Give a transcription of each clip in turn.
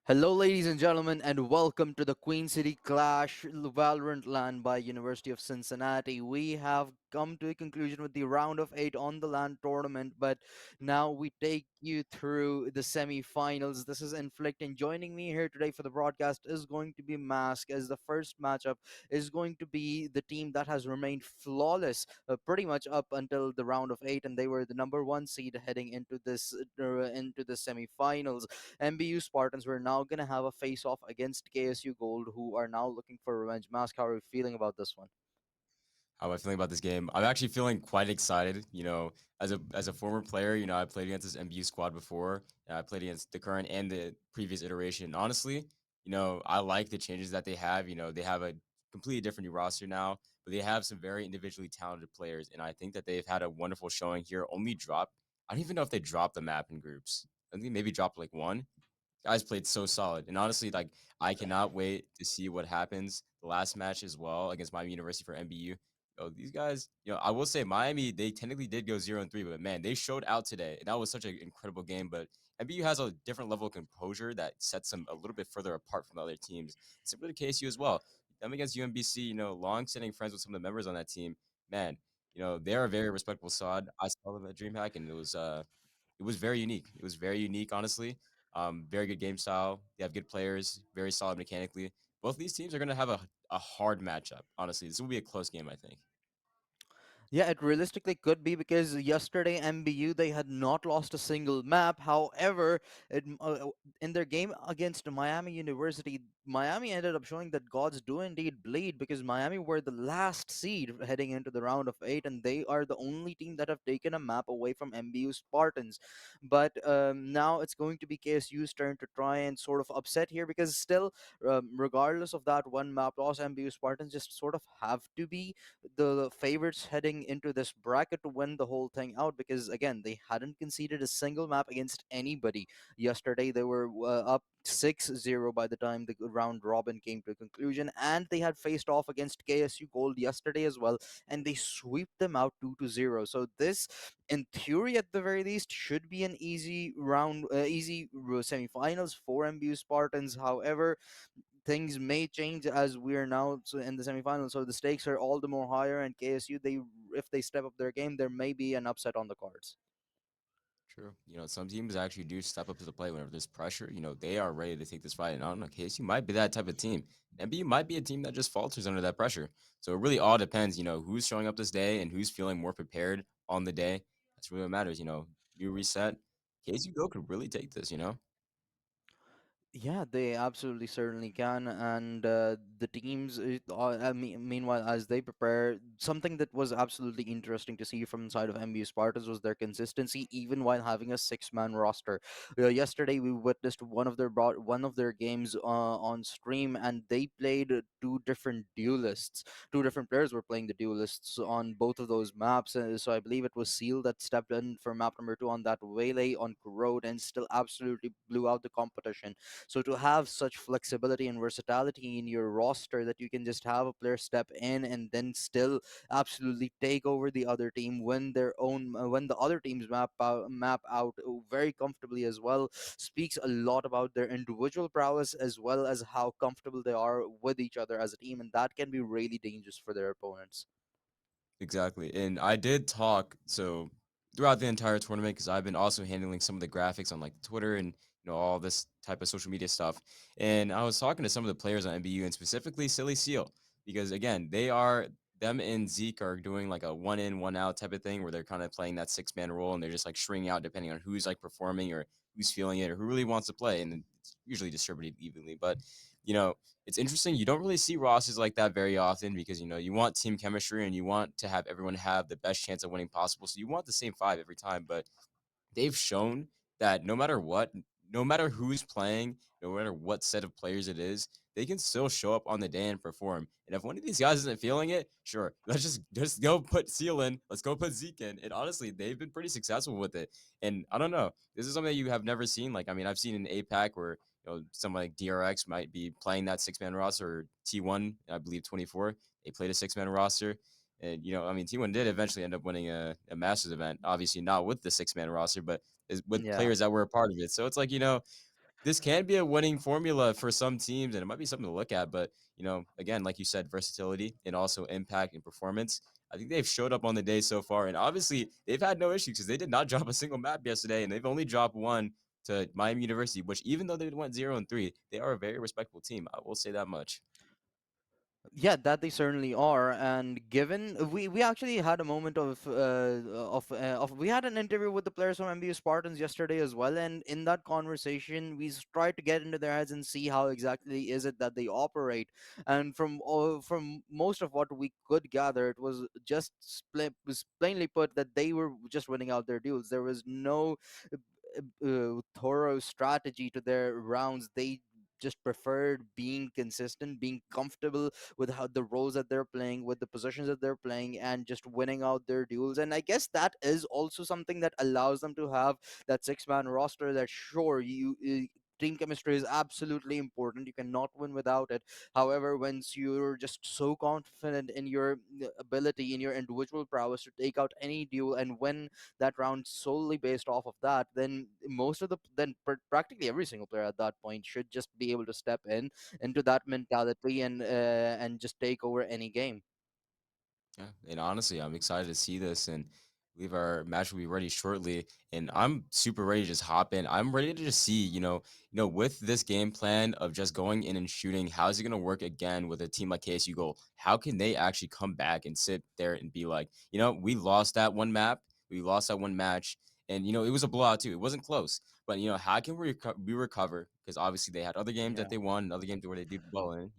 Hello, ladies and gentlemen, and welcome to the Queen City Clash Valorant LAN by University of Cincinnati. We have come to a conclusion with the round of 8 on the LAN tournament, but now we take you through the semi-finals. This is Inflict, and joining me here today for the broadcast is going to be Mask, as the first matchup is going to be the team that has remained flawless pretty much up until the round of 8, and they were the number one seed heading into the semi-finals. MBU Spartans, we're now going to have a face off against KSU Gold, who are now looking for revenge. Mask, how are you feeling about this one? How am I feeling about this game? I'm actually feeling quite excited. As a former player, I played against this MBU squad before. I played against the current and the previous iteration. Honestly, I like the changes that they have. They have a completely different new roster now, but they have some very individually talented players, and I think that they've had a wonderful showing here. Only dropped. I don't even know if they dropped the map in groups. I think maybe dropped like one. Guys played so solid. And honestly, like I cannot wait to see what happens the last match as well against Miami University for MBU. These guys, I will say Miami, they technically did go 0-3, but man, they showed out today. And that was such an incredible game. But MBU has a different level of composure that sets them a little bit further apart from the other teams. Similar to KSU as well. Them against UMBC, long-standing friends with some of the members on that team. Man, they're a very respectable squad. I saw them at DreamHack, and it was very unique. It was very unique, honestly. Very good game style. They have good players, very solid mechanically. Both of these teams are going to have a hard matchup. Honestly, this will be a close game, I think. Yeah, it realistically could be because yesterday MBU they had not lost a single map. However, in their game against Miami University, Miami ended up showing that gods do indeed bleed because Miami were the last seed heading into the round of 8, and they are the only team that have taken a map away from MBU Spartans. But now it's going to be KSU's turn to try and sort of upset here because still, regardless of that one map loss, MBU Spartans just sort of have to be the favorites heading into this bracket to win the whole thing out because again they hadn't conceded a single map against anybody yesterday. They were up 6-0 by the time the round robin came to a conclusion, and they had faced off against KSU Gold yesterday as well, and they sweep them out 2-0. So this, in theory at the very least, should be an easy round, semifinals for MBU Spartans. However, things may change as we are now in the semifinals, so the stakes are all the more higher. And KSU, they if they step up their game, there may be an upset on the cards. True. Some teams actually do step up to the plate whenever there's pressure. They are ready to take this fight. And I don't know, KSU might be that type of team. MBU might be a team that just falters under that pressure. So it really all depends, who's showing up this day and who's feeling more prepared on the day. That's really what matters. New reset. KSU Go could really take this. Yeah, they absolutely certainly can, and the teams. Meanwhile, as they prepare, something that was absolutely interesting to see from the side of MBU Spartans was their consistency, even while having a six-man roster. Yesterday, we witnessed one of their games on stream, and they played two different duelists. Two different players were playing the duelists on both of those maps. So I believe it was Seal that stepped in for map number 2 on that Waylay on Road and still absolutely blew out the competition. So to have such flexibility and versatility in your roster that you can just have a player step in and then still absolutely take over the other team when the other teams map out very comfortably as well speaks a lot about their individual prowess as well as how comfortable they are with each other as a team, and that can be really dangerous for their opponents. Exactly. And I did talk throughout the entire tournament because I've been also handling some of the graphics on like Twitter and all this type of social media stuff. And I was talking to some of the players on NBU and specifically Silly Seal because again, them and Zeke are doing like a one in, one out type of thing where they're kind of playing that six-man role and they're just like stringing out depending on who's like performing or who's feeling it or who really wants to play. And it's usually distributed evenly. But you know, it's interesting. You don't really see rosters like that very often because you want team chemistry and you want to have everyone have the best chance of winning possible. So you want the same five every time. But they've shown that no matter what, no matter who's playing, no matter what set of players it is, they can still show up on the day and perform. And if one of these guys isn't feeling it, sure, let's just go put Seal in. Let's go put Zeke in. And honestly, they've been pretty successful with it. And I don't know, this is something that you have never seen. Like, I mean, I've seen in APAC where someone like DRX might be playing that six-man roster, or T1, I believe 24. They played a six-man roster. And I mean, T1 did eventually end up winning a Masters event. Obviously, not with the six-man roster, but with Yeah. players that were a part of it. So it's like this can be a winning formula for some teams, and it might be something to look at. But again, like you said, versatility and also impact and performance. I think they've showed up on the day so far, and obviously they've had no issues because they did not drop a single map yesterday, and they've only dropped one to Miami University, which even though they went 0-3, they are a very respectable team. I will say that much. Yeah, that they certainly are. And given we actually had a moment of we had an interview with the players from MBU Spartans yesterday as well, and in that conversation we tried to get into their heads and see how exactly is it that they operate. And from most of what we could gather, it was just was plainly put that they were just winning out their duels. There was no thorough strategy to their rounds. They just preferred being consistent, being comfortable with how the roles that they're playing, with the positions that they're playing, and just winning out their duels. And I guess that is also something that allows them to have that six-man roster. That sure, team chemistry is absolutely important. You cannot win without it. However, once you're just so confident in your ability, in your individual prowess to take out any duel and win that round solely based off of that, then practically every single player at that point should just be able to step in into that mentality and just take over any game. Yeah, and honestly, I'm excited to see this, and I believe our match will be ready shortly. And I'm super ready to just hop in. I'm ready to just see, with this game plan of just going in and shooting, how is it going to work again with a team like KSU Gold? How can they actually come back and sit there and be like, we lost that one map, we lost that one match, and it was a blowout too. It wasn't close, but how can we recover? Because obviously they had other games that Yeah. they won, and other games where they did well in.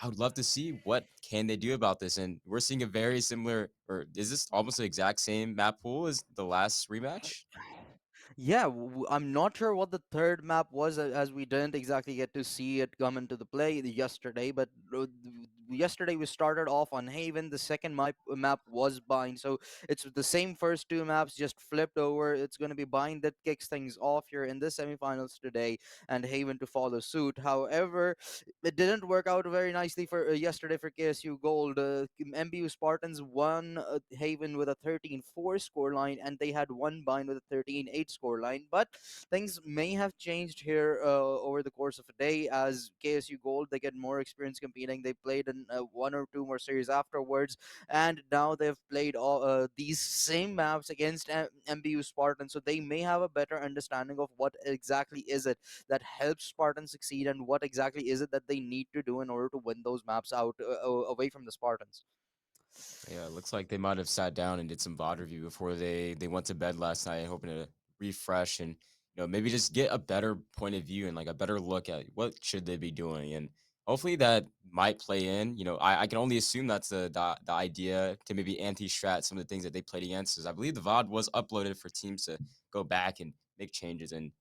I would love to see what can they do about this. And we're seeing a very similar, or is this almost the exact same map pool as the last rematch? Yeah, I'm not sure what the third map was, as we didn't exactly get to see it come into the play yesterday. But yesterday we started off on Haven. The second map was Bind, so it's the same first two maps just flipped over. It's going to be Bind that kicks things off here in the semifinals today, and Haven to follow suit. However, it didn't work out very nicely for yesterday for KSU Gold. MBU Spartans won Haven with a 13-4 scoreline, and they had one Bind with a 13-8 scoreline. But things may have changed here over the course of a day as KSU Gold, they get more experience competing. They played in one or two more series afterwards, and now they've played all these same maps against MBU Spartans, so they may have a better understanding of what exactly is it that helps Spartans succeed, and what exactly is it that they need to do in order to win those maps out away from the Spartans. Yeah, it looks like they might have sat down and did some VOD review before they went to bed last night, hoping to refresh and maybe just get a better point of view and like a better look at what should they be doing. And hopefully that might play in. I can only assume that's the idea to maybe anti-strat some of the things that they played against. Because I believe the VOD was uploaded for teams to go back and make changes and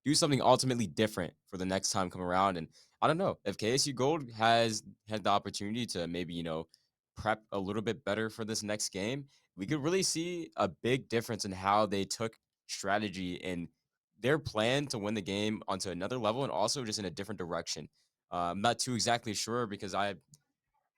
do something ultimately different for the next time come around. And I don't know if KSU Gold has had the opportunity to maybe prep a little bit better for this next game, we could really see a big difference in how they took strategy and their plan to win the game onto another level and also just in a different direction. I'm not too exactly sure because I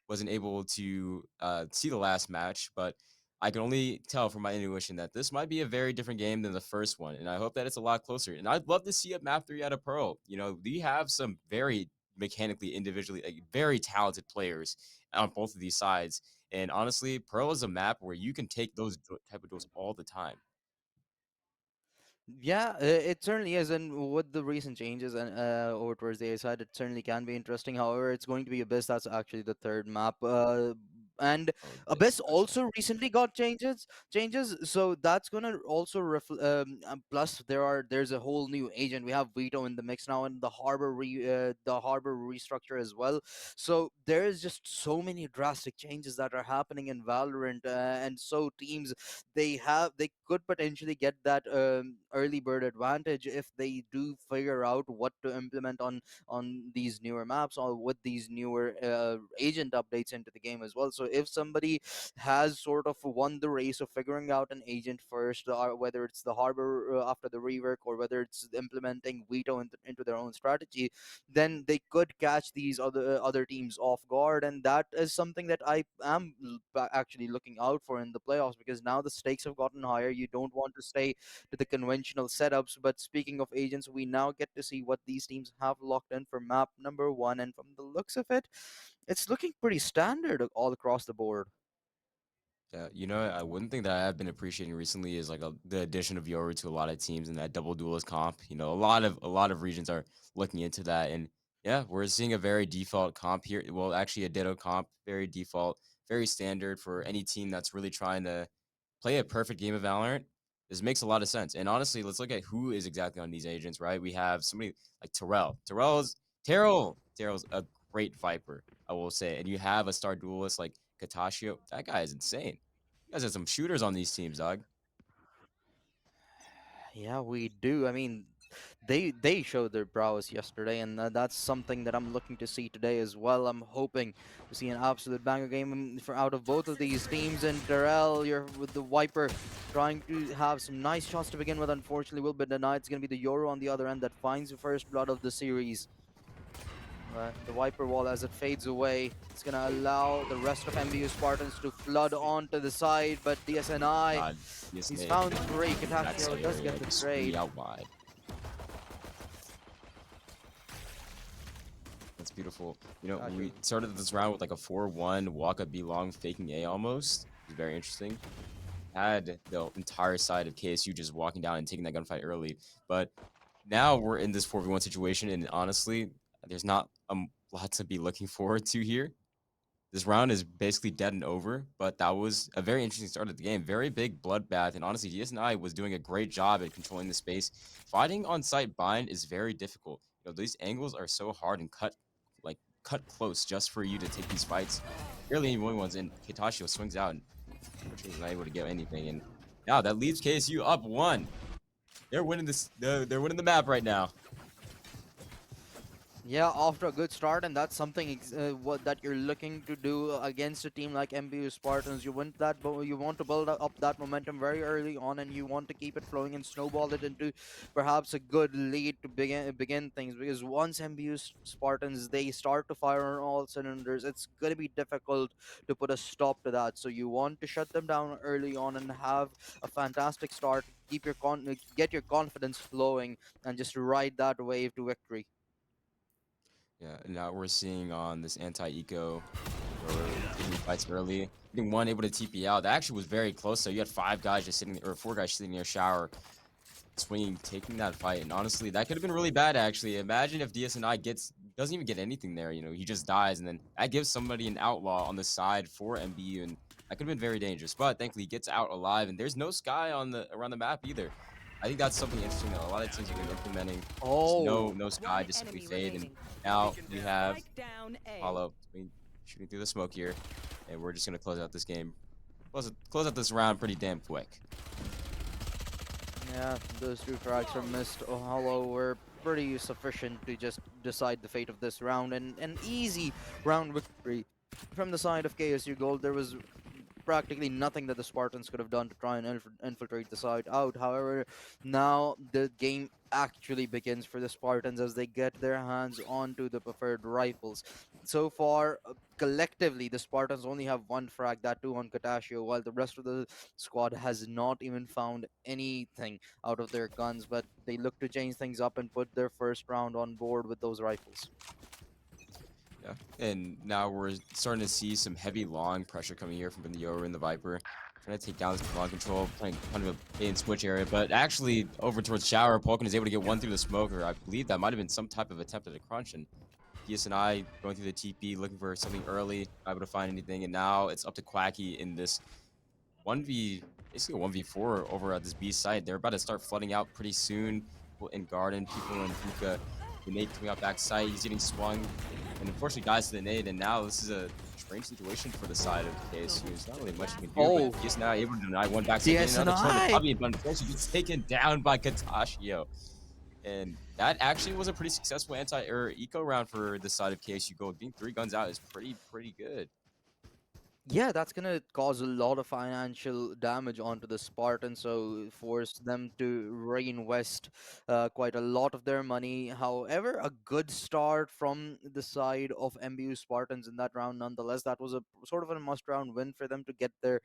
wasn't able to see the last match, but I can only tell from my intuition that this might be a very different game than the first one, and I hope that it's a lot closer. And I'd love to see a map three out of Pearl. We have some very mechanically, individually, like, very talented players on both of these sides. And honestly, Pearl is a map where you can take those type of duels all the time. Yeah, it certainly is, and with the recent changes and over towards the A side, it certainly can be interesting. However, it's going to be Abyss. That's actually the third map, and Oh, Abyss gotcha. also recently got changes. So that's gonna also plus there's a whole new agent. We have Veto in the mix now, and the harbor restructure as well. So there is just so many drastic changes that are happening in Valorant, and so teams they could potentially get that early bird advantage if they do figure out what to implement on these newer maps or with these newer agent updates into the game as well. So if somebody has sort of won the race of figuring out an agent first, whether it's the harbor after the rework, or whether it's implementing veto into their own strategy, then they could catch these other teams off guard, and that is something that I am actually looking out for in the playoffs, because now the stakes have gotten higher. You don't want to stay to the conventional setups. But speaking of agents, we now get to see what these teams have locked in for map number one, and from the looks of it, it's looking pretty standard all across the board. Yeah, one thing that I've been appreciating recently is like the addition of Yoru to a lot of teams and that double duelist comp. A lot of regions are looking into that, and yeah, we're seeing a very default comp here. Well, actually, a Ditto comp, very default, very standard for any team that's really trying to play a perfect game of Valorant. This makes a lot of sense. And honestly, let's look at who is exactly on these agents, right? We have somebody like Terrell. Terrell's a great Viper, I will say. And you have a star duelist like Katashio. That guy is insane. You guys have some shooters on these teams, dog. Yeah, we do. I mean, they showed their prowess yesterday, and that's something that I'm looking to see today as well. I'm hoping to see an absolute banger game for out of both of these teams. And Darrell, you're with the Viper, trying to have some nice shots to begin with. Unfortunately, will be denied. It's going to be the Euro on the other end that finds the first blood of the series. The Viper wall, as it fades away, it's going to allow the rest of MBU Spartans to flood onto the side, but DSNI, God, he's DSNA found three. backside Katashio does area, get the just really trade. out wide. That's beautiful. Katashio. We started this round with like a 4-1 walk up B long faking A almost. It's very interesting. Had the entire side of KSU just walking down and taking that gunfight early. But now we're in this 4v1 situation, and honestly, there's not a lot to be looking forward to here. This round is basically dead and over, but that was a very interesting start of the game. Very big bloodbath, and honestly, DSNI was doing a great job at controlling the space. Fighting on site bind is very difficult. These angles are so hard and cut close just for you to take these fights. Barely any winning ones, and Kitashio swings out and unfortunately is not able to get anything. And now that leaves KSU up one. They're winning this. They're winning the map right now. Yeah, after a good start, and that's something what that you're looking to do against a team like MBU Spartans. You want that, you want to build up that momentum very early on, and you want to keep it flowing and snowball it into perhaps a good lead to begin things. Because once MBU Spartans they start to fire on all cylinders, it's gonna be difficult to put a stop to that. So you want to shut them down early on and have a fantastic start. Keep your get your confidence flowing, and just ride that wave to victory. Yeah, and now we're seeing on this anti-eco or taking fights early. Getting one able to TP out. That actually was very close. So you had 5 guys just sitting, or 4 guys sitting near shower, swinging, taking that fight. And honestly, that could have been really bad. Actually, imagine if DSNI doesn't even get anything there. He just dies, and then that gives somebody an outlaw on the side for MBU, and that could have been very dangerous. But thankfully, he gets out alive, and there's no sky on the around the map either. I think that's something interesting that a lot of teams have been implementing. Just Oh, no sky, One just simply enemy fade. And remaining. now we have Strike down A. Apollo shooting through the smoke here, and we're just gonna close out this game. Close out this round pretty damn quick. yeah, those two frags from Mist Hollow were pretty sufficient to just decide the fate of this round, and an easy round victory from the side of KSU Gold. There was practically nothing that the Spartans could have done to try and infiltrate the side out. However, now the game actually begins for the Spartans as they get their hands onto the preferred rifles. So far, collectively, the Spartans only have one frag, that too on Katashio, while the rest of the squad has not even found anything out of their guns. But they look to change things up and put their first round on board with those rifles. Yeah, and now we're starting to see some heavy long pressure coming here from the Yoru and the Viper. Trying to take down this long control, playing kind of a in switch area, but actually over towards Shower, Polkin is able to get one through the smoke, or I believe that might have been some type of attempt at a crunch, and DSNI going through the TP, looking for something early, not able to find anything, and now it's up to Quacky in this 1v, basically a 1v4 over at this B site. They're about to start flooding out pretty soon. People in Garden, people in Hookah. The nade coming out back site, he's getting swung, and unfortunately dies to the nade, and now this is a strange situation for the side of KSU. There's not really much you can do, Oh, but he's now able to deny one back side, getting another turn to DSNI! Bobby, but unfortunately gets taken down by Katashio. And that actually was a pretty successful eco round for the side of KSU Gold. Being 3 guns out is pretty good. Yeah, that's gonna cause a lot of financial damage onto the Spartans, so force them to reinvest quite a lot of their money. However, a good start from the side of MBU Spartans in that round, nonetheless. That was a sort of a must-round win for them to get their,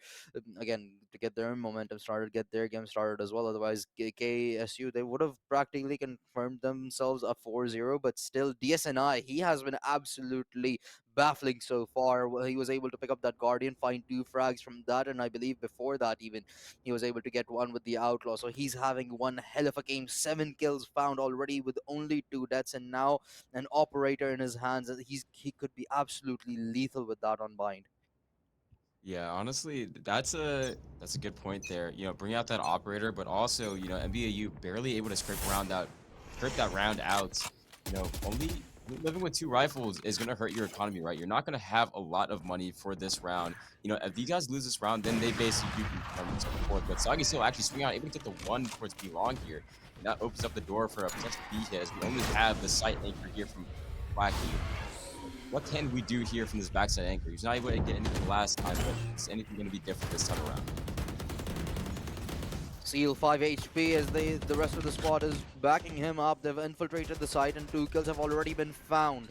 again, to get their momentum started, get their game started as well. Otherwise, KSU, they would have practically confirmed themselves a 4-0, but still, DSNI, he has been absolutely baffling so far. He was able to pick up that Guardian, find two frags from that, and I believe before that even he was able to get one with the Outlaw. So he's having one hell of a game. 7 kills found already with only 2 deaths, and now an operator in his hands. He could be absolutely lethal with that unbind. Yeah, honestly, that's a good point there. Bring out that operator, but also, NBAU barely able to scrape that round out. Only living with two rifles is gonna hurt your economy, right? You're not gonna have a lot of money for this round. If these guys lose this round, then they basically do confirm themselves forth. But Sagi still actually swing out, able to get the one towards B long here, and that opens up the door for a potential B hit. As we only have the site anchor here from Blackie. What can we do here from this backside anchor? He's not able to get anything last time, but is anything going to be different this time around? Seal 5 HP as the rest of the squad is backing him up. They've infiltrated the site and 2 kills have already been found.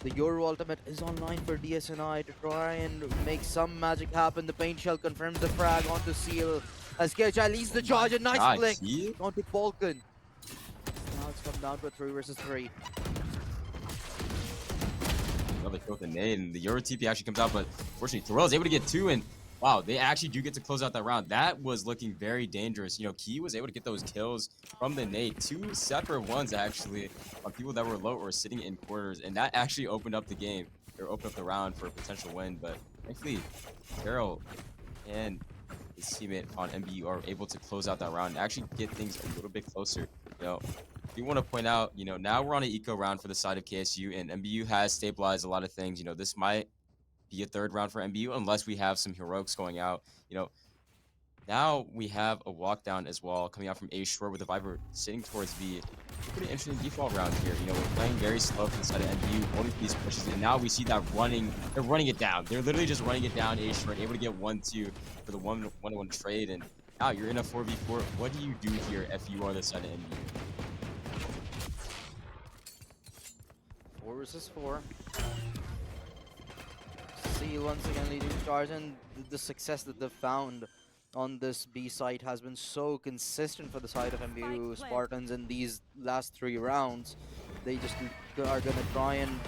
The Euro ultimate is online for DSNI to try and make some magic happen. The paint shell confirms the frag onto Seal. As KHI leads the Oh my charge, a nice god, flick he? onto Balkan. Now it's come down to a 3 versus 3. Another kill with a nade, and the Euro TP actually comes out, but fortunately, Terrell is able to get two, and wow, they actually do get to close out that round. That was looking very dangerous. Key was able to get those kills from the nade, two separate ones actually, on people that were low or sitting in quarters, and that actually opened up the game, or opened up the round for a potential win, but thankfully, Terrell and his teammate on MBU are able to close out that round and actually get things a little bit closer. I do want to point out, now we're on an eco round for the side of KSU, and MBU has stabilized a lot of things. This might be a third round for MBU unless we have some heroics going out. Now we have a walk down as well coming out from A short with the Viper sitting towards B. Pretty interesting default round here. We're playing very slow from the side of MBU, going for these pushes, and now we see that they're running it down. They're literally just running it down A short, able to get 1-2 for the 1-1 trade, and now you're in a 4v4. What do you do here if you are the side of MBU? 4 versus 4. Seal once again leading the charge, and the success that they've found on this B site has been so consistent for the side of MBU Spartans in these last 3 rounds. They just are going to try and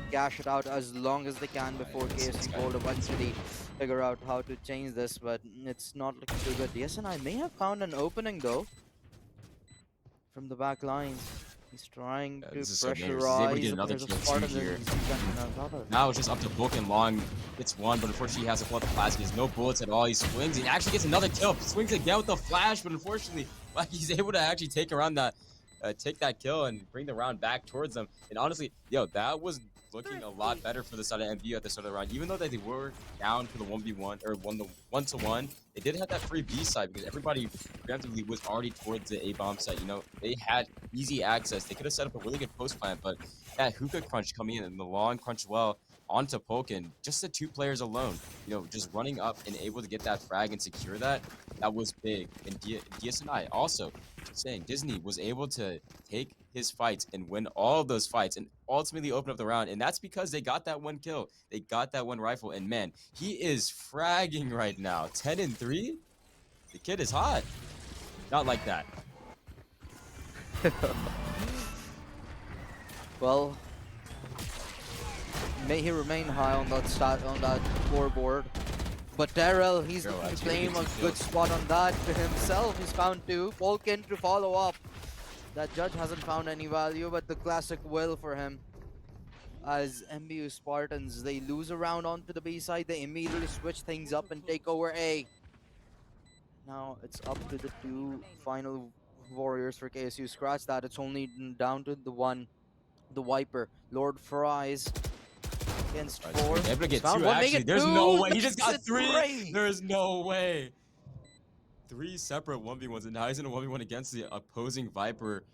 cash it out as long as they can before This KSC guy. Gold eventually figure out how to change this, but it's not looking too good. DSNI may have found an opening though from the back lines. He's trying Yeah, to this is so dangerous. He's able to pressurize get the another players of kill too Spartans and here. he's got another. Now it's just up to Vulcan Long. Gets one, but unfortunately he has to pull out the flash. He has no bullets at all. He swings. He actually gets another kill. Swings again with the flash, but unfortunately, like he's able to actually take that kill and bring the round back towards them. And honestly, that was looking a lot better for the side of MVU at the start of the round. Even though they were down for the 1v1 or 1-to-1, they did have that free B side because everybody preemptively was already towards the A bomb site. They had easy access. They could have set up a really good post plant, but that hookah crunch coming in and the long crunch well onto Polkin, just the two players alone, just running up and able to get that frag and secure that was big. And DSNI also, just saying, Disney was able to take his fights and win all of those fights and ultimately open up the round. And that's because they got that one kill. They got that one rifle. And man, he is fragging right now. 10-3? The kid is hot. Not like that. Well, may he remain high on that scoreboard. But Darrell, he's Darrell looking to actually claim gets a two good kills. spot on that to himself. He's found 2. Polkin to follow up. That judge hasn't found any value, but the classic will for him. As MBU Spartans, they lose a round onto the B side. They immediately switch things up and take over A. Now it's up to the 2 final warriors for KSU. Scratch that. It's only down to the one, the Viper. Lord Fries against Right, 4. able to He's get found two, one. Make actually. it There's no 2. way. He just Makes got it three. 3. There's no way. Three separate 1v1s, and now he's in a 1v1 against the opposing Viper.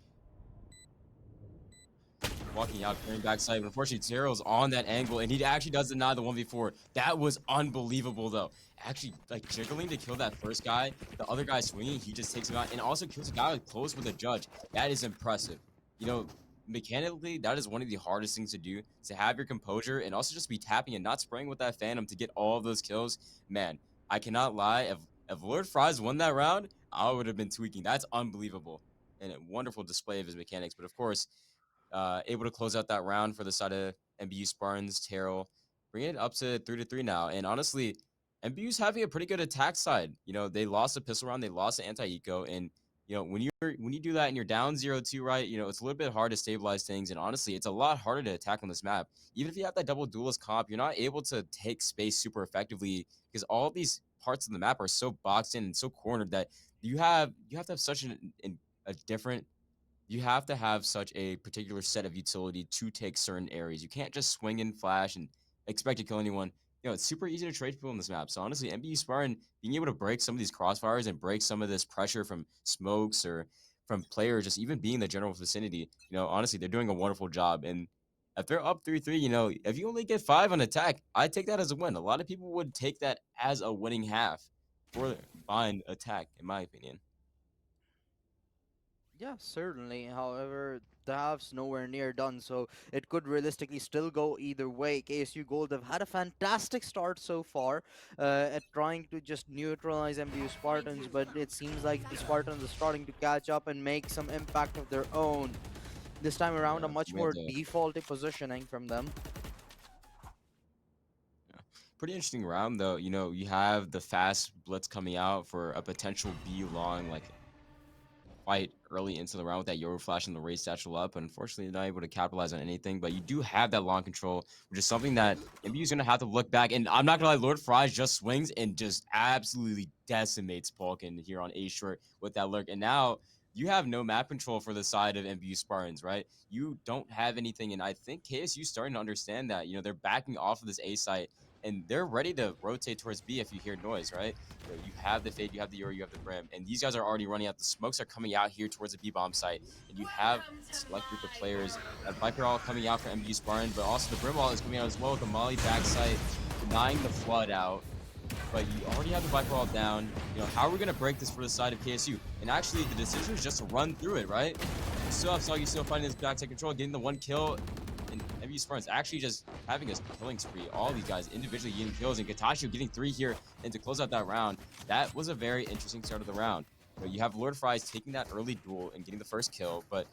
walking out, clearing backside. But unfortunately, Terrell's on that angle, and he actually does deny the 1v4. That was unbelievable, though. Actually, like jiggling to kill that first guy, the other guy swinging, he just takes him out, and also kills a guy with close with a judge. That is impressive. You know, mechanically, that is one of the hardest things to do, to have your composure and also just be tapping and not spraying with that Phantom to get all of those kills. Man, I cannot lie. If Lord Fries won that round, I would have been tweaking. That's unbelievable and a wonderful display of his mechanics. But of course, able to close out that round for the side of MBU Spartans, Terrell, bringing it up to 3-3 now. And honestly, MBU's having a pretty good attack side. You know, they lost a pistol round, they lost an anti-eco, and you know, when you do that and you're down 0-2, right, you know, it's a little bit hard to stabilize things. And honestly, it's a lot harder to attack on this map. Even if you have that double duelist comp, you're not able to take space super effectively because all of these parts of the map are so boxed in and so cornered that you have to have such a different you have to have such a particular set of utility to take certain areas. You can't just swing and flash and expect to kill anyone. You know, it's super easy to trade people in this map. So honestly, MBU Spartan being able to break some of these crossfires and break some of this pressure from smokes or from players, just even being in the general vicinity, you know, honestly, they're doing a wonderful job. And if they're up 3-3, you know, if you only get 5 on attack, I take that as a win. A lot of people would take that as a winning half for Bind attack, in my opinion. Yeah, certainly. However, the half's nowhere near done, so it could realistically still go either way. KSU Gold have had a fantastic start so far at trying to just neutralize MBU Spartans, but it seems like the Spartans are starting to catch up and make some impact of their own. This time around, a Yeah, much we have more to defaulty positioning from them. Yeah. Pretty interesting round though. You know, you have the fast blitz coming out for a potential B long, like quite early into the round with that Euro Flash and the raise satchel up. Unfortunately, not able to capitalize on anything, but you do have that long control, which is something that MBU's gonna have to look back. And I'm not gonna lie, Lord Fries just swings and just absolutely decimates Balkan here on A short with that lurk. And now you have no map control for the side of MBU Spartans, right? You don't have anything, and I think KSU's starting to understand that. You know, they're backing off of this A site and they're ready to rotate towards B if you hear noise, right? You know, you have the Fade, you have the Euro, you have the Brim, and these guys are already running out. The smokes are coming out here towards the B-bomb site, and you have a select group of players. Viper all coming out for MBU Spartan, but also the Brim all is coming out as well with the Molly backside, denying the flood out. But you already have the Viper all down. You know, how are we going to break this for the side of KSU? And actually, the decision is just to run through it, right? You still have Soggy still fighting his backside control, getting the one kill. And MBU Spartan's actually just having a killing spree. All these guys individually getting kills, and Gatashi getting 3 here. And to close out that round, that was a very interesting start of the round. You know, you have Lord Fries taking that early duel and getting the first kill, but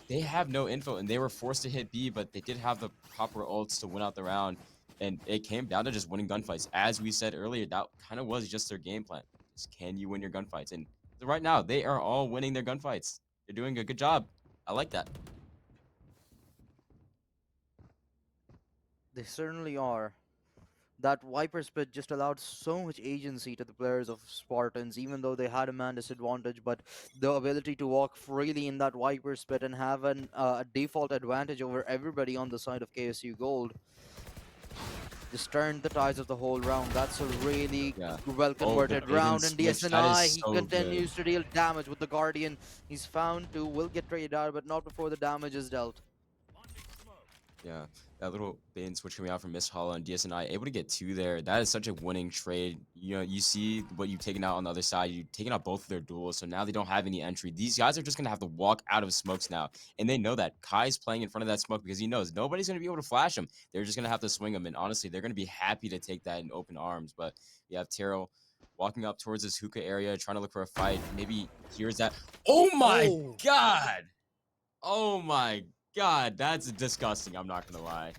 they have no info, and they were forced to hit B, but they did have the proper ults to win out the round. And it came down to just winning gunfights. As we said earlier, that kind of was just their game plan. Just, can you win your gunfights? And right now, they are all winning their gunfights. They're doing a good job. I like that. They certainly are. That Viper Spit just allowed so much agency to the players of Spartans, even though they had a man disadvantage. But the ability to walk freely in that Viper Spit and have a default advantage over everybody on the side of KSU Gold just turned the tides of the whole round. That's a really Yeah. well Oh, the converted bait and round. And switch. That DSNI, is he so good. continues to deal damage with the Guardian. He's found to will get traded out, but not before the damage is dealt. Yeah, that little bait and switch coming out from Miss Hollow and DSNI, able to get 2 there. That is such a winning trade. You know, you see what you've taken out on the other side. You've taken out both of their duels, so now they don't have any entry. These guys are just going to have to walk out of smokes now, and they know that. Kai's playing in front of that smoke because he knows nobody's going to be able to flash him. They're just going to have to swing him, and honestly, they're going to be happy to take that in open arms. But you have Terrell walking up towards this hookah area, trying to look for a fight. Maybe here's that. Oh my Oh, God! Oh my God, that's disgusting. I'm not gonna lie.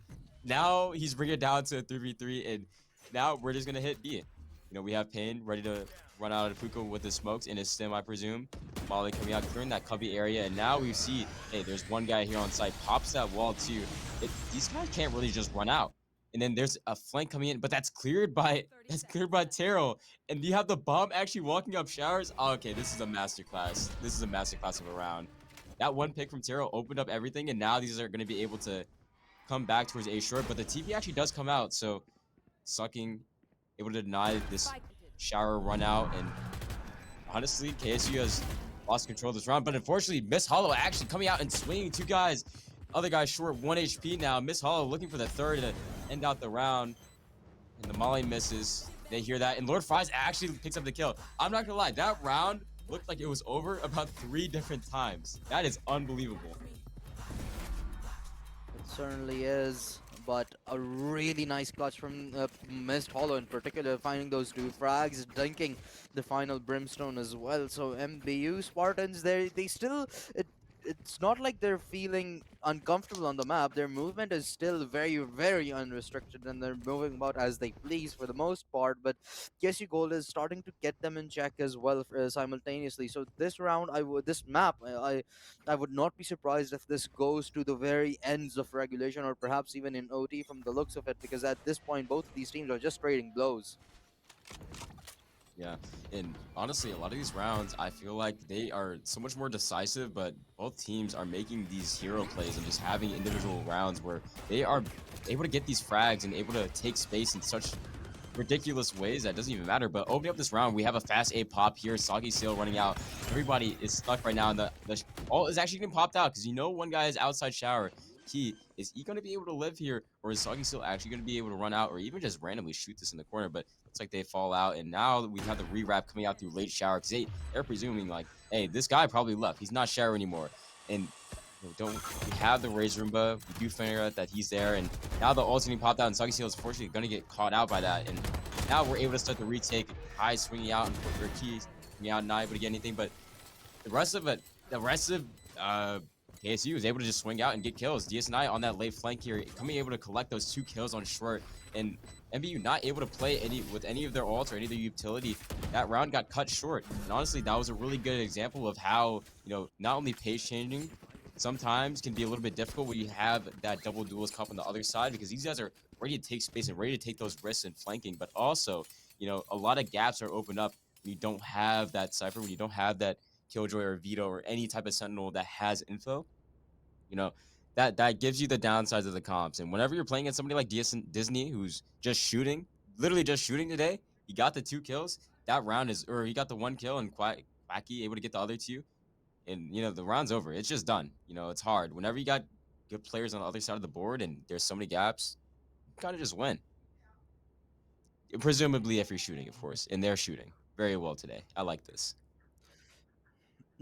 Now he's bringing it down to a 3v3, and now we're just gonna hit B. You know, we have Pain ready to run out of Puka with the smokes in his stim, I presume. Molly coming out, clearing that cubby area, and now we see, hey, there's one guy here on site, pops that wall too. These guys can't really just run out. And then there's a flank coming in, but that's cleared by Terrell. And you have the bomb actually walking up showers. Oh, okay, this is a masterclass. This is a masterclass of a round. That one pick from Terrell opened up everything, and now these are going to be able to come back towards A short, but the TP actually does come out, so Sucking able to deny this shower run out, and honestly, KSU has lost control of this round, but unfortunately, Miss Hollow actually coming out and swinging 2 guys. Other guy short 1 HP now. Miss Hollow looking for the third to end out the round. And the Molly misses. They hear that. And Lord Fries actually picks up the kill. I'm not gonna lie, that round looked like it was over about 3 different times. That is unbelievable. It certainly is, but a really nice clutch from Mist Hollow in particular, finding those two frags, dunking the final Brimstone as well. So MBU Spartans, they still it, it's not like they're feeling uncomfortable on the map. Their movement is still very unrestricted, and they're moving about as they please for the most part. But Kessie Gold is starting to get them in check as well simultaneously. So this round, this map, I would not be surprised if this goes to the very ends of regulation or perhaps even in OT from the looks of it, because at this point, both of these teams are just trading blows. Yeah, and honestly, a lot of these rounds, I feel like they are so much more decisive, but both teams are making these hero plays and just having individual rounds where they are able to get these frags and able to take space in such ridiculous ways that doesn't even matter. But opening up this round, we have a fast A pop here. Soggy Seal running out. Everybody is stuck right now. And the all is actually getting popped out because you know one guy is outside shower. Key, is he going to be able to live here, or is Soggy Seal actually going to be able to run out, or even just randomly shoot this in the corner? But looks like they fall out, and now we have the rewrap coming out through late shower because they're presuming like, hey, this guy probably left. He's not shower anymore, and don't we have the Razor Roomba? We do figure out that he's there, and now the ult's getting popped out, and Soggy Seal is fortunately going to get caught out by that. And now we're able to start the retake. High swinging out and put your keys swinging out, not able to get anything. But the rest of it, the rest of KSU is able to just swing out and get kills. DSNI on that late flank here, coming able to collect those 2 kills on short, and MBU not able to play any with any of their ults or any of their utility. That round got cut short, and honestly, that was a really good example of how not only pace changing sometimes can be a little bit difficult when you have that double duelist cup on the other side because these guys are ready to take space and ready to take those risks in flanking, but also a lot of gaps are opened up when you don't have that Cypher, when you don't have that Killjoy or Vito or any type of Sentinel that has info, you know, that gives you the downsides of the comps. And whenever you're playing against somebody like Disney, who's just shooting, literally just shooting today, he got the 2 kills. That round is, or he got the 1 kill, and Quacky able to get the other 2. And the round's over. It's just done. It's hard. Whenever you got good players on the other side of the board and there's so many gaps, you kind of just win. Presumably, if you're shooting, of course, and they're shooting very well today. I like this.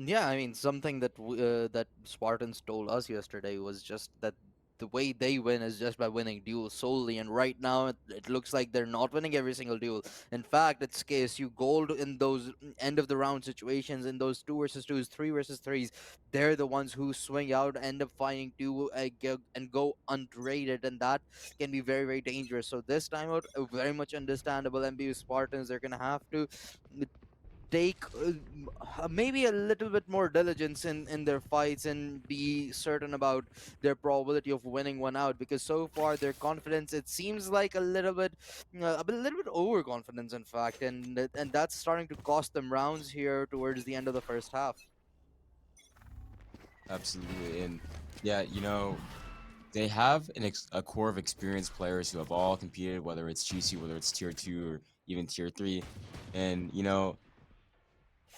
Yeah, I mean, something that Spartans told us yesterday was just that the way they win is just by winning duels solely. And right now, it looks like they're not winning every single duel. In fact, it's KSU Gold in those end of the round situations, in those 2 versus 2s, 3 versus 3s. They're the ones who swing out, end up finding two, and go untraded, and that can be very dangerous. So this time out, very much understandable. MBU Spartans, they're gonna have to take maybe a little bit more diligence in their fights and be certain about their probability of winning one out, because so far their confidence, it seems like a little bit overconfidence in fact, and that's starting to cost them rounds here towards the end of the first half. Absolutely. And yeah, they have a core of experienced players who have all competed, whether it's GC, whether it's tier 2 or even tier 3. And,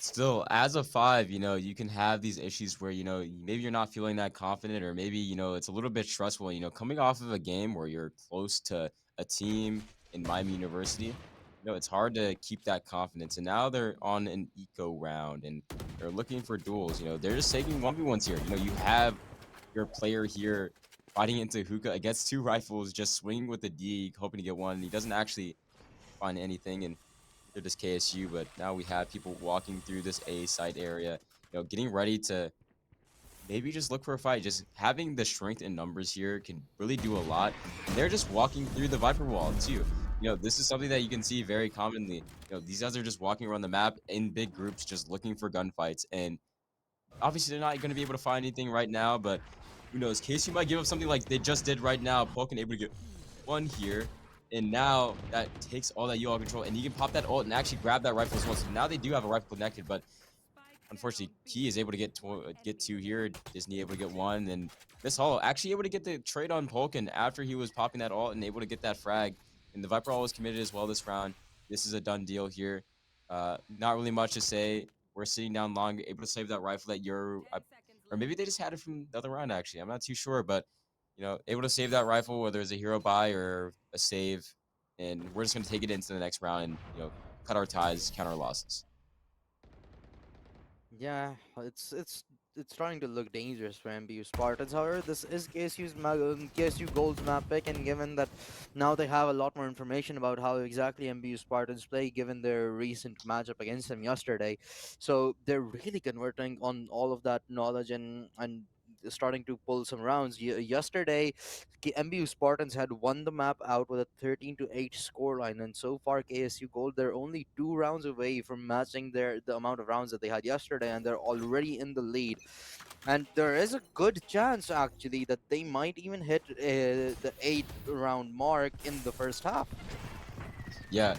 still, as a 5, you can have these issues where, maybe you're not feeling that confident, or maybe, it's a little bit stressful, coming off of a game where you're close to a team in Miami University. It's hard to keep that confidence. And now they're on an eco round and they're looking for duels. They're just taking 1v1s here. You have your player here fighting into hookah against 2 rifles, just swinging with the D, hoping to get one. And he doesn't actually find anything. And they're just KSU, but now we have people walking through this A site area, getting ready to maybe just look for a fight. Just having the strength in numbers here can really do a lot. And they're just walking through the Viper wall too. This is something that you can see very commonly. These guys are just walking around the map in big groups, just looking for gunfights. And obviously, they're not going to be able to find anything right now, but who knows? KSU might give up something like they just did right now. Pokken able to get one here. And now that takes all that UL control, and you can pop that ult and actually grab that rifle as well. So now they do have a rifle connected, but unfortunately, Key is able to get 2 here. Disney able to get 1, and Miss Hollow actually able to get the trade on Polkin after he was popping that ult and able to get that frag. And the Viper ult was committed as well this round. This is a done deal here. Not really much to say. We're sitting down long, able to save that rifle that you're or maybe they just had it from the other round. Actually, I'm not too sure, but able to save that rifle, whether it's a hero buy or a save, and we're just gonna take it into the next round and cut our ties, count our losses. Yeah, it's starting to look dangerous for MBU Spartans. However, this is KSU Gold's map pick, and given that now they have a lot more information about how exactly MBU Spartans play, given their recent matchup against them yesterday, so they're really converting on all of that knowledge and starting to pull some rounds. Yesterday, MBU Spartans had won the map out with a 13-8 scoreline, and so far KSU Gold they're only 2 rounds away from matching the amount of rounds that they had yesterday, and they're already in the lead. And there is a good chance actually that they might even hit the 8 round mark in the first half. Yeah,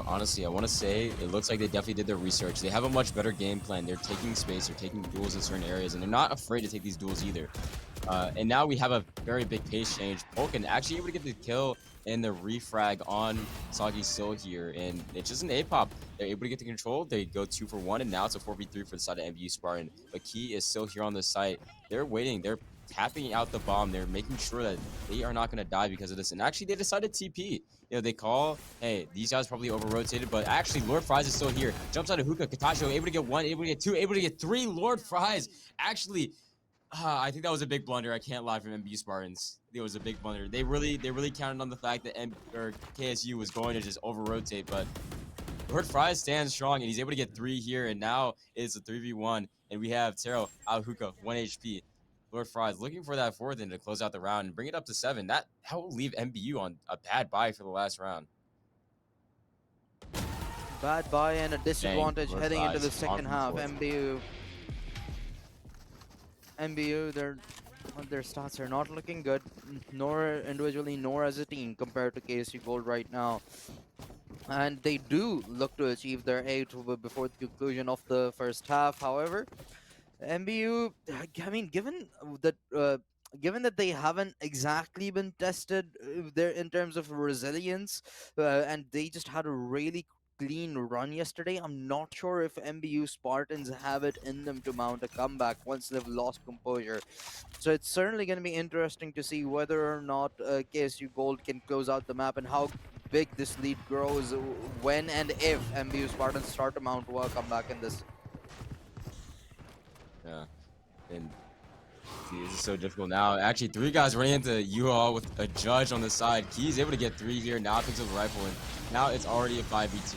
honestly, I want to say it looks like they definitely did their research. They have a much better game plan. They're taking space, they're taking duels in certain areas, and they're not afraid to take these duels either. And now we have a very big pace change. Polkin actually able to get the kill and the refrag on Soggy Still here, and it's just an A-pop. They're able to get the control. They go 2 for 1, and now it's a 4v3 for the side of MBU Spartan. But Key is still here on the site. They're waiting. They're tapping out the bomb. They're making sure that they are not going to die because of this. And actually, they decided TP. They call, hey, these guys probably over-rotated, but actually, Lord Fries is still here. Jumps out of hookah. Katashio able to get 1, able to get 2, able to get 3. Lord Fries actually I think that was a big blunder. I can't lie from MBU Spartans. It was a big blunder. They really counted on the fact that KSU was going to just over rotate, but Lord Fries stands strong and he's able to get 3 here, and now it's a 3v1, and we have Taro out hookah 1 HP. Lord Fries looking for that fourth and to close out the round and bring it up to 7. That will leave MBU on a bad bye for the last round. Bad buy and a Dang, disadvantage Lord heading into the Fries on second from the half. fourth. MBU, their stats are not looking good, nor individually nor as a team compared to KSU Gold right now. And they do look to achieve their before the conclusion of the first half. However, MBU, I mean, given that they haven't exactly been tested there in terms of resilience, and they just had a really clean run yesterday, I'm not sure if MBU Spartans have it in them to mount a comeback once they've lost composure. So it's certainly going to be interesting to see whether or not KSU Gold can close out the map and how big this lead grows when and if MBU Spartans start to mount a comeback in this. Yeah, and see, this is so difficult now. Actually, 3 guys running into U-Haul with a judge on the side. Key's able to get 3 here. Now picks up the rifle, and now it's already a 5v2.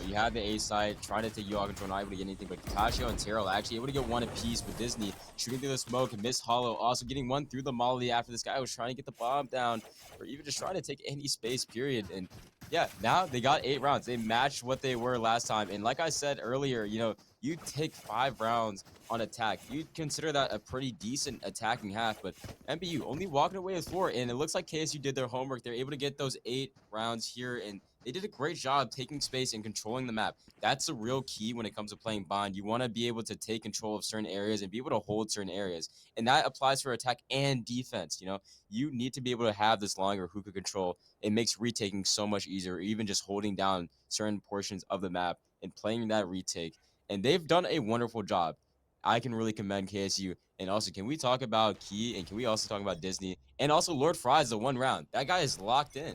You have the A side trying to take U-Haul control, not able to get anything, but Katashio and Terrell actually able to get 1 apiece with Disney shooting through the smoke and Miss Hollow also getting 1 through the molly after this guy was trying to get the bomb down, or even just trying to take any space, period. And yeah, now they got 8 rounds. They matched what they were last time. And like I said earlier, you take 5 rounds on attack. You'd consider that a pretty decent attacking half, but MBU only walking away with 4, and it looks like KSU did their homework. They're able to get those 8 rounds here, and they did a great job taking space and controlling the map. That's the real key when it comes to playing Bond. You want to be able to take control of certain areas and be able to hold certain areas, and that applies for attack and defense. You need to be able to have this longer hookah control. It makes retaking so much easier, even just holding down certain portions of the map and playing that retake. And they've done a wonderful job. I can really commend KSU. And also, can we talk about Key, and can we also talk about Disney and also Lord Fries the 1 round? That guy is locked in.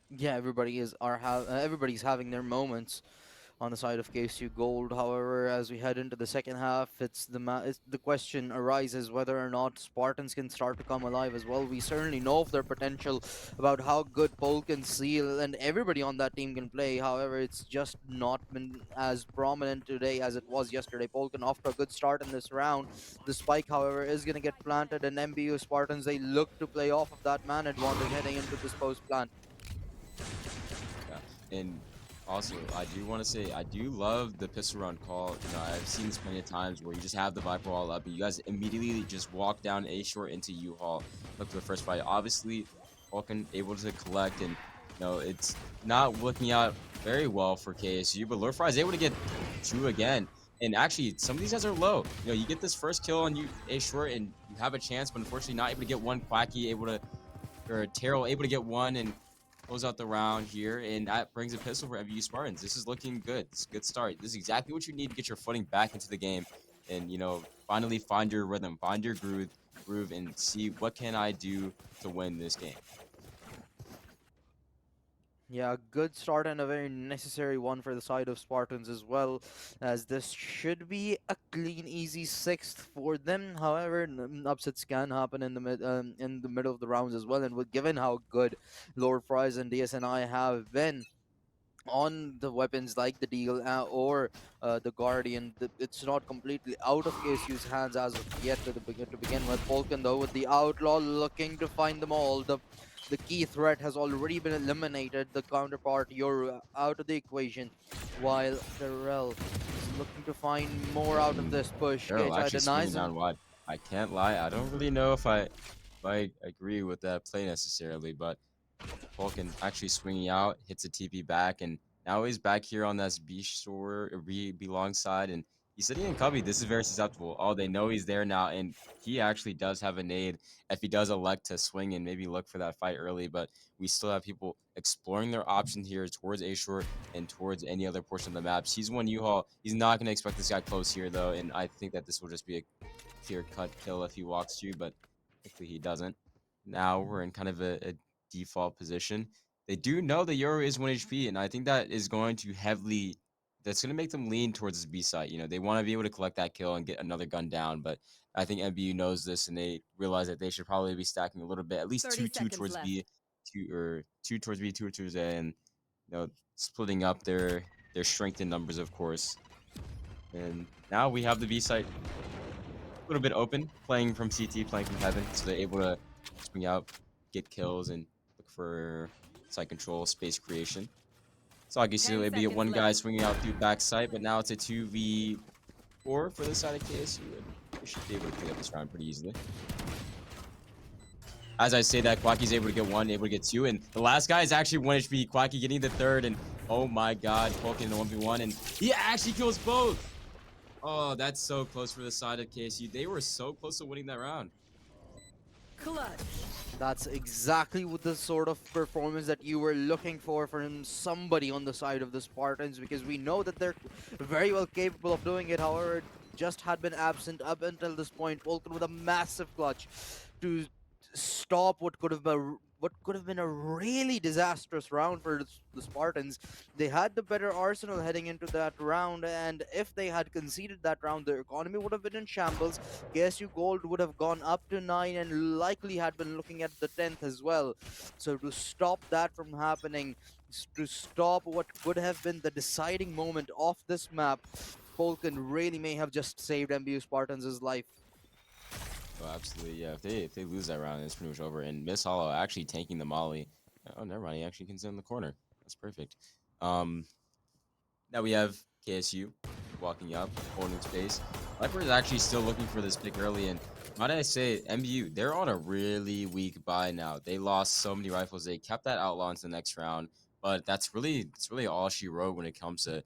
Yeah, everybody's having their moments on the side of KSU Gold. However, as we head into the second half, the question arises whether or not Spartans can start to come alive as well. We certainly know of their potential, about how good Polk and Seal and everybody on that team can play. However, it's just not been as prominent today as it was yesterday. Polk off to a good start in this round. The spike, however, is going to get planted, and MBU Spartans they look to play off of that man advantage heading into this post plant. Yeah. And also, I do want to say I do love the pistol run call. I've seen this plenty of times where you just have the Viper all up and you guys immediately just walk down A short into U-Haul. Look for the first fight. Obviously, Vulcan able to collect, and it's not looking out very well for KSU, but Lord Fry is able to get 2 again. And actually, some of these guys are low. You get this first kill on you A short and you have a chance, but unfortunately not able to get 1. Quacky able to, or Terrell able to get 1 and close out the round here, and that brings a pistol for MVU Spartans. This is looking good. It's a good start. This is exactly what you need to get your footing back into the game. and finally find your rhythm, find your groove, and see what can I do to win this game. Yeah, a good start and a very necessary one for the side of Spartans as well, as this should be a clean, easy sixth for them. However, upsets can happen in the middle of the rounds as well, and with given how good Lord Fries and DSNI have been on the weapons like the Deagle or the Guardian. It's not completely out of KSU's hands as of yet to begin with. Falcon, though, with the Outlaw looking to find them all. The key threat has already been eliminated. The counterpart, you're out of the equation, while Darrell is looking to find more out of Mm, this push. Daryl KHI actually swinging denies him. down wide. I can't lie. I don't really know if I agree with that play necessarily, but Falcon actually swinging out, hits a TP back, and now he's back here on this B shore, or B long side, and he's sitting in Cubby. This is very susceptible. Oh, they know he's there now, and he actually does have a nade if he does elect to swing and maybe look for that fight early, but we still have people exploring their options here towards A shore and towards any other portion of the map. He's one U-Haul. He's not going to expect this guy close here, though, and I think that this will just be a clear-cut kill if he walks you, but thankfully he doesn't. Now we're in kind of a default position. They do know the Euro is 1 HP, and I think that is going to heavily that's going to make them lean towards this B site. They want to be able to collect that kill and get another gun down, but I think MBU knows this and they realize that they should probably be stacking a little bit, at least 30 two seconds towards left. B, two towards B, two towards A, and splitting up their strength in numbers, of course. And now we have the B site a little bit open, playing from CT, playing from heaven, so they're able to swing out, get kills, and look for site control, space creation. So I guess still 10 able to get seconds one guy left. swinging out through backside, but now it's a 2v4 for the side of KSU, and we should be able to clear up this round pretty easily. As I say that, Quacky's able to get one, able to get two, and the last guy is actually 1 HP. Quacky getting the third, and oh my god, Falcon in the 1v1, and he actually kills both! Oh, that's so close for the side of KSU. They were so close to winning that round. Clutch. That's exactly what the sort of performance that you were looking for from somebody on the side of the Spartans, because we know that they're very well capable of doing it. However, it just had been absent up until this point. Vulcan with a massive clutch to stop what could have been a really disastrous round for the Spartans. They had the better arsenal heading into that round, and if they had conceded that round, their economy would have been in shambles. KSU Gold would have gone up to 9 and likely had been looking at the 10th as well. So to stop that from happening, to stop what could have been the deciding moment of this map, Falcon really may have just saved MBU Spartans' life. Oh, absolutely, yeah. If they lose that round, it's pretty much over. And Miss Hollow actually tanking the Molly. Oh, never mind. He actually can sit in the corner. That's perfect. Um, Now we have KSU walking up, holding space. Viper is actually still looking for this pick early, and might I say, MBU, they're on a really weak buy now. They lost so many rifles. They kept that outlaw into the next round, but it's really all she wrote when it comes to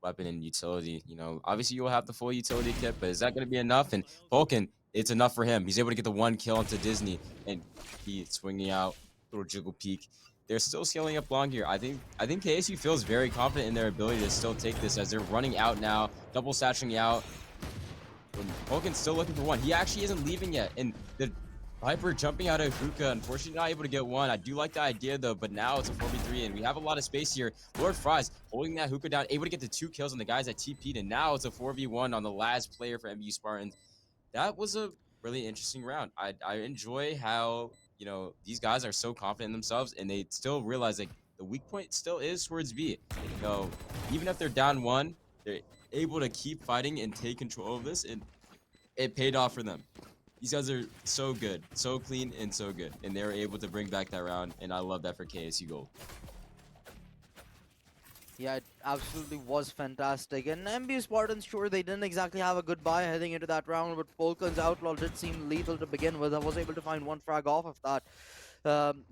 weapon and utility. Obviously you'll have the full utility kit, but is that going to be enough? And Vulcan, it's enough for him. He's able to get the one kill into Disney, and he swinging out, little jiggle peek. They're still scaling up long here. I think KSU feels very confident in their ability to still take this as they're running out now, double satching out. And Vulcan's still looking for one. He actually isn't leaving yet. And the Viper jumping out of hookah, unfortunately not able to get one. I do like the idea though, but now it's a 4v3 and we have a lot of space here. Lord Fries holding that hookah down, able to get the 2 kills on the guys that TP'd, and now it's a 4v1 on the last player for MBU Spartans. That was a really interesting round. I enjoy how these guys are so confident in themselves and they still realize like the weak point still is towards B. Even if they're down one, they're able to keep fighting and take control of this, and it paid off for them. These guys are so good, so clean, and so good, and they were able to bring back that round, and I love that for KSU Gold. Yeah, it absolutely was fantastic. And MB Spartans, sure, they didn't exactly have a good buy heading into that round, but Falcon's Outlaw did seem lethal to begin with. I was able to find one frag off of that.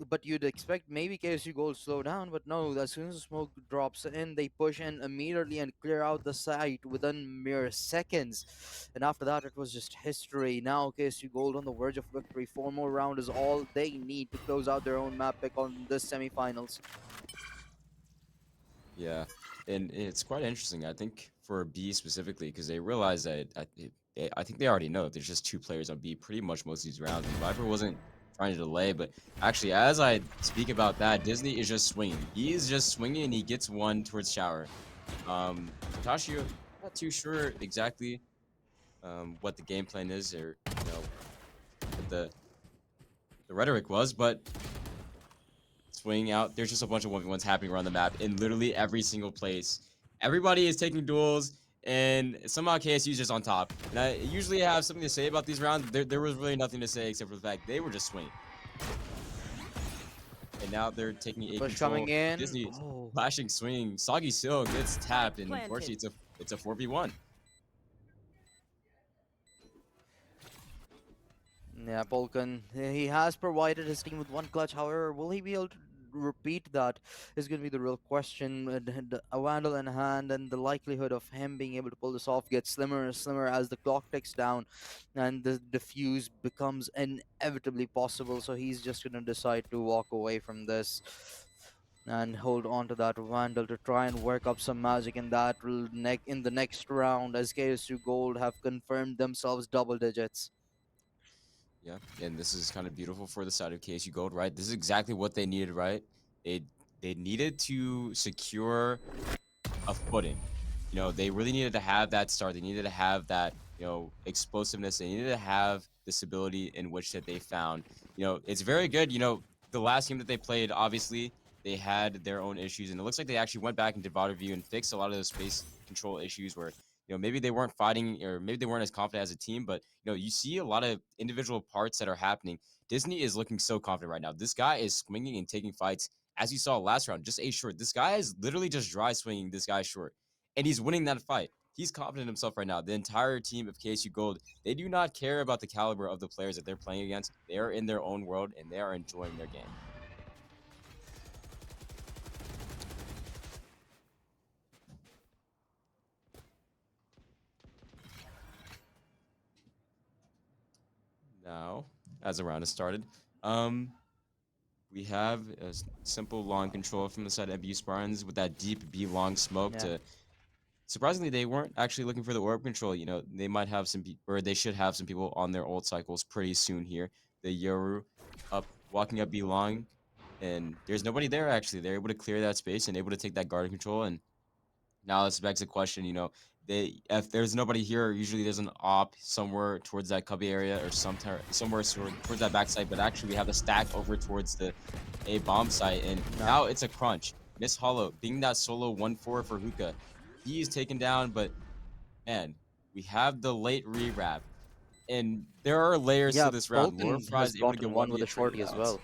But you'd expect maybe KSU Gold slow down, but no, as soon as the smoke drops in, they push in immediately and clear out the site within mere seconds. And after that, it was just history. Now KSU Gold on the verge of victory. 4 more round is all they need to close out their own map pick on this semifinals. Yeah, and it's quite interesting, I think, for B specifically, because they realize that I think they already know there's just two players on B pretty much most of these rounds. And Viper wasn't trying to delay, but actually, as I speak about that, Disney is just swinging. He is just swinging, and he gets one towards Shower. Tashio, not too sure exactly what the game plan is, or what the rhetoric was, but swinging out. There's just a bunch of 1v1s happening around the map in literally every single place. Everybody is taking duels, and somehow KSU is just on top. And I usually have something to say about these rounds. There was really nothing to say except for the fact they were just swinging. And now they're taking a Push coming control. in. Disney Oh. flashing, swinging. Soggy still gets tapped, and Planted. unfortunately, it's a 4v1. Yeah, Polkan, he has provided his team with one clutch. However, will he be able to repeat that is going to be the real question. A Vandal in hand, and the likelihood of him being able to pull this off gets slimmer and slimmer as the clock ticks down and the defuse becomes inevitably possible. So he's just going to decide to walk away from this and hold on to that Vandal to try and work up some magic in in the next round, as KSU Gold have confirmed themselves double digits. Yeah, and this is kind of beautiful for the side of KSU Gold, right? This is exactly what they needed, right? They they needed to secure a footing. They really needed to have that start. They needed to have that, explosiveness. They needed to have the stability in which that they found. It's very good. The last game that they played, obviously, they had their own issues, and it looks like they actually went back and did VOD review and fixed a lot of those space control issues where, maybe they weren't fighting or maybe they weren't as confident as a team, but, you see a lot of individual parts that are happening. Disney is looking so confident right now. This guy is swinging and taking fights as you saw last round, just a short. This guy is literally just dry swinging this guy short, and he's winning that fight. He's confident in himself right now. The entire team of KSU Gold, they do not care about the caliber of the players that they're playing against. They are in their own world, and they are enjoying their game. Now, as the round has started, we have a simple long control from the side of MBU Spartans with that deep B long smoke Yeah. to. Surprisingly, they weren't actually looking for the orb control. They might have or they should have some people on their old cycles pretty soon here. The Yoru walking up B long, and there's nobody there actually. They're able to clear that space and able to take that guard control. And now this begs the question, if there's nobody here, usually there's an op somewhere towards that cubby area or somewhere towards that backside. But actually, we have a stack over towards the A bomb site, and No. now it's a crunch. Miss Hollow being that solo 1-4 for Hookah. He is taken down, but man, we have the late rewrap. And there are layers to Yeah, this round. Laura Polkan Fry has is able to get gotten one one with a hit trade shorty as without. well.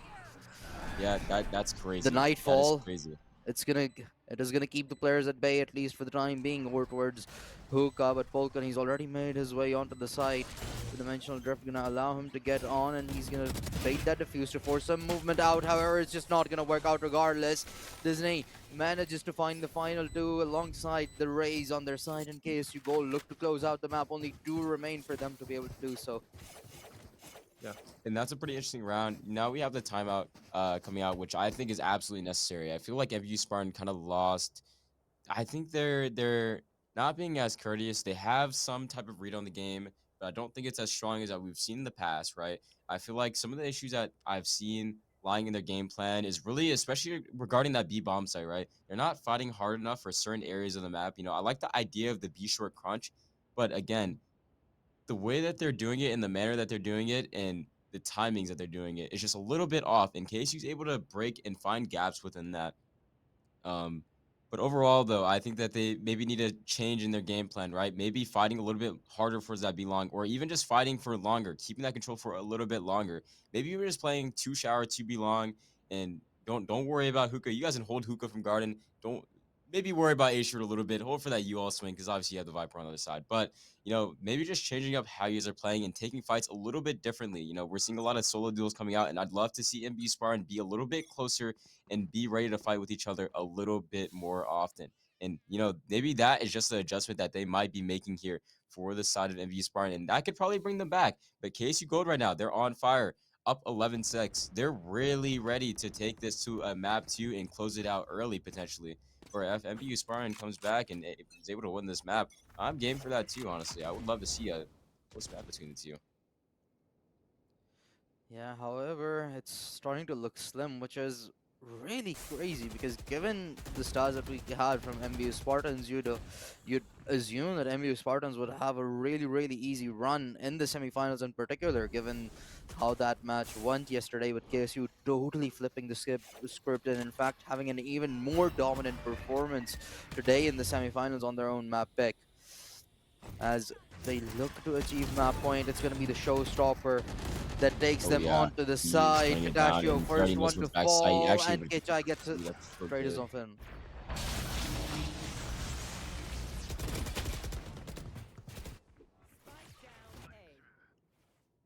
Yeah, that's The crazy. That is Nightfall, crazy. it is gonna keep the players at bay at least for the time being over towards Hookah, but Polkan, he's already made his way onto the site. The Dimensional Drift gonna allow him to get on, and he's gonna bait that defuse to force some movement out. However, it's just not gonna work out regardless. Disney manages to find the final two alongside the Rays on their side, and KSU Gold look to close out the map. Only two remain for them to be able to do so. Yeah, and that's a pretty interesting round. Now we have the timeout coming out, which I think is absolutely necessary. I feel like MVU Spartan kind of lost. I think they're not being as courteous. They have some type of read on the game, but I don't think it's as strong as that we've seen in the past, right? I feel like some of the issues that I've seen lying in their game plan is really, especially regarding that B bomb site, right? They're not fighting hard enough for certain areas of the map. I like the idea of the B short crunch, but again, the way that they're doing it and the manner that they're doing it and the timings that they're doing it is just a little bit off. In case he's able to break and find gaps within that. Um, but overall, though, I think that they maybe need a change in their game plan, right? Maybe fighting a little bit harder for that be long, or even just fighting for longer, keeping that control for a little bit longer. Maybe you're just playing two shower, two be long, and don't worry about hookah. You guys can hold hookah from garden. Don't maybe worry about A shirt a little bit. Hold for that U all swing because obviously you have the Viper on the other side. But maybe just changing up how you guys are playing and taking fights a little bit differently. We're seeing a lot of solo duels coming out, and I'd love to see MB Spar and be a little bit closer and be ready to fight with each other a little bit more often. And maybe that is just the adjustment that they might be making here for the side of MV Spartan, and that could probably bring them back. But KSU Gold right now, they're on fire, up 11-6. They're really ready to take this to a map 2 and close it out early potentially. For if MVU Spartan comes back and is able to win this map, I'm game for that too. Honestly, I would love to see a close match between the two. Yeah, however, it's starting to look slim, which is really crazy because given the stars that we had from MBU Spartans, you'd assume that MBU Spartans would have a really easy run in the semifinals in particular, given how that match went yesterday with KSU totally flipping the script and in fact having an even more dominant performance today in the semifinals on their own map pick. As they look to achieve map point, it's going to be the showstopper that takes Oh them yeah, onto the he's side. laying it down, Katashio, and he already first knows one what's to backside. He fall, actually and able to Kichai gets it ooh, that's so straight as good. off him. Spike down A.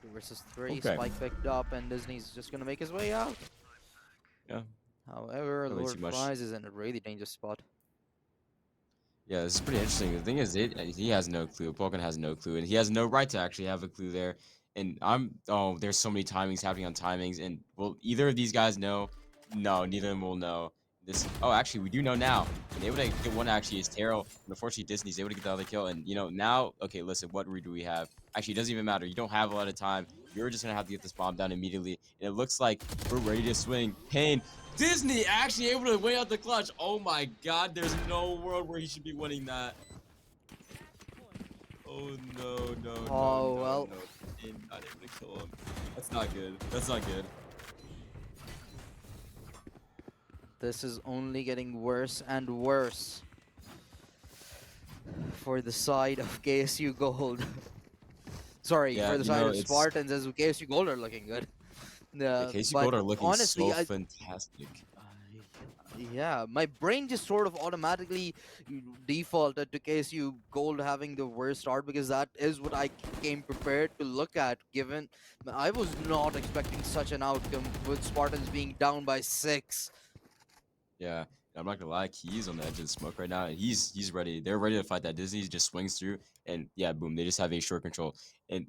Two versus three, Okay, Spike picked up, and Disney's just going to make his way out. yeah, However, not really Lord too much. Fries is in a really dangerous spot. Yeah, this is pretty interesting. The thing is, he has no clue. Vulcan has no clue, and he has no right to actually have a clue there. And there's so many timings happening on timings, and will either of these guys know? No, neither of them will know. This. Oh, actually, we do know now. And able to get one actually is Terrell. And unfortunately, Disney's able to get the other kill. And now, okay, listen, what read do we have? Actually, it doesn't even matter. You don't have a lot of time. You're just gonna have to get this bomb down immediately. And it looks like we're ready to swing. Pain. Disney actually able to win out the clutch. Oh my god, there's no world where he should be winning that. Match point. Oh no, no, no, Oh, no, well, no. Pain not able to kill him. That's not good. That's not good. this is only getting worse and worse for the side of KSU Gold. Sorry, Yeah, for the side of it's Spartans, as KSU Gold are looking good. the KC But Gold are looking honestly, so fantastic. yeah, my brain just sort of automatically defaulted to KSU Gold having the worst start because that is what I came prepared to look at. Given I was not expecting such an outcome with Spartans being down by 6. Yeah, I'm not gonna lie, he's on the edge of the smoke right now, and he's ready. They're ready to fight that. Disney just swings through, and yeah, boom, they just have a short control. And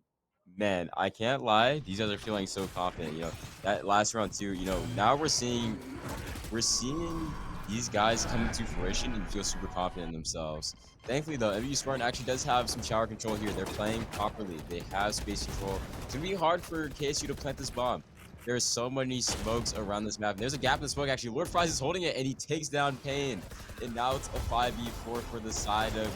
man, I can't lie, these guys are feeling so confident. That last round too. Now we're seeing these guys come to fruition and feel super confident in themselves. Thankfully, though, MU Spartan actually does have some shower control here. They're playing properly. They have space control. It's gonna be hard for KSU to plant this bomb. There's so many smokes around this map. And there's a gap in the smoke, actually. Lord Fries is holding it, and he takes down Pain. And now it's a 5v4 for the side of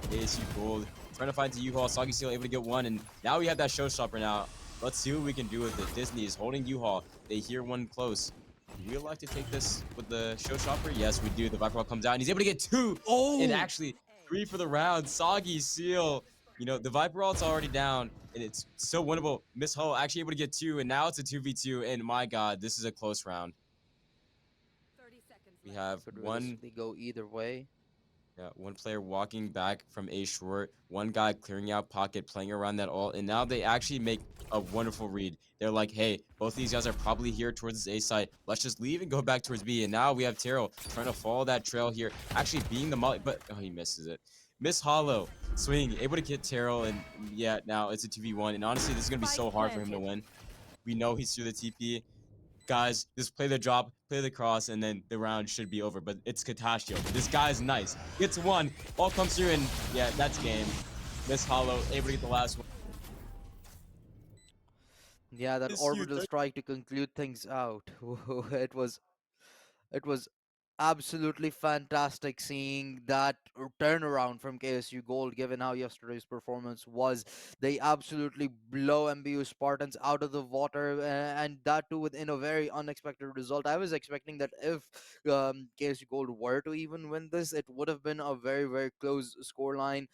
KSU Gold. Trying to find to U-Haul. Soggy Seal able to get one, and now we have that showstopper now. Let's see what we can do with it. Disney is holding U-Haul. They hear one close. Do we like to take this with the showstopper? Yes, we do. The Viper Ball comes out, and he's able to get two. And Oh, actually, A. 3 for the round. Soggy Seal. The Viper Ball's already down, and it's so winnable. Miss Hull actually able to get two, and now it's a 2v2. And my God, this is a close round. 30 seconds We left. have could one realistically go either way. Yeah, one player walking back from A short, one guy clearing out pocket, playing around that ult, and now they actually make a wonderful read. They're like, hey, both these guys are probably here towards this A site. Let's just leave and go back towards B. And now we have Terrell trying to follow that trail here, actually being the molly, but oh, he misses it. Miss Hollow, swing, able to get Terrell, and yeah, now it's a 2v1. And honestly, this is going to be Spike so hard for him to planted. win. We know he's through the TP. Guys, just play the drop, play the cross, and then the round should be over. But it's Katashio. This guy's nice. Gets one, all comes through, and yeah, that's game. Miss Hollow, able to get the last one. Yeah, that This you orbital strike to conclude things out. It was absolutely fantastic seeing that turnaround from KSU Gold, given how yesterday's performance was. They absolutely blow MBU Spartans out of the water, and that too within a very unexpected result. I was expecting that if KSU Gold were to even win this, it would have been a very close scoreline,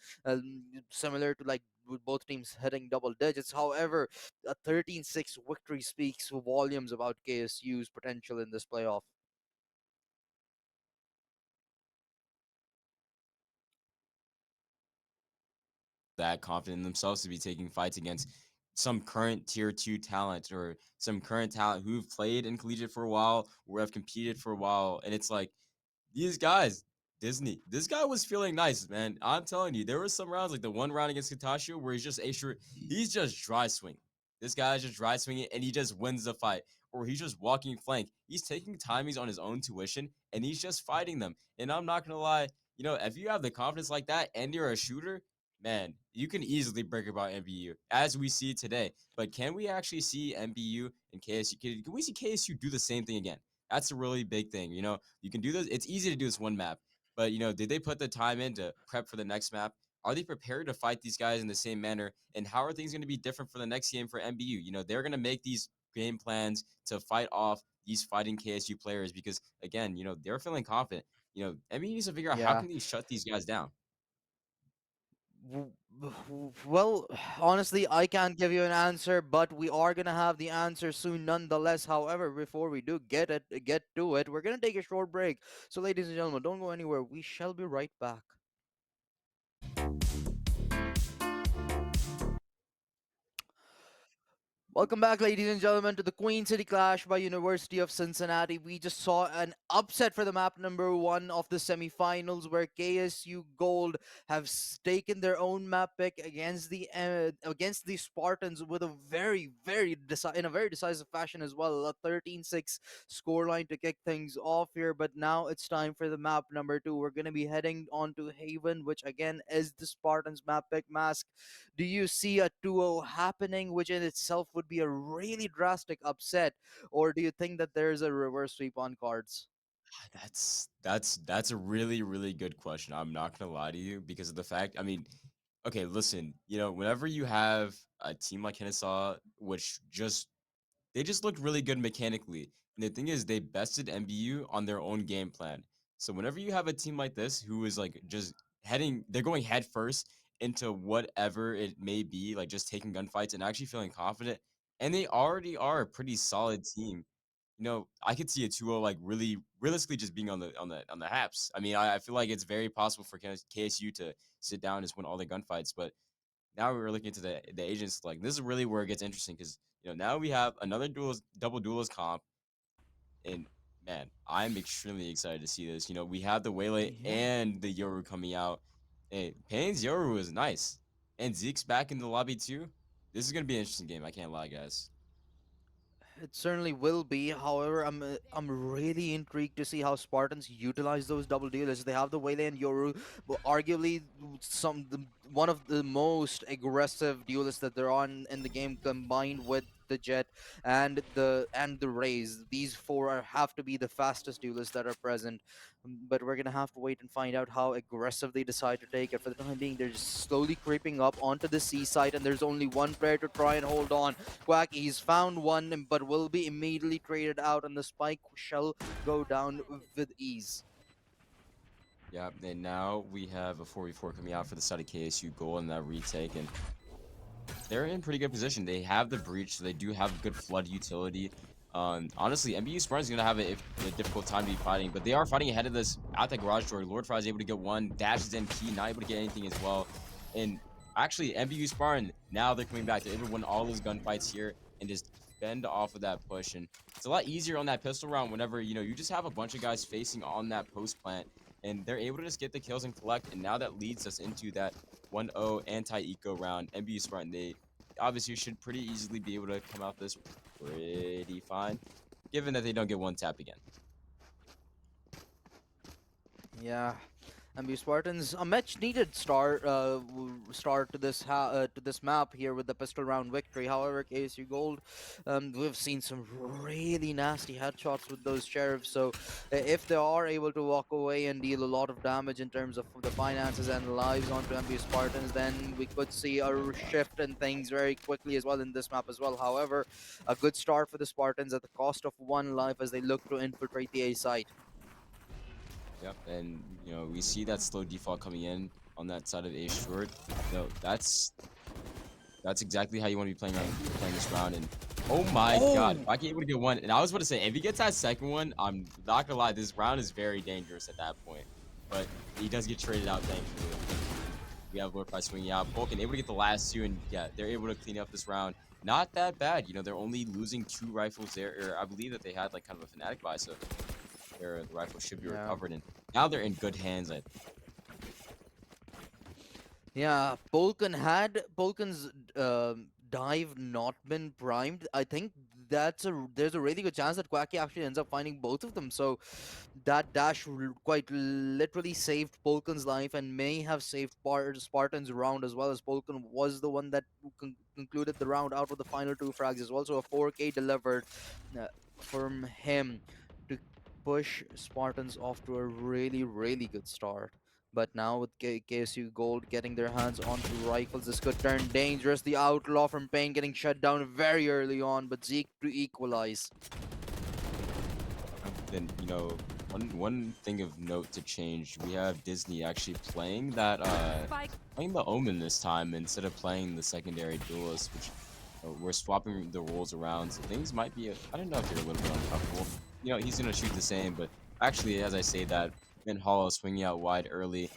similar to like with both teams hitting double digits. However, a 13-6 victory speaks volumes about KSU's potential in this playoff. that confident in themselves to be taking fights against some current tier two talent or some current talent who've played in collegiate for a while or have competed for a while. And it's like these guys, Disney, this guy was feeling nice, man. I'm telling you, there were some rounds like the one round against Katashio where he's just a short, he's just dry swing. This guy's just dry swinging and he just wins the fight. or he's just walking flank. He's taking timings on his own tuition and he's just fighting them. And I'm not gonna lie, if you have the confidence like that and you're a shooter, man, you can easily break about MBU as we see today. But can we actually see MBU and KSU? Can we see KSU do the same thing again? That's a really big thing. You can do this. It's easy to do this one map, but did they put the time in to prep for the next map? Are they prepared to fight these guys in the same manner? And how are things going to be different for the next game for MBU? They're going to make these game plans to fight off these fighting KSU players because again, they're feeling confident. MBU needs to figure out how Yeah. can they shut these guys down. Well, honestly, I can't give you an answer, but we are gonna have the answer soon nonetheless. However, before we do get to it, we're gonna take a short break. So, ladies and gentlemen, don't go anywhere. We shall be right back. Welcome back, ladies and gentlemen, to the Queen City Clash by University of Cincinnati. We just saw an upset for the map number one of the semifinals, where KSU Gold have taken their own map pick against the Spartans with a in a very decisive fashion as well. A 13-6 scoreline to kick things off here. But now it's time for the map number two. We're gonna be heading on to Haven, which again is the Spartans map pick. Mask, do you see a 2-0 happening, which in itself would be a really drastic upset, or do you think that there's a reverse sweep on cards? That's a really really good question. I'm not gonna lie to you because of the fact. I mean, okay, listen. Whenever you have a team like Kennesaw, which they just looked really good mechanically. And the thing is, they bested MBU on their own game plan. So whenever you have a team like this who is like just they're going head first into whatever it may be, like just taking gunfights and actually feeling confident, and they already are a pretty solid team. I could see a 2-0 like really realistically just being on the Haps. I mean, I feel like it's very possible for KSU to sit down and just win all the gunfights, but now we're looking into the agents. Like this is really where it gets interesting because now we have another double duelist comp, and man, I'm extremely excited to see this. We have the Waylay Yeah. and the Yoru coming out. Hey, Pain's Yoru is nice, and Zeke's back in the lobby too. This is gonna be an interesting game. I can't lie, guys. It certainly will be. However, I'm really intrigued to see how Spartans utilize those double dealers. They have the Waylay and Yoru, but arguably one of the most aggressive duelists that they're on in the game, combined with the Jet and the Rays. These four have to be the fastest duelists that are present. But we're gonna have to wait and find out how aggressive they decide to take it. For the time being, they're just slowly creeping up onto the seaside, and there's only one player to try and hold on. Quack, he's found one, but will be immediately traded out, and the spike shall go down with ease. Yeah, and now we have a 4v4 coming out for the side of KSU goal and that retake, and they're in pretty good position. They have the breach, so they do have good flood utility. Honestly, MBU Spartan's gonna have a difficult time to be fighting, but they are fighting ahead of this at the garage door. Lord Fry is able to get one, dashes in key, not able to get anything as well. And actually, MBU Spartan, now they're coming back. They're able to win all those gunfights here and just fend off of that push. And it's a lot easier on that pistol round whenever you just have a bunch of guys facing on that post plant, and they're able to just get the kills and collect. And now that leads us into that 1-0 anti-eco round. MBU Spartan, they obviously should pretty easily be able to come out this pretty fine, given that they don't get one tap again. Yeah, MB Spartans, a much needed start to this map here with the pistol round victory. However, KSU Gold, we've seen some really nasty headshots with those sheriffs. So if they are able to walk away and deal a lot of damage in terms of the finances and lives onto MB Spartans, then we could see a shift in things very quickly as well in this map as well. However, a good start for the Spartans at the cost of one life as they look to infiltrate the A site. Yep, and we see that slow default coming in on that side of A short. That's exactly how you want to be playing this round. And oh my god, Oh! if I can able to get one, and I was about to say if he gets that second one, I'm not gonna lie, this round is very dangerous at that point. But he does get traded out, thankfully. We have Lord Fry swinging out. Vulcan able to get the last two, and yeah, they're able to clean up this round. Not that bad. They're only losing 2 rifles there. Or I believe that they had like kind of a fanatic buy, so the rifle should be Yeah. recovered. And now they're in good hands. Yeah, Polkan's dive not been primed. I think there's a really good chance that Quacky actually ends up finding both of them. So that dash quite literally saved Polkan's life and may have saved Spartan's round as well, as Polkan was the one that concluded the round out with the final two frags as well. So a 4K delivered uh, from him to push Spartans off to a really, really good start. But now with KSU Gold getting their hands onto rifles, this could turn dangerous. The Outlaw from Pain getting shut down very early on, but Zeke to equalize. Then one thing of note to change, we have Disney actually playing that Spike. playing the Omen this time instead of playing the secondary duelist, which we're swapping the roles around. So things might be I don't know if they're a little bit uncomfortable. He's gonna shoot the same, but actually, as I say that, Ben Hollow swinging out wide early,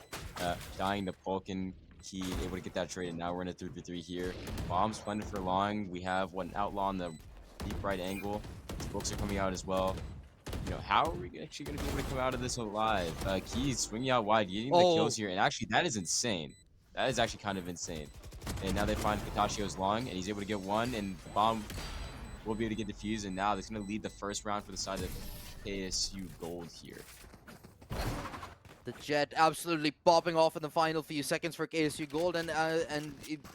dying to Polkin. He able to get that trade, and now we're in a 3v3 here. Bombs planted for long. We have one outlaw on the deep right angle. Books are coming out as well. How are we actually going to be able to come out of this alive? Keys swinging out wide, getting the kills Oh, here, and actually that is insane. That is actually kind of insane. And now they find Pitachio's long, and he's able to get one, and the bomb will be able to get defused, and now that's going to lead the first round for the side of KSU Gold here. the Jet absolutely popping off in the final few seconds for KSU Gold, and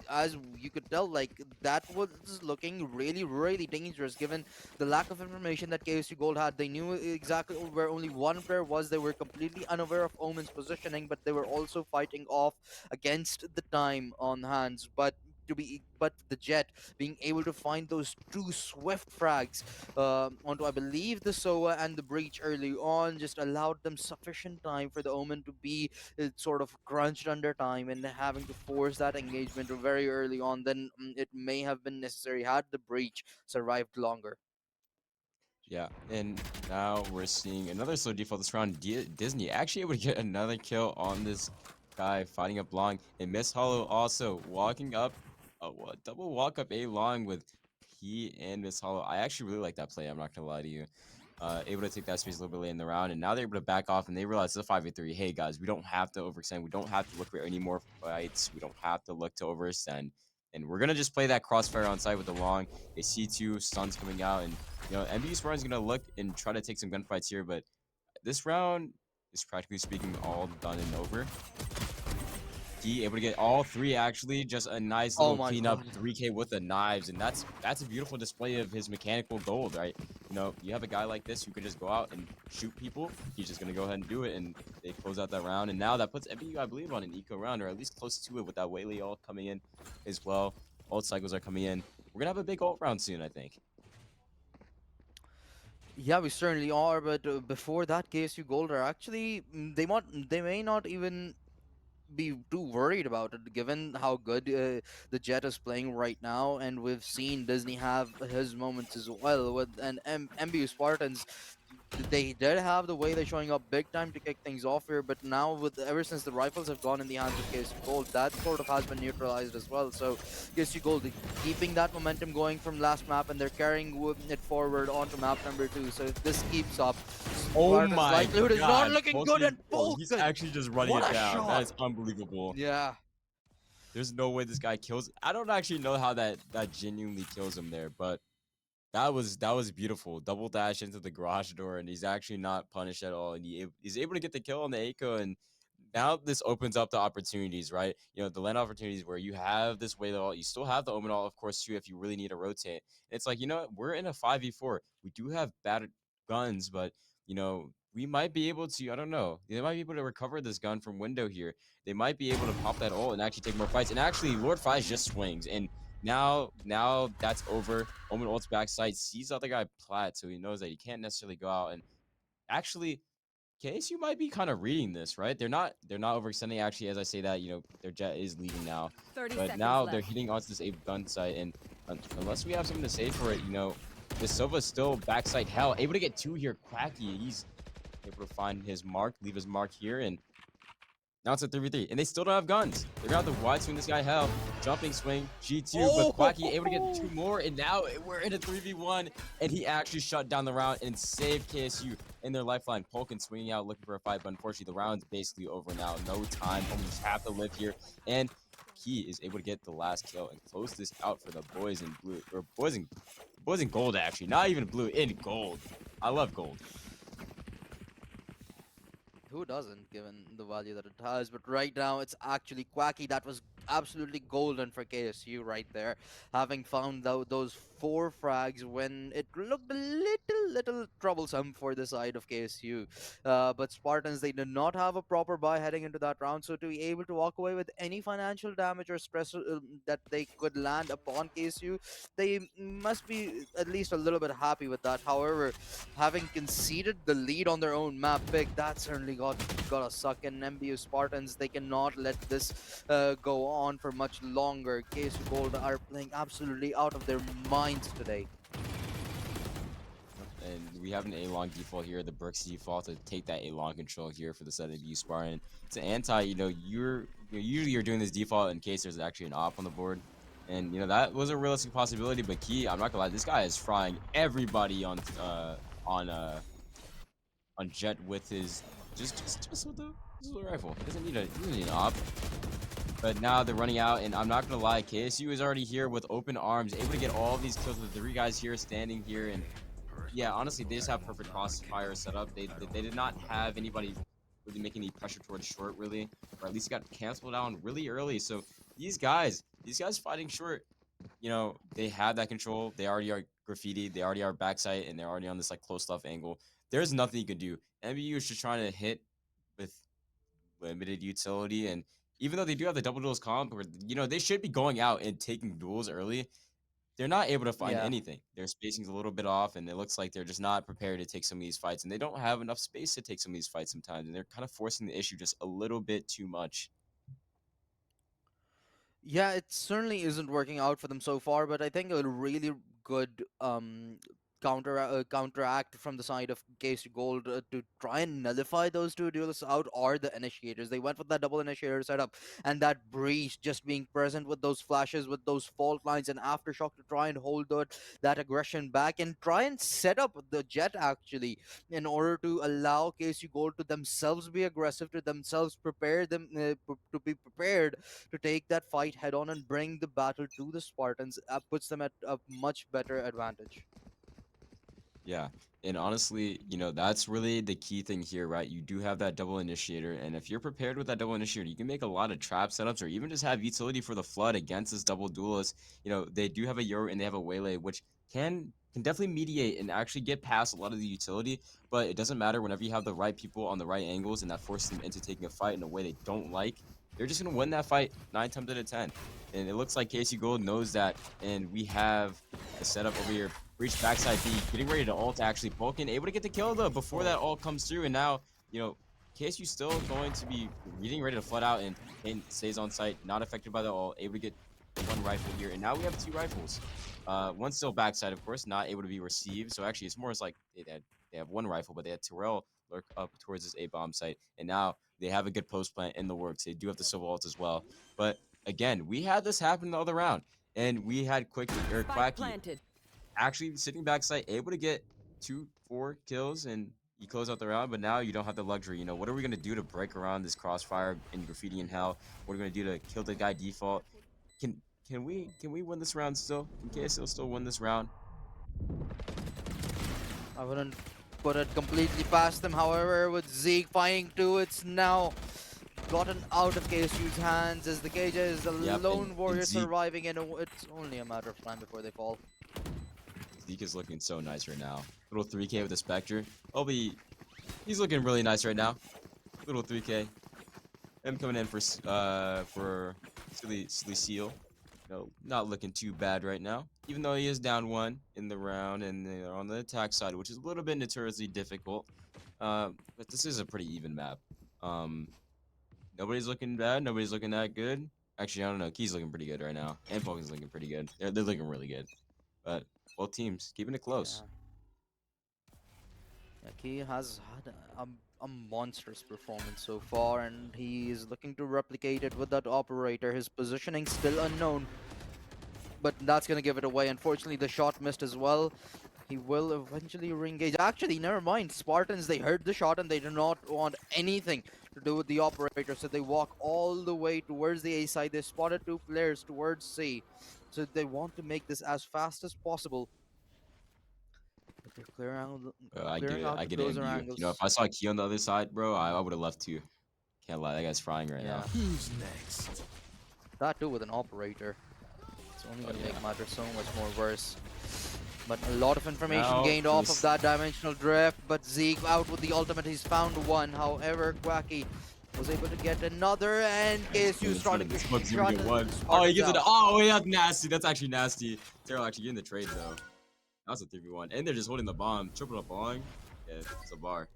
as you could tell, like that was looking really, really dangerous given the lack of information that KSU Gold had. They knew exactly where only one player was. They were completely unaware of Omen's positioning, but they were also fighting off against the time on hands. But the Jet being able to find those two swift frags onto, I believe, the Soa and the Breach early on just allowed them sufficient time for the Omen to be sort of crunched under time and having to force that engagement very early on. Then it may have been necessary had the Breach survived longer. Yeah, and now we're seeing another slow default this round. Disney actually able to get another kill on this guy fighting up long, and Miss Hollow also walking up a double walk up A long with P and Miss Hollow. I actually really like that play. I'm not gonna lie to you. Able to take that space a little bit late in the round, and now they're able to back off, and they realize it's a 5v3. Hey guys, we don't have to overextend. We don't have to look for any more fights. We don't have to look to overextend, and we're gonna just play that crossfire on site with the long. A C2 stuns coming out, and MBU Spartan's gonna look and try to take some gunfights here, but this round is practically speaking all done and over. He able to get all three actually, just a nice Oh little my cleanup god. 3K with the knives, and that's a beautiful display of his mechanical gold, right? You have a guy like this who could just go out and shoot people. He's just gonna go ahead and do it, and they close out that round, and now that puts MBU, I believe, on an eco round, or at least close to it, with that Whaley ult coming in as well. Ult cycles are coming in. We're gonna have a big ult round soon, I think. Yeah, we certainly are. But before that, KSU Gold are actually they may not even be too worried about it, given how good the Jet is playing right now, and we've seen Disney have his moments as well. With and MBU Spartans, they did have the way they're showing up big time to kick things off here, but now with ever since the rifles have gone in the hands of KSU Gold, that sort of has been neutralized as well. So KSU Gold keeping that momentum going from last map, and they're carrying it forward onto map number 2. So if this keeps up, Oh Spartan's my likelihood is not god. looking good, and He's Vulcan, actually just running what it a down. That shot! is unbelievable. Yeah. There's no way this guy kills. I don't actually know how that genuinely kills him there, but that was beautiful. Double dash into the garage door, and he's actually not punished at all. And he's able to get the kill on the Eiko, and now this opens up the opportunities, right? The land opportunities where you have this way though. You still have the Omen ult, of course, too, if you really need to rotate. And it's like, what? We're in a 5v4. We do have bad guns, but we might be able to. I don't know. They might be able to recover this gun from window here. They might be able to pop that ult and actually take more fights. And actually, Lord Fies just swings, and now that's over. Omen ults backside, sees the other guy plat, so he knows that he can't necessarily go out. And actually, KSU might be kind of reading this, right? They're not overextending. Actually, as I say that, their Jet is leaving now, 30 but seconds now they're left. hitting onto this A gun site, and unless we have something to say for it, the Silva's still backside hell, able to get two here. Quacky, he's able to find his mark, leave his mark here, and now it's a 3v3, and they still don't have guns. They're gonna have to wide swing this guy hell. Jumping swing, G2, but Quacky able to get two more, and now we're in a 3v1, and he actually shut down the round and saved KSU in their lifeline. Polkin swinging out, looking for a fight, but unfortunately, the round's basically over now. No time, almost have to live here, and he is able to get the last kill and close this out for the boys in blue, or boys in wasn't gold actually, not even blue, in gold. I love gold. Who doesn't, given the value that it has? But right now, it's actually Quacky. That was absolutely golden for KSU right there, having found out those four frags when it looked a little troublesome for the side of KSU. But Spartans, they did not have a proper buy heading into that round, so to be able to walk away with any financial damage or stress that they could land upon KSU, they must be at least a little bit happy with that. However, having conceded the lead on their own map pick, that certainly got a suck in. MBU Spartans, they cannot let this go on for much longer. KSU Gold are playing absolutely out of their minds today. And we have an A-long default here, the Brooks default to take that A-long control here for the set of U Spartan. It's an anti, usually you're doing this default in case there's actually an op on the board. And that was a realistic possibility, but Key, I'm not gonna lie, this guy is frying everybody on uh on Jet with his just with the rifle. He doesn't need an op. But now they're running out, and I'm not gonna lie, KSU is already here with open arms, able to get all these kills with the three guys here standing here. And yeah, honestly, they just have perfect crossfire set up. They did not have anybody really making any pressure towards short, really, or at least got canceled down really early. So these guys fighting short, they have that control. They already are graffiti. They already are backside, and they're already on this like close stuff angle. There's nothing you can do. MBU is just trying to hit with limited utility, and even though they do have the double duels comp, where they should be going out and taking duels early, they're not able to find Yeah. anything. Their spacing's a little bit off, and it looks like they're just not prepared to take some of these fights, and they don't have enough space to take some of these fights sometimes, and they're kind of forcing the issue just a little bit too much. Yeah, it certainly isn't working out for them so far, but I think a really good counteract from the side of KSU Gold to try and nullify those two duelists out are the initiators. They went with that double initiator setup, and that breach just being present with those flashes, with those fault lines and aftershock to try and hold that aggression back and try and set up the jet actually in order to allow KSU Gold to themselves be aggressive, to themselves prepare them to be prepared to take that fight head on and bring the battle to the Spartans, puts them at a much better advantage. Yeah. And honestly, that's really the key thing here, right? You do have that double initiator, and if you're prepared with that double initiator, you can make a lot of trap setups or even just have utility for the flood against this double duelist. They do have a Yor and they have a Waylay, which can definitely mediate and actually get past a lot of the utility, but it doesn't matter whenever you have the right people on the right angles and that forces them into taking a fight in a way they don't like. They're just gonna win that fight 9 times out of 10. And it looks like Casey Gold knows that, and we have a setup over here. Breach backside B, getting ready to ult actually. Vulcan able to get the kill though before that ult comes through, and now, KSU still going to be getting ready to flood out, and Kane stays on site, not affected by the ult, able to get one rifle here, and now we have two rifles. One still backside, of course, not able to be received. So actually, it's more as like they have one rifle, but they had Terrell lurk up towards this A bomb site, and now they have a good post plant in the works. They do have the silver ult as well, but again, we had this happen the other round, and we had Spike Quacky planted. actually sitting backside, able to get 4 kills, and you close out the round. But now you don't have the luxury. What are we gonna do to break around this crossfire and graffiti in hell? What are we gonna do to kill the guy default? Can can we win this round still? Can KSL still win this round? I wouldn't put it completely past them. However, with Zeke finding two, it's now gotten out of KSU's hands as the KJ is the Yep, lone and warrior surviving, and it's only a matter of time before they fall. Zeke is looking so nice right now. Little 3K with the Spectre. He's looking really nice right now. Little 3K. Him coming in for Silly Seal. Not looking too bad right now. Even though he is down one in the round, and they're on the attack side, which is a little bit notoriously difficult. But this is a pretty even map. Um, Nobody's looking bad. Nobody's looking that good. Actually, I don't know. Key's looking pretty good right now, and Falcon's looking pretty good. They're looking really good. But both teams keeping it close. Yeah. Yeah, he has had a monstrous performance so far, and he is looking to replicate it with that operator. His positioning still unknown, but that's gonna give it away. Unfortunately, the shot missed as well. He will eventually re-engage. Actually, never mind. Spartans, they heard the shot and they do not want anything to do with the operator, so they walk all the way towards the A side. They spotted two players towards C, so they want to make this as fast as possible They're clearing out, I get clearing it. out I the get it, closer MBU. You know, if angles. I saw Key on the other side, bro, I would have left too. Can't lie, that guy's frying right now. Yeah, Who's next? that too with an operator. It's only Oh gonna yeah. make matters so much more worse. But a lot of information Now gained off of this that dimensional drift. But Zeke out with the ultimate. He's found one. However, Quacky was able to get another, and KSU starting to this book's gonna shut get the one. Oh, he Spartans gets it. out. Oh, yeah, that's nasty. That's actually nasty. Terrell actually getting the trade though. That was a 3v1. And they're just holding the bomb. Triple up long. Yeah, it's a bar.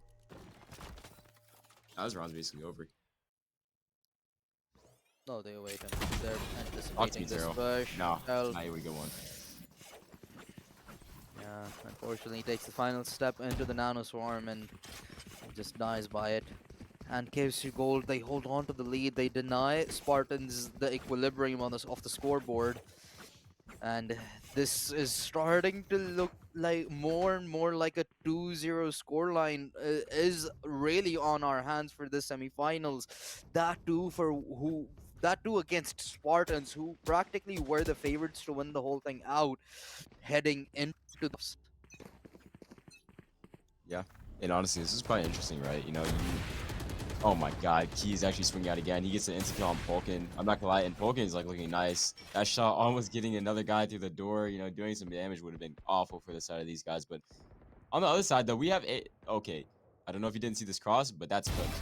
Now this round's basically over. No, they wait. They're Talk to me, anticipating this Terrell. push. No, Well, now here we go one. yeah, unfortunately, he takes the final step into the nano swarm and just dies by it. And KFC Gold, they hold on to the lead. They deny Spartans the equilibrium on off the scoreboard. And this is starting to look like more and more like a 2-0 scoreline is really on our hands for the semifinals. That too against Spartans, who practically were the favorites to win the whole thing out, heading into the Yeah. And honestly, this is quite interesting, right? You know, you. Oh my god, Key's actually swinging out again. He gets an instant kill on Polkin. I'm not gonna lie, and Polkin is like looking nice. That shot almost getting another guy through the door, you know, doing some damage would have been awful for the side of these guys. But on the other side, though, we have a. Okay. I don't know if you didn't see this cross, but that's cooked.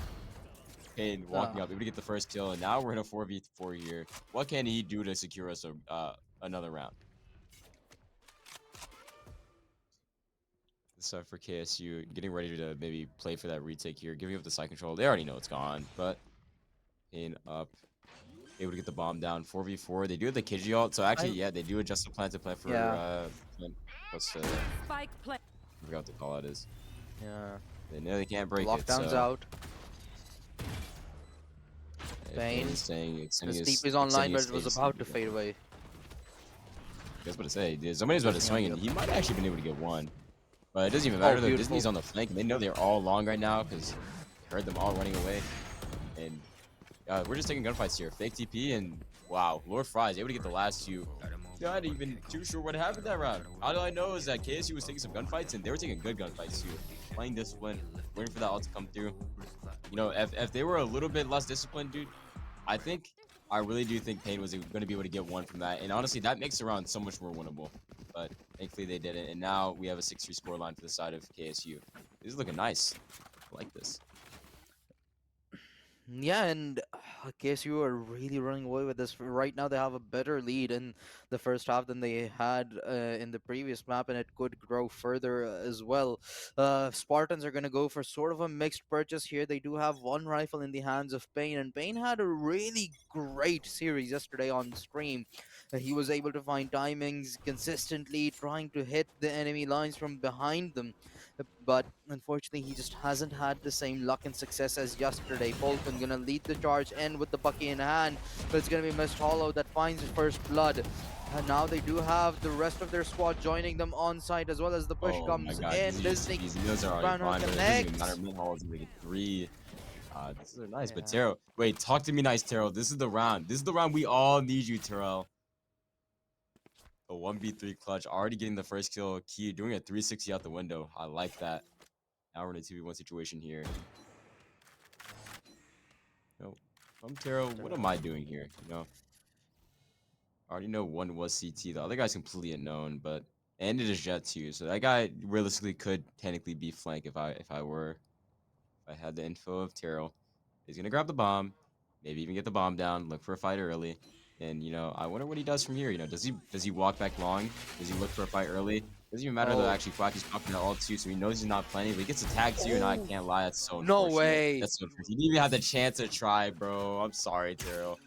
Kane walking up, able to get the first kill, and now we're in a 4v4 here. What can he do to secure us another round? So for KSU, getting ready to maybe play for that retake here, giving up the side control. They already know it's gone, but Kane up, able to get the bomb down. 4v4. They do have the Kiji ult, so actually, yeah, they do adjust the plan to play for what's the Spike play. I forgot what the call out is. yeah. They know they can't break it. Lockdown's So out. if Bane. Kane's saying The extending his, steep is online, extending but his it was status, about to yeah. fade away. That's what I say. Somebody's about to swing, and he might actually been able to get one. But it doesn't even Oh, matter though. beautiful. Disney's on the flank. And they know they're all long right now because heard them all running away. And we're just taking gunfights here. Fake TP and wow, Lord Fries able to get the last two. Not even too sure what happened that round. All I know is that KSU was taking some gunfights and they were taking good gunfights too. Playing discipline, waiting for that ult to come through. You know, if they were a little bit less disciplined, dude, I really do think Payne was going to be able to get one from that. And honestly, that makes the round so much more winnable. But thankfully they didn't. And now we have a 6-3 scoreline for the side of KSU. This is looking nice. I like this. Yeah, and I guess you are really running away with this. Right now, they have a better lead in the first half than they had in the previous map, and it could grow further as well. Spartans are going to go for sort of a mixed purchase here. They do have one rifle in the hands of Payne, and Payne had a really great series yesterday on stream. He was able to find timings consistently, trying to hit the enemy lines from behind them. But unfortunately, he just hasn't had the same luck and success as yesterday. Polton gonna lead the charge in with the Bucky in hand, but it's gonna be Mist Hollow that finds his first blood. And now they do have the rest of their squad joining them on site as well as the push Oh my comes god, in. these Disney those are already Brownhill fine, but it doesn't even connects. matter. Meat Hall is gonna get 3. This is nice, but Yeah. Terrell, wait, talk to me nice, Terrell. This is the round. This is the round we all need you, Terrell. A 1v3 clutch, already getting the first kill. Key doing a 360 out the window. I like that. Now we're in a 2v1 situation here. No, I'm Terrell. What am I doing here? You know, I already know one was CT. The other guy's completely unknown, but and it is Jet too. So that guy realistically could technically be flank if I had the info of Terrell. He's gonna grab the bomb, maybe even get the bomb down, look for a fight early. And you know, I wonder what he does from here. You know, does he walk back long? Does he look for a fight early? Doesn't even matter though. Oh. Actually, Quacky's popping out all too, so he knows he's not playing. But he gets attacked too, and I can't lie, that's so No unfortunate. way. That's so unfortunate. He didn't even have the chance to try, bro. I'm sorry, Terrell.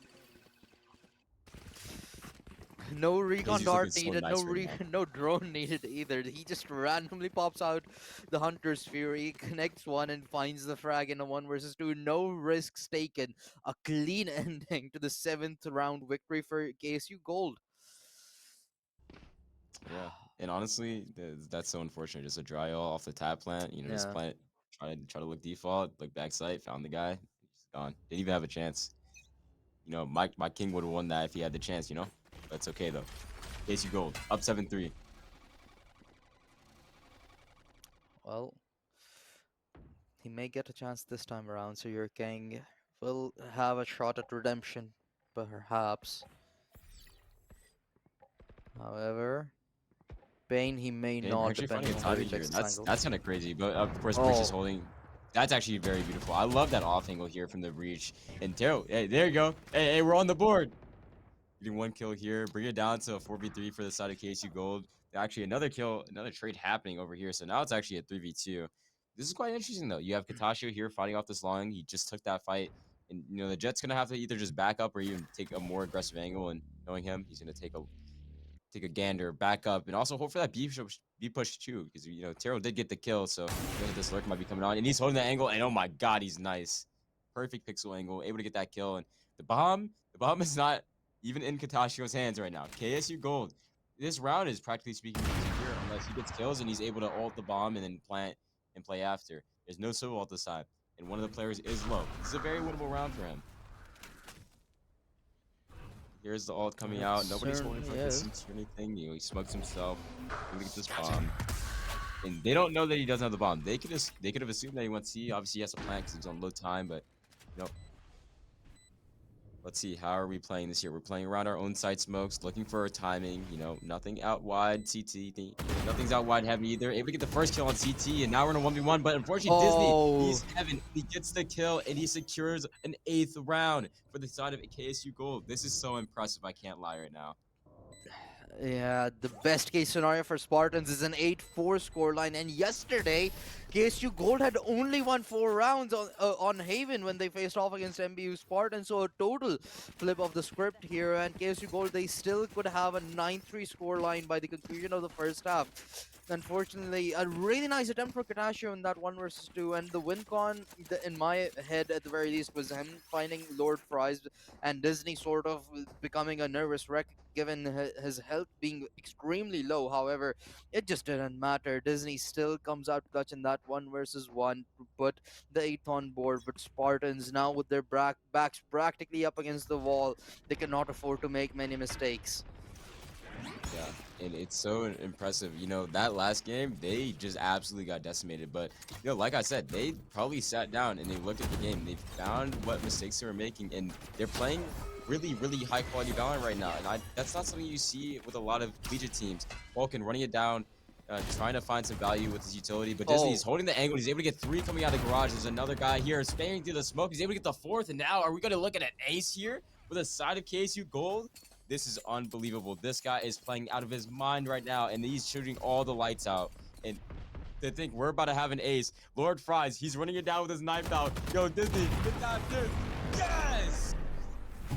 No recon He's dart looking so needed, nice right now. no drone needed either. He just randomly pops out the Hunter's Fury, connects one and finds the frag in a 1 versus 2. No risks taken. A clean ending to the 7th round victory for KSU Gold. Yeah, and honestly, that's so unfortunate. Just a dry all off the tap plant. You know, just Yeah. plant, try to look default, look back sight, found the guy, he's gone. Didn't even have a chance. You know, my king would have won that if he had the chance. You know, that's okay though. KSU Gold up 7-3. Well, he may get a chance this time around, so your king will have a shot at redemption, perhaps. However, Bane, he may Okay, we're not, actually finding depending a on how he timing here. picks his That's angle. that's kind of crazy. But of course, Breach is Oh, holding. That's actually very beautiful. I love that off angle here from the Breach. And Taro, hey, there you go. Hey, we're on the board. Getting one kill here, bring it down to a 4v3 for the side of KSU Gold. Actually, another kill, another trade happening over here. So now it's actually a 3v2. This is quite interesting though. You have Katashio here fighting off this long. He just took that fight, and the Jet's gonna have to either just back up or even take a more aggressive angle. And knowing him, he's gonna take a gander, back up, and also hope for that B push too, because Taro did get the kill, so this lurk might be coming on, and he's holding the angle, and oh my god, he's nice, perfect pixel angle, able to get that kill, and the bomb is not even in Katashio's hands right now. KSU Gold, this round is practically speaking secure unless he gets kills and he's able to ult the bomb and then plant and play after. There's no solo ult this side, and one of the players is low. This is a very winnable round for him. Here's the ult coming it out. Nobody's holding for certainly like a is. CT or anything. He smokes himself. Look at this bomb. And they don't know that he doesn't have the bomb. They could have assumed that he went C. Obviously, he has a plan because he's on low time. But you know, let's see. How are we playing this year? We're playing around our own side smokes, looking for a timing. Nothing out wide. CT. Nothing's out wide heavy either. Able to get the first kill on CT, and now we're in a 1v1. But unfortunately, Disney, Oh, he's heaven. He gets the kill, and he secures an 8th round for the side of KSU Gold. This is so impressive. I can't lie right now. yeah, the best case scenario for Spartans is an 8-4 scoreline. And yesterday, KSU Gold had only won 4 rounds on Haven when they faced off against MBU Spartans. So a total flip of the script here. And KSU Gold, they still could have a 9-3 scoreline by the conclusion of the first half. Unfortunately, a really nice attempt for Katashio in that 1 versus 2, and the win con, in my head at the very least, was him finding Lord Fries and Disney sort of becoming a nervous wreck given his health being extremely low. However, it just didn't matter. Disney still comes out clutch in that 1 versus 1 to put the eighth on board. But Spartans, now with their backs practically up against the wall, they cannot afford to make many mistakes. Yeah, and it's so impressive. That last game, they just absolutely got decimated. But, like I said, they probably sat down and they looked at the game. They found what mistakes they were making, and they're playing really, really high quality Valorant right now. And that's not something you see with a lot of collegiate teams. Vulcan running it down, trying to find some value with his utility. But Disney is Oh, holding the angle. He's able to get 3 coming out of the garage. There's another guy here sparing through the smoke. He's able to get the 4th. And now, are we going to look at an ace here with a side of KSU Gold? This is unbelievable. This guy is playing out of his mind right now, and he's shooting all the lights out. And to think we're about to have an ace. Lord Fries, he's running it down with his knife out. Yo, Disney, get that dude. Yes!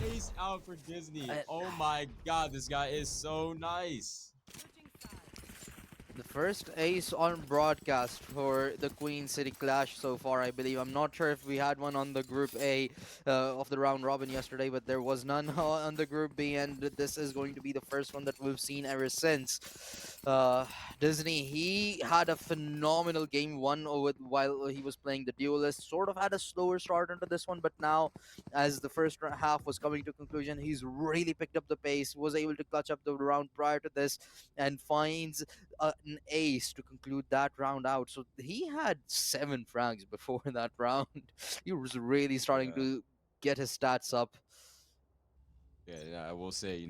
Ace out for Disney. uh, Oh my god, this guy is so nice. Switching sides. the first ace on broadcast for the Queen City Clash so far, I believe. I'm not sure if we had one on the Group A of the round robin yesterday, but there was none on the Group B, and this is going to be the first one that we've seen ever since. Uh, Disney, he had a phenomenal game one while he was playing the Duelist. Sort of had a slower start into this one, but now, as the first half was coming to conclusion, he's really picked up the pace, was able to clutch up the round prior to this, and finds an ace to conclude that round out. So he had 7 frags before that round. He was really starting Yeah. to get his stats up. Yeah, I will say,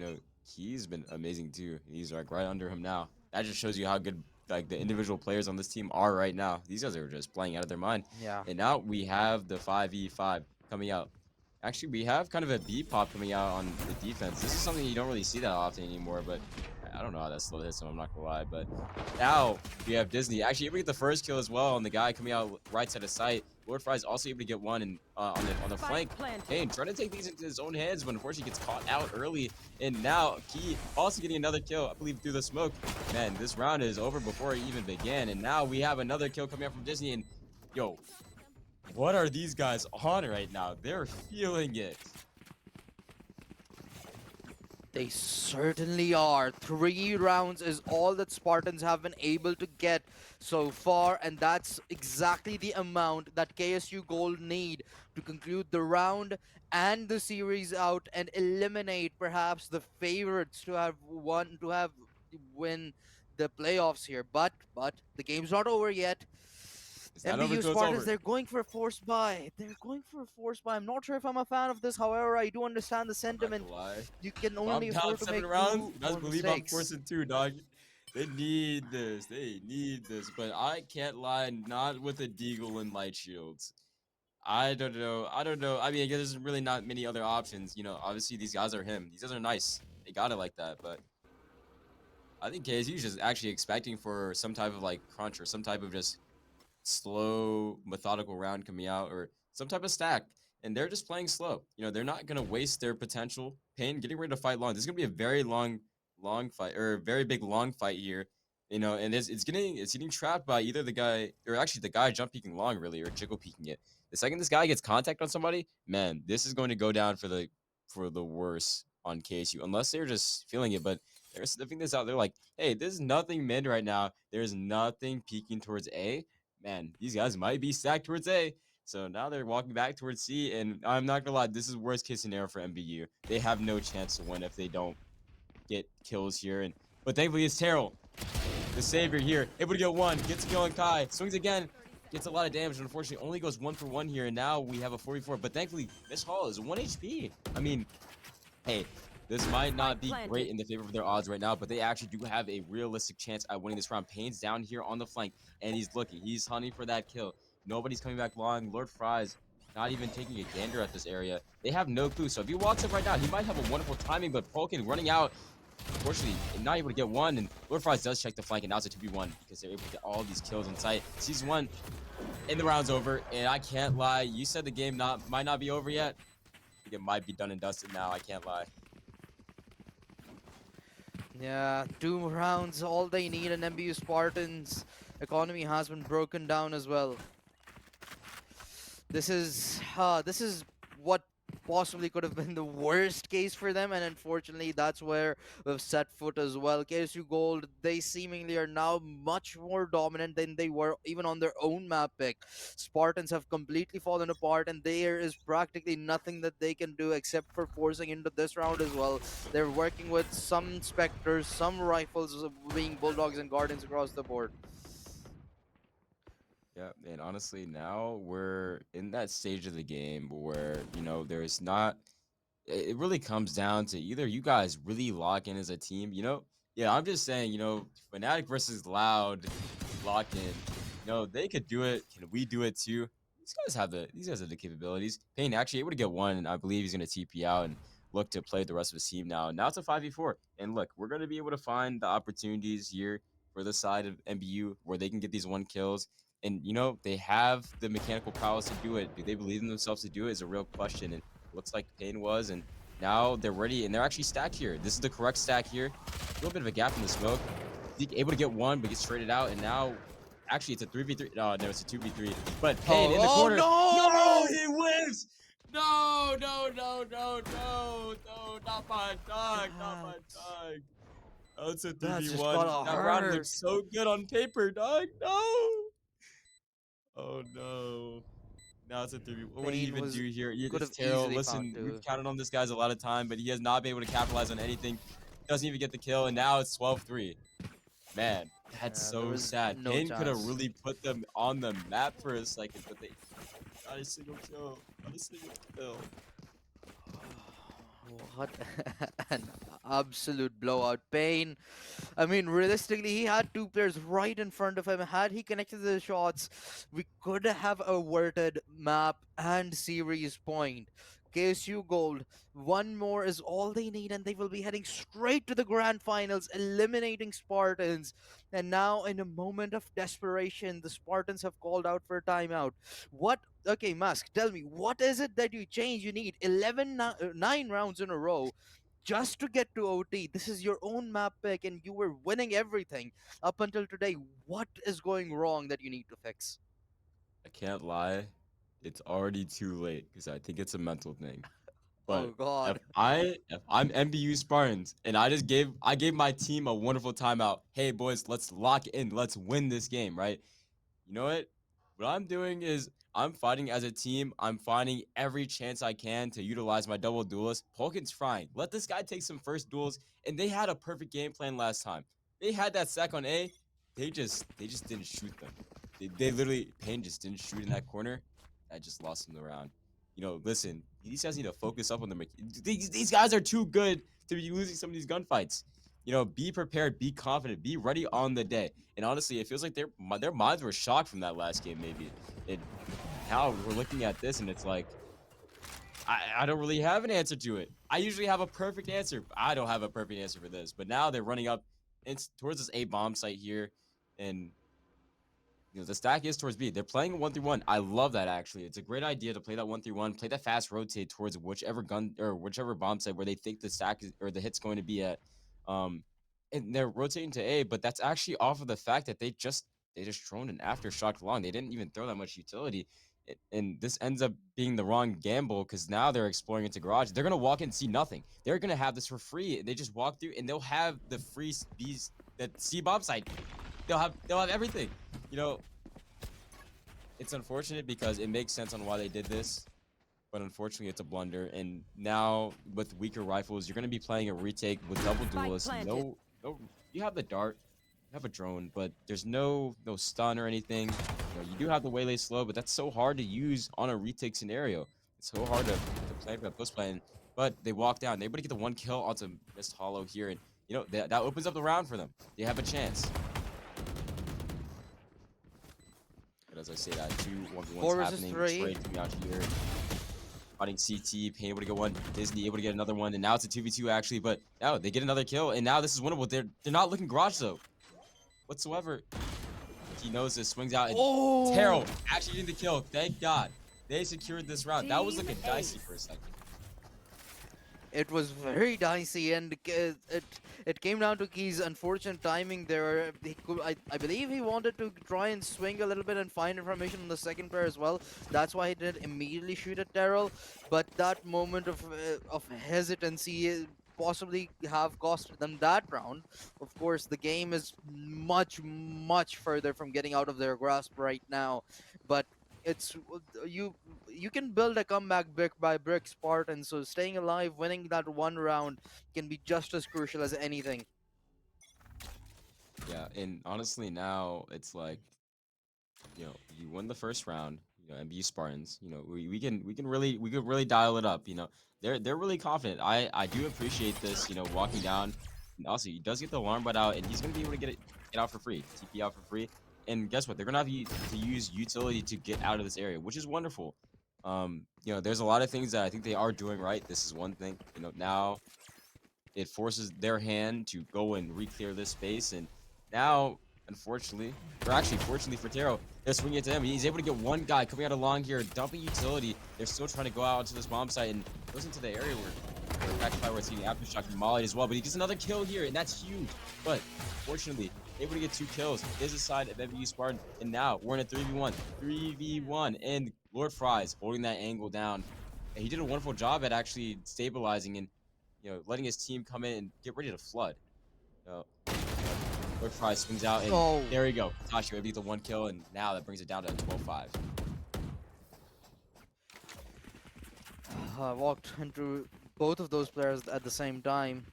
he's been amazing too. He's like right under him now. That just shows you how good like the individual players on this team are right now. These guys are just playing out of their mind. Yeah. And now we have the 5v5 coming out. Actually, we have kind of a B pop coming out on the defense. This is something you don't really see that often anymore, but I don't know how that slow hits him, I'm not gonna lie. But now we have Disney. Actually, able to get the first kill as well on the guy coming out right side of sight. Lord Fry's also able to get one on the flank. Spike planted. Kane trying to take these into his own hands, but unfortunately gets caught out early. And now Key also getting another kill, I believe, through the smoke. Man, this round is over before it even began. And now we have another kill coming out from Disney. And yo, what are these guys on right now? They're feeling it. They certainly are. 3 rounds is all that Spartans have been able to get so far, and that's exactly the amount that KSU Gold need to conclude the round and the series out and eliminate perhaps the favorites to have win the playoffs here. But the game's not over yet. It's not over MBU till it's Spartans, over. they're going for a forced buy. They're going for a forced buy. I'm not sure if I'm a fan of this. However, I do understand the I'm not sentiment. gonna lie. You can If only I'm down afford to seven make rounds, two you guys more believe I'm mistakes. forcing two, dog. They need this. They need this. But I can't lie, not with a Deagle and light shields. I don't know. I don't know. I mean, I guess there's really not many other options. Obviously these guys are him. These guys are nice. They got it like that. But I think KSU is just actually expecting for some type of like crunch or some type of just slow, methodical round coming out or some type of stack. And they're just playing slow. They're not gonna waste their potential. Pain getting ready to fight long. This is gonna be a very long fight or a very big long fight here. And it's getting trapped by either the guy or actually the guy jump peeking long really or jiggle peeking it. The second this guy gets contact on somebody, man, this is going to go down for the worse on KSU unless they're just feeling it. But they're sniffing this out. They're like, hey, there's nothing mid right now. There's nothing peeking towards A. Man, these guys might be stacked towards A. So now they're walking back towards C, and I'm not gonna lie, this is worst case scenario for MBU. They have no chance to win if they don't get kills here. But thankfully it's Terrell, the savior here, able to get one, gets a kill on Kai, swings again, 30 gets a seconds. lot of damage. Unfortunately, only goes 1 for 1 here, and now we have a 4v4. But thankfully, Miss Hall is 1 HP. I mean, hey, this might not Spike be great planted. in the favor of their odds right now, but they actually do have a realistic chance at winning this round. Payne's down here on the flank, and he's looking. He's hunting for that kill. Nobody's coming back long. Lord Fries not even taking a gander at this area. They have no clue. So if he walks up right now, he might have a wonderful timing, but Polkin running out, unfortunately, not able to get one. And Lord Fries does check the flank, and now it's a 2v1 because they're able to get all these kills on sight. Season 1, and the round's over, and I can't lie. You said the game might not be over yet. I think it might be done and dusted now. I can't lie. Yeah, 2 rounds, all they need, and MBU Spartans' economy has been broken down as well. This is what possibly could have been the worst case for them, and unfortunately, that's where we've set foot as well. KSU Gold, they seemingly are now much more dominant than they were even on their own map pick. Spartans have completely fallen apart, and there is practically nothing that they can do except for forcing into this round as well. They're working with some specters, some rifles being bulldogs and guardians across the board. Yeah, and honestly, now we're in that stage of the game where, there's not, it really comes down to either you guys really lock in as a team. Yeah, I'm just saying, Fnatic versus Loud lock in. They could do it. Can we do it too? These guys have the capabilities. Payne actually able to get one, and I believe he's gonna TP out and look to play the rest of his team now. Now it's a 5v4. And look, we're gonna be able to find the opportunities here for the side of MBU where they can get these 1 kills. And they have the mechanical prowess to do it. Do they believe in themselves to do it is a real question. And looks like Payne was, and now they're ready, and they're actually stacked here. This is the correct stack here. A little bit of a gap in the smoke. Zeke able to get one, but gets traded out, and now actually it's a 3v3. No, it's a 2v3. But Payne in the Oh, corner. No, oh he wins. No, no, no, no, no, no, not my no! dog, not my That, dog. Oh, it's a that's just 3v1. gotta That round hurt. looks so good on paper, dog. No. Oh no. Now it's a 3v. What do you Payne even was do here? could It's have Terrell. easily found Listen, we've two. counted on this guy's a lot of time, but he has not been able to capitalize on anything. Doesn't even get the kill, and now it's 12-3. Man, that's Yeah, there so was sad. no Payne could have chance. really put them on the map for a second, but they not a single kill. Not a single kill. What an absolute blowout. Payne. I mean, realistically, he had two players right in front of him. Had he connected the shots, we could have averted map and series point. KSU Gold, one more is all they need, and they will be heading straight to the grand finals, eliminating Spartans. And now, in a moment of desperation, the Spartans have called out for a timeout. What? Okay, Musk, tell me, what is it that you change? You need 9 rounds in a row just to get to OT. This is your own map pick, and you were winning everything up until today. What is going wrong that you need to fix? I can't lie. It's already too late because I think it's a mental thing. Oh But if God. I if I'm MBU Spartans and I gave my team a wonderful timeout. Hey boys, let's lock in. Let's win this game, right? You know what? What I'm doing is I'm fighting as a team. I'm finding every chance I can to utilize my double duelist. Polkin's frying. Let this guy take some first duels, and they had a perfect game plan last time. They had that sack on A. They just didn't shoot them. They literally Payne just didn't shoot in that corner. I just lost him the round. Listen, these guys need to focus up on the. These guys are too good to be losing some of these gunfights. Be prepared, be confident, be ready on the day. And honestly, it feels like their minds were shocked from that last game. Maybe it. Now we're looking at this, and it's like I don't really have an answer to it. I usually have a perfect answer. I don't have a perfect answer for this. But now they're running up towards this A bomb site here, and the stack is towards B. They're playing 1-3-1. I love that actually. It's a great idea to play that 1-3-1. Play that fast rotate towards whichever gun or whichever bomb site where they think the stack is, or the hit's going to be at. Um, and they're rotating to A, but that's actually off of the fact that they just droned an aftershock long. They didn't even throw that much utility. And this ends up being the wrong gamble because now they're exploring into garage. They're gonna walk in and see nothing. They're gonna have this for free. They just walk through and they'll have the free B's that C bomb site. They'll have everything. You know, it's unfortunate because it makes sense on why they did this, but unfortunately it's a blunder. And now with weaker rifles, you're gonna be playing a retake with double Spike duelists. planted. No, you have the dart, you have a drone, but there's no stun or anything. You do have the waylay slow, but that's so hard to use on a retake scenario. It's so hard to play for a post plan. But they walk down. They're able to get the one kill onto Mist Hollow here, and that opens up the round for them. They have a chance. But as I say that, 2-1v1s 4 versus happening. 3. Trade coming out here. Fighting CT, Payne able to get one, Disney able to get another one, and now it's a 2v2 actually, but now they get another kill, and now this is winnable. They're not looking garage though, whatsoever. He knows this, swings out, and Oh, Terrell actually getting the kill. Thank God. They secured this round. That was looking Team dicey Ace. for a second. it was very dicey, and it came down to Key's unfortunate timing there. I believe he wanted to try and swing a little bit and find information on the second player as well. That's why he didn't immediately shoot at Daryl. But that moment of hesitancy possibly have cost them that round. Of course, the game is much further from getting out of their grasp right now, but it's you can build a comeback brick by brick, Spartan. So staying alive, winning that one round can be just as crucial as anything. Yeah, and honestly now it's like, you win the first round, MBU Spartans, we could really dial it up, They're really confident. I do appreciate this, walking down. And also he does get the alarm bot out and he's gonna be able to get out for free, TP out for free. And guess what? They're gonna have to use utility to get out of this area, which is wonderful. There's a lot of things that I think they are doing right. This is one thing. Now it forces their hand to go and re-clear this space, and now, unfortunately, or actually fortunately for Taro, they're swinging it to him. He's able to get one guy coming out along here, dumping utility. They're still trying to go out into this bomb site and goes into the area where actually where it's getting aftershock and mollied as well, but he gets another kill here, and that's huge. But fortunately, able to get 2 kills. Is the side of MBU Spartan, and now we're in a 3v1, and Lord Fries holding that angle down. And he did a wonderful job at actually stabilizing and letting his team come in and get ready to flood. So, Lord Fries swings out, and Oh. there we go. Katashi able to get the 1 kill, and now that brings it down to 12-5. I walked into both of those players at the same time.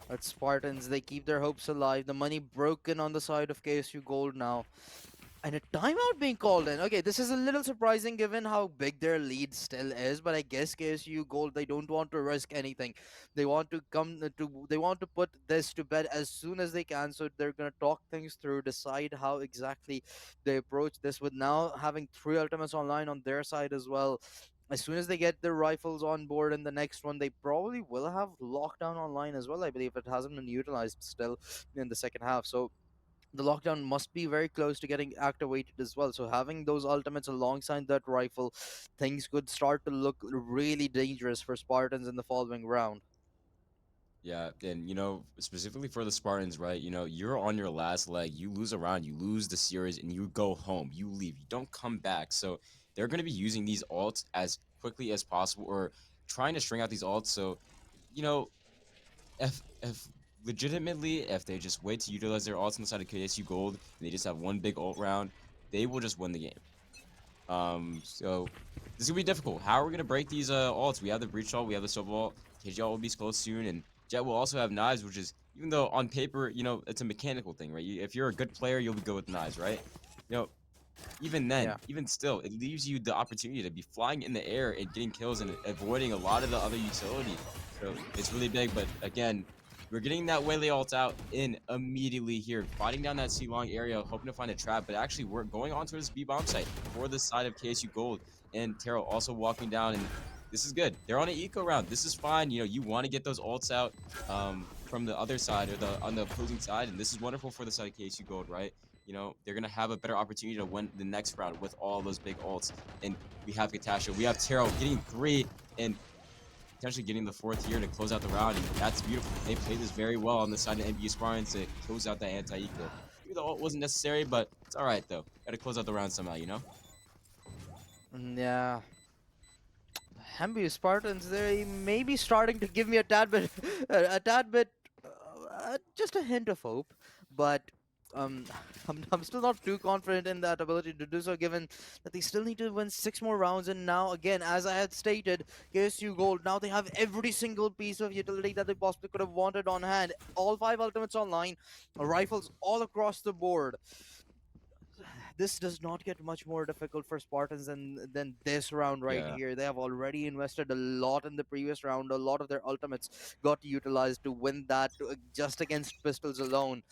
At Spartans, they keep their hopes alive. The money broken on the side of KSU Gold now. And a timeout being called in. Okay, this is a little surprising given how big their lead still is, but I guess KSU Gold, they don't want to risk anything. They want to they want to put this to bed as soon as they can, so they're gonna talk things through, decide how exactly they approach this with now having 3 ultimates online on their side as well. As soon as they get their rifles on board in the next one, they probably will have lockdown online as well. I believe it hasn't been utilized still in the second half. So the lockdown must be very close to getting activated as well. So having those ultimates alongside that rifle, things could start to look really dangerous for Spartans in the following round. Yeah, and specifically for the Spartans, right? You're on your last leg. You lose a round, you lose the series, and you go home. You leave. You don't come back. So they're going to be using these ults as quickly as possible, or trying to string out these ults. So, you know, if legitimately, if they just wait to utilize their ults on the side of KSU Gold, and they just have one big ult round, they will just win the game. So this is gonna be difficult. How are we gonna break these ults? We have the breach ult, we have the silver ult. KG ult will be close soon, and Jet will also have knives, which is even though on paper, it's a mechanical thing, right? If you're a good player, you'll be good with knives, right? You know, even then, Yeah. even still, it leaves you the opportunity to be flying in the air and getting kills and avoiding a lot of the other utility. So it's really big. But again, we're getting that Waylay ult out in immediately here, fighting down that C long area, hoping to find a trap. But actually, we're going on to this B bomb site for the side of KSU Gold. And Terrell also walking down. And this is good. They're on an eco round. This is fine. You want to get those ults out from the other side or on the opposing side. And this is wonderful for the side of KSU Gold, right? They're gonna have a better opportunity to win the next round with all those big ults. And we have Katasha, we have Taro getting 3 and potentially getting the 4th here to close out the round. And that's beautiful. They played this very well on the side of NBA Spartans to close out that anti-eco. Maybe the ult wasn't necessary, but it's all right though. Got to close out the round somehow. Yeah. Hamby Spartans, they may be starting to give me a tad bit, a tad bit, just a hint of hope, but um, I'm still not too confident in that ability to do so, given that they still need to win 6 more rounds. And now, again, as I had stated, KSU Gold, now they have every single piece of utility that they possibly could have wanted on hand. All 5 ultimates online, rifles all across the board. This does not get much more difficult for Spartans than this round right Yeah. here. They have already invested a lot in the previous round. A lot of their ultimates got utilized to win that just against pistols alone.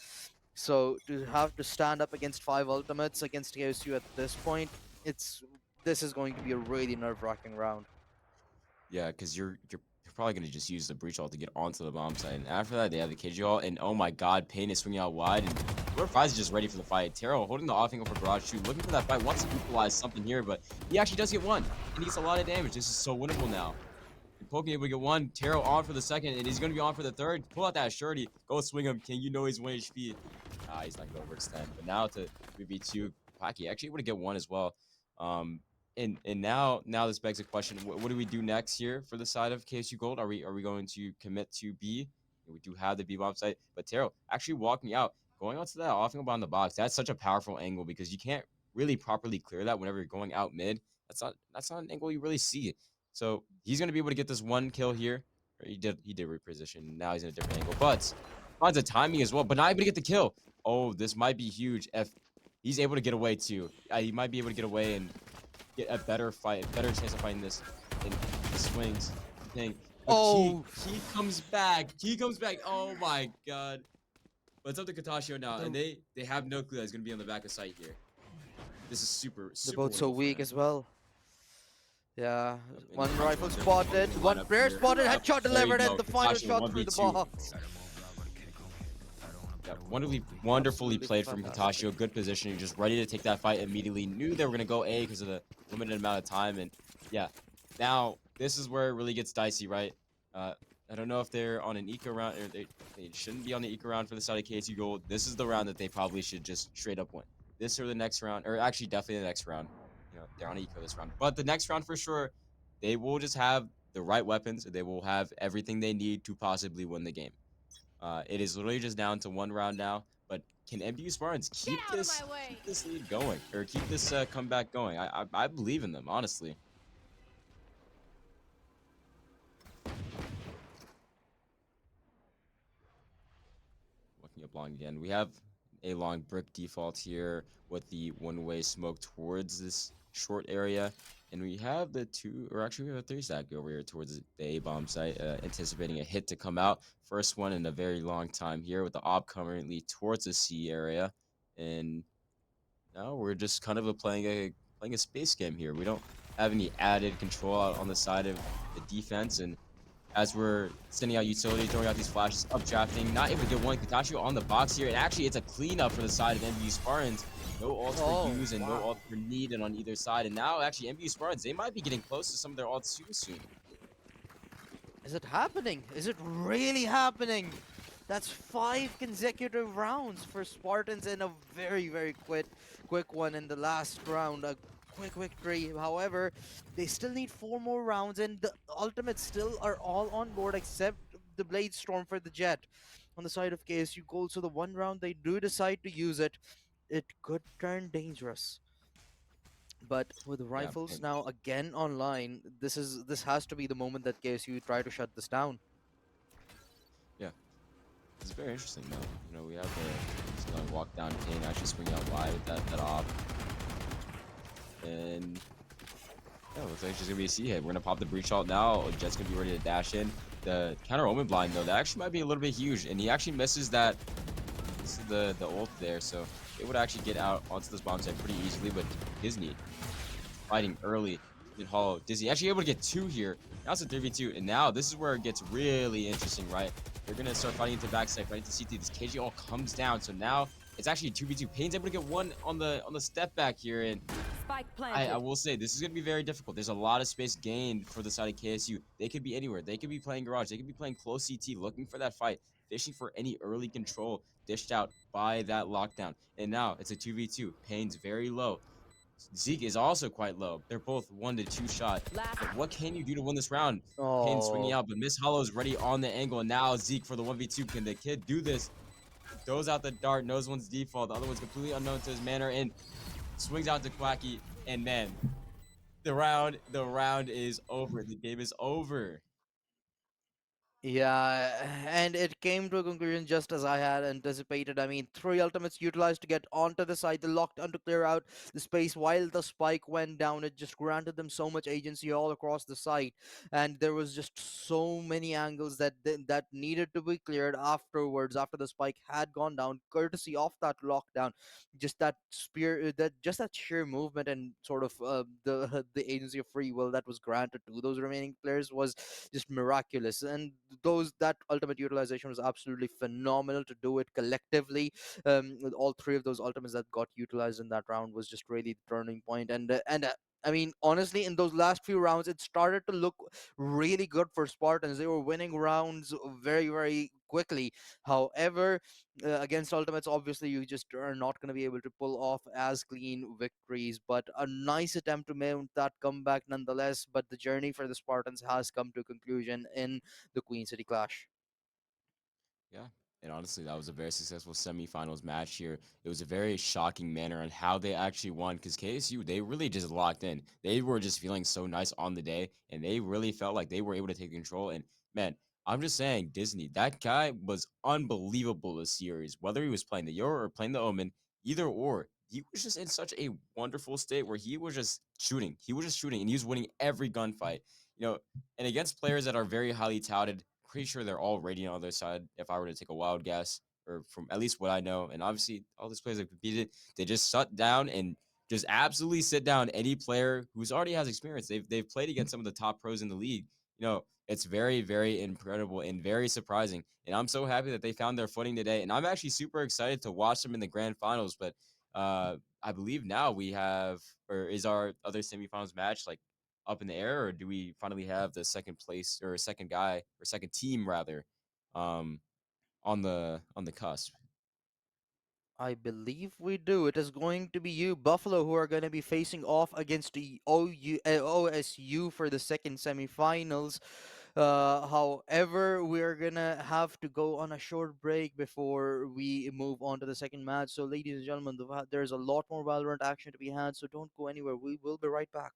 So to have to stand up against 5 ultimates against KSU at this point, this is going to be a really nerve-wracking round. Yeah, because you're probably gonna just use the breach ult to get onto the bomb site, and after that they have the KG ult, and oh my God, Payne is swinging out wide, and Lord Prize is just ready for the fight. Taro holding the off angle for Barrage 2, looking for that fight, wants to equalize something here, but he actually does get one, and he gets a lot of damage. This is so winnable now. And Poke able to get one, Taro on for the second, and he's gonna be on for the third. Pull out that surety, go swing him, King. You know he's 1 HP. Ah, he's not gonna overextend. But now to 3v2, Paki actually able to get one as well. Um, and now this begs the question: what do we do next here for the side of KSU Gold? Are we going to commit to B? We do have the B bomb site, but Taro actually walking out, going onto that off angle behind the box. That's such a powerful angle because you can't really properly clear that whenever you're going out mid. That's not an angle you really see. So he's gonna be able to get this one kill here. Or he did reposition. Now he's in a different angle, but finds the timing as well. But not able to get the kill. Oh, this might be huge. If he's able to get away too, he might be able to get away and get a better fight, a better chance of fighting this. And he swings, thing. But Oh, he comes back. He comes back. Oh my God. But it's up to Katashio now, and the, they have no clue that he's gonna be on the back of sight here. This is super they're super both so winnable for weak them. as well. Yeah, Yep, and one Katashio rifle wonderfully spotted, holding the one lineup player here. spotted, Yep, headshot there you delivered, and go. the final Katashio shot through the 1v2. box. Yeah, wonderfully Absolutely played from fantastic. Katashio. Good positioning, just ready to take that fight immediately. Knew they were gonna go A because of the limited amount of time, and yeah, now this is where it really gets dicey, right? Uh, I don't know if they're on an eco round or they shouldn't be on the eco round for the side of KSU Gold. This is the round that they probably should just straight up win. This or the next round, or actually definitely the next round. They're on eco this round, but the next round for sure, they will just have the right weapons. They will have everything they need to possibly win the game. It is literally just down to one round now. But can MBU Spartans Get keep out of this my way! lead going or keep this comeback going? I believe in them honestly. Looking up long again, we have a long brick default here with the one-way smoke towards this short area, and we have the two, or actually we have a three stack over here towards the A bomb site, anticipating a hit to come out. First one in a very long time here with the op currently towards the C area, and now we're just kind of playing a space game here. We don't have any added control out on the side of the defense, and as we're sending out utility, throwing out these flashes, updrafting, not able to get one. Katashi on the box here, and actually it's a cleanup for the side of MBU Spartans. No ults for Oh, use and no wow. ults for needed on either side, and now actually MBU Spartans, they might be getting close to some of their ults too soon. Is it happening? Is it really happening? That's 5 consecutive rounds for Spartans in a very quick one in the last round. A quick victory. However, they still need 4 more rounds, and the ultimates still are all on board except the Blade Storm for the Jet on the side of KSU Gold. So the one round they do decide to use it, it could turn dangerous. But with Yeah, rifles now again online, this has to be the moment that KSU try to shut this down. yeah. It's very interesting though. We have the walk down Kane actually swinging out wide with that off, and yeah, looks like it's just gonna be a C hit. We're gonna pop the breach ult now. Jet's gonna be ready to dash in. The counter omen blind though, that actually might be a little bit huge, and he actually misses that. This is the ult there, so it would actually get out onto this bomb site pretty easily. But Disney fighting early in Hollow. Disney actually able to get two here. Now it's a 3v2, and now this is where it gets really interesting, right? They're gonna start fighting into backside, fighting into CT. This KG all comes down, so now it's actually a 2v2. Pain's able to get one on the step back here, and Spike I planted. will say this is going to be very difficult. There's a lot of space gained for the side of KSU. They could be anywhere. They could be playing garage. They could be playing close CT, looking for that fight, fishing for any early control dished out by that lockdown. And now it's a 2v2. Pain's very low. Zeke is also quite low. They're both 1 to 2 shot. Last. But what can you do to win this round? Pain swinging Oh, out, but Miss Hollow's ready on the angle. And now Zeke for the 1v2. Can the kid do this? Throws out the dart, knows one's default. The other one's completely unknown to his manner, and swings out to Quacky. And man, the round is over. The game is over. yeah, and it came to a conclusion just as I had anticipated. I mean, three ultimates utilized to get onto the side, the lockdown to clear out the space while the spike went down. It just granted them so much agency all across the site, and there was just so many angles that needed to be cleared afterwards after the spike had gone down, courtesy of that lockdown. Just that spear, that sheer movement and sort of the agency of free will that was granted to those remaining players was just miraculous. And those that ultimate utilization was absolutely phenomenal to do it collectively. With all three of those ultimates that got utilized in that round was just really the turning point. And I mean, honestly, in those last few rounds, it started to look really good for Spartans. They were winning rounds very, very quickly. However, against Ultimates, obviously, you just are not going to be able to pull off as clean victories. But a nice attempt to mount that comeback nonetheless. But the journey for the Spartans has come to a conclusion in the Queen City Clash. Yeah. And honestly, that was a very successful semifinals match here. It was a very shocking manner on how they actually won because KSU, they really just locked in. They were just feeling so nice on the day, and they really felt like they were able to take control. And man, I'm just saying, Disney, that guy was unbelievable this series. Whether he was playing the Yoru or playing the Omen, either or, he was just in such a wonderful state where he was just shooting. He was just shooting, and he was winning every gunfight. And against players that are very highly touted, pretty sure they're all rating on their side. If I were to take a wild guess, or from at least what I know, and obviously all these players have competed, they just shut down and just absolutely sit down any player who's already has experience. They've played against some of the top pros in the league. It's very very incredible and very surprising. And I'm so happy that they found their footing today. And I'm actually super excited to watch them in the grand finals. But I believe now we have, or is our other semifinals match like up in the air, or do we finally have the second place or second guy or second team rather, um, on the cusp? I believe we do. It is going to be you, Buffalo, who are going to be facing off against the OSU for the second semifinals. However, we're gonna have to go on a short break before we move on to the second match. So, ladies and gentlemen, there's a lot more Valorant action to be had. So don't go anywhere. We will be right back.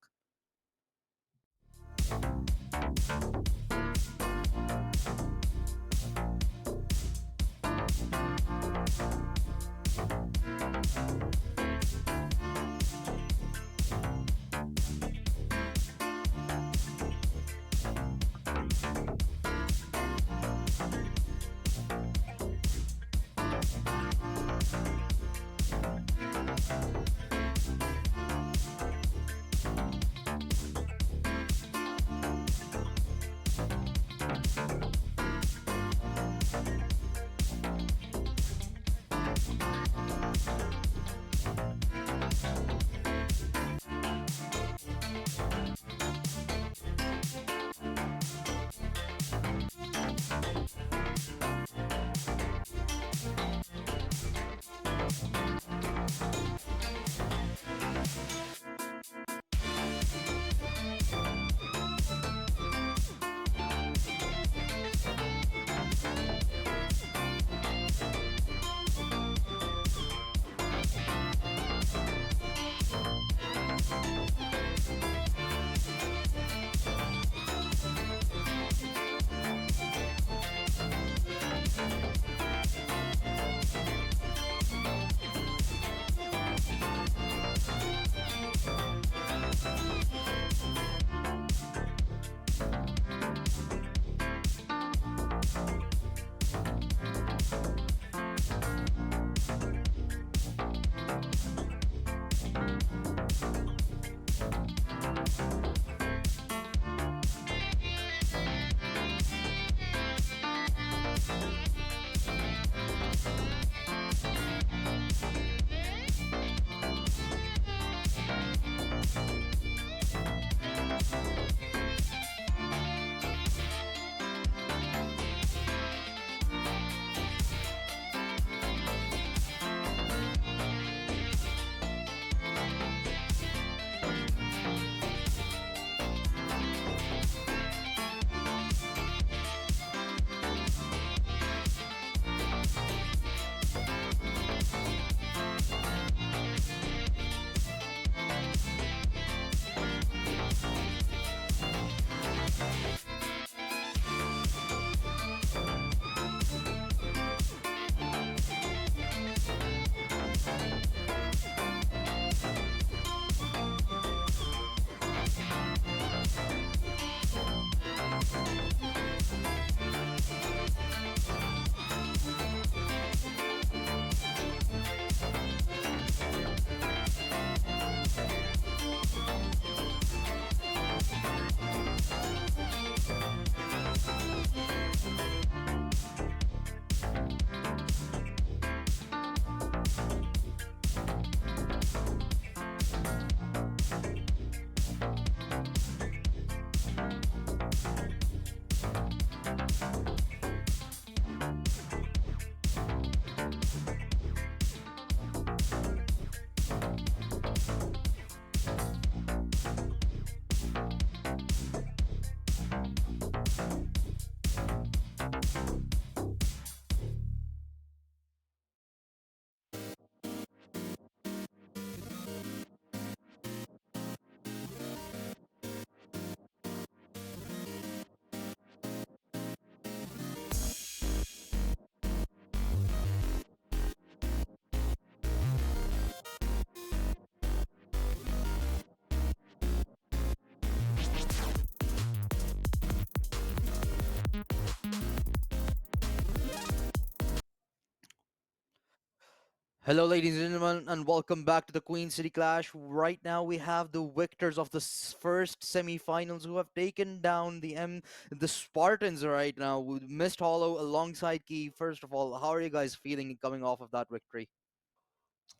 Hello, ladies and gentlemen, and welcome back to the Queen City Clash. Right now, we have the victors of the first semi-finals who have taken down the Spartans. Right now, with Mist Hollow alongside Key. First of all, how are you guys feeling coming off of that victory?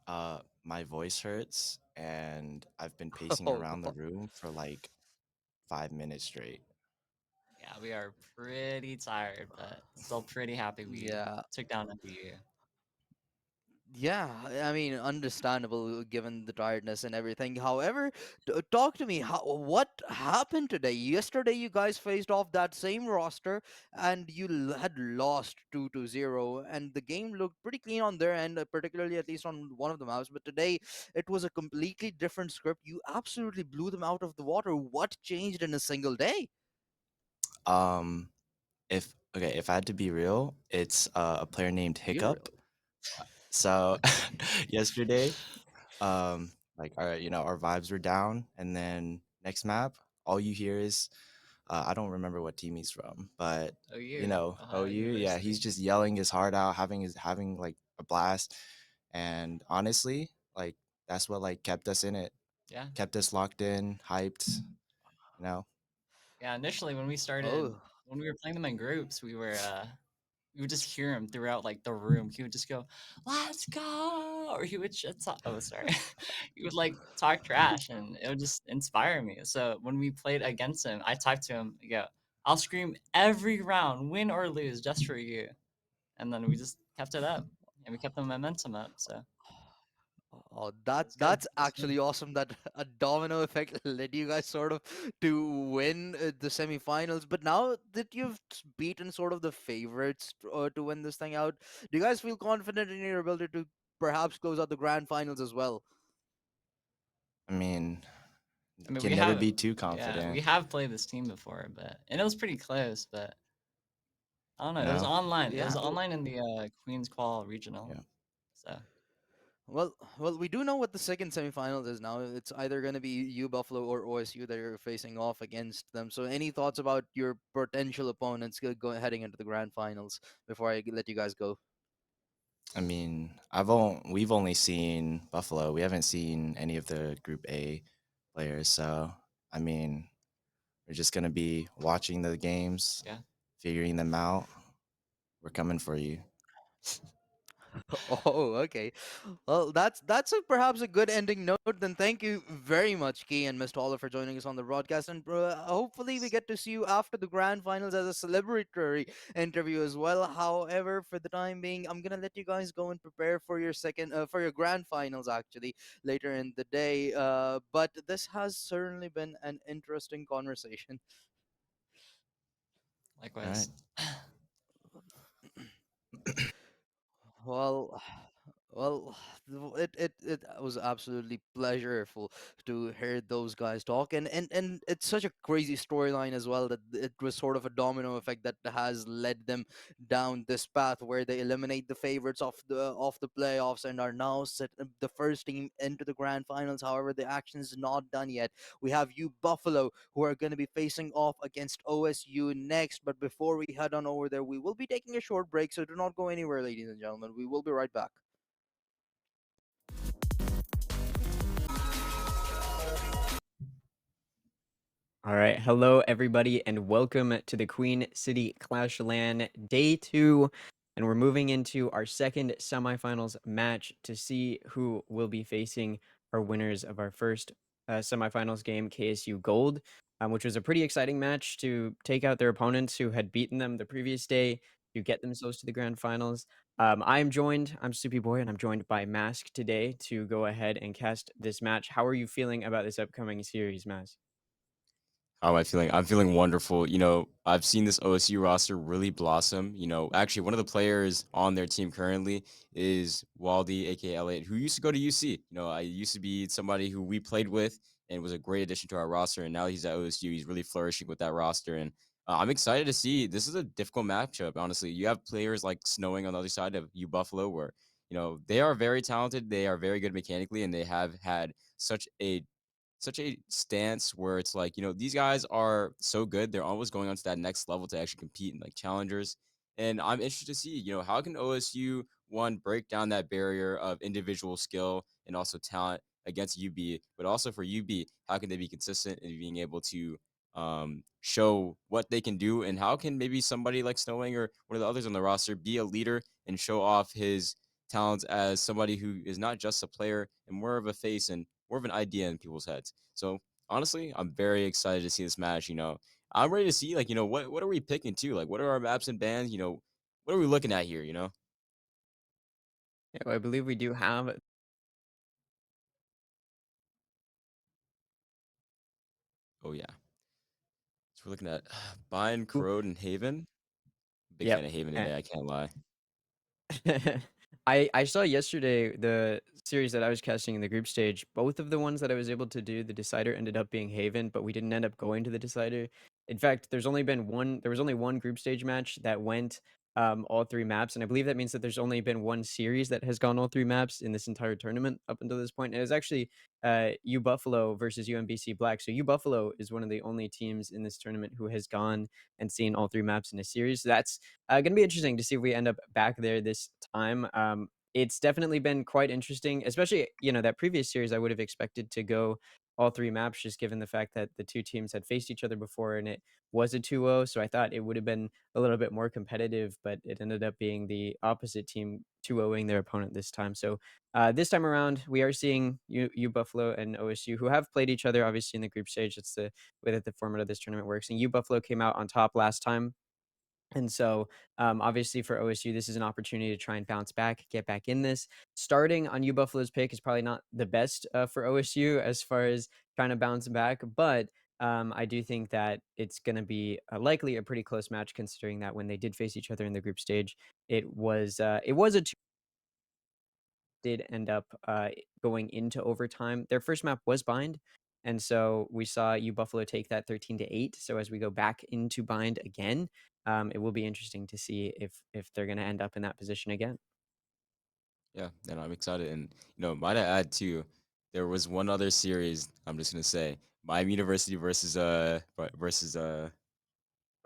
My voice hurts, and I've been pacing Oh, around the room for like 5 minutes straight. Yeah, we are pretty tired, but still pretty happy we yeah. took down MBU. Yeah, I mean, understandable given the tiredness and everything. However, talk to me. What happened today? Yesterday, you guys faced off that same roster, and you had lost 2-0, and the game looked pretty clean on their end, particularly at least on one of the maps. But today, it was a completely different script. You absolutely blew them out of the water. What changed in a single day? Um, if I had to be real, it's a player named Be Hiccup. real. So yesterday, like our vibes were down, and then next map, all you hear is I don't remember what team he's from, but OU, Ohio OU, yeah, he's University. just yelling his heart out, having like a blast, and honestly, like that's what like kept us in it, Yeah. kept us locked in, hyped, you know. Yeah, initially when we started Oh. when we were playing them in groups, we would just hear him throughout like the room. He would just go, "Let's go," or he would just talk, oh sorry, he would like talk trash, and it would just inspire me. So when we played against him, I typed to him, "Go, I'll scream every round, win or lose, just for you." And then we just kept it up, and we kept the momentum up. So Oh, it that was good. that's It was good. actually awesome. That a domino effect led you guys sort of to win the semifinals. But now that you've beaten sort of the favorites to win this thing out, do you guys feel confident in your ability to perhaps close out the grand finals as well? I mean, I mean, can we never have, be too yeah, we confident, have played this team before, but and it was pretty close. But I don't know. you It was know. online. It was Yeah. online in the Queens Qual regional. Yeah. So Well, we do know what the second semifinals is now. It's either going to be U Buffalo or OSU that you're facing off against them. So, any thoughts about your potential opponents heading into the grand finals before I let you guys go? I mean, we've only seen Buffalo. We haven't seen any of the Group A players. So, I mean, we're just gonna be watching the games, yeah, figuring them out. We're coming for you. Oh, okay. Well, that's perhaps a good ending note. Then thank you very much, Key and Mr. Toller, for joining us on the broadcast, and hopefully we get to see you after the grand finals as a celebratory interview as well. However, for the time being, I'm gonna let you guys go and prepare for your for your grand finals actually later in the day. But this has certainly been an interesting conversation. All right. likewise. Well, well, it was absolutely pleasureful to hear those guys talk, and it's such a crazy storyline as well that it was sort of a domino effect that has led them down this path where they eliminate the favorites of the playoffs and are now the first team into the grand finals. However, the action is not done yet. We have you Buffalo who are going to be facing off against OSU next. But before we head on over there, we will be taking a short break, so do not go anywhere, ladies and gentlemen. We will be right back. All right. Hello, everybody, and welcome to the Queen City Clash LAN Day 2. And we're moving into our second semifinals match to see who will be facing our winners of our first semifinals game, KSU Gold, which was a pretty exciting match to take out their opponents who had beaten them the previous day to get themselves to the grand finals. I'm Soupy Boy, and I'm joined by Mask today to go ahead and cast this match. How are you feeling about this upcoming series, Mask? How am I feeling? I'm feeling wonderful. I've seen this OSU roster really blossom. Actually, one of the players on their team currently is Waldy, aka Elliot, who used to go to UC. I used to be somebody who we played with and was a great addition to our roster. And now he's at OSU. He's really flourishing with that roster. And I'm excited to see. This is a difficult matchup, honestly. You have players like Snowing on the other side of U Buffalo, where, they are very talented. They are very good mechanically, and they have had such a stance where it's like, these guys are so good. They're always going on to that next level to actually compete in like challengers. And I'm interested to see, how can OSU one, break down that barrier of individual skill and also talent against UB, but also for UB, how can they be consistent in being able to show what they can do, and how can maybe somebody like Snowing or one of the others on the roster be a leader and show off his talents as somebody who is not just a player and more of a face and more of an idea in people's heads. So honestly, I'm very excited to see this match. I'm ready to see, like, what are we picking too? Like, what are our maps and bands? What are we looking at here? Yeah, well, I believe we do have. Oh yeah. So we're looking at Bind, Ooh, Corrode, and Haven. Big yep. fan of Haven eh, today, I can't lie. I saw yesterday the series that I was casting in the group stage. Both of the ones that I was able to do, the decider ended up being Haven, but we didn't end up going to the decider. In fact, there was only one group stage match that went all three maps, and I believe that means that there's only been one series that has gone all three maps in this entire tournament up until this point. And it was actually U Buffalo versus UMBC Black. So U Buffalo is one of the only teams in this tournament who has gone and seen all three maps in a series. So that's going to be interesting to see if we end up back there this time. It's definitely been quite interesting, especially that previous series. I would have expected to go all three maps, just given the fact that the two teams had faced each other before, and it was a 2-0. So I thought it would have been a little bit more competitive, but it ended up being the opposite team 2-0ing their opponent this time. So this time around, we are seeing U Buffalo and OSU, who have played each other obviously in the group stage. That's the way that the format of this tournament works. And U Buffalo came out on top last time, and so, obviously for OSU, this is an opportunity to try and bounce back, get back in this. Starting on U Buffalo's pick is probably not the best for OSU as far as trying to bounce back, but I do think that it's going to be likely a pretty close match, considering that when they did face each other in the group stage, it was a did end up going into overtime. Their first map was Bind, and so we saw U Buffalo take that 13-8. So as we go back into Bind again, it will be interesting to see if they're going to end up in that position again. Yeah, and I'm excited. And might I add too, there was one other series. I'm just gonna say Miami University versus I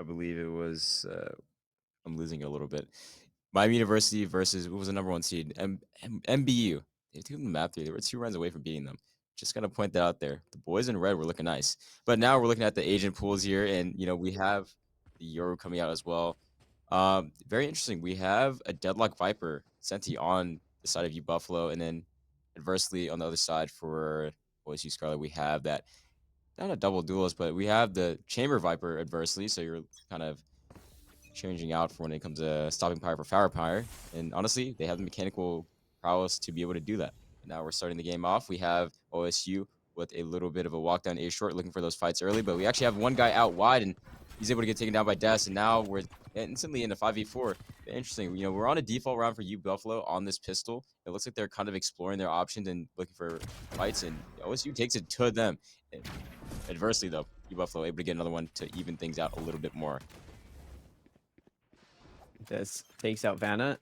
believe it was. I'm losing it a little bit. Miami University versus what was the number one seed? MBU. They took them to map three. They were 2 runs away from beating them. Just gotta point that out there. The boys in red were looking nice. But now we're looking at the agent pools here, and we have the Euro coming out as well. Very interesting. We have a Deadlock Viper Senti on the side of U Buffalo, and then adversely on the other side for OSU Scarlet, we have that, not a double duelist, but we have the Chamber Viper adversely. So you're kind of changing out for when it comes to stopping power for firepower. And honestly, they have the mechanical prowess to be able to do that. And now we're starting the game off. We have OSU with a little bit of a walk down A short, looking for those fights early, but we actually have one guy out wide, and he's able to get taken down by Des. And now we're instantly in a 5v4. Interesting. We're on a default round for U Buffalo on this pistol. It looks like they're kind of exploring their options and looking for fights, and OSU takes it to them. Adversely, though, U Buffalo able to get another one to even things out a little bit more. This takes out Vanna,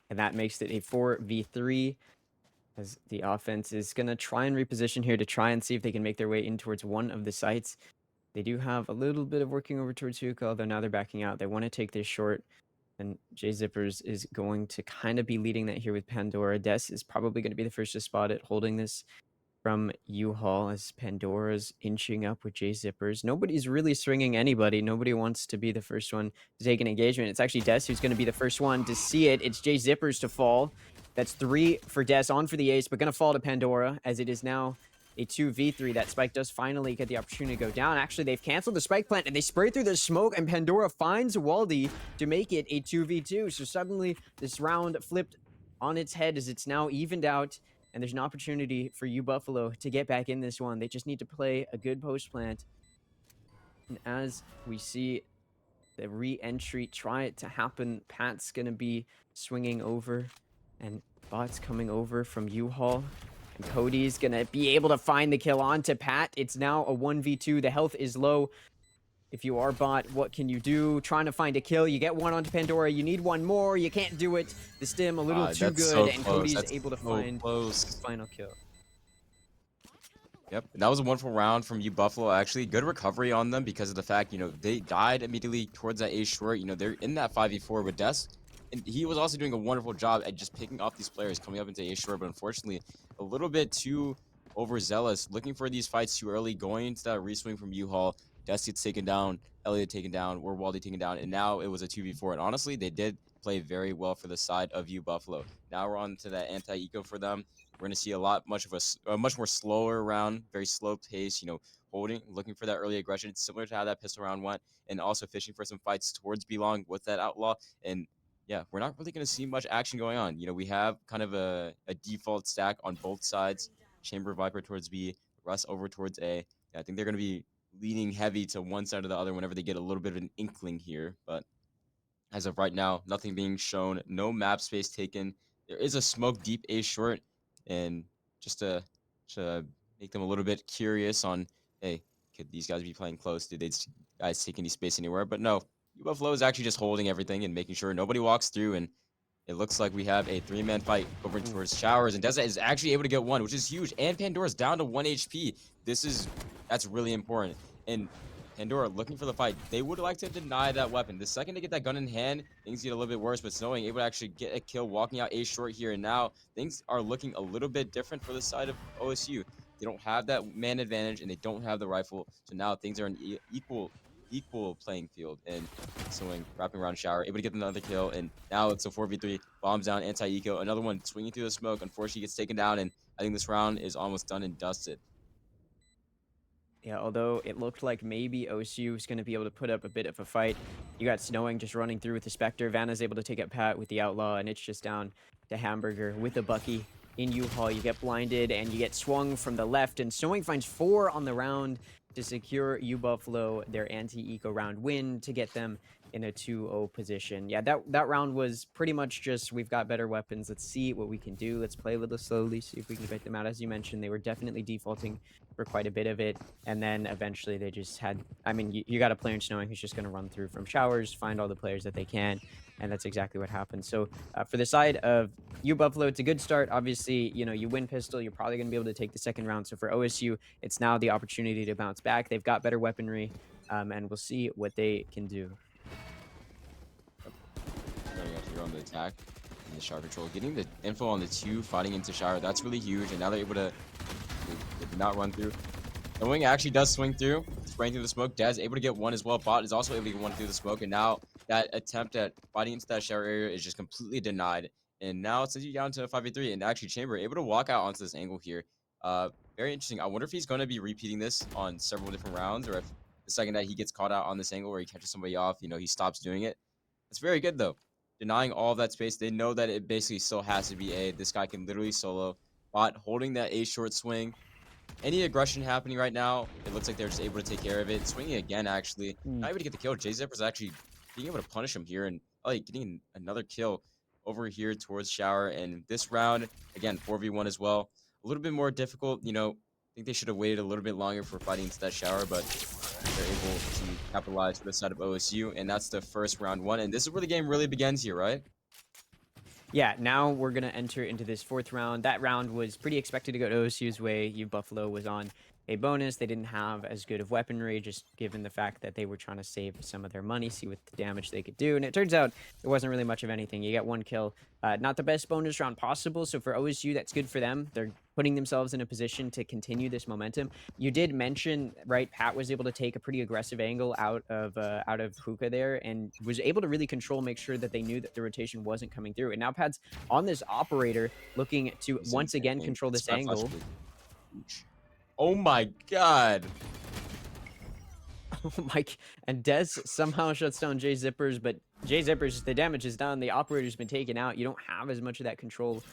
and that makes it a 4v3, as the offense is going to try and reposition here to try and see if they can make their way in towards one of the sites. They do have a little bit of working over towards Hookah, although now they're backing out. They want to take this short, and J Zippers is going to kind of be leading that here with Pandora. Des is probably going to be the first to spot it, holding this from U-Haul as Pandora's inching up with J Zippers. Nobody's really swinging anybody. Nobody wants to be the first one to take an engagement. It's actually Des who's going to be the first one to see it. It's J Zippers to fall. That's 3 for Des, on for the ace, but going to fall to Pandora, as it is now a 2v3. That spike does finally get the opportunity to go down. Actually, they've canceled the spike plant, and they spray through the smoke, and Pandora finds Waldy to make it a 2v2. So suddenly, this round flipped on its head, as it's now evened out, and there's an opportunity for U Buffalo to get back in this one. They just need to play a good post plant. And as we see the re-entry try it to happen, Pat's going to be swinging over, and Bot's coming over from U-Haul. And Cody's going to be able to find the kill onto Pat. It's now a 1v2. The health is low. If you are Bot, what can you do? Trying to find a kill. You get one onto Pandora. You need one more. You can't do it. The stim a little too That's good, so and close. Cody's That's able to so find the close. final kill. Yep, and that was a wonderful round from U Buffalo. Actually, good recovery on them because of the fact, they died immediately towards that A short. They're in that 5v4 with Des. And he was also doing a wonderful job at just picking off these players coming up into A short, but unfortunately, a little bit too overzealous, looking for these fights too early, going into that reswing from U-Haul. Des gets taken down, Elliot taken down, or Waldy taken down, and now it was a 2v4. And honestly, they did play very well for the side of U Buffalo. Now we're on to that anti-eco for them. We're going to see a much more slower round, very slow pace, holding, looking for that early aggression, similar to how that pistol round went, and also fishing for some fights towards B-Long with that outlaw. And yeah, we're not really going to see much action going on. We have kind of a default stack on both sides. Chamber Viper towards B, Russ over towards A. Yeah, I think they're going to be leaning heavy to one side or the other whenever they get a little bit of an inkling here. But as of right now, nothing being shown, no map space taken. There is a smoke deep A short, and just to make them a little bit curious on, hey, could these guys be playing close? Did these guys take any space anywhere? But no, Buffalo is actually just holding everything and making sure nobody walks through. And it looks like we have a 3-man fight over towards Showers, and Deza is actually able to get one, which is huge. And Pandora's down to 1 HP. That's really important. And Pandora looking for the fight. They would like to deny that weapon. The second they get that gun in hand, things get a little bit worse. But Snowing able to actually get a kill, walking out A short here. And now things are looking a little bit different for the side of OSU. They don't have that man advantage, and they don't have the rifle. So now things are an equal playing field. And Snowing wrapping around Shower, able to get another kill. And now it's a 4v3. Bombs down, anti-eco. Another one swinging through the smoke. Unfortunately, gets taken down. And I think this round is almost done and dusted. Yeah, although it looked like maybe OSU was going to be able to put up a bit of a fight. You got Snowing just running through with the Spectre. Vanna's able to take up Pat with the Outlaw, and it's just down to Hamburger with the Bucky in U-Haul. You get blinded, and you get swung from the left, and Snowing finds 4 on the round to secure U Buffalo their anti-eco round win to get them in a 2-0 position. Yeah, that round was pretty much just, we've got better weapons. Let's see what we can do. Let's play a little slowly, see if we can get them out. As you mentioned, they were definitely defaulting for quite a bit of it. And then eventually they just had, I mean, you got a player in Snowing who's just going to run through from Showers, find all the players that they can. And that's exactly what happened. So for the side of U Buffalo, it's a good start. Obviously, you win pistol, you're probably going to be able to take the second round. So for OSU, it's now the opportunity to bounce back. They've got better weaponry, and we'll see what they can do. Going after go on the attack and the Shower control, getting the info on the 2 fighting into Shower, that's really huge. And now they're able to they did not run through. The wing actually does swing through, spraying through the smoke. Daz able to get one as well. Bot is also able to get one through the smoke, and now that attempt at fighting into that Shower area is just completely denied. And now it's down to a 5v3, and actually Chamber able to walk out onto this angle here. Very interesting. I wonder if he's going to be repeating this on several different rounds, or if the second that he gets caught out on this angle where he catches somebody off, he stops doing it. It's very good though. Denying all of that space. They know that it basically still has to be A. This guy can literally solo. Bot holding that A short swing. Any aggression happening right now, it looks like they're just able to take care of it. Swinging again, actually. Not able to get the kill. J-Zipper's actually being able to punish him here, and getting another kill over here towards Shower. And this round, again, 4v1 as well. A little bit more difficult. I think they should have waited a little bit longer for fighting into that Shower, but they're able to capitalize for the side of OSU. And that's the first round 1. And this is where the game really begins here, right? Yeah, now we're going to enter into this 4th round. That round was pretty expected to go to OSU's way. U Buffalo was on a bonus. They didn't have as good of weaponry, just given the fact that they were trying to save some of their money, see what the damage they could do. And it turns out there wasn't really much of anything. You get 1 kill. Not the best bonus round possible. So for OSU, that's good for them. They're putting themselves in a position to continue this momentum. You did mention, right, Pat was able to take a pretty aggressive angle out of hookah there, and was able to really control, make sure that they knew that the rotation wasn't coming through. And now Pat's on this operator, looking to once again control this angle. Oh my god. Oh my, and Dez somehow shuts down J-Zippers, but J-Zippers, the damage is done. The operator's been taken out. You don't have as much of that control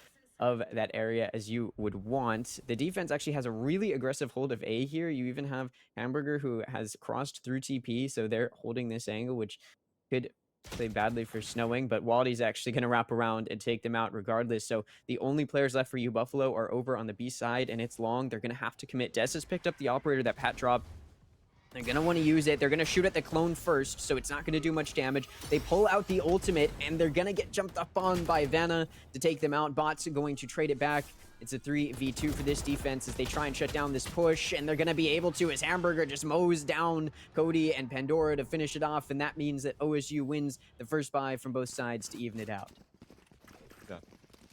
of that area as you would want. The defense actually has a really aggressive hold of A here. You even have Hamburger, who has crossed through TP, so they're holding this angle, which could play badly for Snowing, but Waldy's actually going to wrap around and take them out regardless. So the only players left for U Buffalo are over on the B side, and it's long. They're going to have to commit. Des has picked up the operator that Pat dropped. They're going to want to use it. They're going to shoot at the clone first, so it's not going to do much damage. They pull out the ultimate, and they're going to get jumped up on by Vanna to take them out. Bot's going to trade it back. It's a 3v2 for this defense as they try and shut down this push, and they're going to be able to as Hamburger just mows down Cody and Pandora to finish it off, and that means that OSU wins the first buy from both sides to even it out.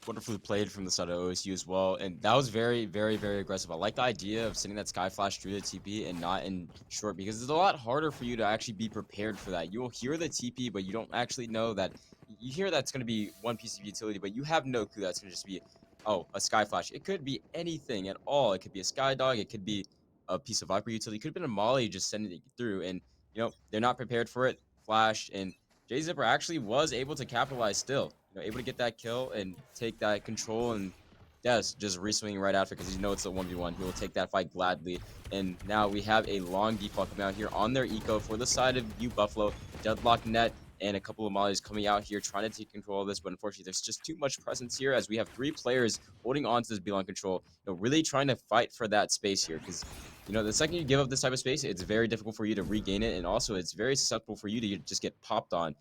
Wonderfully played from the side of OSU as well, and that was very, very, very aggressive. I like the idea of sending that Sky Flash through the TP and not in short, because it's a lot harder for you to actually be prepared for that. You will hear the TP, but you don't actually know that. You hear that's going to be one piece of utility, but you have no clue that's going to just be, oh, a Sky Flash. It could be anything at all. It could be a Sky Dog. It could be a piece of Viper utility. It could have been a Molly just sending it through, and they're not prepared for it. Flash and Jay Zipper actually was able to capitalize still. Able to get that kill and take that control, and yes, just reswinging right after because it's a 1v1. He will take that fight gladly. And now we have a long default coming out here on their eco for the side of U Buffalo. Deadlock net and a couple of mollies coming out here trying to take control of this, but unfortunately there's just too much presence here as we have 3 players holding on to this Beeline control, really trying to fight for that space here, because the second you give up this type of space, it's very difficult for you to regain it, and also it's very susceptible for you to just get popped on.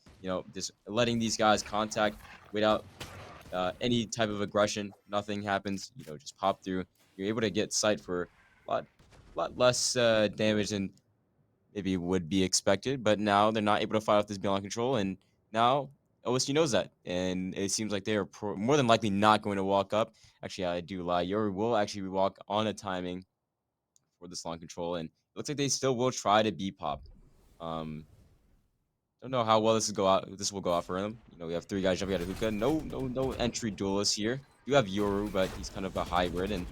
Just letting these guys contact without any type of aggression, nothing happens. Just pop through. You're able to get sight for a lot less damage than maybe would be expected, but now they're not able to fight off this Beyond control, and now OSU knows that, and it seems like they are more than likely not going to walk up. Actually, I do lie. Yoru will actually walk on a timing for this long control, and it looks like they still will try to B pop. Don't know how well this will go out for them. We have 3 guys jumping out of hookah. No entry duelists here. You have Yoru, but he's kind of a hybrid, and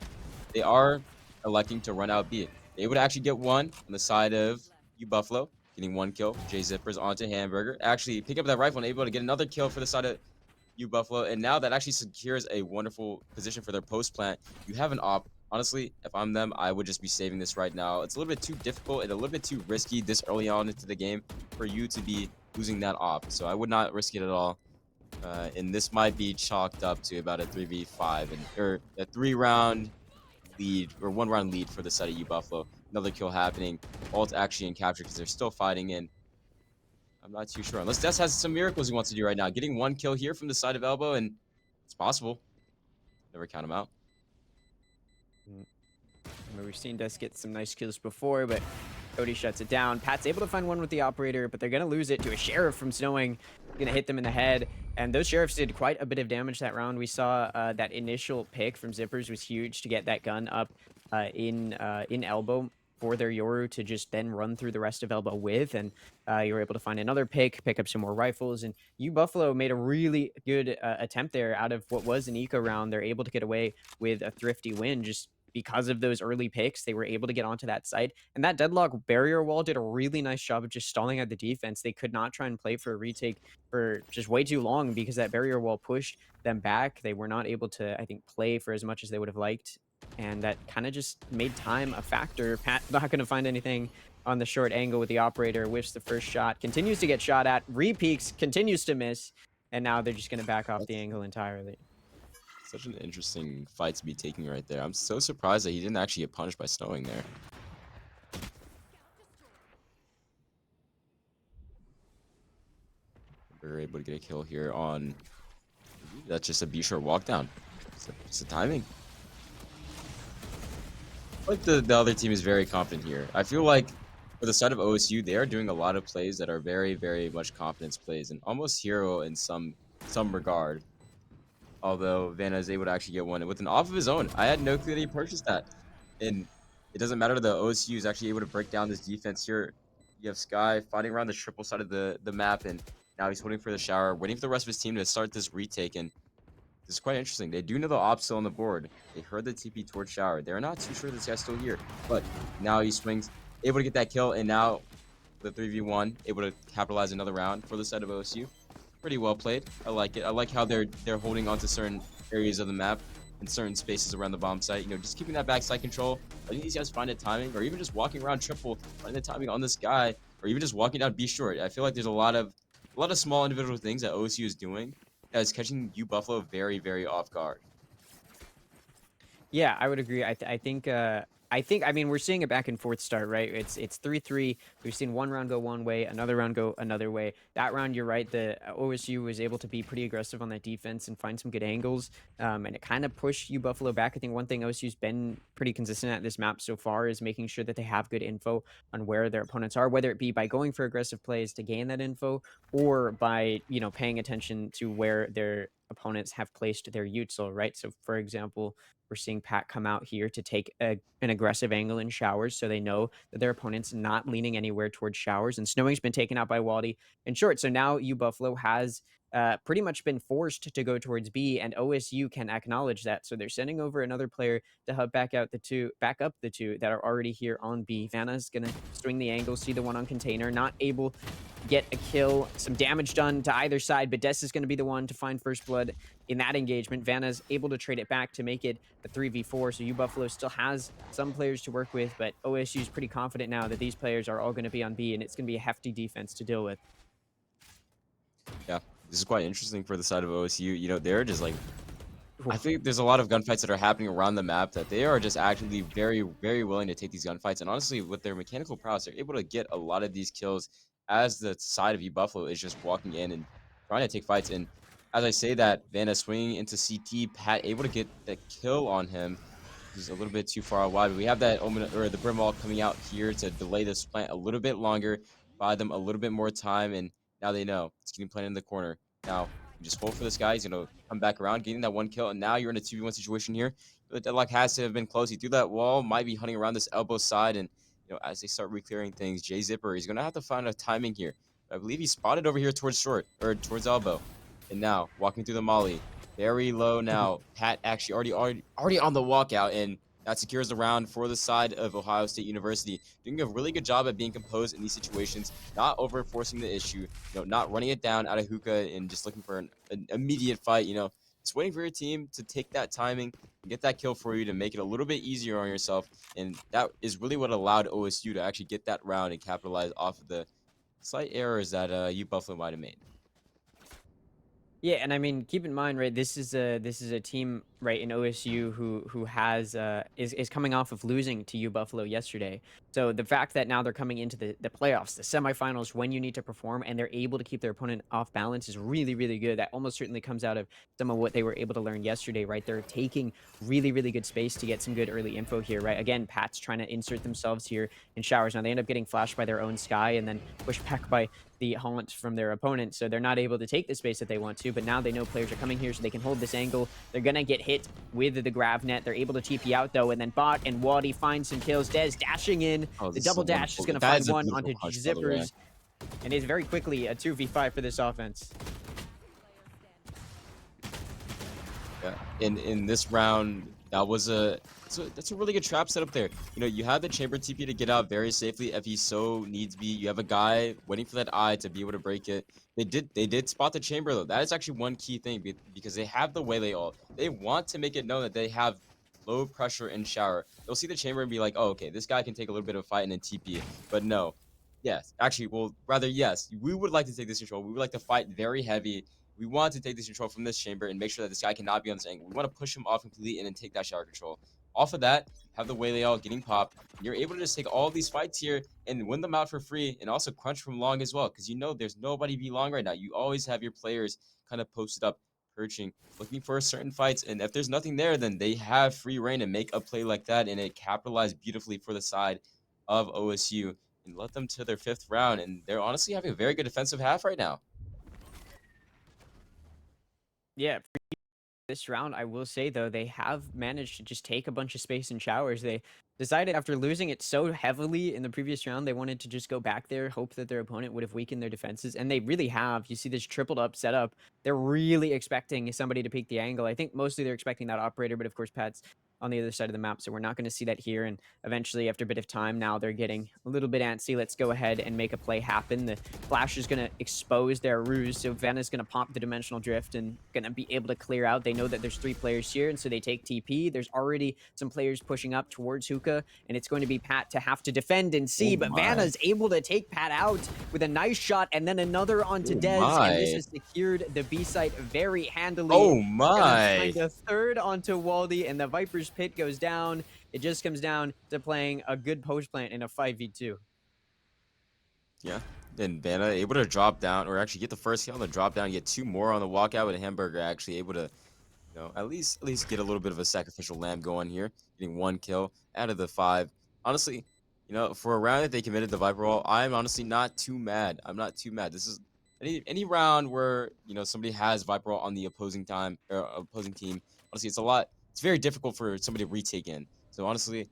they are electing to run out B. They would actually get one on the side of U Buffalo, getting 1 kill. Jay Zippers onto Hamburger. Actually pick up that rifle and able to get another kill for the side of U Buffalo, and now that actually secures a wonderful position for their post plant. You have an op. Honestly, if I'm them, I would just be saving this right now. It's a little bit too difficult and a little bit too risky this early on into the game for you to be losing that op, so I would not risk it at all. And this might be chalked up to about a 3v5 or a 3-round lead or 1-round lead for the side of U Buffalo. Another kill happening. Ult actually in capture because they're still fighting in. I'm not too sure. Unless Des has some miracles he wants to do right now. Getting 1 kill here from the side of Elbow, and it's possible. Never count him out. We've seen Des get some nice kills before, but Cody shuts it down. Pat's able to find one with the operator, but they're going to lose it to a Sheriff from Snowing. Going to hit them in the head. And those Sheriffs did quite a bit of damage that round. We saw that initial pick from Zippers was huge to get that gun up in Elbow for their Yoru to just then run through the rest of Elbow with. And you were able to find another pick up some more rifles. And U Buffalo made a really good attempt there out of what was an eco round. They're able to get away with a thrifty win just because of those early picks. They were able to get onto that site, and that Deadlock barrier wall did a really nice job of just stalling out the defense. They could not try and play for a retake for just way too long because that barrier wall pushed them back. They were not able to, I think, play for as much as they would have liked, and that kind of just made time a factor. Pat not going to find anything on the short angle with the operator. Whiffs the first shot, continues to get shot at, repeaks, continues to miss, and now they're just going to back off the angle entirely. Such an interesting fight to be taking right there. I'm so surprised that he didn't actually get punished by Snowing there. We're able to get a kill here on... That's just a B-short walk down. It's the timing. I feel like the other team is very confident here. I feel like for the side of OSU, they are doing a lot of plays that are very, very much confidence plays and almost hero in some regard. Although Vanna is able to actually get one with an off of his own. I had no clue that he purchased that. And it doesn't matter, the OSU is actually able to break down this defense here. You have Sky fighting around the triple side of the map, and now he's waiting for the shower, waiting for the rest of his team to start this retake. And this is quite interesting. They do know the op still on the board. They heard the TP towards shower. They're not too sure this guy's still here. But now he swings, able to get that kill, and now the 3v1, able to capitalize another round for the side of OSU. Pretty well played. I like it. I like how they're holding on to certain areas of the map and certain spaces around the bomb site. Just keeping that backside control. I think these guys find it timing, or even just walking around triple, finding the timing on this guy, or even just walking down B short. I feel like there's a lot of small individual things that OSU is doing that is catching U Buffalo very, very off guard. Yeah, I would agree. I think I think, I mean, we're seeing a back and forth start, right? It's 3-3. We've seen one round go one way, another round go another way. That round, you're right, the OSU was able to be pretty aggressive on that defense and find some good angles, and it kind of pushed U Buffalo back. I think one thing OSU's been pretty consistent at this map so far is making sure that they have good info on where their opponents are, whether it be by going for aggressive plays to gain that info, or by, you know, paying attention to where their opponents have placed their util, right? So, for example, we're seeing Pat come out here to take an aggressive angle in showers, so they know that their opponent's not leaning anywhere towards showers. And Snowing's been taken out by Wadi in short. So now U Buffalo has pretty much been forced to go towards B, and OSU can acknowledge that. So they're sending over another player to help back up the two that are already here on B. Vanna's gonna swing the angle, see the one on container, not able get a kill, some damage done to either side, but Des is going to be the one to find first blood in that engagement. Vanna's able to trade it back to make it a 3v4, so U Buffalo still has some players to work with, but OSU is pretty confident now that these players are all going to be on B, and it's going to be a hefty defense to deal with. Yeah, this is quite interesting for the side of OSU. You know, they're just like, I think there's a lot of gunfights that are happening around the map that they are just actually very, very willing to take these gunfights. And honestly, with their mechanical prowess, they're able to get a lot of these kills as the side of U Buffalo is just walking in and trying to take fights. And as I say that, Vanna swinging into CT, Pat able to get the kill on him. He's a little bit too far wide. But we have that Omen or the Brimwall coming out here to delay this plant a little bit longer, buy them a little bit more time, and now they know it's getting planted in the corner. Now you just hold for this guy. He's gonna come back around, getting that one kill, and now you're in a 2v1 situation here. The deadlock has to have been close. He threw that wall, might be hunting around this elbow side, and you know, as they start re-clearing things, Jay Zipper, he's gonna have to find a timing here. I believe he spotted over here towards short or towards elbow, and now walking through the molly, very low now. Pat actually already on the walkout, and that secures the round for the side of Ohio State University. Doing a really good job at being composed in these situations, not over forcing the issue, you know, not running it down out of hookah and just looking for an immediate fight. You know, just waiting for your team to take that timing and get that kill for you to make it a little bit easier on yourself. And that is really what allowed OSU to actually get that round and capitalize off of the slight errors that U Buffalo might have made. Yeah, and I mean, keep in mind, right? This is a team, right, in OSU who has is coming off of losing to U Buffalo yesterday. So the fact that now they're coming into the playoffs, the semifinals, when you need to perform, and they're able to keep their opponent off balance is really, really good. That almost certainly comes out of some of what they were able to learn yesterday, right? They're taking really, really good space to get some good early info here, right? Again, Pat's trying to insert themselves here in showers. Now they end up getting flashed by their own Sky and then pushed back by the haunt from their opponent, so they're not able to take the space that they want to, but now they know players are coming here so they can hold this angle. They're gonna get hit with the grav net. They're able to TP out though, and then Bot and Wadi find some kills. Dez dashing in. Oh, The this double a dash is wonderful- gonna that find is a one beautiful onto punch, by the way. Zippers, and it's very quickly a 2v5 for this offense. Yeah, in this round, that was that's a really good trap setup there. You know, you have the chamber TP to get out very safely if he so needs be. You have a guy waiting for that eye to be able to break it. They did spot the chamber though. That is actually one key thing because they have the Waylay ult. They want to make it known that they have low pressure in shower. They'll see the chamber and be like, oh, okay, this guy can take a little bit of a fight and then TP. But no. Yes, actually, well, rather, yes, we would like to take this control. We would like to fight very heavy. We want to take this control from this chamber and make sure that this guy cannot be on this angle. We want to push him off completely and then take that shower control. Off of that, have the Waylay ult getting popped. You're able to just take all these fights here and win them out for free and also crunch from long as well because you know there's nobody be long right now. You always have your players kind of posted up, perching, looking for certain fights. And if there's nothing there, then they have free reign to make a play like that and it capitalized beautifully for the side of OSU and led them to their 5th round. And they're honestly having a very good defensive half right now. Yeah, this round, I will say though, they have managed to just take a bunch of space in showers. They decided after losing it so heavily in the previous round, they wanted to just go back there, hope that their opponent would have weakened their defenses, and they really have. You see this tripled up setup. They're really expecting somebody to peek the angle. I think mostly they're expecting that operator, but of course Pat's on the other side of the map, so we're not going to see that here. And eventually, after a bit of time, now they're getting a little bit antsy. Let's go ahead and make a play happen. The flash is going to expose their ruse, so Vanna's going to pop the dimensional drift and going to be able to clear out. They know that there's 3 players here, and so they take TP. There's already some players pushing up towards Hookah, and it's going to be Pat to have to defend and see, but Vanna's able to take Pat out with a nice shot, and then another onto Dez, and this has secured the B site very handily. Oh my! Find a third onto Waldy, and the Viper's Pit goes down. It just comes down to playing a good post plant in a 5v2. Yeah. Then Vanna able to drop down, or actually get the first kill on the drop down, get 2 more on the walkout, with Hamburger actually able to, at least get a little bit of a sacrificial lamb going here, getting 1 kill out of the 5. Honestly, for a round that they committed the Viper Wall, I'm honestly not too mad. I'm not too mad. This is any round where somebody has Viper Wall on the opposing team. Honestly, it's very difficult for somebody to retake in. So honestly,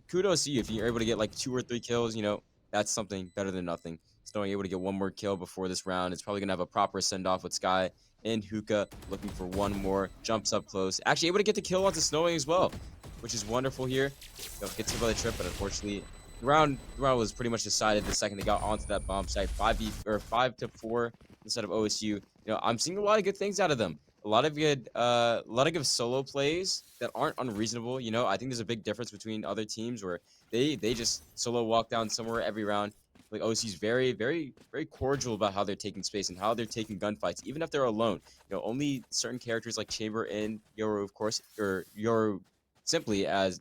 kudos to you if you're able to get like 2 or 3 kills. That's something better than nothing. Snowing able to get 1 more kill before this round. It's probably gonna have a proper send off with Sky and Hookah looking for 1 more. Jumps up close, actually able to get the kill onto Snowing as well, which is wonderful here. Gets hit by the trip, but unfortunately the round was pretty much decided the second they got onto that bomb site. 5-4 instead of OSU. I'm seeing a lot of good things out of them. A lot of good solo plays that aren't unreasonable. I think there's a big difference between other teams where they just solo walk down somewhere every round. Like OC's very, very, very cordial about how they're taking space and how they're taking gunfights, even if they're alone. Only certain characters like Chamber and Yoru, of course, or Yoru simply as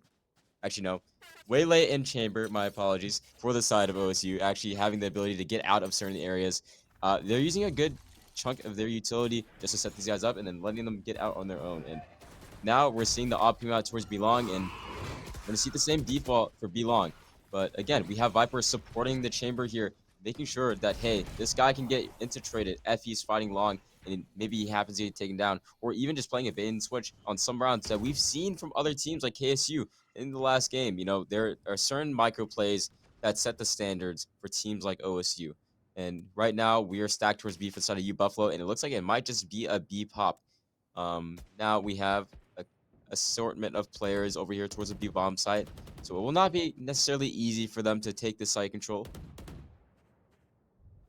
actually no. Waylay and Chamber, my apologies, for the side of OSU, actually having the ability to get out of certain areas. They're using a good chunk of their utility just to set these guys up and then letting them get out on their own. And now we're seeing the op come out towards Belong, and we're going to see the same default for Belong. But again, we have Viper supporting the Chamber here, making sure that, hey, this guy can get infiltrated if he's fighting long, and maybe he happens to get taken down, or even just playing a bait and switch on some rounds that we've seen from other teams like KSU in the last game. There are certain micro plays that set the standards for teams like OSU. And right now, we are stacked towards B for the side of U Buffalo, and it looks like it might just be a B pop. Now we have a assortment of players over here towards the B bomb site, so it will not be necessarily easy for them to take the site control.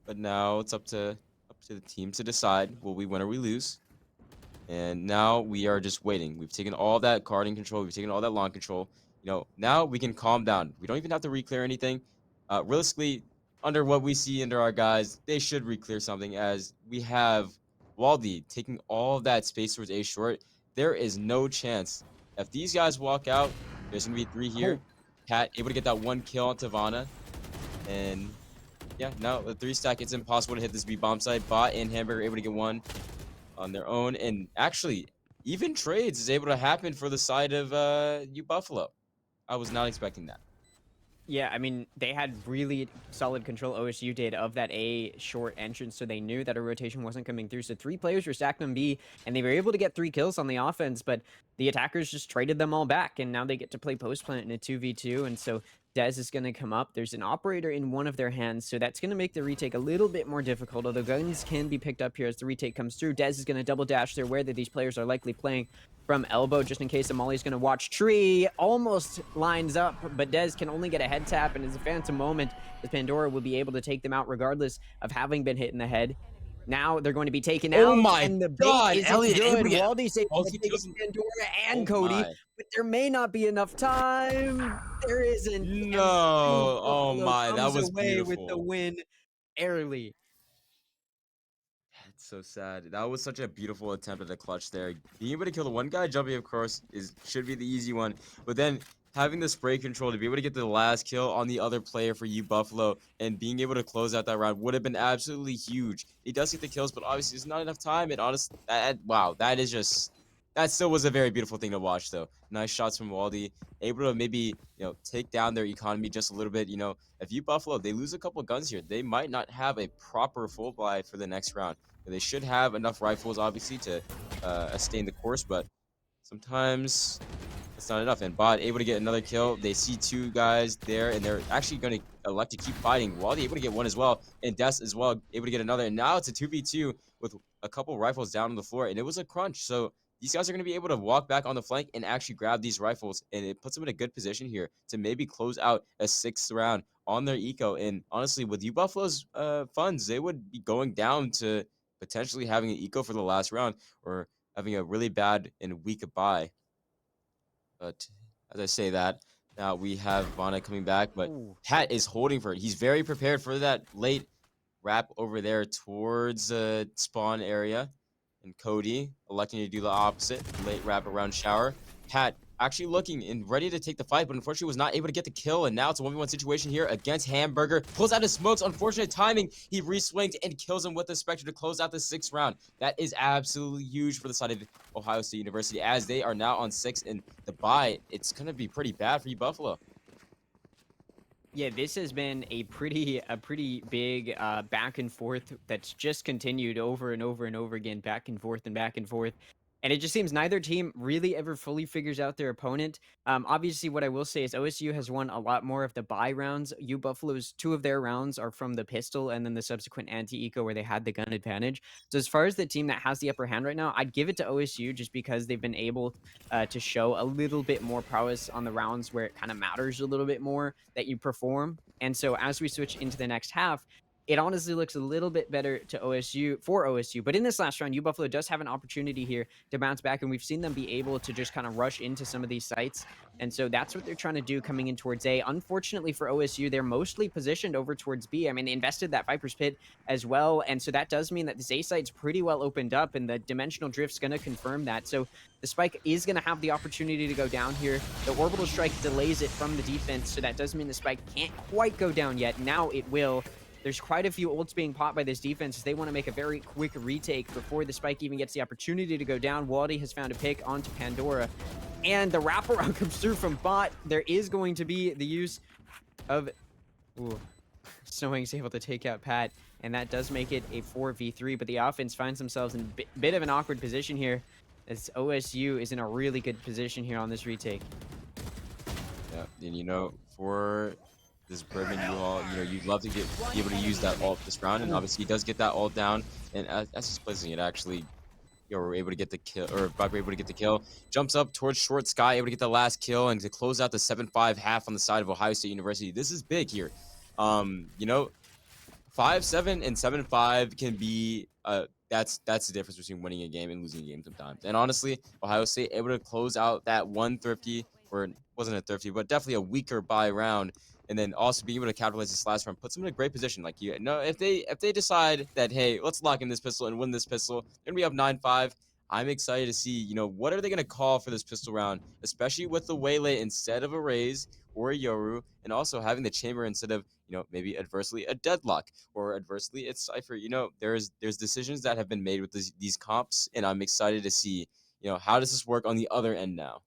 But now it's up to the team to decide: will we win or we lose? And now we are just waiting. We've taken all that carding control. We've taken all that long control. Now we can calm down. We don't even have to re-clear anything. Realistically, under what we see under our guys, they should re-clear something, as we have Waldy taking all of that space towards A short. There is no chance. If these guys walk out, there's going to be 3 here. Cat able to get that 1 kill on Tavana. And yeah, now the 3 stack, it's impossible to hit this B bomb side. Bot and Hamburger able to get 1 on their own. And actually, even trades is able to happen for the side of U Buffalo. I was not expecting that. Yeah, I mean, they had really solid control, OSU did, of that A short entrance, so they knew that a rotation wasn't coming through. So 3 players were stacked on B, and they were able to get 3 kills on the offense, but the attackers just traded them all back, and now they get to play post plant in a 2v2, and so Dez is going to come up. There's an operator in one of their hands, so that's going to make the retake a little bit more difficult, although guns can be picked up here as the retake comes through. Dez is going to double dash. They're aware that these players are likely playing from elbow, just in case Amali's going to watch tree. Almost lines up, but Dez can only get a head tap, and it's a phantom moment as Pandora will be able to take them out regardless of having been hit in the head. Now they're going to be taken Oh out, my and the God, bait isn't Elliot, good. able to get Waldy's able multi to take kills. Pandora and Oh Cody, my. but there may not be enough time. There isn't. And No. Oh Buffalo my, that comes was away with the beautiful. win early. It's so sad. That was such a beautiful attempt at a clutch there. Being able to kill the one guy jumping, of course, should be the easy one. But then having the spray control to be able to get the last kill on the other player for U Buffalo and being able to close out that round would have been absolutely huge. He does get the kills, but obviously there's not enough time. And honestly, wow, that still was a very beautiful thing to watch, though. Nice shots from Waldy, able to maybe take down their economy just a little bit. If U Buffalo, they lose a couple of guns here, they might not have a proper full buy for the next round. They should have enough rifles, obviously, to sustain the course, but sometimes it's not enough. And Bot able to get another kill. They see 2 guys there, and they're actually going to elect to keep fighting. Waldy able to get 1 as well, and Des as well able to get another. And now it's a 2v2 with a couple rifles down on the floor, and it was a crunch. So these guys are going to be able to walk back on the flank and actually grab these rifles, and it puts them in a good position here to maybe close out a 6th round on their eco. And honestly, with U Buffalo's funds, they would be going down to potentially having an eco for the last round or having a really bad and weak buy. But as I say that, now we have Vana coming back, but Ooh. Pat is holding for it. He's very prepared for that late wrap over there towards the spawn area. And Cody electing to do the opposite, late wrap around shower. Pat actually looking and ready to take the fight, but unfortunately was not able to get the kill. And now it's a 1v1 situation here against Hamburger. Pulls out his smokes. Unfortunate timing. He reswings and kills him with the Spectre to close out the 6th round. That is absolutely huge for the side of Ohio State University, as they are now on 6 in the bye. It's going to be pretty bad for you, Buffalo. Yeah, this has been a pretty big back and forth that's just continued over and over and over again, back and forth and back and forth. And it just seems neither team really ever fully figures out their opponent. Obviously, what I will say is OSU has won a lot more of the bye rounds. U Buffalo's 2 of their rounds are from the pistol and then the subsequent anti-eco where they had the gun advantage. So as far as the team that has the upper hand right now, I'd give it to OSU just because they've been able to show a little bit more prowess on the rounds where it kind of matters a little bit more that you perform. And so as we switch into the next half, it honestly looks a little bit better to OSU for OSU. But in this last round, U Buffalo does have an opportunity here to bounce back, and we've seen them be able to just kind of rush into some of these sites. And so that's what they're trying to do coming in towards A. Unfortunately for OSU, they're mostly positioned over towards B. I mean, they invested that Viper's Pit as well. And so that does mean that this A site's pretty well opened up, and the dimensional drift's going to confirm that. So the spike is going to have the opportunity to go down here. The orbital strike delays it from the defense, so that does mean the spike can't quite go down yet. Now it will. There's quite a few ults being popped by this defense as they want to make a very quick retake before the spike even gets the opportunity to go down. Waldy has found a pick onto Pandora, and the wraparound comes through from Bot. There is going to be the use of... Ooh. Snowing's able to take out Pat, and that does make it a 4v3, but the offense finds themselves in a bit of an awkward position here as OSU is in a really good position here on this retake. Yeah, and for this Birdman U-Haul, you'd love to be able to use that ult this round, and obviously he does get that ult down, and as he's placing it, actually, we're able to get the kill, or Viper able to get the kill, jumps up towards Short Sky, able to get the last kill, and to close out the 7-5 half on the side of Ohio State University. This is big here. 5-7 and 7-5 can be that's the difference between winning a game and losing a game sometimes. And honestly, Ohio State able to close out that one thrifty, or it wasn't a thrifty, but definitely a weaker bye round, and then also being able to capitalize this last round puts them in a great position. Like if they decide that, hey, let's lock in this pistol and win this pistol, they're gonna be up 9-5. I'm excited to see, what are they gonna call for this pistol round, especially with the Waylay instead of a Raze or a Yoru, and also having the Chamber instead of maybe adversely a Deadlock or adversely it's Cypher. There's decisions that have been made with these comps, and I'm excited to see, how does this work on the other end now.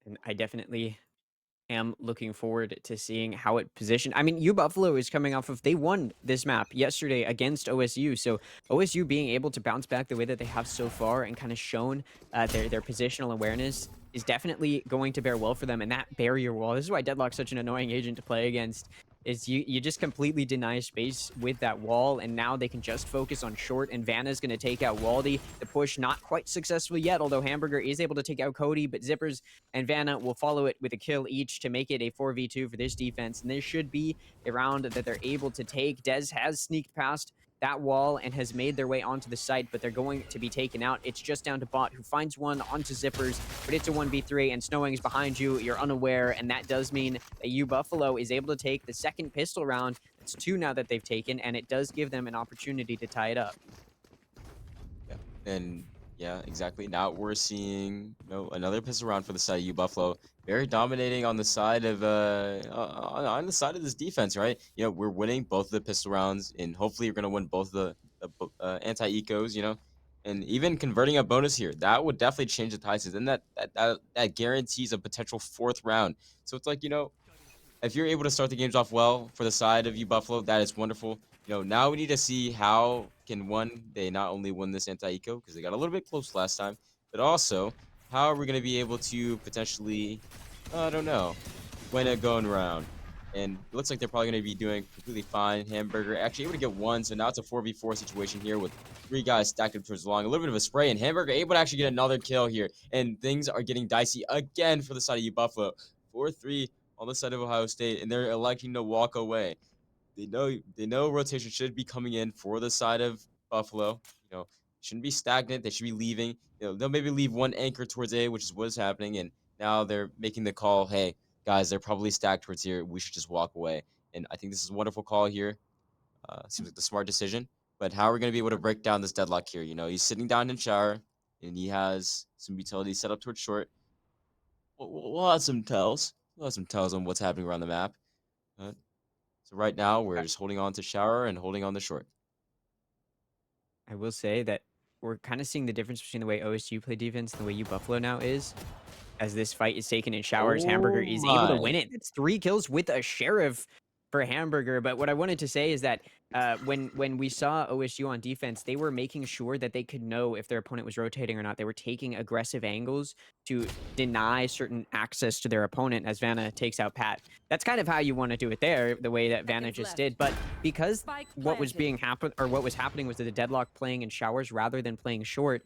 And I definitely am looking forward to seeing how it positioned. I mean, U Buffalo is coming off of they won this map yesterday against OSU, so OSU being able to bounce back the way that they have so far and kind of shown their positional awareness is definitely going to bear well for them. And that barrier wall, this is why Deadlock's such an annoying agent to play against. Is you just completely deny space with that wall, and now they can just focus on short, and Vanna's going to take out Waldy. The push not quite successful yet, although Hamburger is able to take out Cody, but Zippers and Vanna will follow it with a kill each to make it a 4v2 for this defense. And this should be a round that they're able to take. Dez has sneaked past that wall and has made their way onto the site, but they're going to be taken out. It's just down to Bot, who finds one onto Zippers, but it's a 1v3, and Snowing is behind you. You're unaware, and that does mean that U Buffalo is able to take the second pistol round. It's 2 now that they've taken, and it does give them an opportunity to tie it up. Yeah, and yeah, exactly. Now we're seeing another pistol round for the side of U Buffalo, very dominating on the side of on the side of this defense, right? We're winning both of the pistol rounds, and hopefully you're gonna win both the anti-ecos, and even converting a bonus here, that would definitely change the tides, and that guarantees a potential 4th round. So it's like, if you're able to start the games off well for the side of U Buffalo, that is wonderful. Now we need to see how they not only win this anti-eco, because they got a little bit close last time, but also how are we going to be able to potentially, I don't know, win a going round. And it looks like they're probably going to be doing completely fine. Hamburger actually able to get one, so now it's a 4v4 situation here with 3 guys stacked up towards the long. A little bit of a spray, and Hamburger able to actually get another kill here. And things are getting dicey again for the side of U Buffalo. 4-3 on the side of Ohio State, and they're electing to walk away. They know rotation should be coming in for the side of Buffalo. Shouldn't be stagnant. They should be leaving. They'll maybe leave one anchor towards A, which is what is happening, and now they're making the call. Hey, guys, they're probably stacked towards here. We should just walk away. And I think this is a wonderful call here. Seems like the smart decision. But how are we going to be able to break down this deadlock here? He's sitting down in shower. and he has some utility set up towards short. We'll have some tells. We'll have some tells on what's happening around the map. Uh, so right now, we're just holding on to shower and holding on to short. I will say that we're kind of seeing the difference between the way OSU play defense and the way U Buffalo now is. As this fight is taken in showers, Hamburger Oh is able to my. win it. It's 3 kills with a sheriff for Hamburger. But what I wanted to say is that when we saw OSU on defense, they were making sure that they could know if their opponent was rotating or not. They were taking aggressive angles to deny certain access to their opponent as Vanna takes out Pat. That's kind of how you want to do it there, the way that Vanna Seconds just left. did. But because Spike what was planted. what was happening was that the deadlock playing in showers rather than playing short,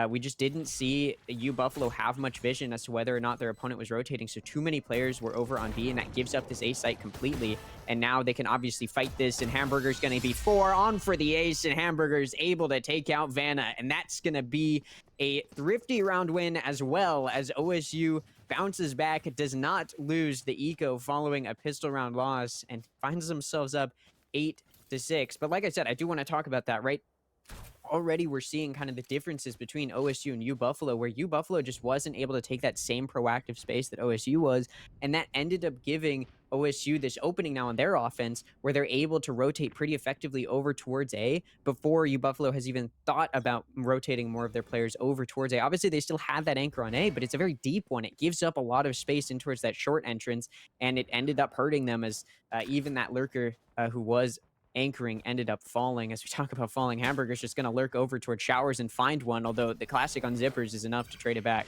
we just didn't see U Buffalo have much vision as to whether or not their opponent was rotating. So too many players were over on B, and that gives up this A site completely. And now they can obviously fight this, and Hamburger's going to be 4 on for the ace, and Hamburger's able to take out Vanna, and that's going to be a thrifty round win as well as OSU bounces back, does not lose the eco following a pistol round loss, and finds themselves up 8-6. But like I said, I do want to talk about that, right? Already we're seeing kind of the differences between OSU and U Buffalo, where U Buffalo just wasn't able to take that same proactive space that OSU was, and that ended up giving OSU this opening now on their offense where they're able to rotate pretty effectively over towards A before U Buffalo has even thought about rotating more of their players over towards A. Obviously, they still have that anchor on A, but it's a very deep one. It gives up a lot of space in towards that short entrance, and it ended up hurting them as even that lurker who was anchoring ended up falling. As we talk about falling, Hamburger's just going to lurk over towards showers and find one, although the classic on zippers is enough to trade it back.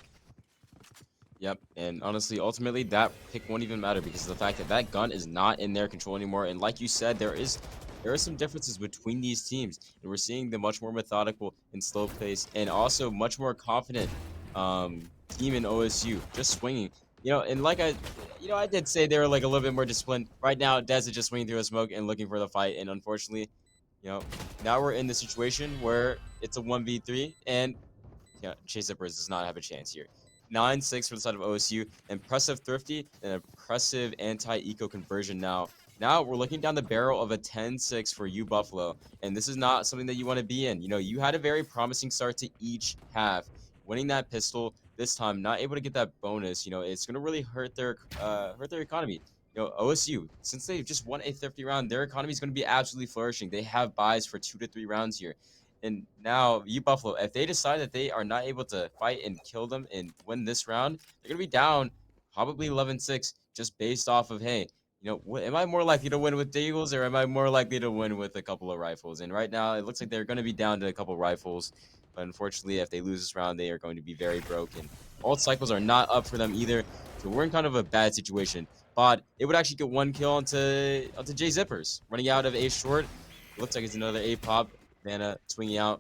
Yep, and honestly, ultimately, that pick won't even matter because of the fact that that gun is not in their control anymore. And like you said, there are some differences between these teams, and we're seeing the much more methodical and slow pace, and also much more confident team in OSU, just swinging. And I did say they were like a little bit more disciplined. Right now, Dez is just swinging through a smoke and looking for the fight, and unfortunately, now we're in the situation where it's a 1v3, and Chase Zippers does not have a chance here. 9-6 for the side of OSU. Impressive thrifty and impressive anti-eco conversion now. Now we're looking down the barrel of a 10-6 for U Buffalo, and this is not something that you want to be in. You had a very promising start to each half. Winning that pistol this time, not able to get that bonus, it's going to really hurt their economy. OSU, since they've just won a thrifty round, their economy is going to be absolutely flourishing. They have buys for 2 to 3 rounds here. And now, U Buffalo, if they decide that they are not able to fight and kill them and win this round, they're going to be down probably 11-6 just based off of, hey, am I more likely to win with Deagles or am I more likely to win with a couple of rifles? And right now, it looks like they're going to be down to a couple of rifles. But unfortunately, if they lose this round, they are going to be very broken. Ult cycles are not up for them either. So we're in kind of a bad situation. But it would actually get 1 kill onto J Zippers. Running out of A short. Looks like it's another A pop. Vanna swinging out.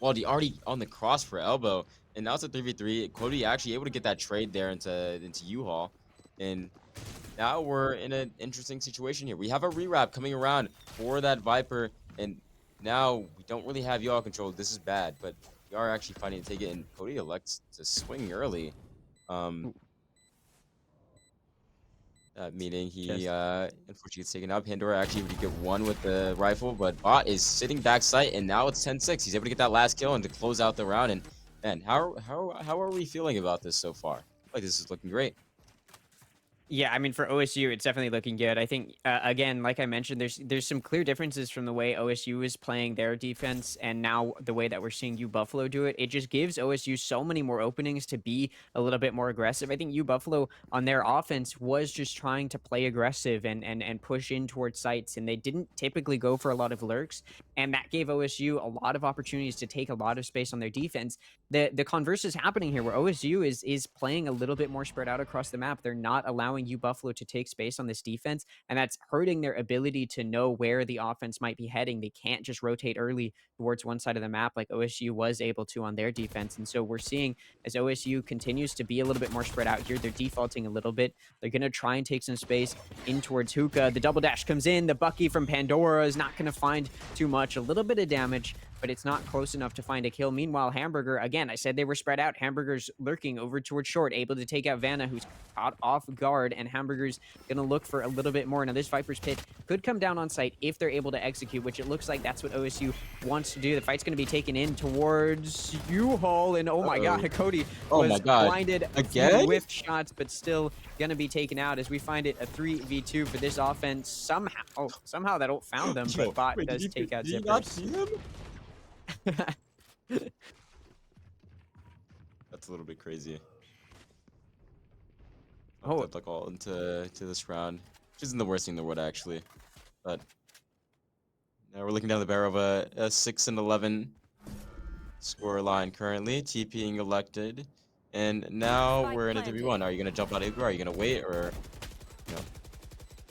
Waldy already on the cross for elbow. And now it's a 3v3. Cody actually able to get that trade there into U-Haul. And now we're in an interesting situation here. We have a rewrap coming around for that Viper. And now we don't really have U-Haul control. This is bad. But we are actually fighting to take it. And Cody elects to swing early. Meaning he unfortunately gets taken out. Pandora actually able to get 1 with the rifle, but Bot is sitting back sight, and now it's 10-6. He's able to get that last kill and to close out the round. And man, how are we feeling about this so far? Like this is looking great. Yeah, I mean, for OSU, it's definitely looking good. I think, again, like I mentioned, there's some clear differences from the way OSU is playing their defense and now the way that we're seeing U Buffalo do it. It just gives OSU so many more openings to be a little bit more aggressive. I think U Buffalo on their offense was just trying to play aggressive and push in towards sites, and they didn't typically go for a lot of lurks, and that gave OSU a lot of opportunities to take a lot of space on their defense. The converse is happening here, where OSU is playing a little bit more spread out across the map. They're not allowing U Buffalo to take space on this defense, and that's hurting their ability to know where the offense might be heading. They can't just rotate early towards one side of the map like OSU was able to on their defense. And so we're seeing as OSU continues to be a little bit more spread out here, they're defaulting a little bit. They're going to try and take some space in towards Hookah. The double dash comes in. The Bucky from Pandora is not going to find too much. A little bit of damage but it's not close enough to find a kill. Meanwhile, Hamburger, again, I said they were spread out. Hamburger's lurking over towards short, able to take out Vanna, who's caught off guard, and Hamburger's going to look for a little bit more. Now, this Viper's Pit could come down on site if they're able to execute, which it looks like that's what OSU wants to do. The fight's going to be taken in towards U-Haul, and oh my god, Cody Oh was my God. blinded Again? with shots, but still going to be taken out as we find it a 3v2 for this offense. Somehow that ult found them, Yo, but bot wait, does take out did you not Zippers. see him? That's a little bit crazy. Oh. Up like all into this round, which isn't the worst thing in the world actually, but now we're looking down the barrel of a 6-11 score line currently. TPing elected, and now Spike we're in a planted. 3v1. Are you gonna jump out of Igloo? Are you gonna wait, or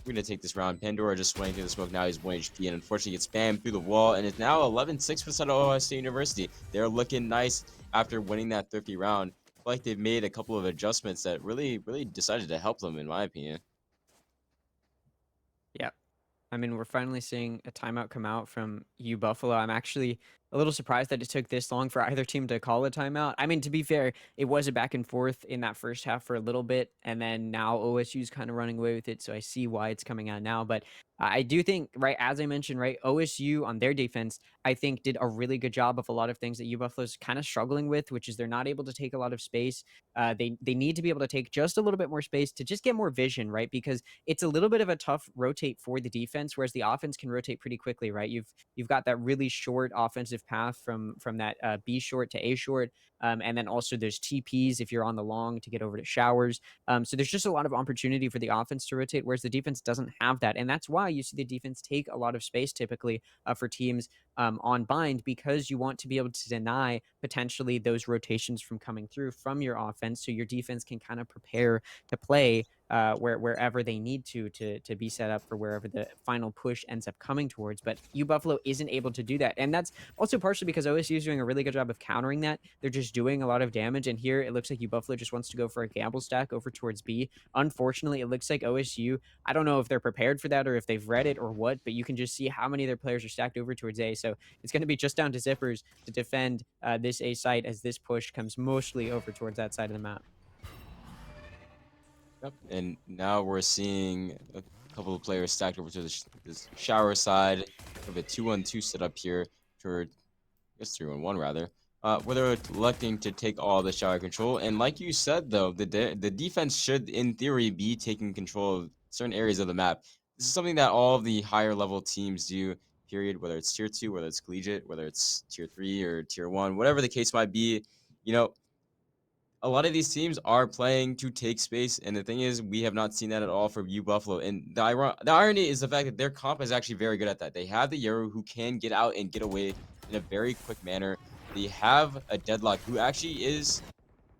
we're gonna take this round? Pandora just swinging through the smoke. Now he's 1 HP, and unfortunately gets spammed through the wall, and it's now 11-6% of Ohio State University. They're looking nice after winning that 50 round. I feel like they've made a couple of adjustments that really decided to help them, in my opinion. Yeah. I mean, we're finally seeing a timeout come out from U Buffalo. I'm actually a little surprised that it took this long for either team to call a timeout. I mean, to be fair, it was a back and forth in that first half for a little bit, and then now OSU's kind of running away with it, so I see why it's coming out now. But I do think, right, as I mentioned, right, OSU on their defense, I think did a really good job of a lot of things that U Buffalo's kind of struggling with, which is they're not able to take a lot of space. They need to be able to take just a little bit more space to just get more vision, right? Because it's a little bit of a tough rotate for the defense, whereas the offense can rotate pretty quickly, right? You've got that really short offensive path from that B short to A short, and then also there's TPs if you're on the long to get over to showers. So there's just a lot of opportunity for the offense to rotate, whereas the defense doesn't have that, and that's why you see the defense take a lot of space typically for teams on bind, because you want to be able to deny potentially those rotations from coming through from your offense, so your defense can kind of prepare to play wherever they need to be set up for wherever the final push ends up coming towards. But U Buffalo isn't able to do that, and that's also partially because OSU is doing a really good job of countering that. They're just doing a lot of damage, and here it looks like U Buffalo just wants to go for a gamble stack over towards B. Unfortunately, it looks like OSU, I don't know if they're prepared for that or if they've read it or what, but you can just see how many of their players are stacked over towards A. So it's going to be just down to Zippers to defend this A site as this push comes mostly over towards that side of the map. Yep. And now we're seeing a couple of players stacked over to this shower side of a 2-1-2 setup here, or I guess 3-1-1 rather. Where they're electing to take all the shower control, and like you said though, the defense should in theory be taking control of certain areas of the map. This is something that all of the higher level teams do. Period. Whether it's tier 2, whether it's collegiate, whether it's tier 3 or tier 1, whatever the case might be, you know, a lot of these teams are playing to take space, and the thing is, we have not seen that at all from U Buffalo. And the irony is the fact that their comp is actually very good at that. They have the Yoru who can get out and get away in a very quick manner. They have a Deadlock who actually is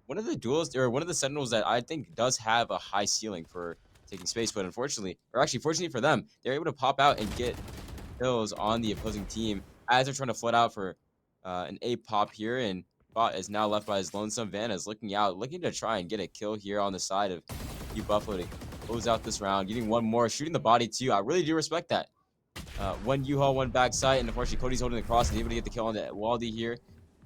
one of the duelists, or one of the Sentinels that I think does have a high ceiling for taking space. But unfortunately, or actually fortunately for them, they're able to pop out and get kills on the opposing team as they're trying to flood out for an A pop here. And Bot is now left by his lonesome. Van is looking out, looking to try and get a kill here on the side of U Buffalo to close out this round. Getting one more, shooting the body too. I really do respect that. One U-Haul, one backside, and unfortunately Cody's holding the cross and able to get the kill on the Waldy here.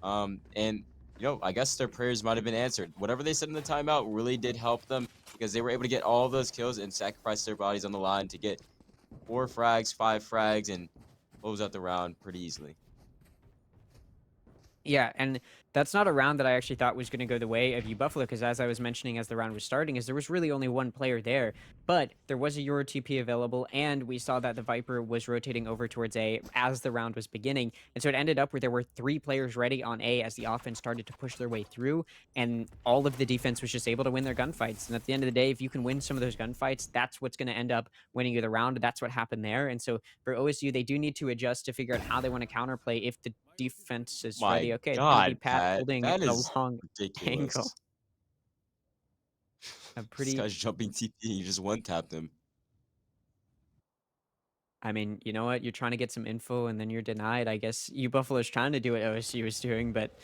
And you know, I guess their prayers might have been answered. Whatever they said in the timeout really did help them, because they were able to get all of those kills and sacrifice their bodies on the line to get 4 frags, 5 frags, and close out the round pretty easily. Yeah, and that's not a round that I actually thought was going to go the way of U Buffalo, because as I was mentioning as the round was starting, is there was really only one player there, but there was a Euro TP available, and we saw that the Viper was rotating over towards A as the round was beginning, and so it ended up where there were 3 players ready on A as the offense started to push their way through, and all of the defense was just able to win their gunfights. And at the end of the day, if you can win some of those gunfights, that's what's going to end up winning you the round. That's what happened there. And so for OSU, they do need to adjust to figure out how they want to counterplay if the defense is ready. My Okay, it's gonna be God, Pat Pat, holding that a is long ridiculous. angle. A This pretty, guy's jumping TP, you just one-tapped him. I mean, you know what? You're trying to get some info and then you're denied. I guess U Buffalo's trying to do what OSU is doing, but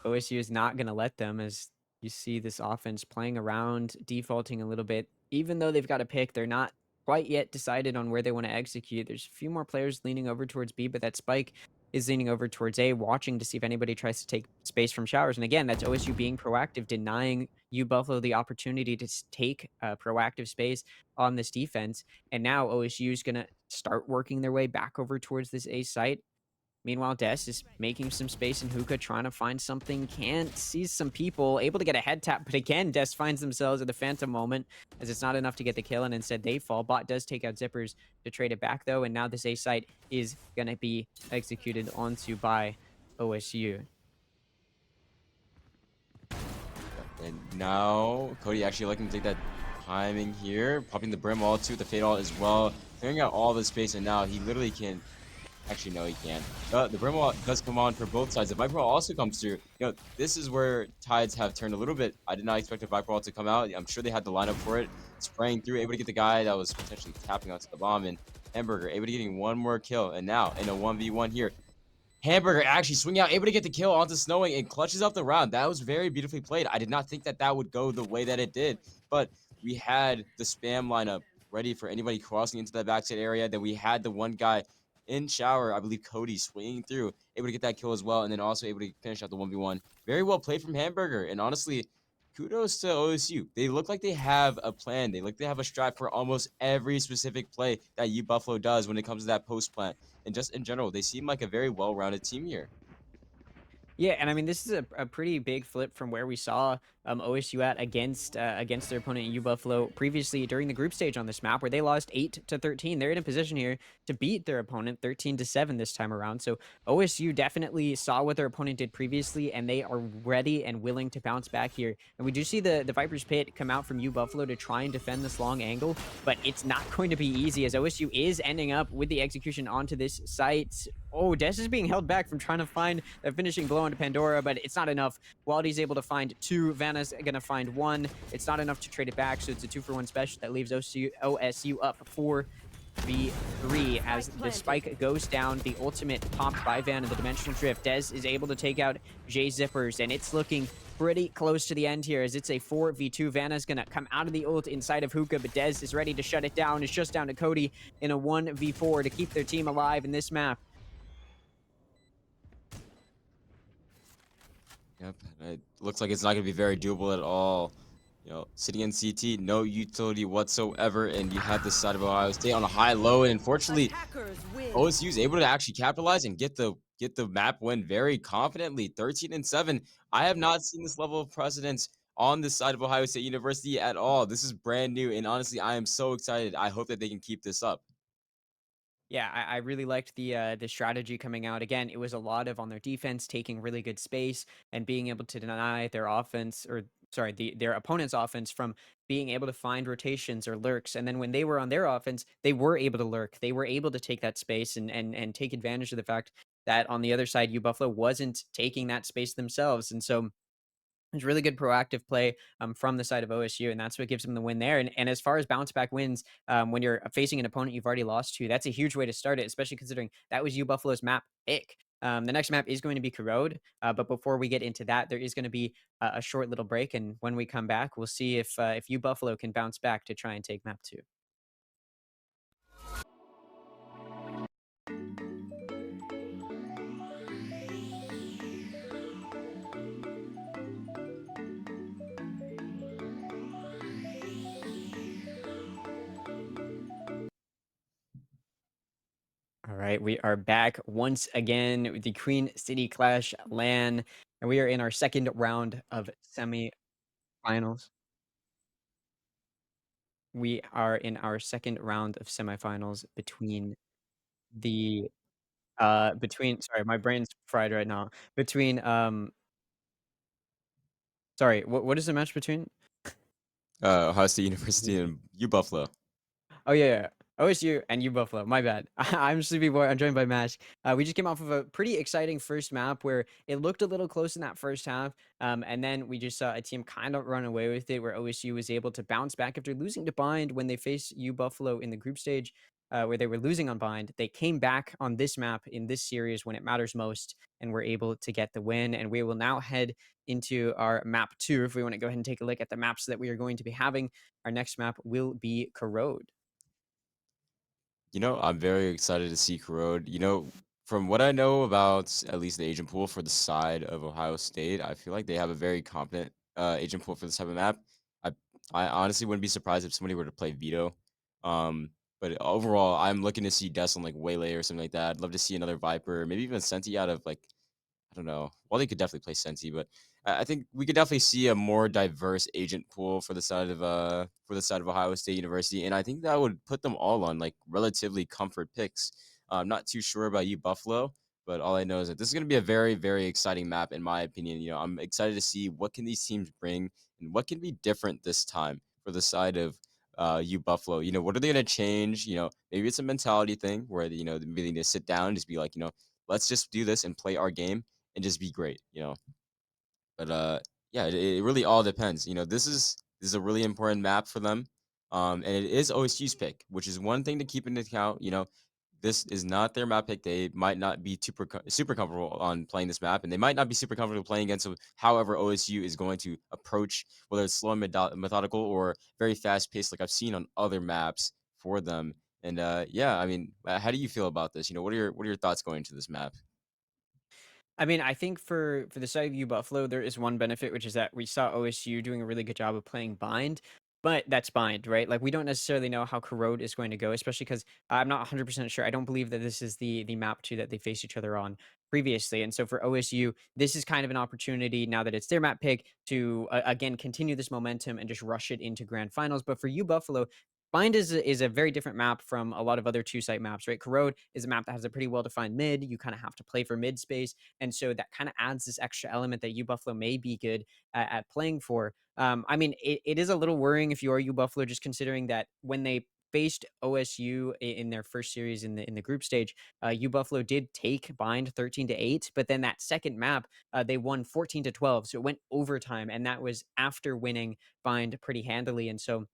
OSU is not gonna let them, as you see this offense playing around, defaulting a little bit. Even though they've got a pick, they're not quite yet decided on where they want to execute. There's a few more players leaning over towards B, but that Spike is leaning over towards A, watching to see if anybody tries to take space from Showers. And again, that's OSU being proactive, denying U Buffalo the opportunity to take proactive space on this defense. And now OSU is going to start working their way back over towards this A site. Meanwhile, Des is making some space in hookah, trying to find something. Can't see some people, able to get a head tap, but again, Des finds themselves at the phantom moment as it's not enough to get the kill, and instead they fall. Bot does take out Zippers to trade it back, though, and now this A site is going to be executed onto by OSU. And now Cody actually looking to take that timing here, popping the brim all too, the fade all as well, clearing out all the space, and now he literally can. Actually, no, he can't. The brim wall does come on for both sides. The Viper wall also comes through. This is where tides have turned a little bit. I did not expect the Viper wall to come out. I'm sure they had the lineup for it. Spraying through, able to get the guy that was potentially tapping onto the bomb, and Hamburger able to getting one more kill. And now in a 1v1 here, Hamburger actually swinging out, able to get the kill onto Snowing and clutches up the round. That was very beautifully played. I did not think that that would go the way that it did, but we had the spam lineup ready for anybody crossing into that backside area. Then we had the one guy in shower, I believe Cody, swinging through, able to get that kill as well, and then also able to finish out the 1v1. Very well played from Hamburger, and honestly, kudos to OSU. They look like they have a plan. They look like they have a strat for almost every specific play that U Buffalo does when it comes to that post plant. And just in general, they seem like a very well-rounded team here. Yeah, and I mean this is a pretty big flip from where we saw OSU at against their opponent U Buffalo previously during the group stage on this map, where they lost 8-13. They're in a position here to beat their opponent 13-7 this time around. So OSU definitely saw what their opponent did previously, and they are ready and willing to bounce back here. And we do see the Viper's Pit come out from U Buffalo to try and defend this long angle, but it's not going to be easy as OSU is ending up with the execution onto this site. Oh, Des is being held back from trying to find a finishing blow into Pandora, but it's not enough. Waldy's able to find two. Vanna's gonna find one. It's not enough to trade it back, so it's a 2-for-1 special that leaves OSU up 4v3 as the spike goes down. The ultimate popped by Van in the dimensional drift. Des is able to take out J Zippers, and it's looking pretty close to the end here as it's a 4v2. Vanna's gonna come out of the ult inside of Hookah, but Des is ready to shut it down. It's just down to Cody in a 1v4 to keep their team alive in this map. Yep, it looks like it's not going to be very doable at all. Sitting in CT, no utility whatsoever, and you have this side of Ohio State on a high-low, and unfortunately, Attackers win. OSU is able to actually capitalize and get the map win very confidently, 13-7. I have not seen this level of precedence on this side of Ohio State University at all. This is brand new, and honestly, I am so excited. I hope that they can keep this up. Yeah, I really liked the strategy coming out. Again, it was a lot of on their defense taking really good space and being able to deny their offense, or sorry, their opponent's offense from being able to find rotations or lurks. And then when they were on their offense, they were able to lurk. They were able to take that space and take advantage of the fact that on the other side, U Buffalo wasn't taking that space themselves. And so it's really good proactive play from the side of OSU, and that's what gives them the win there. And as far as bounce back wins, when you're facing an opponent you've already lost to, that's a huge way to start it, especially considering that was U Buffalo's map pick. The next map is going to be Corrode, but before we get into that, there is going to be a short little break, and when we come back, we'll see if U Buffalo can bounce back to try and take map 2. All right, we are back once again with the Queen City Clash LAN, and we are in our second round of semifinals. We are in our second round of semifinals between the between sorry, my brain's fried right now. Between sorry, what is the match between? Ohio State University and U Buffalo. Oh yeah, OSU and U Buffalo. My bad. I'm Sleepy Boy. I'm joined by Mash. We just came off of a pretty exciting first map where it looked a little close in that first half, and then we just saw a team kind of run away with it, where OSU was able to bounce back after losing to Bind when they faced U Buffalo in the group stage, where they were losing on Bind. They came back on this map in this series when it matters most, and were able to get the win. And we will now head into our map 2. If we want to go ahead and take a look at the maps that we are going to be having, our next map will be Corrode. I'm very excited to see Corrode. From what I know about at least the agent pool for the side of Ohio State, I feel like they have a very competent agent pool for this type of map. I I honestly wouldn't be surprised if somebody were to play Veto. Um, but overall, I'm looking to see Des on like Waylay or something like that. I'd love to see another Viper, maybe even Senti out of like I don't know. Well, they could definitely play Sensi, but I think we could definitely see a more diverse agent pool for the side of Ohio State University, and I think that would put them all on like relatively comfort picks. I'm not too sure about you, Buffalo, but all I know is that this is going to be a very very exciting map in my opinion. I'm excited to see what can these teams bring and what can be different this time for the side of you Buffalo. What are they going to change? Maybe it's a mentality thing where maybe they need to sit down and just be like, let's just do this and play our game and just be great. But yeah, it really all depends. This is a really important map for them. And it is OSU's pick, which is one thing to keep into account. This is not their map pick. They might not be super comfortable on playing this map, and they might not be super comfortable playing against however OSU is going to approach, whether it's slow and methodical or very fast paced, like I've seen on other maps for them. And yeah, I mean, how do you feel about this? What are your thoughts going into this map? I mean, I think for the side of U Buffalo, there is one benefit, which is that we saw OSU doing a really good job of playing bind, but that's bind, right? Like we don't necessarily know how Corrode is going to go, especially because I'm not 100% sure. I don't believe that this is the map two that they faced each other on previously, and so for OSU, this is kind of an opportunity now that it's their map pick to again continue this momentum and just rush it into grand finals. But for U Buffalo. Bind is a very different map from a lot of other two site maps, right? Corrode is a map that has a pretty well defined mid. You kind of have to play for mid space, and so that kind of adds this extra element that U Buffalo may be good at playing for. I mean, it is a little worrying if you are U Buffalo, just considering that when they faced OSU in their first series in the group stage, U Buffalo did take bind 13-8, but then that second map they won 14-12, so it went overtime, and that was after winning bind pretty handily, and so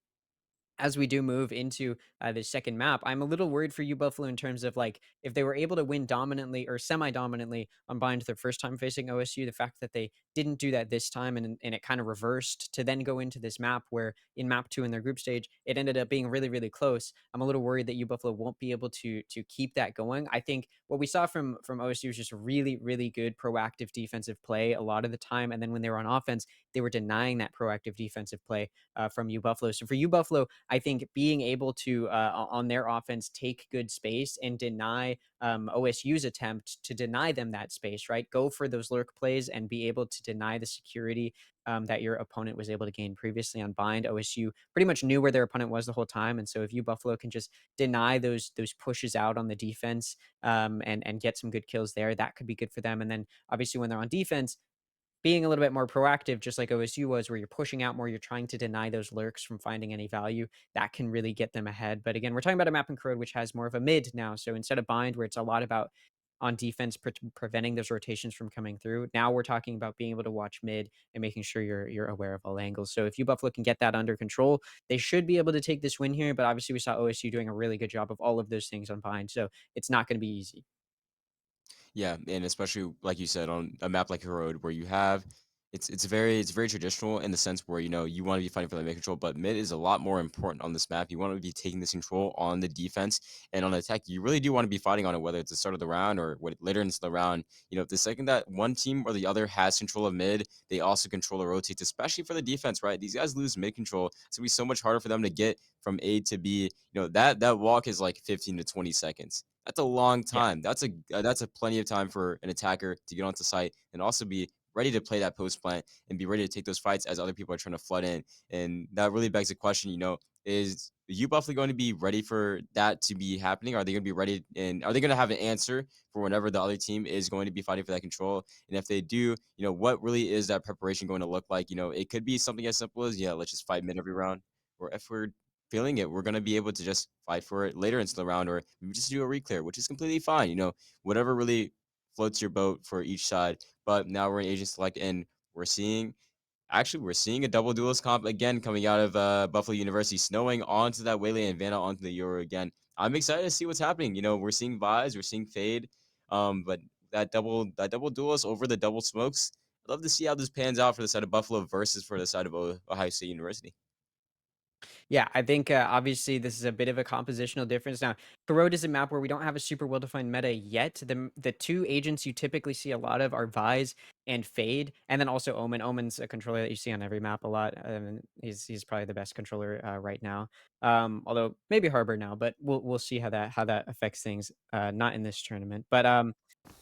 as we do move into the second map, I'm a little worried for you, Buffalo, in terms of like if they were able to win dominantly or semi-dominantly on Bind their first time facing OSU, the fact that they didn't do that this time and it kind of reversed to then go into this map where in map two in their group stage it ended up being really really close. I'm a little worried that you Buffalo won't be able to keep that going. I think what we saw from OSU was just really really good proactive defensive play a lot of the time, and then when they were on offense, they were denying that proactive defensive play from you Buffalo. So for you Buffalo, I think being able to on their offense take good space and deny OSU's attempt to deny them that space, right? Go for those lurk plays and be able to deny the security that your opponent was able to gain previously on bind. OSU pretty much knew where their opponent was the whole time, and so if you Buffalo can just deny those pushes out on the defense and get some good kills there, that could be good for them. And then obviously when they're on defense, being a little bit more proactive, just like OSU was, where you're pushing out more, you're trying to deny those lurks from finding any value, that can really get them ahead. But again, we're talking about a map in Corrode which has more of a mid now. So instead of bind, where it's a lot about on defense preventing those rotations from coming through, now we're talking about being able to watch mid and making sure you're aware of all angles. So if you Buffalo can get that under control, they should be able to take this win here. But obviously, we saw OSU doing a really good job of all of those things on bind, so it's not going to be easy. Yeah, and especially like you said on a map like Herod, where you have it's very traditional in the sense where you want to be fighting for the mid control, but mid is a lot more important on this map. You want to be taking this control on the defense and on the attack. You really do want to be fighting on it, whether it's the start of the round or later into the round. The second that one team or the other has control of mid, they also control the rotates, especially for the defense. Right, these guys lose mid control, it's gonna be so much harder for them to get from A to B. That walk is like 15 to 20 seconds. That's a long Yeah. time. That's a plenty of time for an attacker to get onto site and also be ready to play that post plant and be ready to take those fights as other people are trying to flood in. And that really begs the question, is U Buffalo going to be ready for that to be happening? Are they going to be ready and are they going to have an answer for whenever the other team is going to be fighting for that control? And if they do, what really is that preparation going to look like? It could be something as simple as, yeah, let's just fight mid every round. Or if we're feeling it, we're going to be able to just fight for it later into the round, or maybe just do a reclear, which is completely fine. Whatever really floats your boat for each side. But now we're in agent select, and we're seeing we're seeing a double duelist comp again coming out of Buffalo University, snowing onto that Waylay and Vanna onto the Euro again. I'm excited to see what's happening. We're seeing Vise, we're seeing Fade, but that double duelist over the double smokes. I'd love to see how this pans out for the side of Buffalo versus for the side of Ohio State University. Yeah, I think obviously this is a bit of a compositional difference. Now, Corrode is a map where we don't have a super well defined meta yet. The two agents you typically see a lot of are Vise and Fade, and then also Omen. Omen's a controller that you see on every map a lot. He's probably the best controller right now. Although maybe Harbor now, but we'll see how that affects things. Not in this tournament, but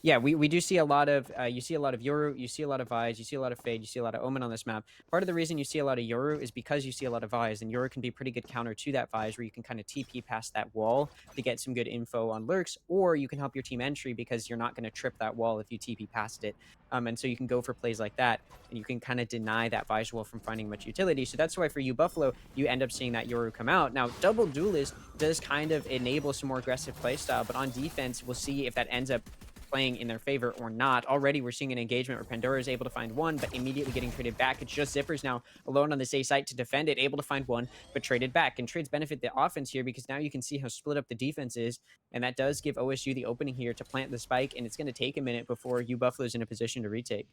yeah, we do see a lot of you see a lot of Yoru, you see a lot of Vise, you see a lot of Fade, you see a lot of Omen on this map. Part of the reason you see a lot of Yoru is because you see a lot of Vise, and Yoru can be pretty good counter to that Vise, where you can kind of TP past that wall to get some good info on lurks, or you can help your team entry because you're not going to trip that wall if you TP past it. And so you can go for plays like that, and you can kind of deny that Vise wall from finding much utility. So that's why for you, Buffalo, you end up seeing that Yoru come out. Now, Double Duelist does kind of enable some more aggressive playstyle, but on defense, we'll see if that ends up playing in their favor or not. Already, we're seeing an engagement where Pandora is able to find one, but immediately getting traded back. It's just Zippers now alone on this A site to defend it, able to find one, but traded back. And trades benefit the offense here because now you can see how split up the defense is, and that does give OSU the opening here to plant the spike, and it's going to take a minute before U Buffalo is in a position to retake.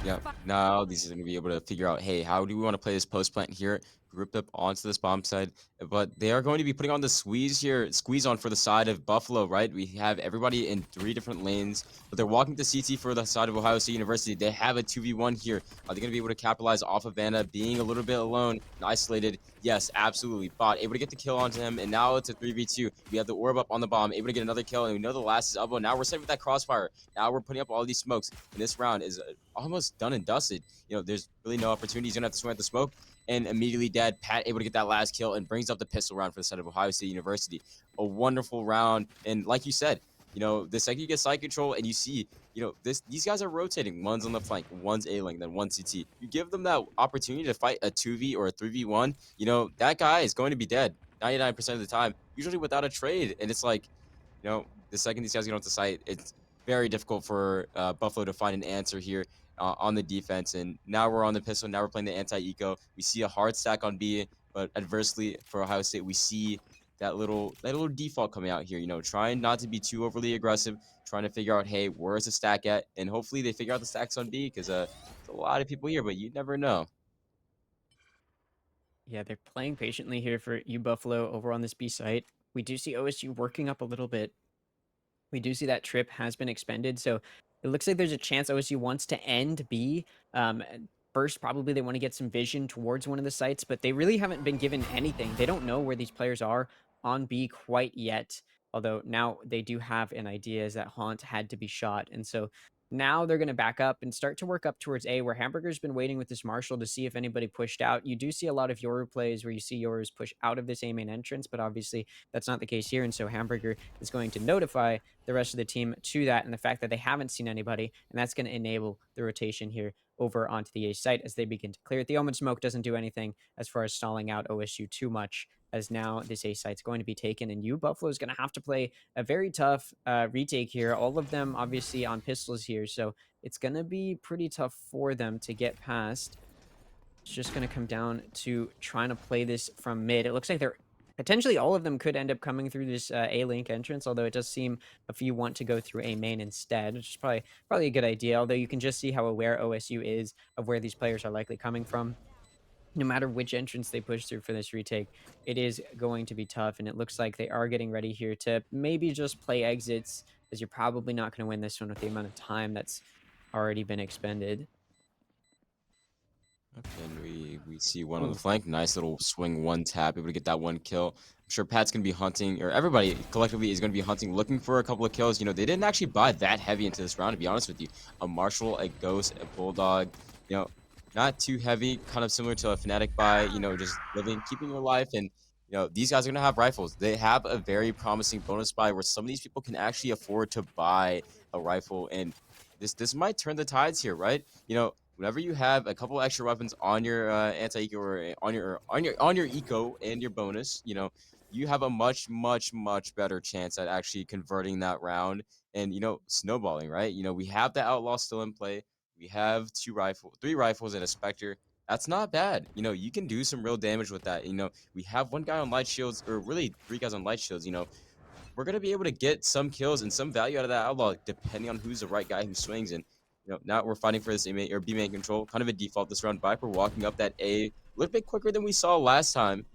Yeah. Now these are going to be able to figure out, hey, how do we want to play this post plant here? Grouped up onto this bomb side, but they are going to be putting on the squeeze on for the side of Buffalo, right? We have everybody in 3 different lanes, but they're walking to CT for the side of Ohio State University. They have a 2v1 here. Are they going to be able to capitalize off of Vanna being a little bit alone and isolated? Yes, absolutely. Bot able to get the kill onto him, and now it's a 3v2. We have the orb up on the bomb, able to get another kill, and we know the last is Elbow. Now we're saving that crossfire. Now we're putting up all these smokes, and this round is almost done and dusted. You know, there's really no opportunity. He's gonna have to swing at the smoke, and immediately dead. Pat able to get that last kill and brings up the pistol round for the side of Ohio State University. A wonderful round, and like you said, you know, the second you get side control and you see, you know, these guys are rotating. One's on the flank, one's A-Link, then one CT. You give them that opportunity to fight a 2v or a 3v1, you know, that guy is going to be dead 99% of the time, usually without a trade. And it's like, you know, the second these guys get onto the site, it's very difficult for Buffalo to find an answer here on the defense. And now we're on the pistol. Now we're playing the anti-eco. We see a hard stack on B, but adversely for Ohio State, we see that little default coming out here. You know, trying not to be too overly aggressive, trying to figure out, hey, where's the stack at? And hopefully they figure out the stacks on B because there's a lot of people here, but you never know. Yeah, they're playing patiently here for U Buffalo over on this B site. We do see OSU working up a little bit. We do see that trip has been expended, so it looks like there's a chance OSU wants to end B. First, probably they want to get some vision towards one of the sites, but they really haven't been given anything. They don't know where these players are on B quite yet. Although now they do have an idea is that Haunt had to be shot, and so now they're going to back up and start to work up towards A, where Hamburger's been waiting with this Marshall to see if anybody pushed out. You do see a lot of Yoru plays where you see Yoru's push out of this A main entrance, but obviously that's not the case here, and so Hamburger is going to notify the rest of the team to that and the fact that they haven't seen anybody, and that's going to enable the rotation here over onto the A site as they begin to clear it. The Omen Smoke doesn't do anything as far as stalling out OSU too much, as now this A site's going to be taken, and U Buffalo is going to have to play a very tough retake here. All of them obviously on pistols here, so it's going to be pretty tough for them to get past. It's just going to come down to trying to play this from mid. It looks like they're potentially all of them could end up coming through this A-Link entrance, although it does seem a few want to go through A main instead, which is probably a good idea, although you can just see how aware OSU is of where these players are likely coming from. No matter which entrance they push through for this retake, it is going to be tough, and it looks like they are getting ready here to maybe just play exits, as you're probably not going to win this one with the amount of time that's already been expended. And we see one on the Ooh. flank. Nice little swing, one tap, able to get that one kill. I'm sure Pat's going to be hunting, or everybody collectively is going to be hunting, looking for a couple of kills. You know, they didn't actually buy that heavy into this round, to be honest with you. A Marshall, a Ghost, a Bulldog, you know, not too heavy, kind of similar to a Fnatic buy, you know, just living, keeping your life. And, you know, these guys are going to have rifles. They have a very promising bonus buy where some of these people can actually afford to buy a rifle. And this might turn the tides here, right? You know, whenever you have a couple extra weapons on your anti-eco or on your eco and your bonus, you know, you have a much better chance at actually converting that round and, you know, snowballing, right? You know, we have the outlaw still in play. We have 3 rifles and a Spectre. That's not bad. You know, you can do some real damage with that. You know, we have 1 guy on light shields, or really 3 guys on light shields. You know, we're gonna be able to get some kills and some value out of that outlaw, depending on who's the right guy who swings. And, you know, now we're fighting for this A main or B main control, kind of a default this round. Viper walking up that A little bit quicker than we saw last time.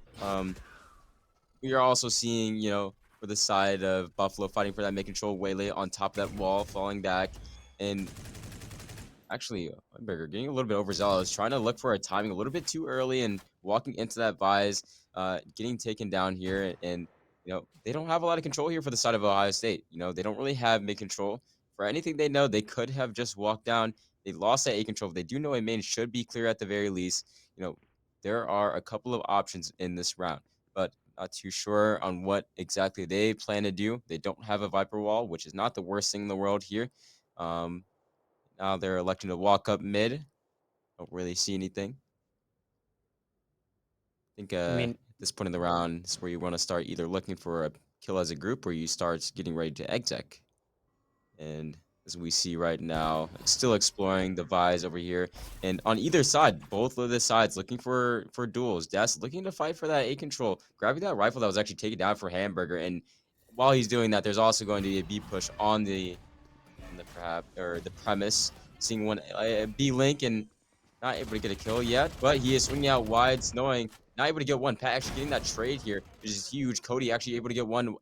We are also seeing, for the side of Buffalo fighting for that mid control, Waylay on top of that wall, falling back, and actually, Burger getting a little bit overzealous, trying to look for a timing a little bit too early and walking into that vise, getting taken down here. And, they don't have a lot of control here for the side of Ohio State. They don't really have mid control. For anything they know, they could have just walked down. They lost that A control. They do know a main should be clear at the very least. There are a couple of options in this round, but not too sure on what exactly they plan to do. They don't have a Viper wall, which is not the worst thing in the world here. Um, Now they're electing to walk up mid. Don't really see anything. I think I at mean, this point in the round is where you want to start either looking for a kill as a group or you start getting ready to exec. And as we see right now, still exploring the Vise over here. And on either side, both of the sides looking for duels. That's looking to fight for that A control, grabbing that rifle that was actually taken down for Hamburger. And while he's doing that, there's also going to be a B push on the premise, seeing one B link and not able to get a kill yet, but he is swinging out wide, snowing, not able to get one. Pat actually getting that trade here, which is huge. Cody actually able to get one.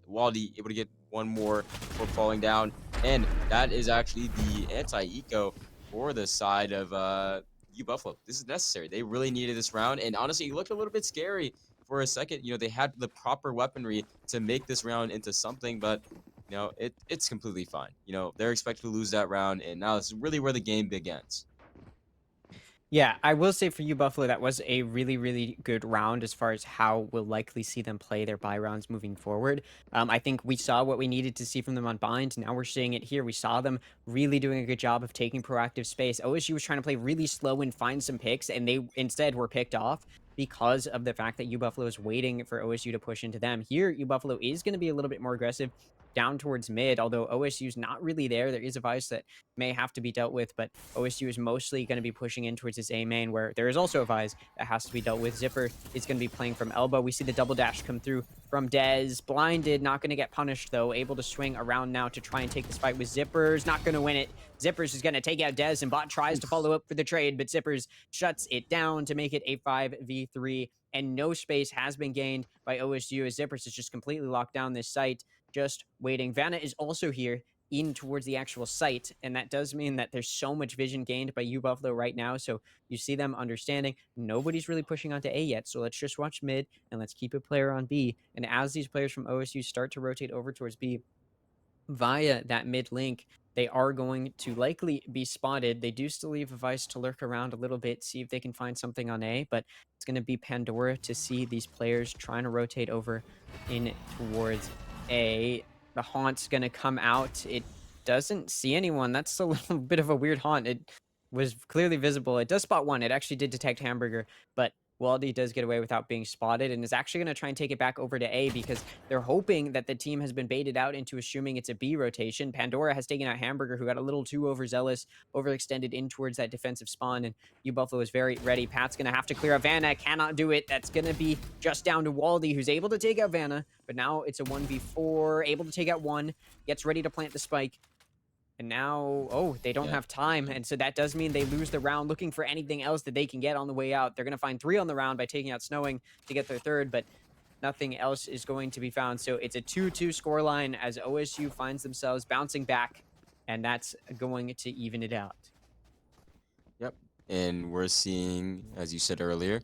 Waldy able to get one more before falling down, and that is actually the anti-eco for the side of U Buffalo. This is necessary. They really needed this round, and honestly, it looked a little bit scary for a second. They had the proper weaponry to make this round into something, but it's completely fine. They're expected to lose that round, and now it's really where the game begins. yeah, I will say for you, Buffalo, that was a really, really good round as far as how we'll likely see them play their bye rounds moving forward. I think we saw what we needed to see from them on Bind. Now we're seeing it here. We saw them really doing a good job of taking proactive space. OSU was trying to play really slow and find some picks, and they instead were picked off because of the fact that U Buffalo is waiting for OSU to push into them. Here, U Buffalo is going to be a little bit more aggressive down towards mid, although OSU's not really there. There is a vice that may have to be dealt with, but OSU is mostly going to be pushing in towards his A main, where there is also a Vise that has to be dealt with. Zipper is going to be playing from elbow. We see the double dash come through from Dez. Blinded, not going to get punished, though. Able to swing around now to try and take this fight with Zippers. Not going to win it. Zippers is going to take out Dez, and Bot tries to follow up for the trade, but Zippers shuts it down to make it a 5v3, and no space has been gained by OSU as Zippers is just completely locked down this site, just waiting. Vanna is also here in towards the actual site, and that does mean that there's so much vision gained by U Buffalo right now. So you see them understanding nobody's really pushing onto A yet, so let's just watch mid and let's keep a player on B. And as these players from OSU start to rotate over towards B via that mid link, they are going to likely be spotted. They do still leave a Vice to lurk around a little bit, see if they can find something on A, but it's going to be Pandora to see these players trying to rotate over in towards A. The haunt's going to come out. It doesn't see anyone. That's a little bit of a weird haunt. It was clearly visible. It does spot one. It actually did detect Hamburger, but Waldy does get away without being spotted and is actually going to try and take it back over to A because they're hoping that the team has been baited out into assuming it's a B rotation. Pandora has taken out Hamburger, who got a little too overzealous, overextended in towards that defensive spawn, and U Buffalo is very ready. Pat's going to have to clear out Vanna. Cannot do it. That's going to be just down to Waldy, who's able to take out Vanna, but now it's a 1v4, able to take out one, gets ready to plant the spike. And now, oh, they don't have time. And so that does mean they lose the round looking for anything else that they can get on the way out. They're going to find 3 on the round by taking out Snowing to get their third, but nothing else is going to be found. So it's a 2-2 scoreline as OSU finds themselves bouncing back, and that's going to even it out. Yep. And we're seeing, as you said earlier,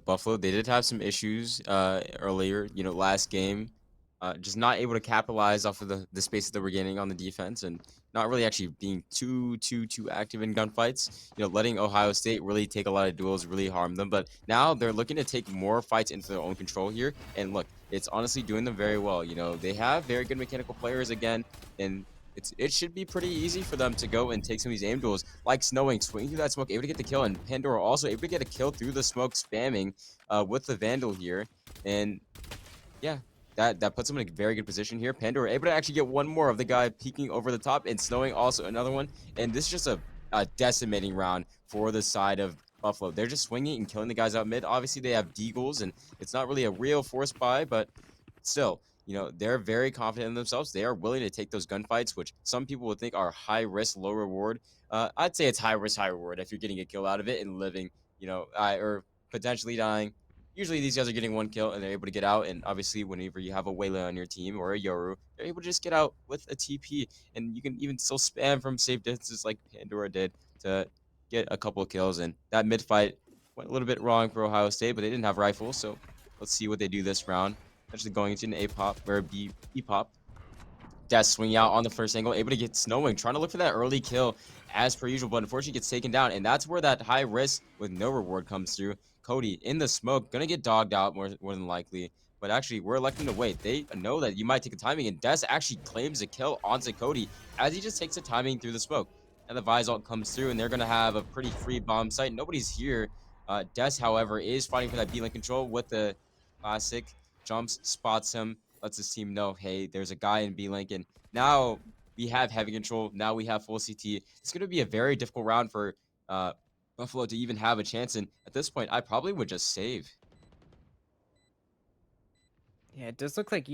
Buffalo, they did have some issues earlier, last game. Just not able to capitalize off of the spaces that we're getting on the defense and not really actually being too active in gunfights. Letting Ohio State really take a lot of duels really harm them. But now they're looking to take more fights into their own control here. And look, it's honestly doing them very well. They have very good mechanical players again, and it should be pretty easy for them to go and take some of these aim duels, like Snowing, swinging through that smoke, able to get the kill, and Pandora also able to get a kill through the smoke, spamming with the Vandal here. And yeah, that puts him in a very good position here. Pandora able to actually get one more of the guy peeking over the top, and Snowing also another one. And this is just a decimating round for the side of Buffalo. They're just swinging and killing the guys out mid. Obviously, they have deagles, and it's not really a real force buy, but still, they're very confident in themselves. They are willing to take those gunfights, which some people would think are high risk, low reward. I'd say it's high risk, high reward if you're getting a kill out of it and living, or potentially dying. Usually these guys are getting one kill and they're able to get out. And obviously, whenever you have a Waylay on your team or a Yoru, they're able to just get out with a TP. And you can even still spam from safe distances like Pandora did to get a couple of kills. And that mid fight went a little bit wrong for Ohio State, but they didn't have rifles. So let's see what they do this round. Actually going into an A pop or a B pop. Death swinging out on the first angle, able to get Snowing, trying to look for that early kill as per usual, but unfortunately gets taken down. And that's where that high risk with no reward comes through. Cody in the smoke, gonna get dogged out more than likely. But actually, we're electing to wait. They know that you might take a timing, and Des actually claims a kill onto Cody as he just takes a timing through the smoke. And the Vise ult comes through, and they're gonna have a pretty free bomb site. Nobody's here. Des, however, is fighting for that B-link control with the classic. Jumps, spots him, lets his team know, hey, there's a guy in B-link, and now we have heavy control. Now we have full CT. It's going to be a very difficult round for Buffalo to even have a chance. And at this point, I probably would just save. Yeah, it does look like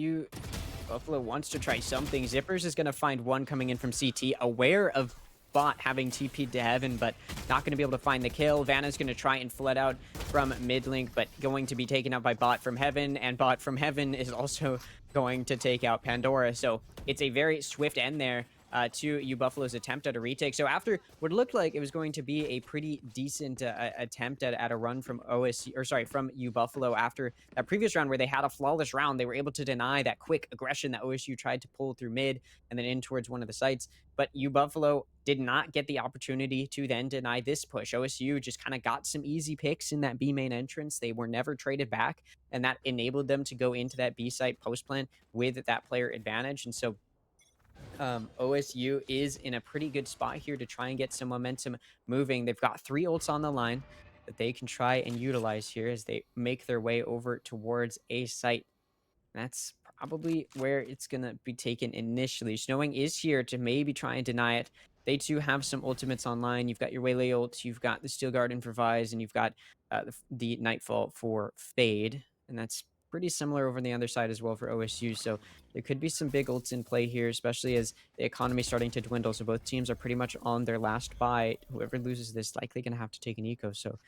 Buffalo wants to try something. Zippers is going to find one coming in from CT, aware of Bot having TP'd to Heaven, but not going to be able to find the kill. Vanna's going to try and flood out from mid link, but going to be taken out by Bot from Heaven, and Bot from Heaven is also going to take out Pandora. So it's a very swift end there to Buffalo's attempt at a retake. So after what looked like it was going to be a pretty decent attempt at a run from from Buffalo after that previous round where they had a flawless round, they were able to deny that quick aggression that OSU tried to pull through mid and then in towards one of the sites. But Buffalo did not get the opportunity to then deny this push. OSU just kind of got some easy picks in that B main entrance. They were never traded back, and that enabled them to go into that B site post plan with that player advantage. And so OSU is in a pretty good spot here to try and get some momentum moving. They've got 3 ults on the line that they can try and utilize here as they make their way over towards a site. That's probably where it's going to be taken initially. Snowing is here to maybe try and deny it. They too have some ultimates online. You've got your Waylay ult, you've got the Steel Garden for Vise, and you've got the Nightfall for Fade. And that's pretty similar over on the other side as well for OSU. So there could be some big ults in play here, especially as the economy is starting to dwindle. So both teams are pretty much on their last buy. Whoever loses this likely going to have to take an eco. So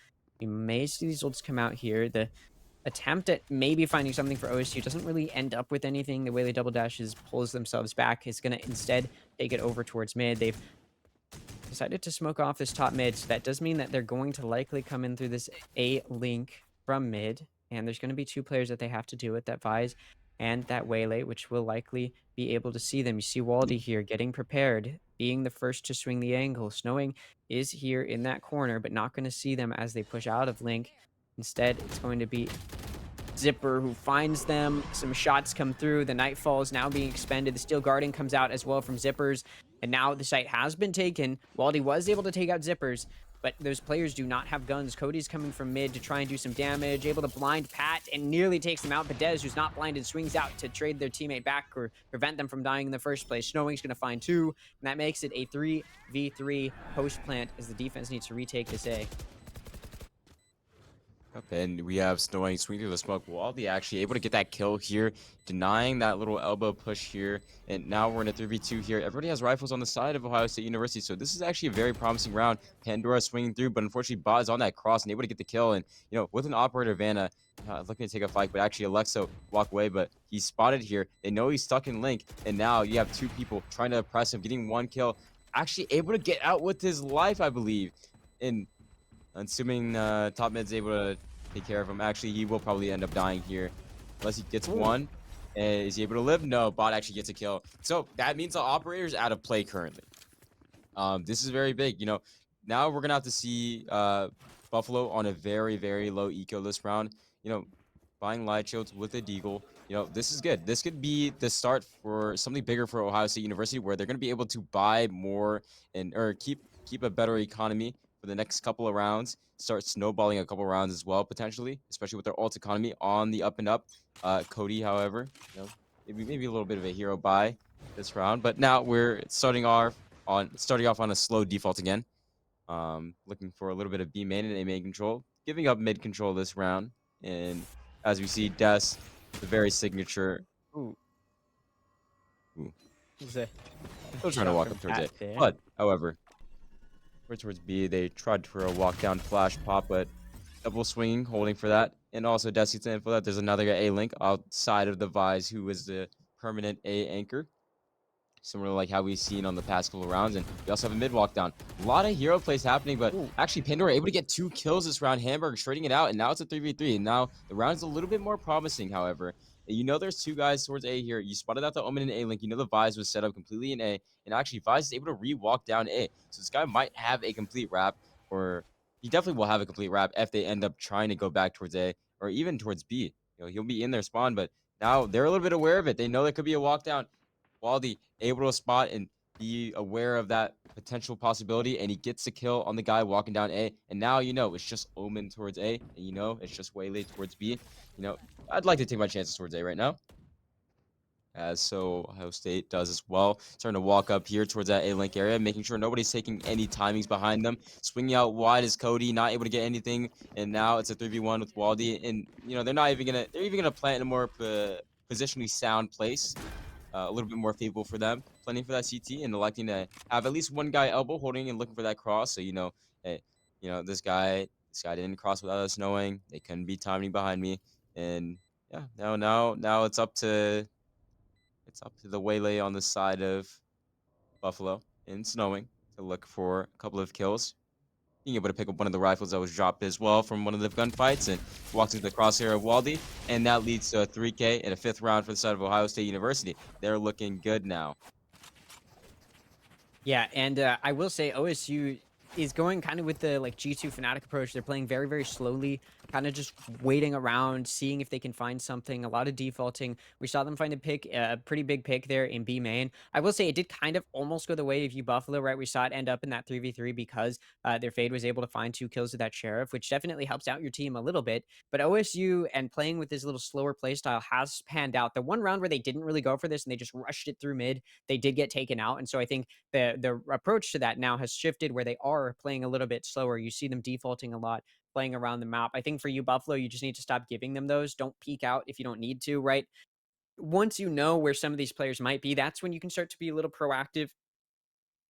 we may see these ults come out here. The attempt at maybe finding something for OSU doesn't really end up with anything. The way they double dashes pulls themselves back is going to instead take it over towards mid. They've decided to smoke off this top mid, so that does mean that they're going to likely come in through this A link from mid, and there's going to be 2 players that they have to do it, that Vise and that Waylay, which will likely be able to see them. You see Waldy here getting prepared, being the first to swing the angle. Snowing is here in that corner, but not going to see them as they push out of link. Instead, it's going to be Zipper who finds them. Some shots come through. The Nightfall is now being expended. The Steel Guardian comes out as well from Zippers. And now the site has been taken. Waldy was able to take out Zippers, but those players do not have guns. Cody's coming from mid to try and do some damage, able to blind Pat and nearly takes them out. But Dez, who's not blinded, swings out to trade their teammate back or prevent them from dying in the first place. Snowing's going to find 2, and that makes it a 3v3 post plant as the defense needs to retake this A. Up and we have Snowing swing through the smoke. Waldy actually able to get that kill here, denying that little elbow push here. And now we're in a 3v2 here. Everybody has rifles on the side of Ohio State University, so this is actually a very promising round. Pandora swinging through, but unfortunately Bot is on that cross and able to get the kill. And with an operator Vanna looking to take a fight, but actually Alexo walk away, but he's spotted here. They know he's stuck in link, and now you have 2 people trying to oppress him, getting 1 kill, actually able to get out with his life, I believe. And assuming top mid's able to take care of him. Actually, he will probably end up dying here. Unless he gets 1. Is he able to live? No, Bot actually gets a kill. So that means the operator's out of play currently. This is very big. Now we're going to have to see Buffalo on a very, very low eco this round. Buying light shields with a deagle. This is good. This could be the start for something bigger for Ohio State University, where they're going to be able to buy more or keep a better economy for the next couple of rounds, start snowballing a couple of rounds as well, potentially, especially with their ult economy on the up and up. Cody, however, maybe a little bit of a hero buy this round, but now we're starting off on a slow default again. Looking for a little bit of B main and A main control, giving up mid control this round, and as we see, Des, the very signature. Ooh. Still trying to walk up towards it, but however. Towards B, they tried for a walk down flash pop, but double swinging, holding for that. And also Desi to info that there's another A-Link outside of the Vise who is the permanent A anchor. Similar to like how we've seen on the past couple of rounds. And we also have a mid walk down. A lot of hero plays happening, but Ooh. actually Pandora able to get 2 kills this round. Hamburg trading it out, and now it's a 3v3. And now the round's a little bit more promising, however. And you know there's 2 guys towards A here. You spotted out the Omen and A-Link. You know the Vise was set up completely in A. And actually Vise is able to re-walk down A. So this guy might have a complete wrap, or he definitely will have a complete wrap if they end up trying to go back towards A or even towards B. You know, he'll be in their spawn, but now they're a little bit aware of it. They know there could be a walk down. Waldy able to spot and be aware of that potential possibility, and he gets the kill on the guy walking down A. And now you know it's just Omen towards A, and you know it's just Waylay towards B. You know, I'd like to take my chances towards A right now, as so Ohio State does as well. Starting to walk up here towards that A-Link area, making sure nobody's taking any timings behind them. Swinging out wide is Cody, not able to get anything, and now it's a 3v1 with Waldy. And you know they're even gonna plant in a more positionally sound place. A little bit more favorable for them, planning for that CT and electing to have at least one guy elbow holding and looking for that cross. So you know, hey, you know this guy didn't cross without us knowing. They couldn't be timing behind me, and yeah, now it's up to the Waylay on the side of Buffalo in snowing to look for a couple of kills. Being able to pick up one of the rifles that was dropped as well from one of the gunfights and walks into the crosshair of Waldy. And that leads to a 3K and a 5th round for the side of Ohio State University. They're looking good now. Yeah, and I will say OSU is going kind of with the like G2 Fnatic approach. They're playing very, very slowly, kind of just waiting around, seeing if they can find something. A lot of defaulting. We saw them find a pretty big pick there in B main. I will say it did kind of almost go the way of U Buffalo, right? We saw it end up in that 3v3 because their Fade was able to find 2 kills with that Sheriff, which definitely helps out your team a little bit. But OSU and playing with this little slower play style has panned out. The one round where they didn't really go for this and they just rushed it through mid, they did get taken out. And so I think the approach to that now has shifted where they are playing a little bit slower. You see them defaulting a lot, playing around the map. I think for you, Buffalo, you just need to stop giving them those. Don't peek out if you don't need to, right? Once you know where some of these players might be, that's when you can start to be a little proactive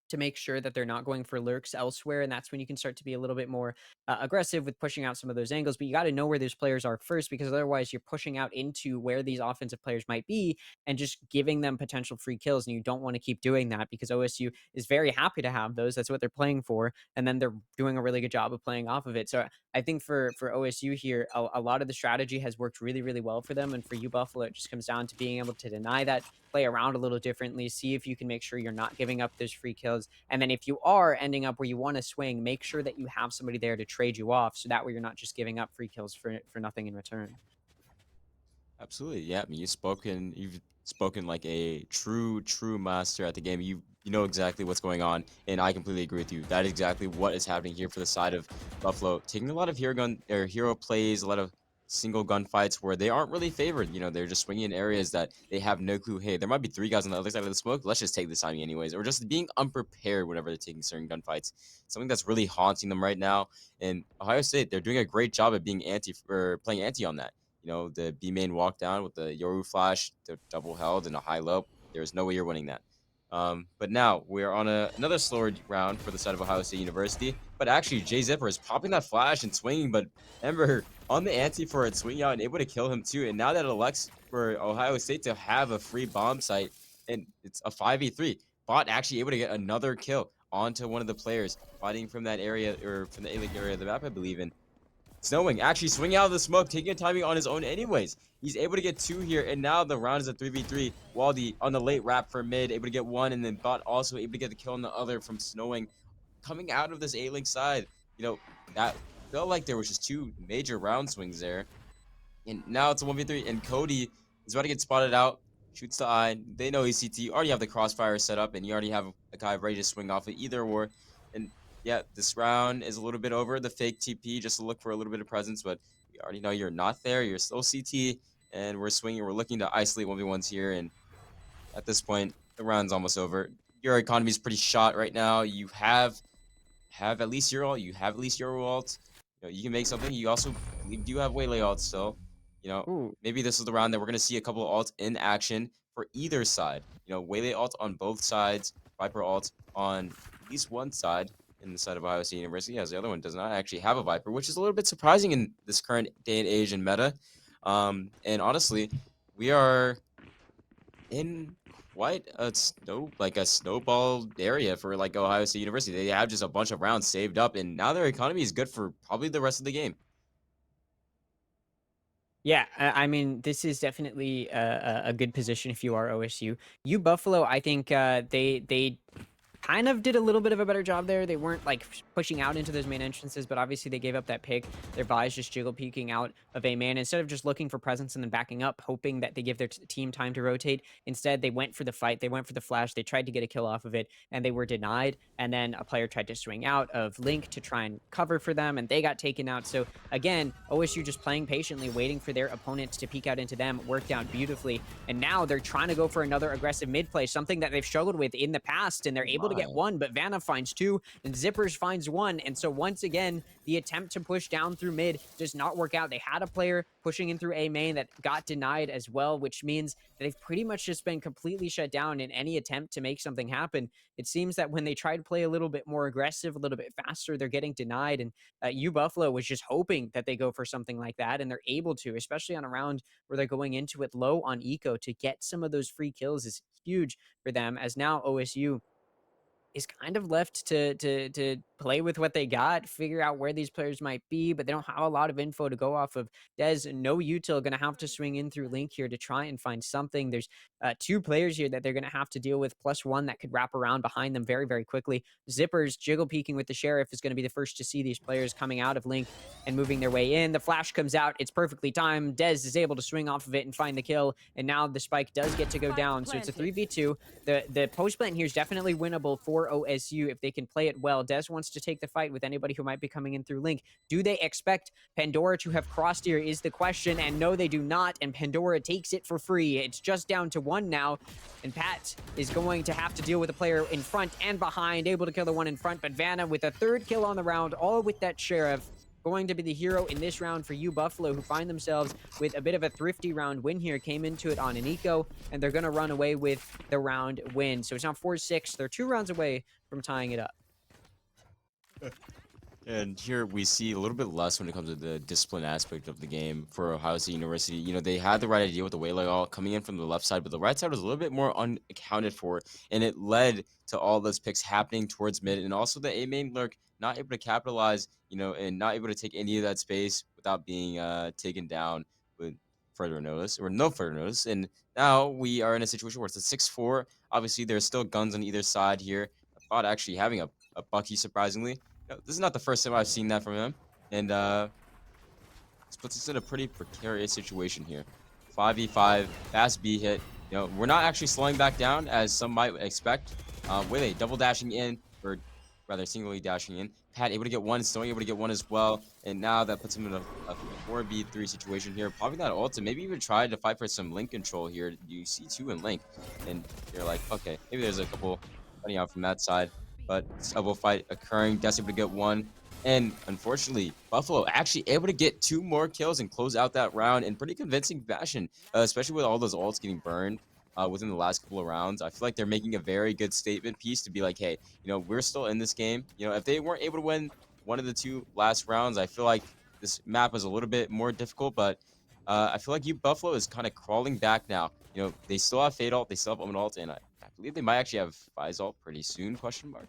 to make sure that they're not going for lurks elsewhere. And that's when you can start to be a little bit more aggressive with pushing out some of those angles. But you got to know where those players are first, because otherwise you're pushing out into where these offensive players might be and just giving them potential free kills. And you don't want to keep doing that because OSU is very happy to have those. That's what they're playing for. And then they're doing a really good job of playing off of it. So I think for OSU here, a lot of the strategy has worked really, really well for them. And for you, Buffalo, it just comes down to being able to deny that, play around a little differently, see if you can make sure you're not giving up those free kills. And then if you are ending up where you want to swing, make sure that you have somebody there to trade you off, so that way you're not just giving up free kills for nothing in return. Absolutely, yeah. I mean, you've spoken like a true master at the game. You know exactly what's going on, and I completely agree with you. That is exactly what is happening here for the side of Buffalo, taking a lot of hero plays, a lot of single gunfights where they aren't really favored. You know, they're just swinging in areas that they have no clue. Hey, there might be 3 guys on the other side of the smoke. Let's just take this timing anyways, or just being unprepared whenever they're taking certain gunfights. Something that's really haunting them right now. And Ohio State, they're doing a great job at being playing anti on that. You know, the B main walk down with the Yoru flash, the double held and a high low. There's no way you're winning that. But now we're on another slower round for the side of Ohio State University. But actually, Jay Zipper is popping that flash and swinging. But Ember on the ante for it, swinging out and able to kill him too. And now that elects for Ohio State to have a free bomb site, and it's a 5v3. Bot actually able to get another kill onto one of the players fighting from that area, or from the A-Link area of the map, I believe. And Snowing actually swinging out of the smoke, taking a timing on his own anyways. He's able to get 2 here, and now the round is a 3v3. Waldy on the late wrap for mid, able to get 1, and then Bot also able to get the kill on the other from Snowing. Coming out of this A-Link side, you know, that felt like there was just 2 major round swings there. And now it's a 1v3, and Cody is about to get spotted out. Shoots the eye. They know he's CT. You already have the crossfire set up, and you already have a guy ready to swing off of either or. And yeah, this round is a little bit over the fake TP just to look for a little bit of presence, but we already know you're not there. You're still CT, and we're swinging. We're looking to isolate 1v1s here, and at this point, the round's almost over. Your economy is pretty shot right now. You have at least your ult. You have at least your ult. You know, you can make something. You also do have Waylay ult still. You know, Ooh, maybe this is the round that we're going to see a couple of ults in action for either side. You know, Waylay ult on both sides, Viper ult on at least one side, in the side of Ohio State University, as the other one does not actually have a Viper, which is a little bit surprising in this current day and age and meta. And honestly, we are in quite a snowball area for like Ohio State University. They have just a bunch of rounds saved up, and now their economy is good for probably the rest of the game. Yeah, I mean, this is definitely a good position if you are OSU. You Buffalo, I think they kind of did a little bit of a better job there. They weren't like pushing out into those main entrances, but obviously they gave up that pick. Their buys just jiggle peeking out of a man instead of just looking for presence and then backing up, hoping that they give their team time to rotate. Instead, they went for the fight. They went for the flash. They tried to get a kill off of it, and they were denied. And then a player tried to swing out of Link to try and cover for them, and they got taken out. So again, OSU just playing patiently, waiting for their opponents to peek out into them, worked out beautifully. And now they're trying to go for another aggressive mid play, something that they've struggled with in the past, and they're able to get one, but Vanna finds two, and Zippers finds one. And so once again, the attempt to push down through mid does not work out. They had a player pushing in through A main that got denied as well, which means that they've pretty much just been completely shut down in any attempt to make something happen. It seems that when they try to play a little bit more aggressive, a little bit faster, they're getting denied. And U Buffalo was just hoping that they go for something like that, and they're able to, especially on a round where they're going into it low on eco. To get some of those free kills is huge for them, as now OSU is kind of left to play with what they got, figure out where these players might be, but they don't have a lot of info to go off of. Dez, no util, going to have to swing in through Link here to try and find something. There's two players here that they're going to have to deal with, plus one that could wrap around behind them very, very quickly. Zippers jiggle peeking with the Sheriff is going to be the first to see these players coming out of Link and moving their way in. The flash comes out. It's perfectly timed. Dez is able to swing off of it and find the kill, and now the spike does get to go down. So it's a 3v2. The post plant here is definitely winnable for OSU if they can play it well. Dez wants to take the fight with anybody who might be coming in through Link. Do they expect Pandora to have crossed here is the question, and no, they do not, and Pandora takes it for free. It's just down to one now, and Pat is going to have to deal with a player in front and behind, able to kill the one in front, but Vanna with a third kill on the round, all with that Sheriff. Going to be the hero in this round for U Buffalo, who find themselves with a bit of a thrifty round win here. Came into it on an eco, and they're going to run away with the round win. So it's now 4-6. They're 2 rounds away from tying it up. And here we see a little bit less when it comes to the discipline aspect of the game for Ohio State University. You know, they had the right idea with the waylay all coming in from the left side, but the right side was a little bit more unaccounted for, and it led to all those picks happening towards mid, and also the A main lurk not able to capitalize, you know, and not able to take any of that space without being taken down with further notice or no further notice. And now we are in a situation where it's a 6-4. Obviously, there's still guns on either side here. I thought actually having a Bucky, surprisingly. This is not the first time I've seen that from him, and this puts us in a pretty precarious situation here. 5v5, fast B hit. You know, we're not actually slowing back down as some might expect. With a double dashing in, or rather singly dashing in. Pat able to get one, Stone able to get one as well, and now that puts him in a 4v3 situation here. Probably not ult, and maybe even try to fight for some link control here. You see 2 in link, and you're like, okay, maybe there's a couple running out from that side. But double fight occurring, Dez able to get one. And unfortunately, Buffalo actually able to get 2 more kills and close out that round in pretty convincing fashion, especially with all those ults getting burned within the last couple of rounds. I feel like they're making a very good statement piece to be like, hey, you know, we're still in this game. You know, if they weren't able to win one of the 2 last rounds, I feel like this map is a little bit more difficult, but I feel like Buffalo is kind of crawling back now. You know, they still have Fade ult, they still have Omen ult, and I believe they might actually have Faiz ult pretty soon, question mark.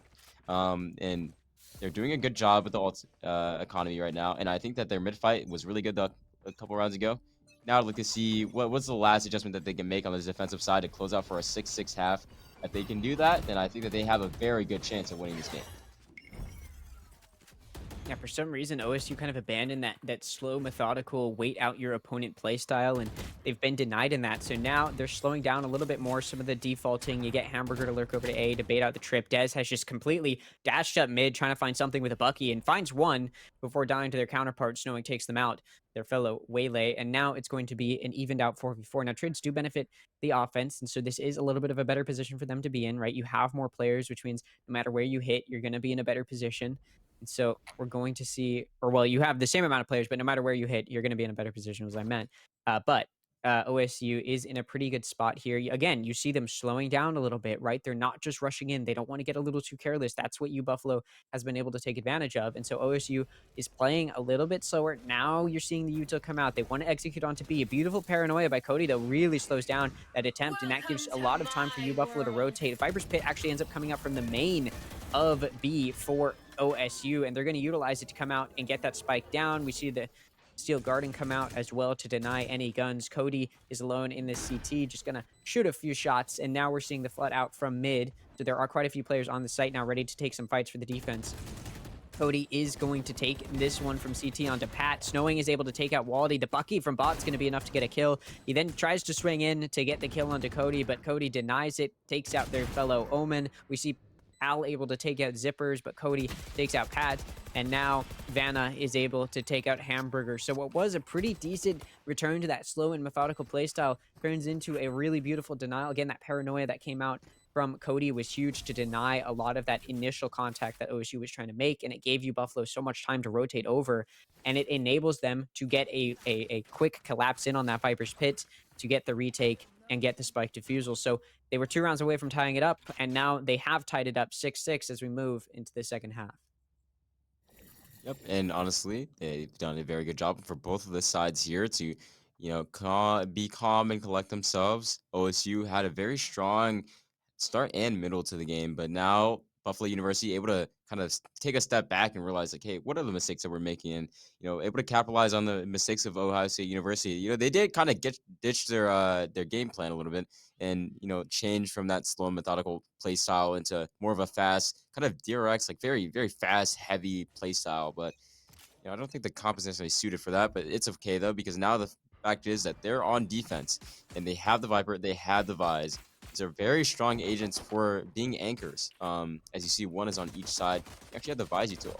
And they're doing a good job with the ult economy right now, and I think that their mid fight was really good a couple rounds ago. Now I'd like to see what's the last adjustment that they can make on the defensive side to close out for a 6-6 half. If they can do that, then I think that they have a very good chance of winning this game. Yeah, for some reason, OSU kind of abandoned that slow, methodical, wait out your opponent play style, and they've been denied in that. So now they're slowing down a little bit more. Some of the defaulting, you get Hamburger to lurk over to A to bait out the trip. Dez has just completely dashed up mid, trying to find something with a Bucky, and finds one before dying to their counterpart. Snowing takes them out, their fellow Waylay, and now it's going to be an evened out 4v4. Now, trades do benefit the offense, and so this is a little bit of a better position for them to be in, right? You have more players, which means no matter where you hit, you're going to be in a better position. And so we're going to see, or well, you have the same amount of players, but no matter where you hit, you're going to be in a better position, as I meant. But OSU is in a pretty good spot here. Again, you see them slowing down a little bit, right? They're not just rushing in. They don't want to get a little too careless. That's what U Buffalo has been able to take advantage of. And so OSU is playing a little bit slower. Now you're seeing the Utah come out. They want to execute onto B. A beautiful paranoia by Cody, though, really slows down that attempt, and that gives a lot of time for U Buffalo to rotate. Viper's Pit actually ends up coming up from the main of B for OSU, and they're going to utilize it to come out and get that spike down. We see the Steel Garden come out as well to deny any guns. Cody is alone in this CT, just going to shoot a few shots, and now we're seeing the flood out from mid. So there are quite a few players on the site now ready to take some fights for the defense. Cody is going to take this one from CT onto Pat. Snowing is able to take out Waldy. The Bucky from Bot's going to be enough to get a kill. He then tries to swing in to get the kill onto Cody, but Cody denies it, takes out their fellow Omen. We see Al able to take out Zippers, but Cody takes out Pat. And now Vanna is able to take out Hamburger. So what was a pretty decent return to that slow and methodical playstyle turns into a really beautiful denial. Again, that paranoia that came out from Cody was huge to deny a lot of that initial contact that OSU was trying to make, and it gave you Buffalo so much time to rotate over, and it enables them to get a quick collapse in on that Viper's Pit to get the retake and get the spike defusal. So they were 2 rounds away from tying it up, and now they have tied it up 6-6 as we move into the second half. Yep, and honestly, they've done a very good job for both of the sides here to, be calm and collect themselves. OSU had a very strong start and middle to the game, but now Buffalo University able to kind of take a step back and realize, like, hey, what are the mistakes that we're making, and able to capitalize on the mistakes of Ohio State University. They did kind of ditch their game plan a little bit, and change from that slow methodical play style into more of a fast kind of DRX, like very very fast heavy play style. But I don't think the comp is necessarily suited for that, but it's okay though, because now the fact is that they're on defense and they have the Viper, they have the Vise. These are very strong agents for being anchors. As you see, one is on each side. You actually have the Vise util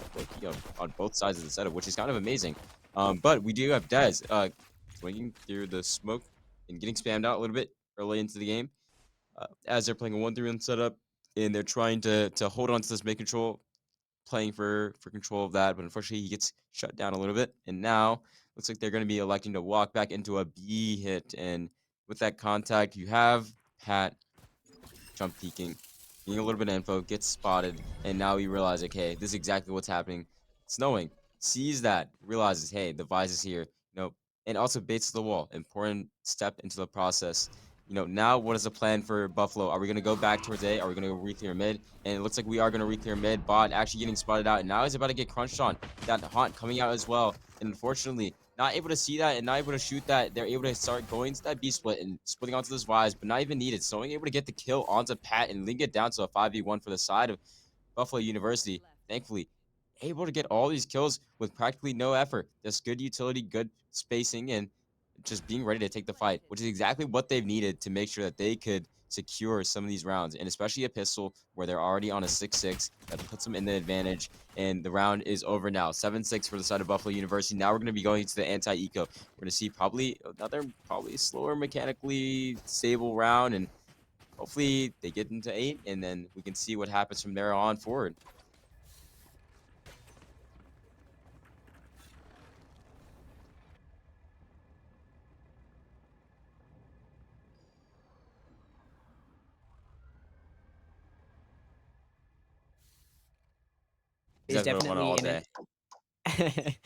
on both sides of the setup, which is kind of amazing. But we do have Dez swinging through the smoke and getting spammed out a little bit early into the game, as they're playing a 1-3-1 setup, and they're trying to hold on to this mid control, playing for control of that, but unfortunately he gets shut down a little bit, and now looks like they're going to be electing to walk back into a B hit. And with that contact, you have Pat jump peeking, getting a little bit of info, gets spotted, and now you realize, okay, this is exactly what's happening. Snowing sees that, realizes, hey, the Vise is here, and also baits the wall. Important step into the process. Now what is the plan for Buffalo? Are we going to go back towards A? Are we going to go re-clear mid? And it looks like we are going to re-clear mid. Bot actually getting spotted out, and now he's about to get crunched on. That Haunt coming out as well, and unfortunately not able to see that and not able to shoot that. They're able to start going to that B split and splitting onto this Vise, but not even needed. So able to get the kill onto Pat and link it down to a 5v1 for the side of Buffalo University. Thankfully, able to get all these kills with practically no effort. Just good utility, good spacing, and just being ready to take the fight, which is exactly what they've needed to make sure that they could secure some of these rounds, and especially a pistol where they're already on a 6-6 that puts them in the advantage. And the round is over now, 7-6 for the side of Buffalo University. Now we're going to be going to the anti-eco. We're going to see probably another slower mechanically stable round, and hopefully they get into 8, and then we can see what happens from there on forward. Is That's what I want all definitely in day.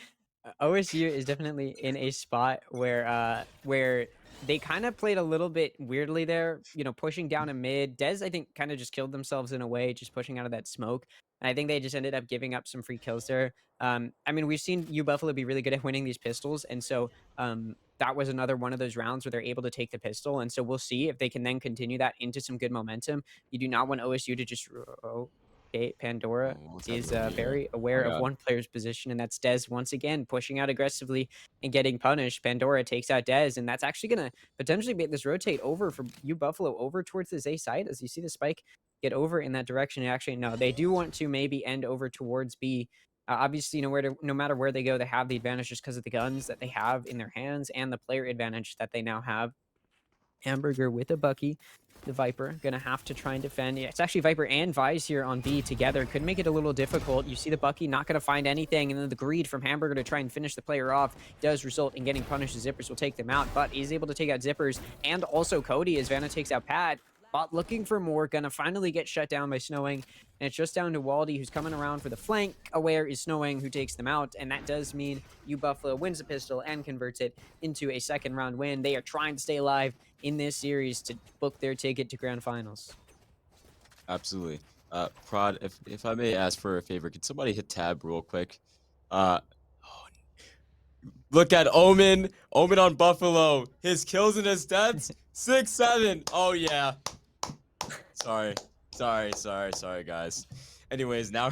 OSU is definitely in a spot where they kind of played a little bit weirdly there, pushing down a mid. Dez, I think, kind of just killed themselves in a way, just pushing out of that smoke. And I think they just ended up giving up some free kills there. I mean, we've seen U Buffalo be really good at winning these pistols, and so that was another one of those rounds where they're able to take the pistol. And so we'll see if they can then continue that into some good momentum. You do not want OSU to just okay, Pandora What's is happening over here? very Oh aware my of god. one player's position, and that's Dez once again pushing out aggressively and getting punished. Pandora takes out Dez, and that's actually going to potentially make this rotate over for U Buffalo over towards this A side. As you see the spike get over in that direction, actually, no, they do want to maybe end over towards B. Obviously, no matter where they go, they have the advantage just because of the guns that they have in their hands and the player advantage that they now have. Hamburger with a Bucky. The Viper gonna have to try and defend. Yeah, it's actually Viper and Vise here on B together. Could make it a little difficult. You see the Bucky not gonna find anything, and then the greed from Hamburger to try and finish the player off does result in getting punished. The Zippers will take them out, but he's able to take out Zippers and also Cody as Vanna takes out Pat. But looking for more, gonna finally get shut down by Snowing. And it's just down to Waldy, who's coming around for the flank. Aware is Snowing, who takes them out. And that does mean Buffalo wins a pistol and converts it into a second round win. They are trying to stay alive in this series to book their ticket to grand finals. Absolutely. Prod, if I may ask for a favor, could somebody hit tab real quick? Oh, look at Omen. Omen on Buffalo. His kills and his deaths. 6-7. Oh yeah. Sorry, guys. Anyways, now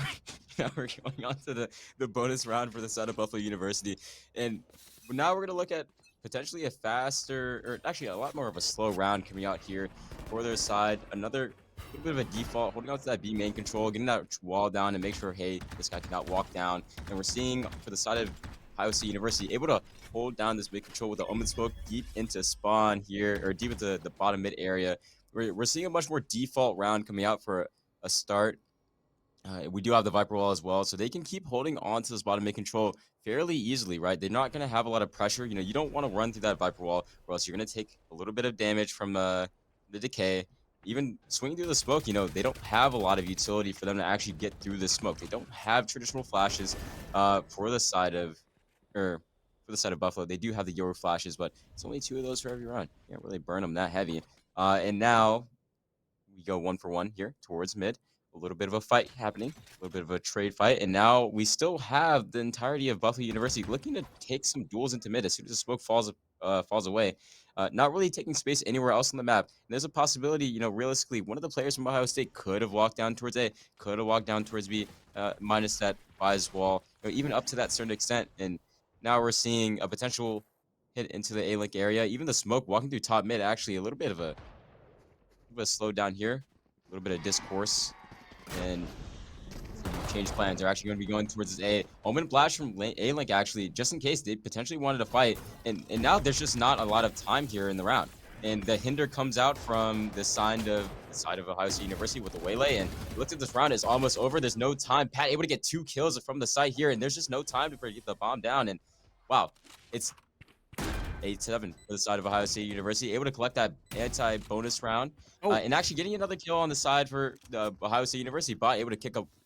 we're going on to the bonus round for the side of Buffalo University, and now we're gonna look at potentially a faster, or actually a lot more of a slow round coming out here for their side. Another little bit of a default, holding on to that B main control, getting that wall down, and make sure, hey, this guy cannot walk down. And we're seeing for the side of Ohio State University able to hold down this mid control with the Omen smoke deep into spawn here, or deep into the bottom mid area. We're seeing a much more default round coming out for a start. We do have the Viper wall as well, so they can keep holding on to this bottom mid control fairly easily, right? They're not going to have a lot of pressure. You know, you don't want to run through that Viper wall, or else you're going to take a little bit of damage from the decay. Even swinging through the smoke, you know, they don't have a lot of utility for them to actually get through the smoke. They don't have traditional flashes for the side of Buffalo. They do have the Yoru flashes, but it's only 2 of those for every round. You can't really burn them that heavy. And now we go 1 for 1 here towards mid. A little bit of a fight happening, a little bit of a trade fight, and now we still have the entirety of Buffalo University looking to take some duels into mid as soon as the smoke falls away. Not really taking space anywhere else on the map. And there's a possibility, you know, realistically, one of the players from Ohio State could have walked down towards A, could have walked down towards B, minus that Vise wall, or even up to that certain extent. And now we're seeing a potential hit into the A-Link area. Even the smoke walking through top mid, actually a little bit of a slowed down here, a little bit of discourse. And change plans. They're actually going to be going towards this A. Omen Blast from A-Link, actually, just in case they potentially wanted to fight. And now there's just not a lot of time here in the round. And the hinder comes out from the side of Ohio State University with the Waylay. And look at this round, is almost over. There's no time. Pat able to get 2 kills from the site here, and there's just no time to get the bomb down. And wow, it's 8-7 for the side of Ohio State University, able to collect that anti-bonus round, and actually getting another kill on the side for the Ohio State University. Bot able to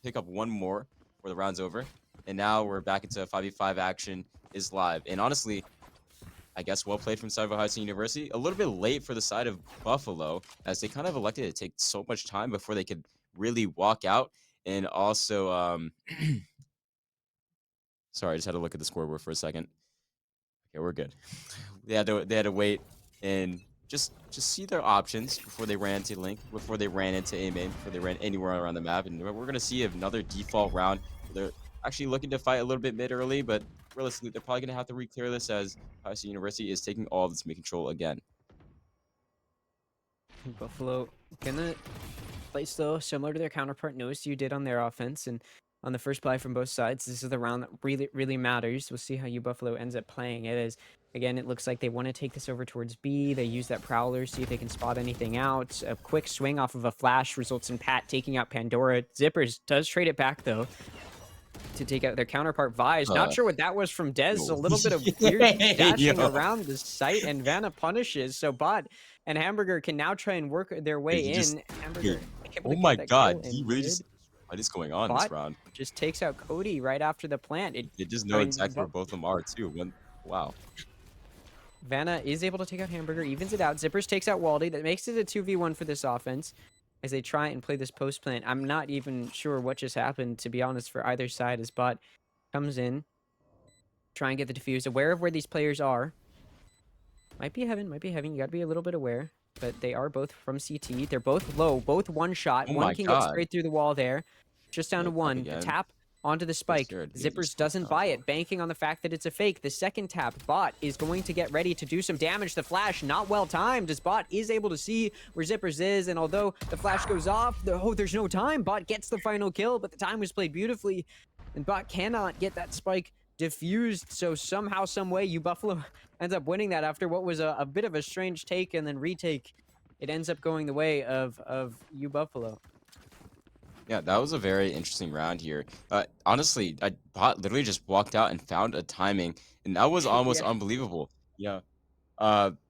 pick up 1 more before the round's over, and now we're back into 5v5 action is live. And honestly, I guess well played from the side of Ohio State University. A little bit late for the side of Buffalo, as they kind of elected to take so much time before they could really walk out. And also, sorry, I just had to look at the scoreboard for a second. Okay, we're good. They had to wait and just see their options before they ran to Link, before they ran into A main, before they ran anywhere around the map. And we're gonna see another default round. They're actually looking to fight a little bit mid early, but realistically, they're probably gonna have to re-clear this as Ohio State University is taking all of this mid control again. Buffalo gonna play slow, similar to their counterpart Notice you did on their offense, and on the first play from both sides, this is the round that really matters. We'll see how Buffalo ends up playing it. As again, it looks like they want to take this over towards B. They use that prowler, see if they can spot anything out. A quick swing off of a flash results in Pat taking out Pandora. Zippers does trade it back though to take out their counterpart Vise. Not sure what that was from Dez. A little bit of weird dashing around the site, and Vanna punishes. So Bot and Hamburger can now try and work their way in. Hamburger. Oh my god, he really just. What is going on Bot this round? Just takes out Cody right after the plant. They just know exactly where both of them are too. Wow. Vanna is able to take out Hamburger, evens it out. Zippers takes out Waldy. That makes it a 2v1 for this offense as they try and play this post plant. I'm not even sure what just happened, to be honest, for either side, as Bot comes in, try and get the defuse, aware of where these players are. Might be heaven. You gotta be a little bit aware. But they are both from CT. They're both low, both one shot. Oh One can get straight through the wall there. Just down to one. The again. tap onto the spike. Zippers doesn't buy it, banking on the fact that it's a fake. The second tap, Bot is going to get ready to do some damage. The flash, not well timed, as Bot is able to see where Zippers is, and although the flash goes off, there's no time. Bot gets the final kill, but the time was played beautifully, and Bot cannot get that spike diffused. So somehow, some way, U Buffalo ends up winning that after what was a bit of a strange take and then retake. It ends up going the way of U Buffalo. Yeah, that was a very interesting round here. Honestly, Bot literally just walked out and found a timing, and that was almost Yeah. unbelievable. Yeah.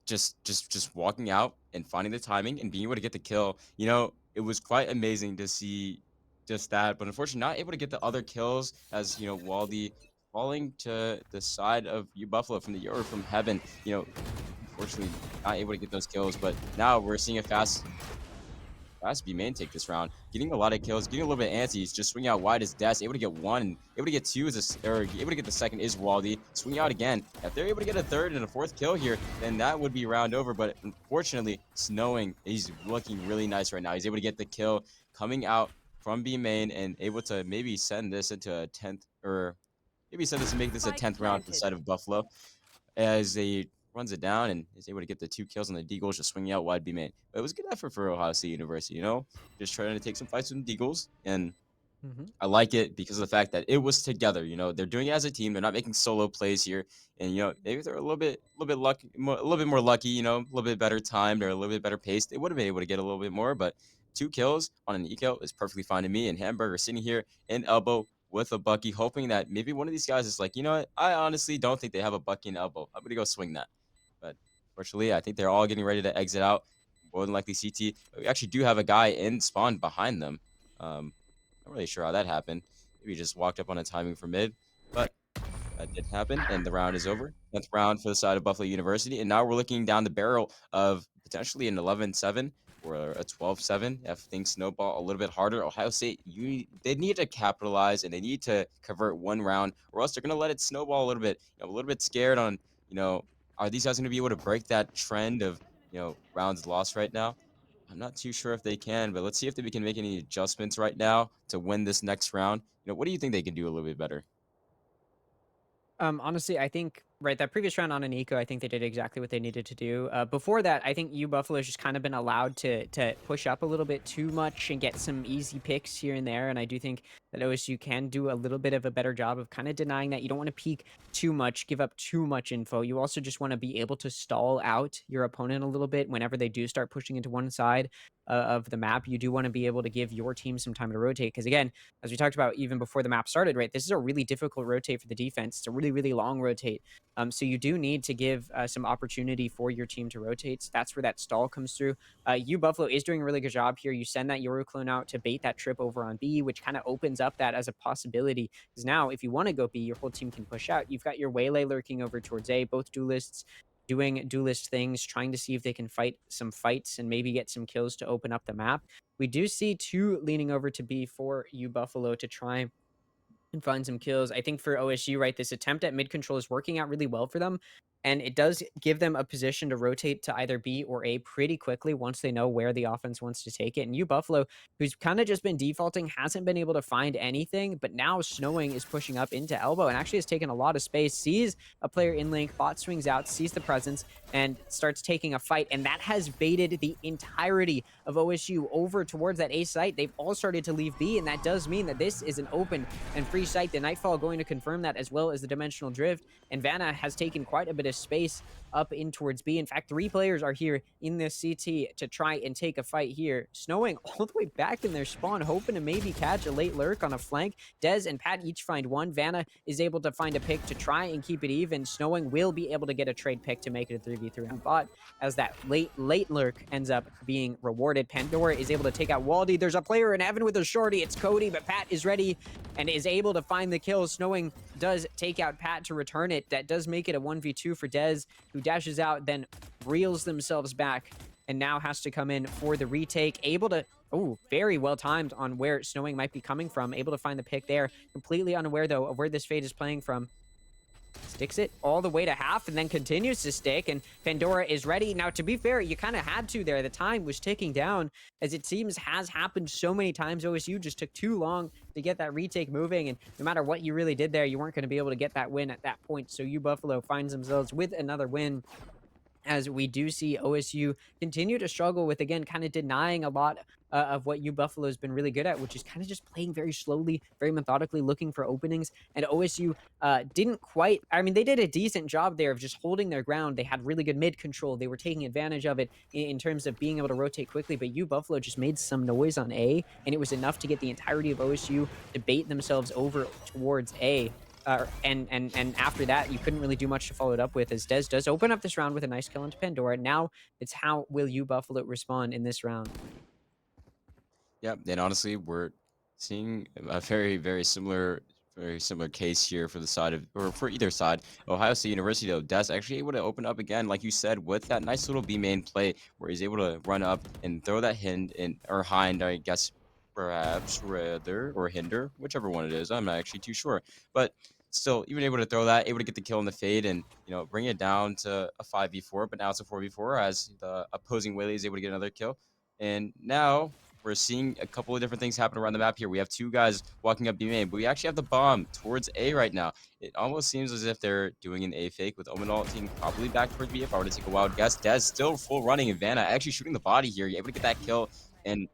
Just walking out and finding the timing and being able to get the kill. It was quite amazing to see just that, but unfortunately not able to get the other kills as Waldy falling to the side of U Buffalo from the Euro from heaven. Unfortunately not able to get those kills, but now we're seeing a fast B main take this round, getting a lot of kills, getting a little bit antsy. He's just swinging out wide as Des, able to get one, and able to get two or able to get the second is Waldy. Swinging out again. If they're able to get a third and a fourth kill here, then that would be round over. But unfortunately, Snowing, he's looking really nice right now. He's able to get the kill coming out from B main and able to maybe send this into a 10th or maybe send this and make this a Spike 10th round for the planted. side of Buffalo as they runs it down and is able to get the 2 kills on the Deagles, just swinging out wide B main. But it was a good effort for Ohio State University, just trying to take some fights with the Deagles. And Mm-hmm. I like it because of the fact that it was together. They're doing it as a team. They're not making solo plays here, and maybe they're a little bit lucky, a little bit more lucky. A little bit better timed or a little bit better paced. They would have been able to get a little bit more, but 2 kills on an eco is perfectly fine to me. And Hamburger sitting here in elbow with a Bucky, hoping that maybe one of these guys is like, you know what? I honestly don't think they have a Bucky and elbow. I'm gonna go swing that. But fortunately, I think they're all getting ready to exit out. More than likely CT. We actually do have a guy in spawn behind them. Not really sure how that happened. Maybe he just walked up on a timing for mid, but that did happen, and the round is over. 10th round for the side of Buffalo University, and now we're looking down the barrel of potentially an 11-7 or a 12-7 if things snowball a little bit harder. Ohio State, they need to capitalize and they need to convert one round, or else they're gonna let it snowball a little bit. I'm a little bit scared on, are these guys gonna be able to break that trend of rounds lost right now? I'm not too sure if they can, but let's see if they can make any adjustments right now to win this next round. What do you think they can do a little bit better? Honestly, I think right that previous round on an eco, I think they did exactly what they needed to do. Before that, I think U Buffalo's just kind of been allowed to push up a little bit too much and get some easy picks here and there. And I do think that OSU can do a little bit of a better job of kind of denying that. You don't want to peek too much, give up too much info. You also just want to be able to stall out your opponent a little bit whenever they do start pushing into one side of the map. You do want to be able to give your team some time to rotate because again, as we talked about even before the map started, right? This is a really difficult rotate for the defense. It's a really, really long rotate. So you do need to give some opportunity for your team to rotate. So that's where that stall comes through. U Buffalo is doing a really good job here. You send that Euroclone out to bait that trip over on B, which kind of opens up that as a possibility. Because now, if you want to go B, your whole team can push out. You've got your Waylay lurking over towards A, both duelists doing duelist things, trying to see if they can fight some fights and maybe get some kills to open up the map. We do see 2 leaning over to B for U Buffalo to try and find some kills. I think for OSU, right, this attempt at mid control is working out really well for them. And it does give them a position to rotate to either B or A pretty quickly once they know where the offense wants to take it. And U Buffalo, who's kind of just been defaulting, hasn't been able to find anything. But now Snowing is pushing up into elbow and actually has taken a lot of space, sees a player in link, bot swings out, sees the presence, and starts taking a fight. And that has baited the entirety of OSU over towards that A site. They've all started to leave B, and that does mean that this is an open and free site. The Nightfall going to confirm that, as well as the Dimensional Drift. And Vanna has taken quite a bit of space up in towards B. In fact, 3 players are here in this CT to try and take a fight here. Snowing all the way back in their spawn, hoping to maybe catch a late lurk on a flank. Dez and Pat each find one. Vanna is able to find a pick to try and keep it even. Snowing will be able to get a trade pick to make it a 3v3 on bot, as that late lurk ends up being rewarded. Pandora is able to take out Waldy. There's a player in heaven with a shorty. It's Cody, but Pat is ready and is able to find the kill. Snowing does take out Pat to return it. That does make it a 1v2 for Dez, who dashes out, then reels themselves back, and now has to come in for the retake. Able to, very well timed on where Snowing might be coming from. Able to find the pick there. Completely unaware, though, of where this Fade is playing from. Sticks it all the way to half and then continues to stick, and Pandora is ready. Now, to be fair, you kind of had to there. The time was ticking down, as it seems has happened so many times. OSU just took too long to get that retake moving, and no matter what you really did there, you weren't going to be able to get that win at that point. So U Buffalo finds themselves with another win, as we do see OSU continue to struggle with, again, kind of denying a lot of what U Buffalo has been really good at, which is kind of just playing very slowly, very methodically, looking for openings. And OSU didn't quite. I mean, they did a decent job there of just holding their ground. They had really good mid control. They were taking advantage of it in terms of being able to rotate quickly. But U Buffalo just made some noise on A, and it was enough to get the entirety of OSU to bait themselves over towards A. And after that, you couldn't really do much to follow it up with, as Dez does open up this round with a nice kill into Pandora. Now it's how will U Buffalo respond in this round? Yeah, and honestly, we're seeing a very similar case here for the side of, or for either side. Ohio State University, though, Des actually able to open up again, like you said, with that nice little B main play where he's able to run up and throw that hind in, or hind, I guess, perhaps rather, or hinder, whichever one it is. I'm not actually too sure, but still, even able to throw that, able to get the kill in the fade, and bring it down to a 5v4. But now it's a 4v4 as the opposing Whaley is able to get another kill, and now we're seeing a couple of different things happen around the map here. We have two guys walking up B main, but we actually have the bomb towards A right now. It almost seems as if they're doing an A fake with Omen ulting probably back towards B. If I were to take a wild guess, Dez still full running, and Vanna actually shooting the body here. You're able to get that kill, and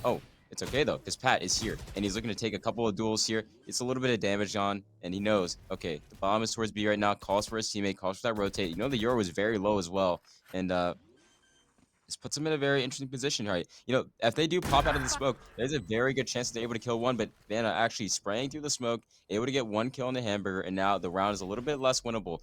oh, it's okay though, because Pat is here, and he's looking to take a couple of duels here. It's a little bit of damage on, and he knows, okay, the bomb is towards B right now, calls for his teammate, calls for that rotate. The Euro was very low as well, and this puts them in a very interesting position, right? If they do pop out of the smoke, there's a very good chance that they're able to kill one, but Vanna actually spraying through the smoke, able to get one kill on the hamburger, and now the round is a little bit less winnable.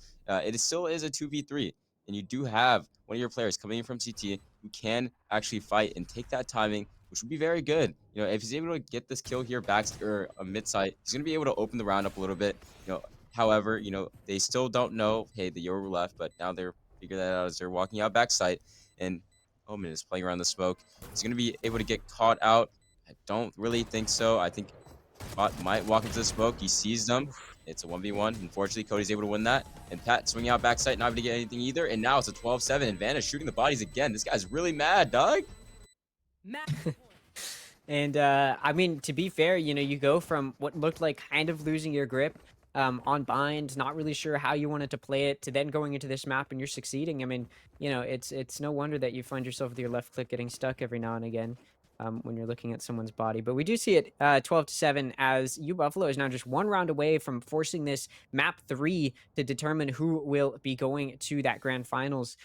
Still is a 2v3, and you do have one of your players coming in from CT who can actually fight and take that timing, which would be very good. If he's able to get this kill here back or a mid site, he's going to be able to open the round up a little bit. However, they still don't know, hey, the Yoru left, but now they're figuring that out as they're walking out back site, and Omen is playing around the smoke. He's going to be able to get caught out. I don't really think so. I think Bot might walk into the smoke. He sees them. It's a 1v1. Unfortunately, Cody's able to win that. And Pat swinging out backside, not able to get anything either. And now it's a 12-7, and Vanna shooting the bodies again. This guy's really mad, dog. Match point. And I mean, to be fair, you go from what looked like kind of losing your grip on bind, not really sure how you wanted to play it, to then going into this map and you're succeeding. I mean, it's no wonder that you find yourself with your left click getting stuck every now and again when you're looking at someone's body. But we do see it 12-7 as U Buffalo is now just one round away from forcing this map 3 to determine who will be going to that grand finals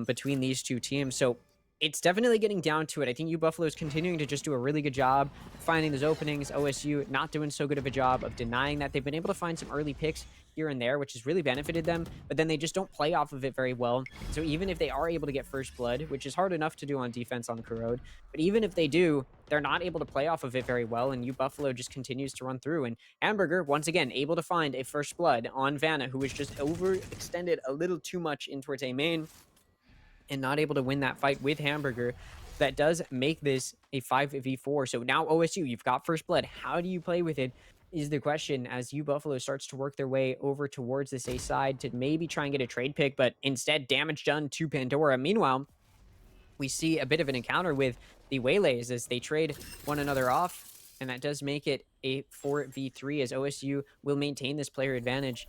between these two teams. So it's definitely getting down to it. I think U Buffalo is continuing to just do a really good job finding those openings. OSU not doing so good of a job of denying that. They've been able to find some early picks here and there, which has really benefited them, but then they just don't play off of it very well. So even if they are able to get first blood, which is hard enough to do on defense on Corrode, but even if they do, they're not able to play off of it very well, and U Buffalo just continues to run through. And Hamburger, once again, able to find a first blood on Vanna, who was just overextended a little too much in towards A main, and not able to win that fight with Hamburger. That does make this a 5v4. So now OSU, you've got first blood. How do you play with it is the question, as U Buffalo starts to work their way over towards this A side to maybe try and get a trade pick, but instead damage done to Pandora. Meanwhile, we see a bit of an encounter with the Waylays as they trade one another off, and that does make it a 4v3 as OSU will maintain this player advantage.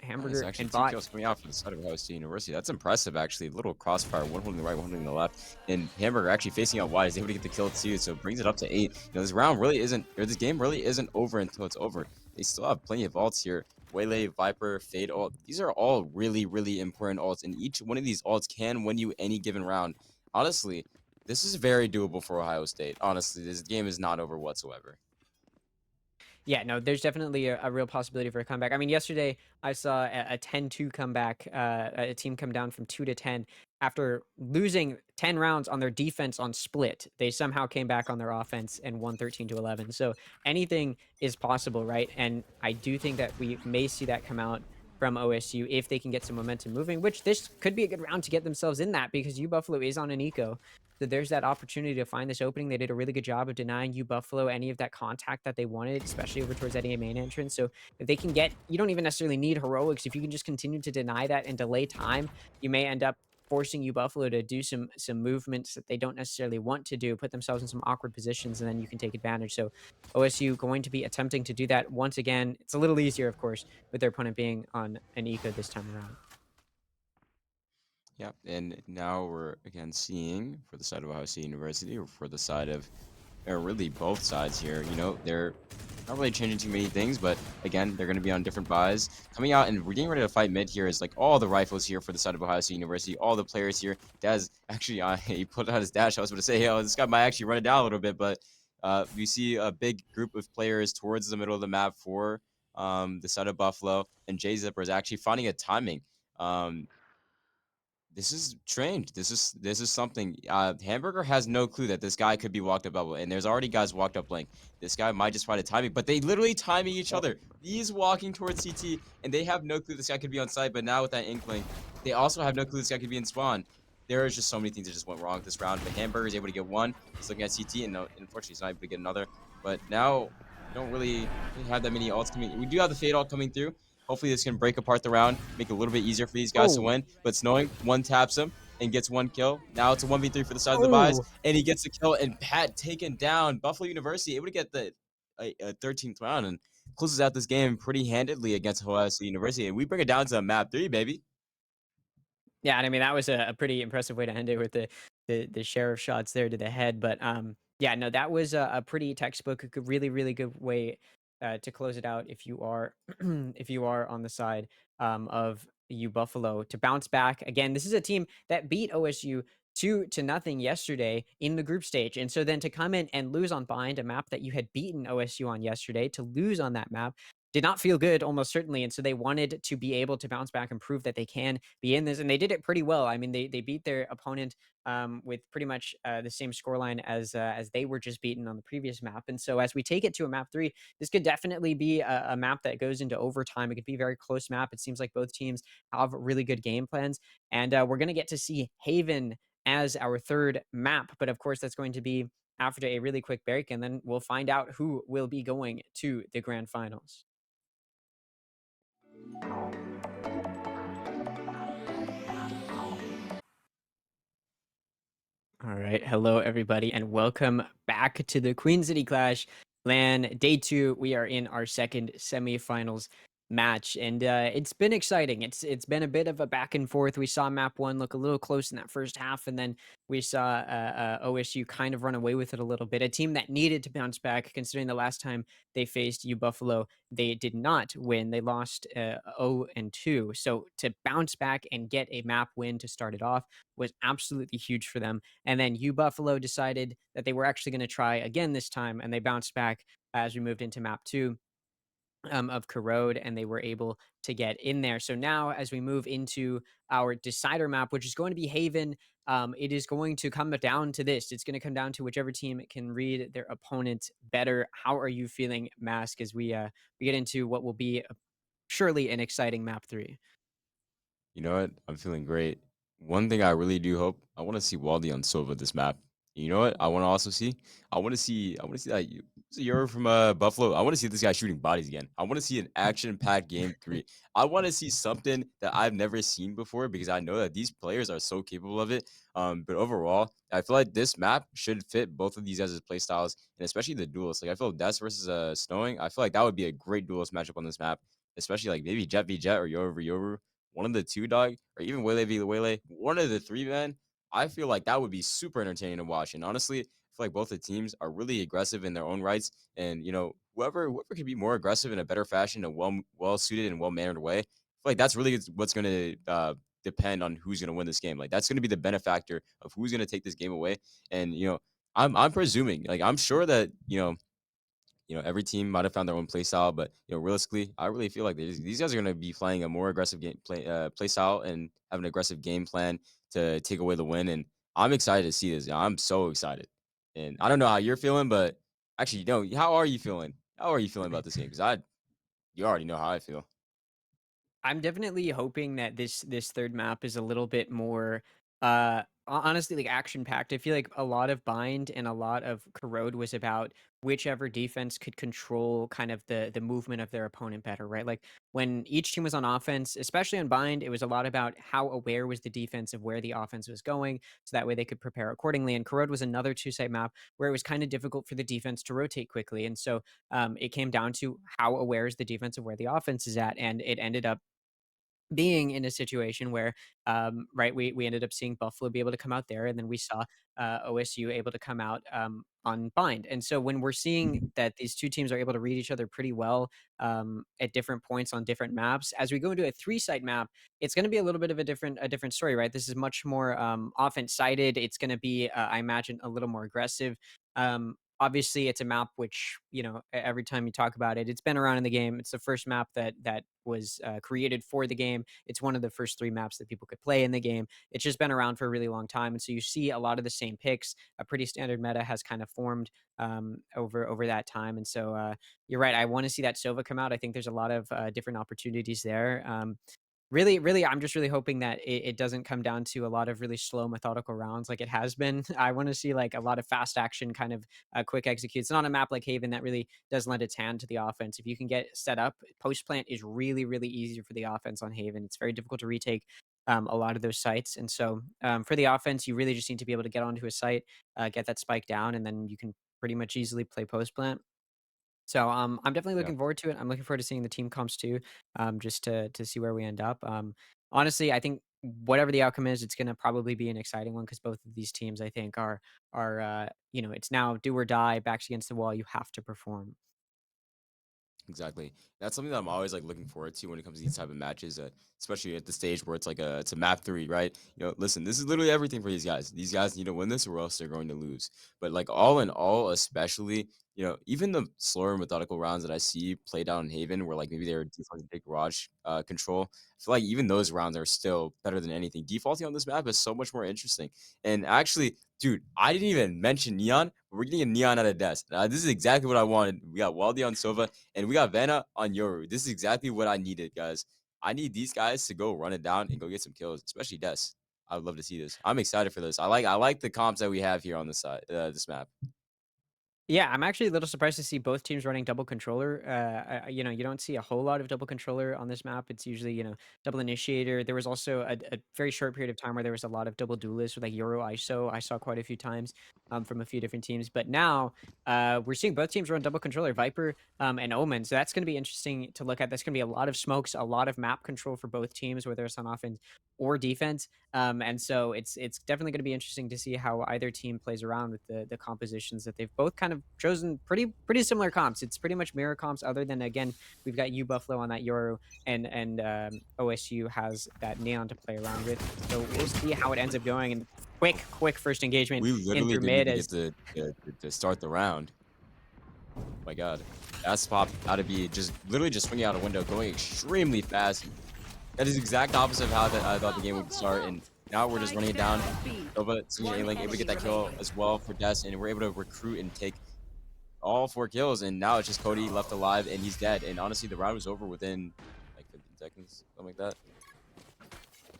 Hamburger Actually and two Bot. kills coming out from the side of Ohio State University. That's impressive, actually. Little crossfire, one holding the right, one holding the left. And Hamburger actually facing out wide is able to get the kill too, so it brings it up to 8. This round really isn't, or this game really isn't over until it's over. They still have plenty of ults here. Waylay, Viper, Fade ult. These are all really, really important ults, and each one of these ults can win you any given round. Honestly, this is very doable for Ohio State. Honestly, this game is not over whatsoever. Yeah, no, there's definitely a real possibility for a comeback. I mean, yesterday I saw a 10-2 comeback, a team come down from 2 to 10 after losing 10 rounds on their defense on split. They somehow came back on their offense and won 13 to 11. So anything is possible, right? And I do think that we may see that come out from OSU if they can get some momentum moving, which this could be a good round to get themselves in that, because U Buffalo is on an eco. So there's that opportunity to find this opening. They did a really good job of denying U Buffalo any of that contact that they wanted, especially over towards that A main entrance. So if they can get, you don't even necessarily need heroics. If you can just continue to deny that and delay time, you may end up forcing U Buffalo to do some movements that they don't necessarily want to do, put themselves in some awkward positions, and then you can take advantage. So OSU going to be attempting to do that once again. It's a little easier, of course, with their opponent being on an eco this time around. Yeah, and now we're again seeing for the side of Ohio State University, or for the side of, or really both sides here. They're not really changing too many things, but again, they're going to be on different buys. Coming out and we're getting ready to fight mid here is like all the rifles here for the side of Ohio State University, all the players here. Daz actually, he put out his dash. I was going to say, oh, this guy might actually run it down a little bit, but we see a big group of players towards the middle of the map for the side of Buffalo, and Jay Zipper is actually finding a timing. Um, this is trained. This is something. Hamburger has no clue that this guy could be walked up bubble, and there's already guys walked up blank. This guy might just find a timing, but they literally timing each other. He's walking towards CT, and they have no clue this guy could be on site. But now with that inkling, they also have no clue this guy could be in spawn. There is just so many things that just went wrong this round. But Hamburger is able to get one. He's looking at CT, and unfortunately, he's not able to get another. But now we don't really have that many ults coming. We do have the fade ult coming through. Hopefully this can break apart the round, make it a little bit easier for these guys to Oh, win. But Snowing one taps him and gets one kill. Now it's a 1v3 for the side of the buys, oh, and he gets the kill, and Pat taken down. Buffalo University able to get the 13th round and closes out this game pretty handedly against Ohio State University. And we bring it down to map 3, baby. yeah, and I mean that was a pretty impressive way to end it with the share of shots there to the head. But yeah, no, that was a pretty textbook, really really good way to close it out. If you are if you are on the side of U Buffalo to bounce back again, this is a team that beat OSU 2-0 yesterday in the group stage, and so then to come in and lose on Bind, a map that you had beaten OSU on yesterday, to lose on that map did not feel good, almost certainly. And so they wanted to be able to bounce back and prove that they can be in this, and they did it pretty well. I mean, they beat their opponent with pretty much the same scoreline as they were just beaten on the previous map. And so as we take it to a map 3, this could definitely be a map that goes into overtime. It could be a very close map. It seems like both teams have really good game plans, and we're going to get to see Haven as our third map. But of course, that's going to be after a really quick break, and then we'll find out who will be going to the grand finals. All right. Hello, everybody, and welcome back to the Queen City Clash LAN Day 2. We are in our second semifinals match, and it's been exciting. It's been a bit of a back and forth. We saw map 1 look a little close in that first half, and then we saw OSU kind of run away with it a little bit. A team that needed to bounce back, considering the last time they faced U Buffalo, they did not win. They lost 0-2. So to bounce back and get a map win to start it off was absolutely huge for them. And then U Buffalo decided that they were actually going to try again this time, and they bounced back as we moved into map 2 of Corrode, and they were able to get in there. So now, as we move into our decider map, which is going to be Haven, it is going to come down to this. It's going to come down to whichever team can read their opponent better. How are you feeling, Mask, as we get into what will be surely an exciting map 3? You know what? I'm feeling great. One thing I really do hope, I want to see Waldy on Silva this map. You know what? I want to also see. I want to see that you're from Buffalo. I want to see this guy shooting bodies again. I want to see an action-packed game 3. I want to see something that I've never seen before, because I know that these players are so capable of it. But overall, I feel like this map should fit both of these guys' play styles, and especially the duelists. Like I feel Death versus Snowing. I feel like that would be a great duelist matchup on this map, especially like maybe Jet v Jet or Yoru v Yoru, one of the two, dog, or even Wele v Wele, one of the three, man. I feel like that would be super entertaining to watch. And honestly, I feel like both the teams are really aggressive in their own rights. And whoever can be more aggressive in a better fashion, a well suited and well mannered way, I feel like that's really what's going to depend on who's going to win this game. Like that's going to be the benefactor of who's going to take this game away. And I'm presuming, like I'm sure that every team might have found their own play style, but realistically, I really feel like these guys are going to be playing a more aggressive play style and have an aggressive game plan to take away the win. And I'm excited to see this. I'm so excited. And I don't know how you're feeling, but actually, how are you feeling? How are you feeling about this game? Because you already know how I feel. I'm definitely hoping that this third map is a little bit more honestly like action packed. I feel like a lot of Bind and a lot of Corrode was about whichever defense could control kind of the movement of their opponent better, right? Like when each team was on offense, especially on Bind, it was a lot about how aware was the defense of where the offense was going, so that way they could prepare accordingly. And Corrode was another two-side map where it was kind of difficult for the defense to rotate quickly, and so it came down to how aware is the defense of where the offense is at, and it ended up being in a situation where, right, we ended up seeing Buffalo be able to come out there, and then we saw OSU able to come out on Bind. And so when we're seeing that these two teams are able to read each other pretty well at different points on different maps, as we go into a three-site map, it's going to be a little bit of a different story, right? This is much more offense sided. It's going to be, I imagine, a little more aggressive. Obviously, it's a map which, every time you talk about it, it's been around in the game. It's the first map that was created for the game. It's one of the first three maps that people could play in the game. It's just been around for a really long time, and so you see a lot of the same picks. A pretty standard meta has kind of formed over that time, and so you're right. I want to see that Sova come out. I think there's a lot of different opportunities there. Really, I'm just really hoping that it doesn't come down to a lot of really slow, methodical rounds like it has been. I want to see like a lot of fast action, kind of quick executes. And on a map like Haven, that really does lend its hand to the offense. If you can get set up, post plant is really, really easy for the offense on Haven. It's very difficult to retake a lot of those sites. And so for the offense, you really just need to be able to get onto a site, get that spike down, and then you can pretty much easily play post plant. So I'm definitely Yeah. looking forward to it. I'm looking forward to seeing the team comps too, just to see where we end up. Honestly, I think whatever the outcome is, it's going to probably be an exciting one because both of these teams, I think, are it's now do or die, backs against the wall. You have to perform. Exactly. That's something that I'm always like looking forward to when it comes to these type of matches, especially at the stage where it's a map three, right? Listen, this is literally everything for these guys. These guys need to win this, or else they're going to lose. But like all in all, especially even the slower methodical rounds that I see played out in Haven, where like maybe they're defaulting big garage control. I feel like even those rounds are still better than anything. Defaulting on this map is so much more interesting. And actually, dude, I didn't even mention Neon, but we're getting a Neon out of Desk. This is exactly what I wanted. We got Waldy on Sova, and we got Vanna on Yoru. This is exactly what I needed, guys. I need these guys to go run it down and go get some kills, especially Des. I would love to see this. I'm excited for this. I like the comps that we have here on this side, this map. Yeah, I'm actually a little surprised to see both teams running double controller. You don't see a whole lot of double controller on this map. It's usually, double initiator. There was also a very short period of time where there was a lot of double duelists with like Euro ISO. I saw quite a few times from a few different teams. But now we're seeing both teams run double controller, Viper and Omen. So that's going to be interesting to look at. That's going to be a lot of smokes, a lot of map control for both teams, whether it's on offense or defense. And so it's definitely going to be interesting to see how either team plays around with the compositions that they've both kind of chosen. Pretty similar comps. It's pretty much mirror comps, other than again we've got U Buffalo on that Euro, and OSU has that Neon to play around with. So we'll see how it ends up going. And quick first engagement We in literally through didn't mid even as get to start the round. Oh my god. That spot got to be just literally just swinging out a window, going extremely fast. That is exact opposite of how I thought the game would start, and now we're just running it down. Nova seeing A-Link able to get that kill as well for Des, and we're able to recruit and take all 4 kills, and now it's just Cody left alive, and he's dead. And honestly, the round was over within like 15 seconds, something like that.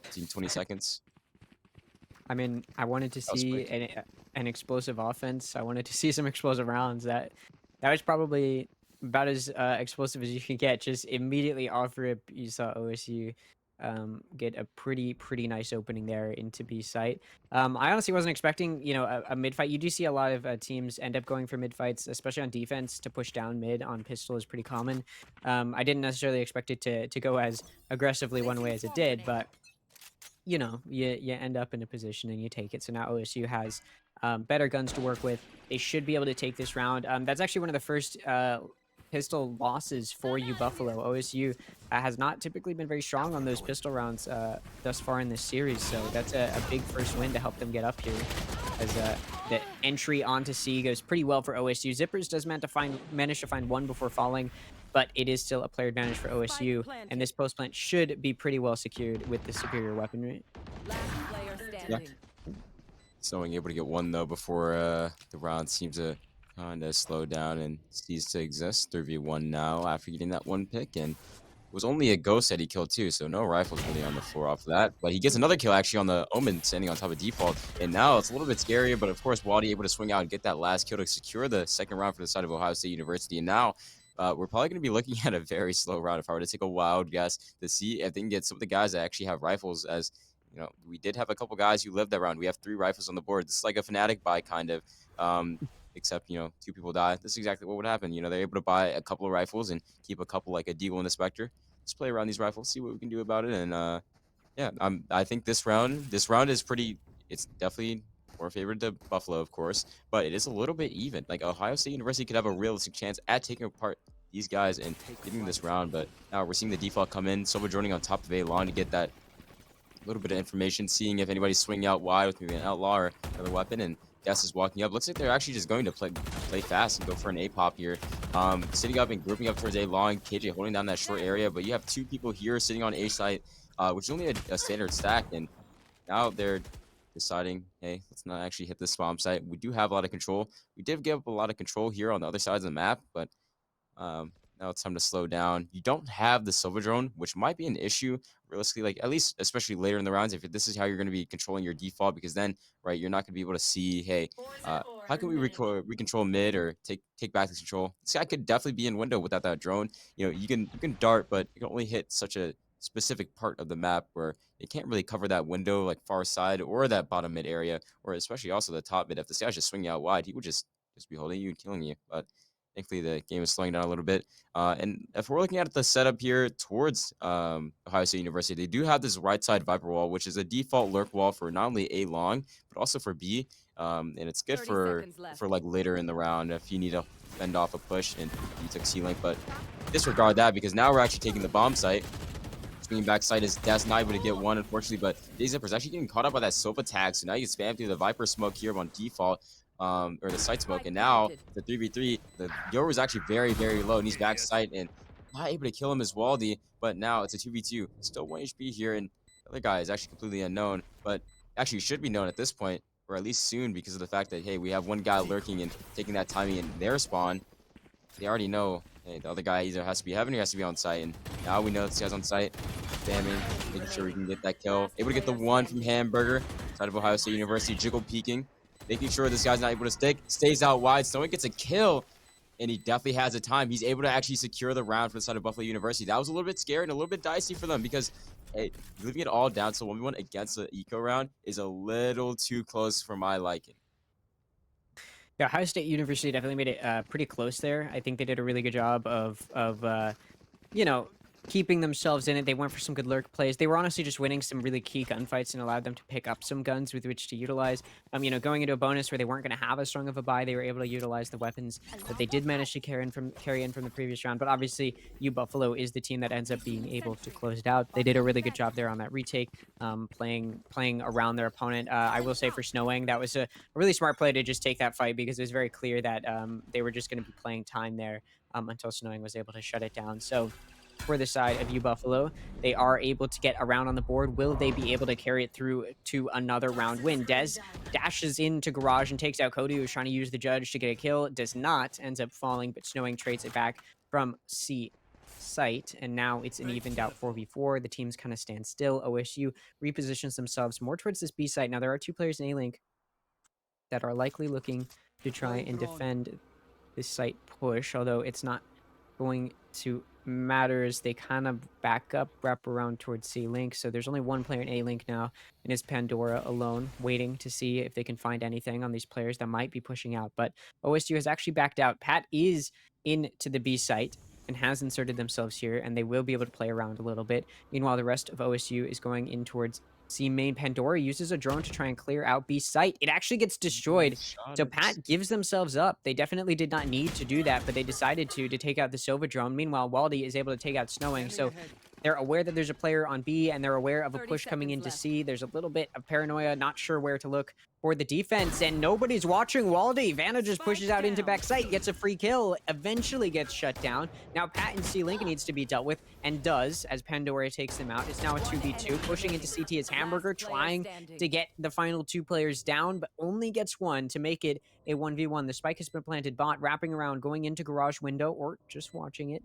15, 20 seconds. I mean, I wanted to That was see quick. an explosive offense. I wanted to see some explosive rounds. That was probably about as explosive as you could get. Just immediately off rip, you saw OSU get a pretty nice opening there into B site. I honestly wasn't expecting a mid fight. You do see a lot of teams end up going for mid fights, especially on defense. To push down mid on pistol is pretty common. I didn't necessarily expect it to go as aggressively one way as it did, but you end up in a position and you take it. So now OSU has better guns to work with. They should be able to take this round. That's actually one of the first pistol losses for U Buffalo. OSU has not typically been very strong on those pistol rounds thus far in this series. So that's a big first win to help them get up here. As the entry onto C goes pretty well for OSU. Zippers does manage to find one before falling, but it is still a player advantage for OSU, and this post plant should be pretty well secured with the superior weaponry. Last player standing. Snowing able to get one though before the round seems to kind of slow down and cease to exist. 3v1 now after getting that one pick, and it was only a ghost that he killed too, so no rifles really on the floor off of that. But he gets another kill actually on the Omen standing on top of default, and now it's a little bit scarier, but of course Wadi able to swing out and get that last kill to secure the second round for the side of Ohio State University. And now we're probably going to be looking at a very slow round if I were to take a wild guess to see if they can get some of the guys that actually have rifles. As we did have a couple guys who lived that round. We have 3 rifles on the board. This is like a Fnatic buy kind of, except 2 people die. This is exactly what would happen. They're able to buy a couple of rifles and keep a couple like a Deagle and a Spectre. let's play around these rifles, see what we can do about it. And yeah, I think this round is pretty. It's definitely more favored to Buffalo, of course, but it is a little bit even. Like Ohio State University could have a realistic chance at taking apart these guys and getting this round. But now we're seeing the default come in. Silver joining on top of A Long to get that little bit of information, seeing if anybody's swinging out wide with maybe an outlaw or another weapon, and Guess is walking up. Looks like they're actually just going to play fast and go for an A pop here. Sitting up and grouping up towards A long. KJ holding down that short area, but you have two people here sitting on A site, which is only a standard stack, and now they're deciding, hey, let's not actually hit this bomb site. We do have a lot of control. We did give up a lot of control here on the other sides of the map, but now it's time to slow down. You don't have the Silver Drone, which might be an issue realistically, like at least especially later in the rounds, if this is how you're going to be controlling your default, because then, right, you're not going to be able to see, hey, how can we recontrol mid or take back the control? This guy could definitely be in window without that drone. You know, you can dart, but you can only hit such a specific part of the map where it can't really cover that window like far side or that bottom mid area, or especially also the top mid. If this guy's just swinging out wide, he would just be holding you and killing you. But thankfully, the game is slowing down a little bit. And if we're looking at the setup here towards Ohio State University, they do have this right side Viper wall, which is a default lurk wall for not only A long, but also for B. And it's good 30 for seconds left. like later in the round if you need to fend off a push and you took C-Link. But disregard that because now we're actually taking the bomb site. Swinging back side is Des not able to get one, unfortunately, but Zipper is actually getting caught up by that Sofa tag. So now you spam through the Viper smoke here on default. Or the site smoke, and now the 3v3, the Yoru is actually very, very low, and he's back site and not able to kill him as Waldy, but now it's a 2v2. Still 1 HP here, and the other guy is actually completely unknown, but actually should be known at this point, or at least soon, because of the fact that, hey, we have one guy lurking and taking that timing in their spawn. They already know, hey, the other guy either has to be heaven or has to be on site, and now we know this guy's on site, spamming, making sure we can get that kill. Able to get the one from Hamburger, side of Ohio State University, Jiggle peeking. Making sure this guy's not able to stick, stays out wide. Snowy gets a kill, and he definitely has a time. He's able to actually secure the round for the side of Buffalo University. That was a little bit scary and a little bit dicey for them because, hey, leaving it all down to 1v1 against the eco round is a little too close for my liking. Yeah, Ohio State University definitely made it pretty close there. I think they did a really good job of you know, keeping themselves in it. They went for some good lurk plays. They were honestly just winning some really key gunfights and allowed them to pick up some guns with which to utilize. You know, going into a bonus where they weren't going to have as strong of a buy, they were able to utilize the weapons that they did manage to carry in from the previous round. But obviously, U Buffalo is the team that ends up being able to close it out. They did a really good job there on that retake, playing around their opponent. I will say for Snowing, that was a really smart play to just take that fight because it was very clear that they were just going to be playing time there until Snowing was able to shut it down. So for the side of U Buffalo, they are able to get around on the board. Will they be able to carry it through to another round win? Dez dashes into Garage and takes out Cody, who's trying to use the Judge to get a kill. Does not, ends up falling, but Snowing trades it back from C site, and now it's an evened out 4v4. The teams kind of stand still. OSU repositions themselves more towards this B site. Now there are two players in A-Link that are likely looking to try and defend this site push, although it's not going to matter as they kind of back up, wrap around towards C-Link. So there's only one player in A-Link now, and it's Pandora alone, waiting to see if they can find anything on these players that might be pushing out. But OSU has actually backed out. Pat is into the B site and has inserted themselves here, and they will be able to play around a little bit. Meanwhile, the rest of OSU is going in towards C main. Pandora uses a drone to try and clear out B site. It actually gets destroyed. So Pat gives themselves up. They definitely did not need to do that, but they decided to take out the Sova drone. Meanwhile, Waldy is able to take out Snowing. So they're aware that there's a player on B, and they're aware of a 30 push coming into seconds left. C. There's a little bit of paranoia, not sure where to look for the defense, and nobody's watching Waldy. Vanna just pushes out into backside, gets a free kill, eventually gets shut down. Now Pat and C-Link needs to be dealt with, and does, as Pandora takes them out. It's now a 2v2. Pushing into CT is Hamburger, trying to get the final two players down, but only gets one to make it a 1v1. The spike has been planted. Bot wrapping around, going into Garage window, or just watching it,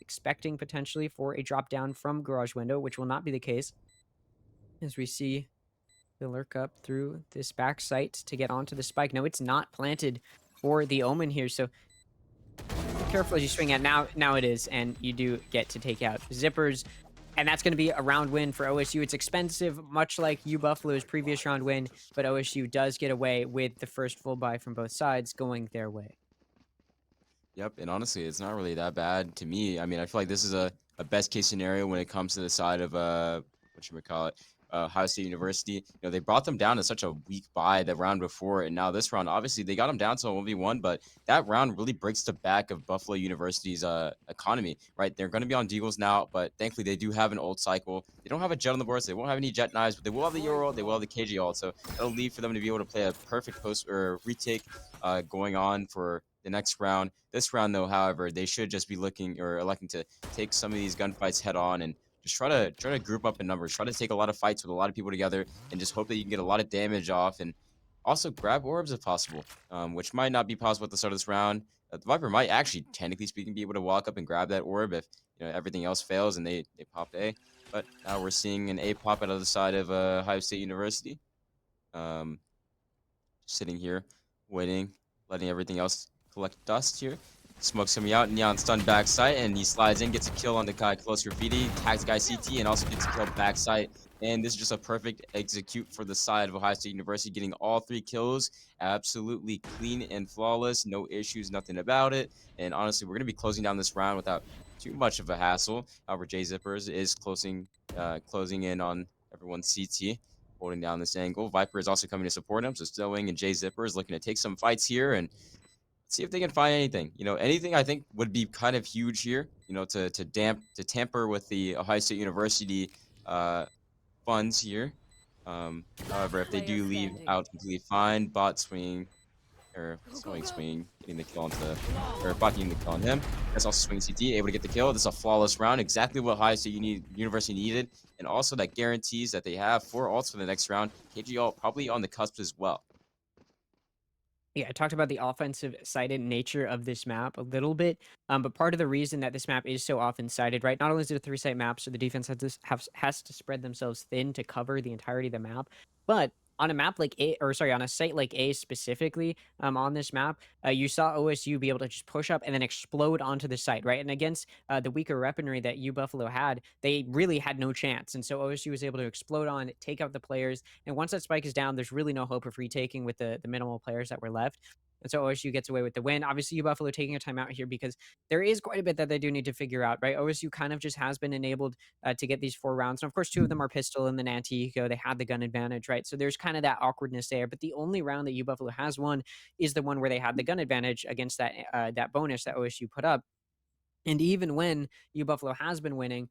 expecting potentially for a drop down from Garage window, which will not be the case, as we see the lurk up through this back site to get onto the spike. No, it's not planted for the Omen here, so be careful as you swing at. Now it is, and you do get to take out Zippers, and that's going to be a round win for OSU. It's expensive, much like U Buffalo's previous round win, but OSU does get away with the first full buy from both sides going their way. Yep, and honestly, it's not really that bad to me. I mean, I feel like this is a best case scenario when it comes to the side of what you call it, Ohio State University. They brought them down to such a weak bye the round before, and now this round, obviously, they got them down to a 1v1, but that round really breaks the back of Buffalo University's economy, right? They're going to be on Deagles now, but thankfully they do have an ult cycle. They don't have a Jet on the board, so they won't have any Jet knives, but they will have the Euro ult, they will have the KG ult, so that'll leave for them to be able to play a perfect post or retake going on for the next round. This round, though, however, they should just be looking or electing to take some of these gunfights head on and just try to group up in numbers, try to take a lot of fights with a lot of people together, and just hope that you can get a lot of damage off and also grab orbs if possible, which might not be possible at the start of this round. The Viper might actually, technically speaking, be able to walk up and grab that orb if everything else fails and they pop A. But now we're seeing an A pop out of the side of Ohio State University. Um, Sitting here, waiting, letting everything else collect dust here. Smoke's coming out, Neon stunned backside, and he slides in, gets a kill on the guy close graffiti, tags the guy CT, and also gets a kill backside. And this is just a perfect execute for the side of Ohio State University, getting all 3 kills absolutely clean and flawless, no issues, nothing about it. And honestly, we're going to be closing down this round without too much of a hassle. However, J Zippers is closing in on everyone's CT, holding down this angle. Viper is also coming to support him, so Stowing and J Zipper is looking to take some fights here and see if they can find anything. Anything I think would be kind of huge here, to tamper with the Ohio State University funds here. However, if they Player do leave standing. out completely fine, bot swing or swing, getting the kill onto or bot getting the kill on him. That's also swing CT, able to get the kill. This is a flawless round, exactly what Ohio State University needed, and also that guarantees that they have 4 ults for the next round. KG ult probably on the cusp as well. Yeah, I talked about the offensive sided nature of this map a little bit, but part of the reason that this map is so often sided, right? Not only is it a 3-site map, so the defense has to spread themselves thin to cover the entirety of the map, but on a map like A, or sorry, on a site like A specifically, on this map, you saw OSU be able to just push up and then explode onto the site, right? And against the weaker weaponry that U Buffalo had, they really had no chance, and so OSU was able to explode on, take out the players, and once that spike is down, there's really no hope of retaking with the minimal players that were left. And so OSU gets away with the win. Obviously, U Buffalo taking a timeout here because there is quite a bit that they do need to figure out, right? OSU kind of just has been enabled to get these 4 rounds. And of course, 2 of them are pistol and then anti-eco. They had the gun advantage, right? So there's kind of that awkwardness there. But the only round that U Buffalo has won is the one where they had the gun advantage against that bonus that OSU put up. And even when U Buffalo has been winning,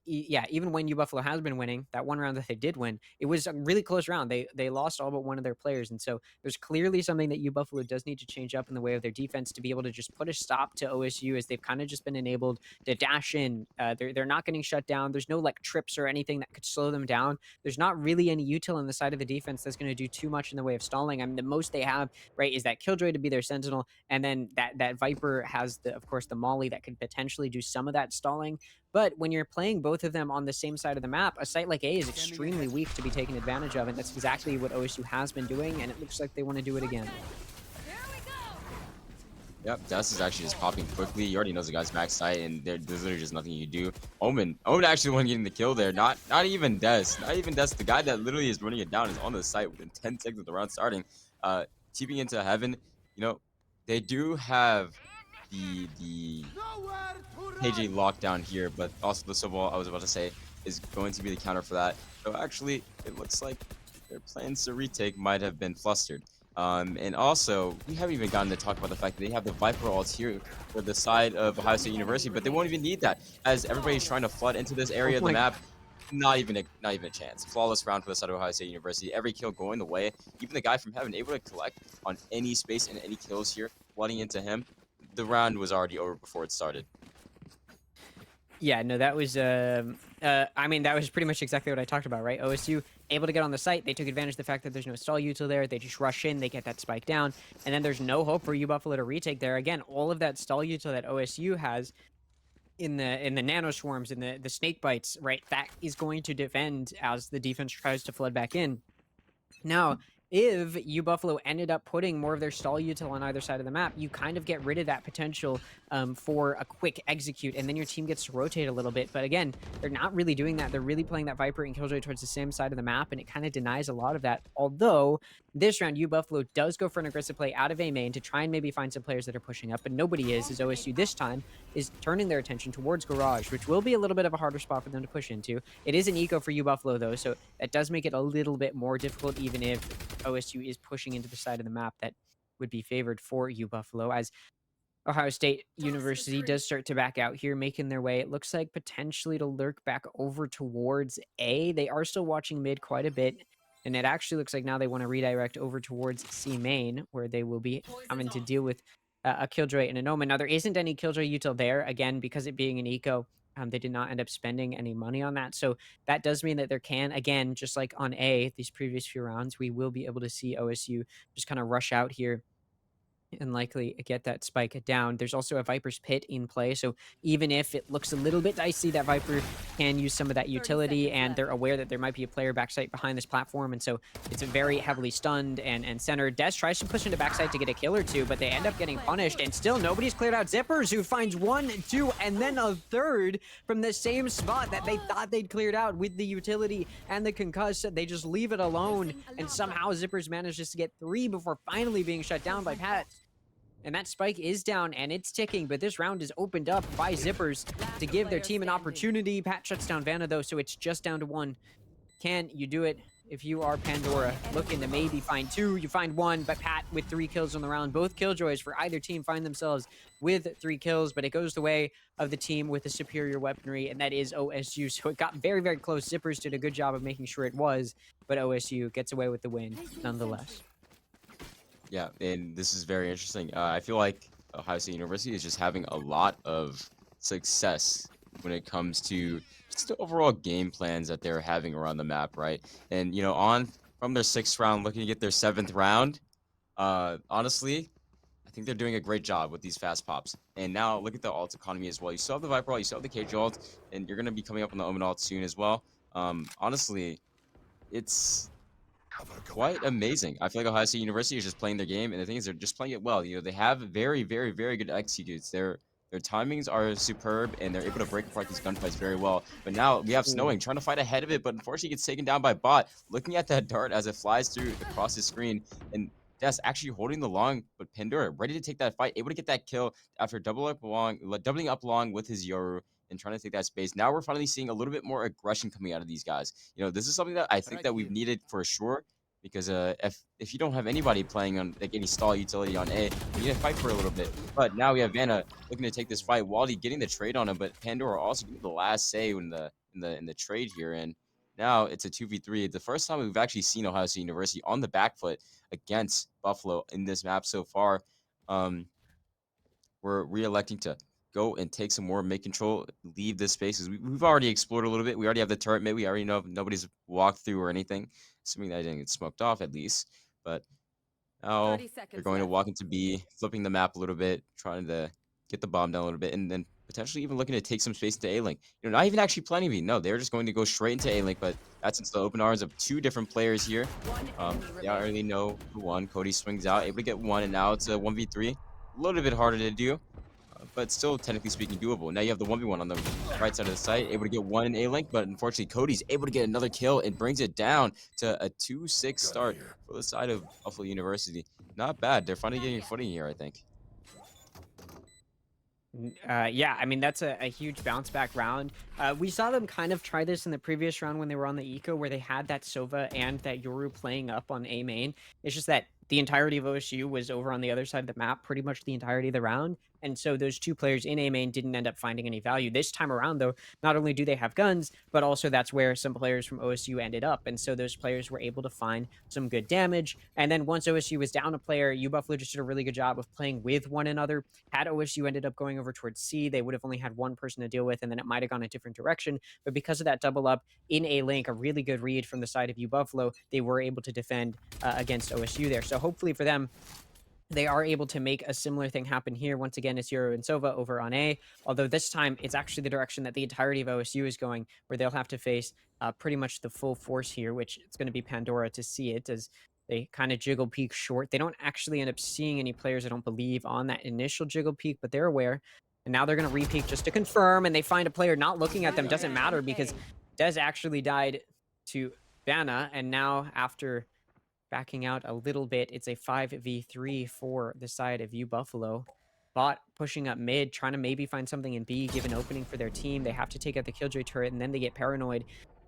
yeah, even when U Buffalo has been winning, that one round that they did win, it was a really close round. They lost all but one of their players, and so there's clearly something that U Buffalo does need to change up in the way of their defense to be able to just put a stop to OSU, as they've kind of just been enabled to dash in. They're not getting shut down. There's no like trips or anything that could slow them down. There's not really any util on the side of the defense that's going to do too much in the way of stalling. I mean, the most they have, right, is that Killjoy to be their sentinel, and then that Viper has of course the Molly that could potentially do some of that stalling. But when you're playing both of them on the same side of the map, a site like A is extremely weak to be taken advantage of, and that's exactly what OSU has been doing, and it looks like they want to do it again. Yep, Dust is actually just popping quickly. You already knows the guy's backside, and there's literally just nothing you do. Omen actually the one getting the kill there. Not even Dust. Not even Dust. The guy that literally is running it down is on the site within 10 seconds of the round starting. TPing into heaven. They do have the KJ lockdown here, but also the Sobol I was about to say is going to be the counter for that. So actually, it looks like their plans to retake might have been flustered. And also, we haven't even gotten to talk about the fact that they have the Viper ults here for the side of Ohio State University, but they won't even need that, as everybody's trying to flood into this area of the map. Not even a chance. Flawless round for the side of Ohio State University. Every kill going the way. Even the guy from Heaven able to collect on any space and any kills here, flooding into him. The round was already over before it started. Yeah, no, that was I mean, that was pretty much exactly what I talked about, right? OSU able to get on the site. They took advantage of the fact that there's no stall util there. They just rush in, they get that spike down, and then there's no hope for U Buffalo to retake there. Again, all of that stall util that OSU has in the nano swarms, in the snake bites, right? That is going to defend as the defense tries to flood back in. Now, if U Buffalo ended up putting more of their stall util on either side of the map, you kind of get rid of that potential for a quick execute, and then your team gets to rotate a little bit. But again, they're not really doing that. They're really playing that Viper and Killjoy towards the same side of the map, and it kind of denies a lot of that. Although This round, U Buffalo does go for an aggressive play out of A main to try and maybe find some players that are pushing up, but nobody is, as OSU this time is turning their attention towards Garage, which will be a little bit of a harder spot for them to push into. It is an eco for U Buffalo, though, so that does make it a little bit more difficult, even if OSU is pushing into the side of the map that would be favored for U Buffalo, as Ohio State University does start to back out here, making their way, it looks like, potentially to lurk back over towards A. They are still watching mid quite a bit, and it actually looks like now they want to redirect over towards C main, where they will be having to deal with a Killjoy and an Omen. Now, there isn't any Killjoy util there, again, because it being an eco. They did not end up spending any money on that. So that does mean that there can, again, just like on A, these previous few rounds, we will be able to see OSU just kind of rush out here and likely get that spike down. There's also a Viper's Pit in play, so even if it looks a little bit dicey, that Viper can use some of that 30 utility, seconds and left. they're aware that there might be a player backside behind this platform, and so it's a very heavily stunned and centered. Des tries to push into backside to get a kill or two, but they end up getting punished, and still nobody's cleared out Zippers, who finds 1, 2, and then a third from the same spot that they thought they'd cleared out with the utility and the concuss. They just leave it alone, and somehow Zippers manages to get 3 before finally being shut down by Pat. And that spike is down and it's ticking, but this round is opened up by Zippers to give their team an opportunity. Pat shuts down Vanna though, so it's just down to 1. Can you do it if you are Pandora? Looking to maybe find 2, you find 1, but Pat with 3 kills on the round. Both killjoys for either team find themselves with 3 kills, but it goes the way of the team with the superior weaponry, and that is OSU. So it got very, very close. Zippers did a good job of making sure it was, but OSU gets away with the win nonetheless. Yeah, and this is very interesting. I feel like Ohio State University is just having a lot of success when it comes to just the overall game plans that they're having around the map, right? And on from their 6th round, looking to get their 7th round. Honestly, I think they're doing a great job with these fast pops. And now look at the alt economy as well. You still have the Viper ult, you still have the Cage ult, and you're gonna be coming up on the Omen ult soon as well. Honestly, it's quite amazing. I feel like Ohio State University is just playing their game, and the thing is, they're just playing it well. They have very, very, very good executes. Their timings are superb, and they're able to break apart these gunfights very well. But now we have Snowing trying to fight ahead of it, but unfortunately gets taken down by Bot. Looking at that dart as it flies through across his screen, and that's actually holding the long, but Pandora ready to take that fight, able to get that kill after doubling up long with his Yoru and trying to take that space. Now we're finally seeing a little bit more aggression coming out of these guys. This is something that I think that we've needed for sure. Because if you don't have anybody playing on like any stall utility on A, you need to fight for a little bit. But now we have Vanna looking to take this fight. Wally getting the trade on him, but Pandora also getting the last say in the trade here. And now it's a 2v3. The first time we've actually seen Ohio State University on the back foot against Buffalo in this map so far. We're re-electing to go and take some more mid control, leave this space. We've already explored a little bit. We already have the turret mid. We already know if nobody's walked through or anything, assuming that I didn't get smoked off at least. But now 30 we're seconds going to left. walk into B, flipping the map a little bit, trying to get the bomb down a little bit, and then potentially even looking to take some space into A-Link. Not even actually planning B. No, they're just going to go straight into A-Link, but that's into the open arms of 2 different players here. One enemy They already remaining. know who won. Cody swings out, able to get 1, and now it's a 1v3. A little bit harder to do, but still technically speaking doable. Now you have the 1v1 on the right side of the site, able to get 1 in A-Link, but unfortunately Cody's able to get another kill and brings it down to a 2-6 start for the side of Buffalo University. Not bad. They're finally getting footing here, I think. Yeah, I mean, that's a huge bounce back round. We saw them kind of try this in the previous round when they were on the eco, where they had that Sova and that Yoru playing up on A main. It's just that the entirety of OSU was over on the other side of the map pretty much the entirety of the round. And so those 2 players in A main didn't end up finding any value. This time around, though, not only do they have guns, but also that's where some players from OSU ended up. And so those players were able to find some good damage. And then once OSU was down a player, U Buffalo just did a really good job of playing with one another. Had OSU ended up going over towards C, they would have only had 1 person to deal with, and then it might have gone a different direction. But because of that double up in A-Link, a really good read from the side of U Buffalo, they were able to defend against OSU there. So hopefully for them, they are able to make a similar thing happen here. Once again, it's Yoru and Sova over on A, although this time it's actually the direction that the entirety of OSU is going, where they'll have to face pretty much the full force here, which it's going to be Pandora to see it as they kind of jiggle peek short. They don't actually end up seeing any players, I don't believe, on that initial jiggle peek, but they're aware. And now they're going to re-peek just to confirm, and they find a player not looking at them. Doesn't matter because Dez actually died to Vanna, and now after backing out a little bit. It's a 5v3 for the side of U Buffalo. Bot pushing up mid, trying to maybe find something in B, give an opening for their team. They have to take out the Killjoy turret, and then they get paranoid.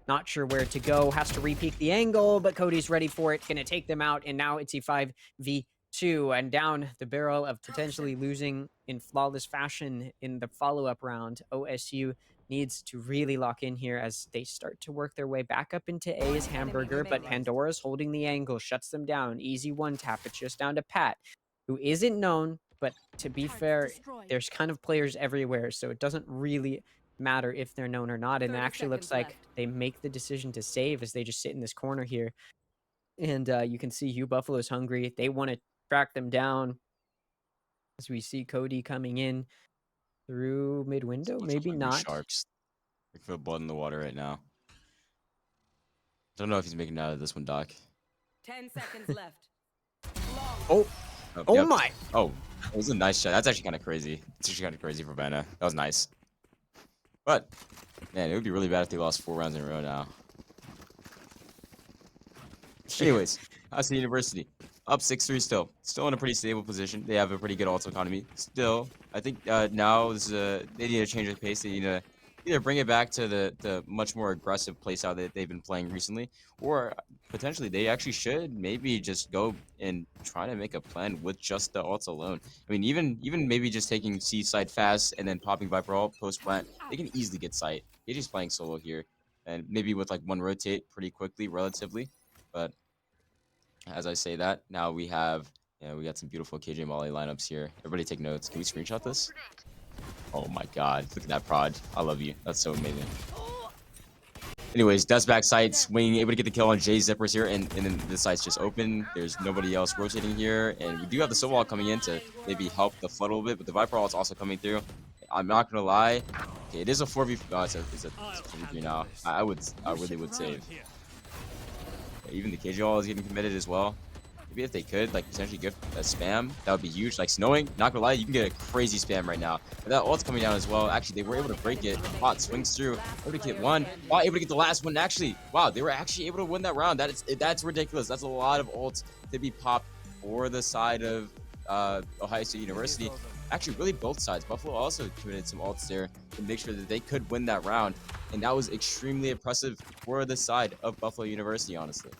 Not sure where to go. Has to re-peek the angle, but Cody's ready for it. Gonna take them out, and now it's a 5v2. And down the barrel of potentially losing in flawless fashion in the follow-up round. OSU needs to really lock in here as they start to work their way back up into A's Hamburger, but Pandora's holding the angle, shuts them down. Easy one tap. It's just down to Pat, who isn't known, but to be fair, there's kind of players everywhere, so it doesn't really matter if they're known or not. And it 30 actually looks seconds like left. they make the decision to save as they just sit in this corner here. And you can see U Buffalo's hungry. They want to track them down. As we see Cody coming in through mid window, Bunch of maybe hungry not. Sharks. They feel blood in the water right now. Don't know if he's making it out of this one, Doc. 10 seconds left. Oh, oh yep. my! Oh, it was a nice shot. That's actually kind of crazy. It's actually kind of crazy for Vanna. That was nice. But, man, it would be really bad if they lost 4 rounds in a row now. Anyways, How's the University? Up 6-3 still. Still in a pretty stable position. They have a pretty good ult economy. Still, I think now is they need to change the pace. They need to either bring it back to the much more aggressive playstyle that they've been playing recently, or potentially they actually should maybe just go and try to make a plan with just the ults alone. I mean, even maybe just taking C side fast and then popping Viper ult post plant, they can easily get sight. They're just playing solo here, and maybe with like one rotate pretty quickly, relatively. But as I say that, now we have, we got some beautiful KJ Molly lineups here. Everybody take notes. Can we screenshot this? Oh my god, look at that prod. I love you. That's so amazing. Anyways, Death's back side, swinging, able to get the kill on Jay Zippers here, and then the site's just open. There's nobody else rotating here, and we do have the Soul Wall coming in to maybe help the flood a little bit, but the Viper Wall is also coming through. I'm not gonna lie, okay, it is a 4v. Oh, it's a 4v3 now. I really would save. Even the KJ Wall is getting committed as well. Maybe if they could, like, potentially get a spam, that would be huge. Like, snowing, not gonna lie, you can get a crazy spam right now. But that ult's coming down as well. Actually, they were able to break it. Bot swings through, able to get one. Bot able to get the last one. Actually, wow, they were actually able to win that round. That's ridiculous. That's a lot of ults to be popped for the side of Ohio State University. Actually, really both sides. Buffalo also committed some ults there to make sure that they could win that round. And that was extremely impressive for the side of Buffalo University, honestly.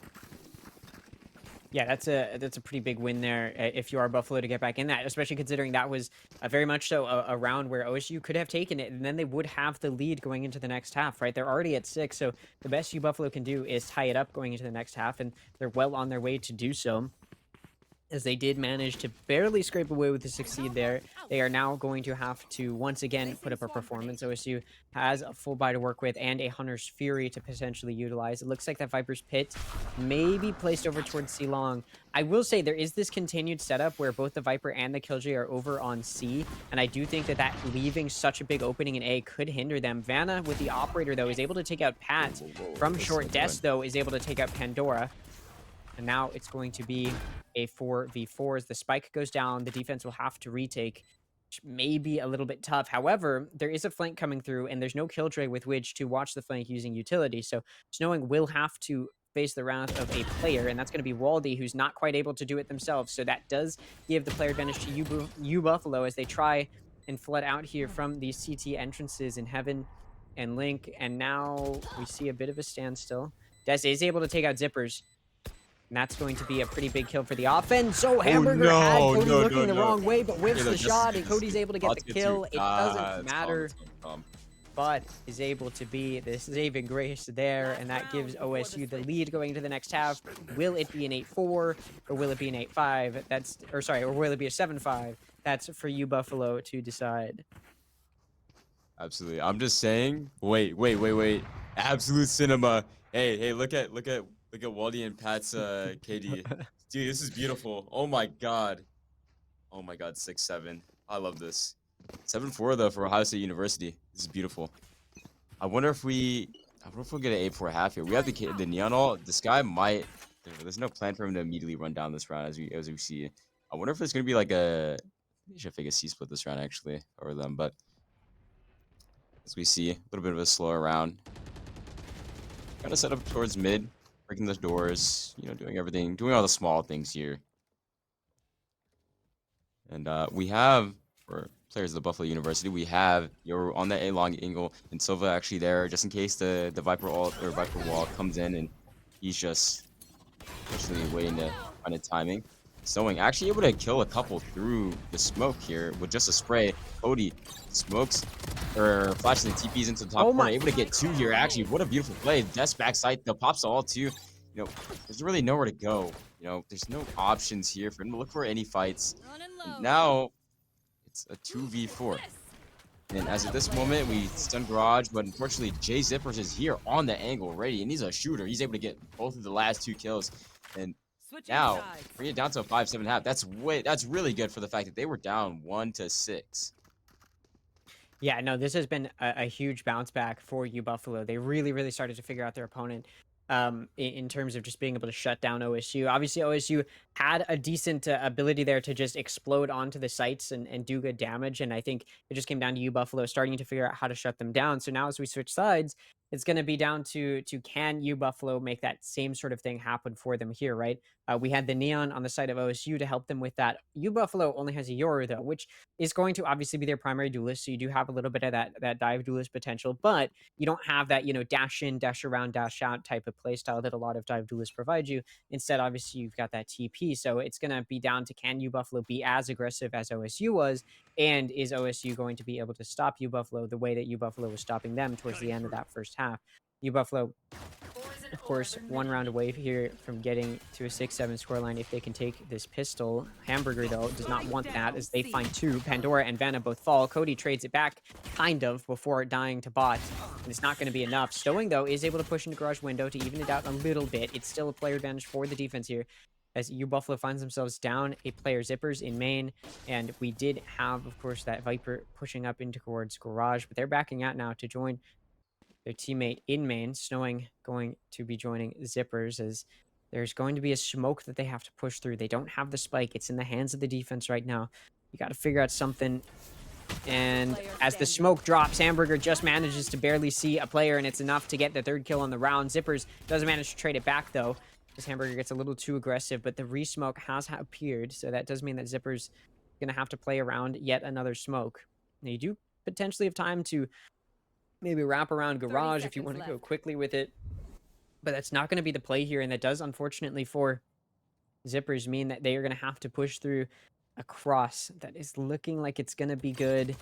Yeah, that's a pretty big win there if you are Buffalo to get back in that, especially considering that was very much so a round where OSU could have taken it, and then they would have the lead going into the next half, right? They're already at 6, so the best U Buffalo can do is tie it up going into the next half, and they're well on their way to do so, as they did manage to barely scrape away with the succeed there. They are now going to have to once again put up a performance. OSU has a full buy to work with and a Hunter's Fury to potentially utilize. It looks like that Viper's Pit may be placed over towards C Long. I will say there is this continued setup where both the Viper and the Killjoy are over on C, and I do think that leaving such a big opening in A could hinder them. Vanna with the Operator, though, is able to take out Pat. From short Des, though, is able to take out Pandora. And now it's going to be a 4v4 as the spike goes down. The defense will have to retake, which may be a little bit tough. However, there is a flank coming through, and there's no Killjoy with which to watch the flank using utility. So Snowing will have to face the wrath of a player, and that's going to be Waldy, who's not quite able to do it themselves. So that does give the player advantage to U Buffalo as they try and flood out here from these CT entrances in Heaven and Link. And now we see a bit of a standstill. Des is able to take out Zippers. And that's going to be a pretty big kill for the offense. So Hamburger had Cody looking the wrong way, but whiffs the shot, and Cody's able to get the kill. It doesn't matter, but is able to be the saving grace there, and that gives OSU the lead going into the next half. Will it be an 8-4, or will it be an 8-5? Or will it be a 7-5? That's for you, Buffalo, to decide. Absolutely. I'm just saying. Wait. Absolute cinema. Hey, look at Waldy and Pat's KD. Dude, this is beautiful. Oh my god. 6-7. I love this. 7-4 though for Ohio State University. This is beautiful. I wonder if we'll get an 8-4 half here. We have the Neon ult. This guy might. There's no plan for him to immediately run down this round as we see. I wonder if it's gonna be like a. Maybe should fake a C split this round actually over them, but as we see, a little bit of a slower round. Kind of set up towards mid. breaking the doors, doing everything, doing all the small things here. And we have, for players of the Buffalo University, we have Yoru on the A long angle and Silva actually there just in case the Viper ult or Viper wall comes in and he's just patiently waiting to find a timing. Snowing actually able to kill a couple through the smoke here with just a spray. Cody smokes or flashing the TPs into the top Oh corner, my. able to get two here. Actually, what a beautiful play. Death's backside, the pops all too. There's really nowhere to go. There's no options here for him to look for any fights. And now it's a 2v4. And as at this moment, we stun Garage, but unfortunately, Jay Zippers is here on the angle ready, and he's a shooter. He's able to get both of the last 2 kills. And Switching now, sides. bring it down to a 5-7 half. That's really good for the fact that they were down 1-6. Yeah, no, this has been a huge bounce back for you, Buffalo. They really, really started to figure out their opponent in terms of just being able to shut down OSU. Obviously, OSU had a decent ability there to just explode onto the sites and do good damage. And I think it just came down to you, Buffalo, starting to figure out how to shut them down. So now as we switch sides, it's going to be down to can you, Buffalo, make that same sort of thing happen for them here, right? We had the Neon on the side of OSU to help them with that. You, Buffalo, only has a Yoru, though, which is going to obviously be their primary duelist. So you do have a little bit of that dive duelist potential, but you don't have that, dash in, dash around, dash out type of play style that a lot of dive duelists provide you. Instead, obviously, you've got that TP. So it's going to be down to can you, Buffalo, be as aggressive as OSU was? And is OSU going to be able to stop you, Buffalo, the way that you, Buffalo, was stopping them towards the end of that first half? You, Buffalo, of course, one round away here from getting to a 6-7 scoreline if they can take this pistol. Hamburger, though, does not want that as they find 2. Pandora and Vanna both fall. Cody trades it back, kind of, before dying to bot. And it's not going to be enough. Stowing, though, is able to push into Garage Window to even it out a little bit. It's still a player advantage for the defense here, as U Buffalo finds themselves down a player Zippers in main. And we did have, of course, that Viper pushing up into towards Garage, but they're backing out now to join their teammate in main. Snowing going to be joining Zippers as there's going to be a smoke that they have to push through. They don't have the spike. It's in the hands of the defense right now. You got to figure out something. And as the smoke drops, Hamburger just manages to barely see a player, and it's enough to get the 3rd kill on the round. Zippers doesn't manage to trade it back, though, as Hamburger gets a little too aggressive, but the resmoke has appeared, so that does mean that Zippers going to have to play around yet another smoke. Now, you do potentially have time to maybe wrap around Garage if you want to go quickly with it. But that's not going to be the play here. And that does, unfortunately, for Zippers mean that they are going to have to push through a cross that is looking like it's going to be good.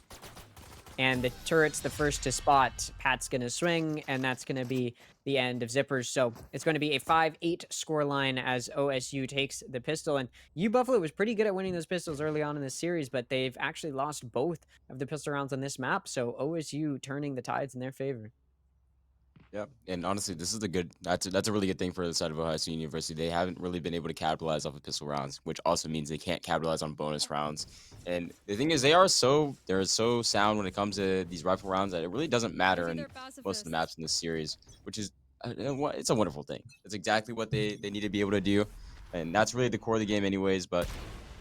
And the turret's the first to spot. Pat's going to swing, and that's going to be the end of Zippers. So it's going to be a 5-8 scoreline as OSU takes the pistol. And U Buffalo was pretty good at winning those pistols early on in this series, but they've actually lost both of the pistol rounds on this map. So OSU turning the tides in their favor. Yep. And honestly, this is that's a really good thing for the side of Ohio State University. They haven't really been able to capitalize off of pistol rounds, which also means they can't capitalize on bonus rounds. And the thing is, they're so sound when it comes to these rifle rounds that it really doesn't matter in most of the maps in this series, which is it's a wonderful thing. It's exactly what they need to be able to do, and that's really the core of the game, anyways. But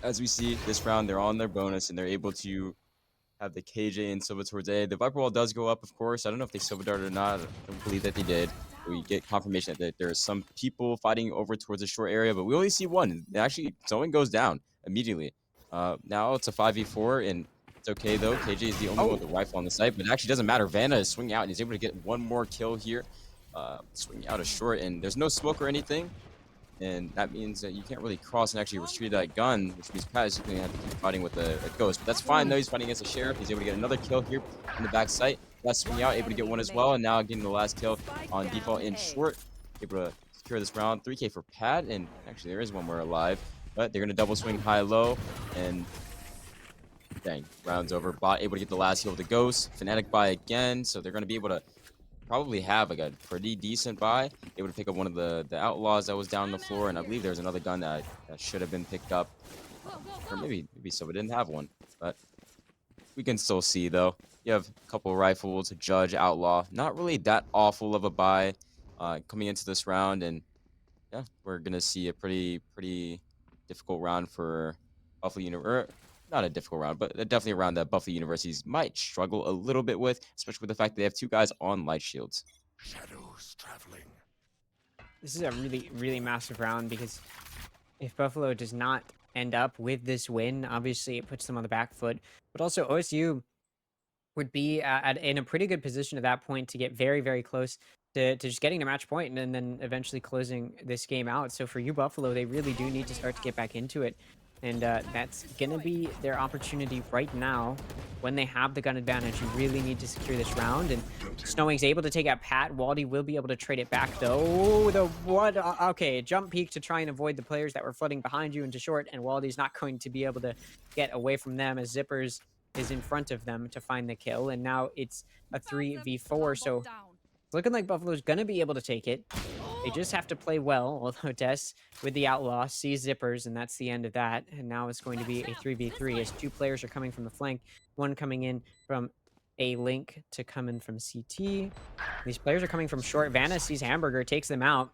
as we see this round, they're on their bonus and they're able to have the KJ and Silva towards A. The Viper wall does go up, of course. I don't know if they Silva darted or not. I don't believe that they did. We get confirmation that there are some people fighting over towards the short area, but we only see one. Actually, someone goes down immediately. Now it's a 5v4, and it's okay, though. KJ is the only one with the rifle on the site, but it actually doesn't matter. Vanna is swinging out, and he's able to get one more kill here. Swinging out a short, and there's no smoke or anything. And that means that you can't really cross and actually retrieve that gun, which means Pat is going to have to keep fighting with a ghost. But that's fine, though. He's fighting against a sheriff. He's able to get another kill here in the back site. That's swinging out, able to get one as well. And now getting the last kill on default in short. Able to secure this round. 3K for Pat. And actually, there is one more alive. But they're going to double swing high-low. And dang, round's over. Bot able to get the last kill with the ghost. Fnatic buy again. So they're going to be able to probably have like a pretty decent buy. Able to pick up one of the outlaws that was down on the floor, and I believe there's another gun that should have been picked up, or maybe Silva didn't have one, but we can still see though. You have a couple rifles, Judge, Outlaw, not really that awful of a buy coming into this round, and yeah, we're gonna see a pretty difficult round for Buffalo University. Not a difficult round, but definitely a round that Buffalo Universities might struggle a little bit with, especially with the fact that they have 2 guys on light shields. Shadows traveling. this is a really, really massive round because if Buffalo does not end up with this win, obviously it puts them on the back foot. But also OSU would be in a pretty good position at that point to get very, very close to just getting to match point and then eventually closing this game out. So for you, Buffalo, they really do need to start to get back into it. And that's going to be their opportunity right now when they have the gun advantage. You really need to secure this round. And Snowing's able to take out Pat. Waldy will be able to trade it back, though. The what? Okay, jump peek to try and avoid the players that were flooding behind you into short. And Waldy's not going to be able to get away from them as Zippers is in front of them to find the kill. And now it's a 3v4. So it's looking like Buffalo's going to be able to take it. They just have to play well, although Des with the Outlaw sees Zippers, and that's the end of that. And now it's going to be a 3v3 as two players are coming from the flank, one coming in from a link to come in from CT. These players are coming from short. Vanna sees Hamburger, takes them out.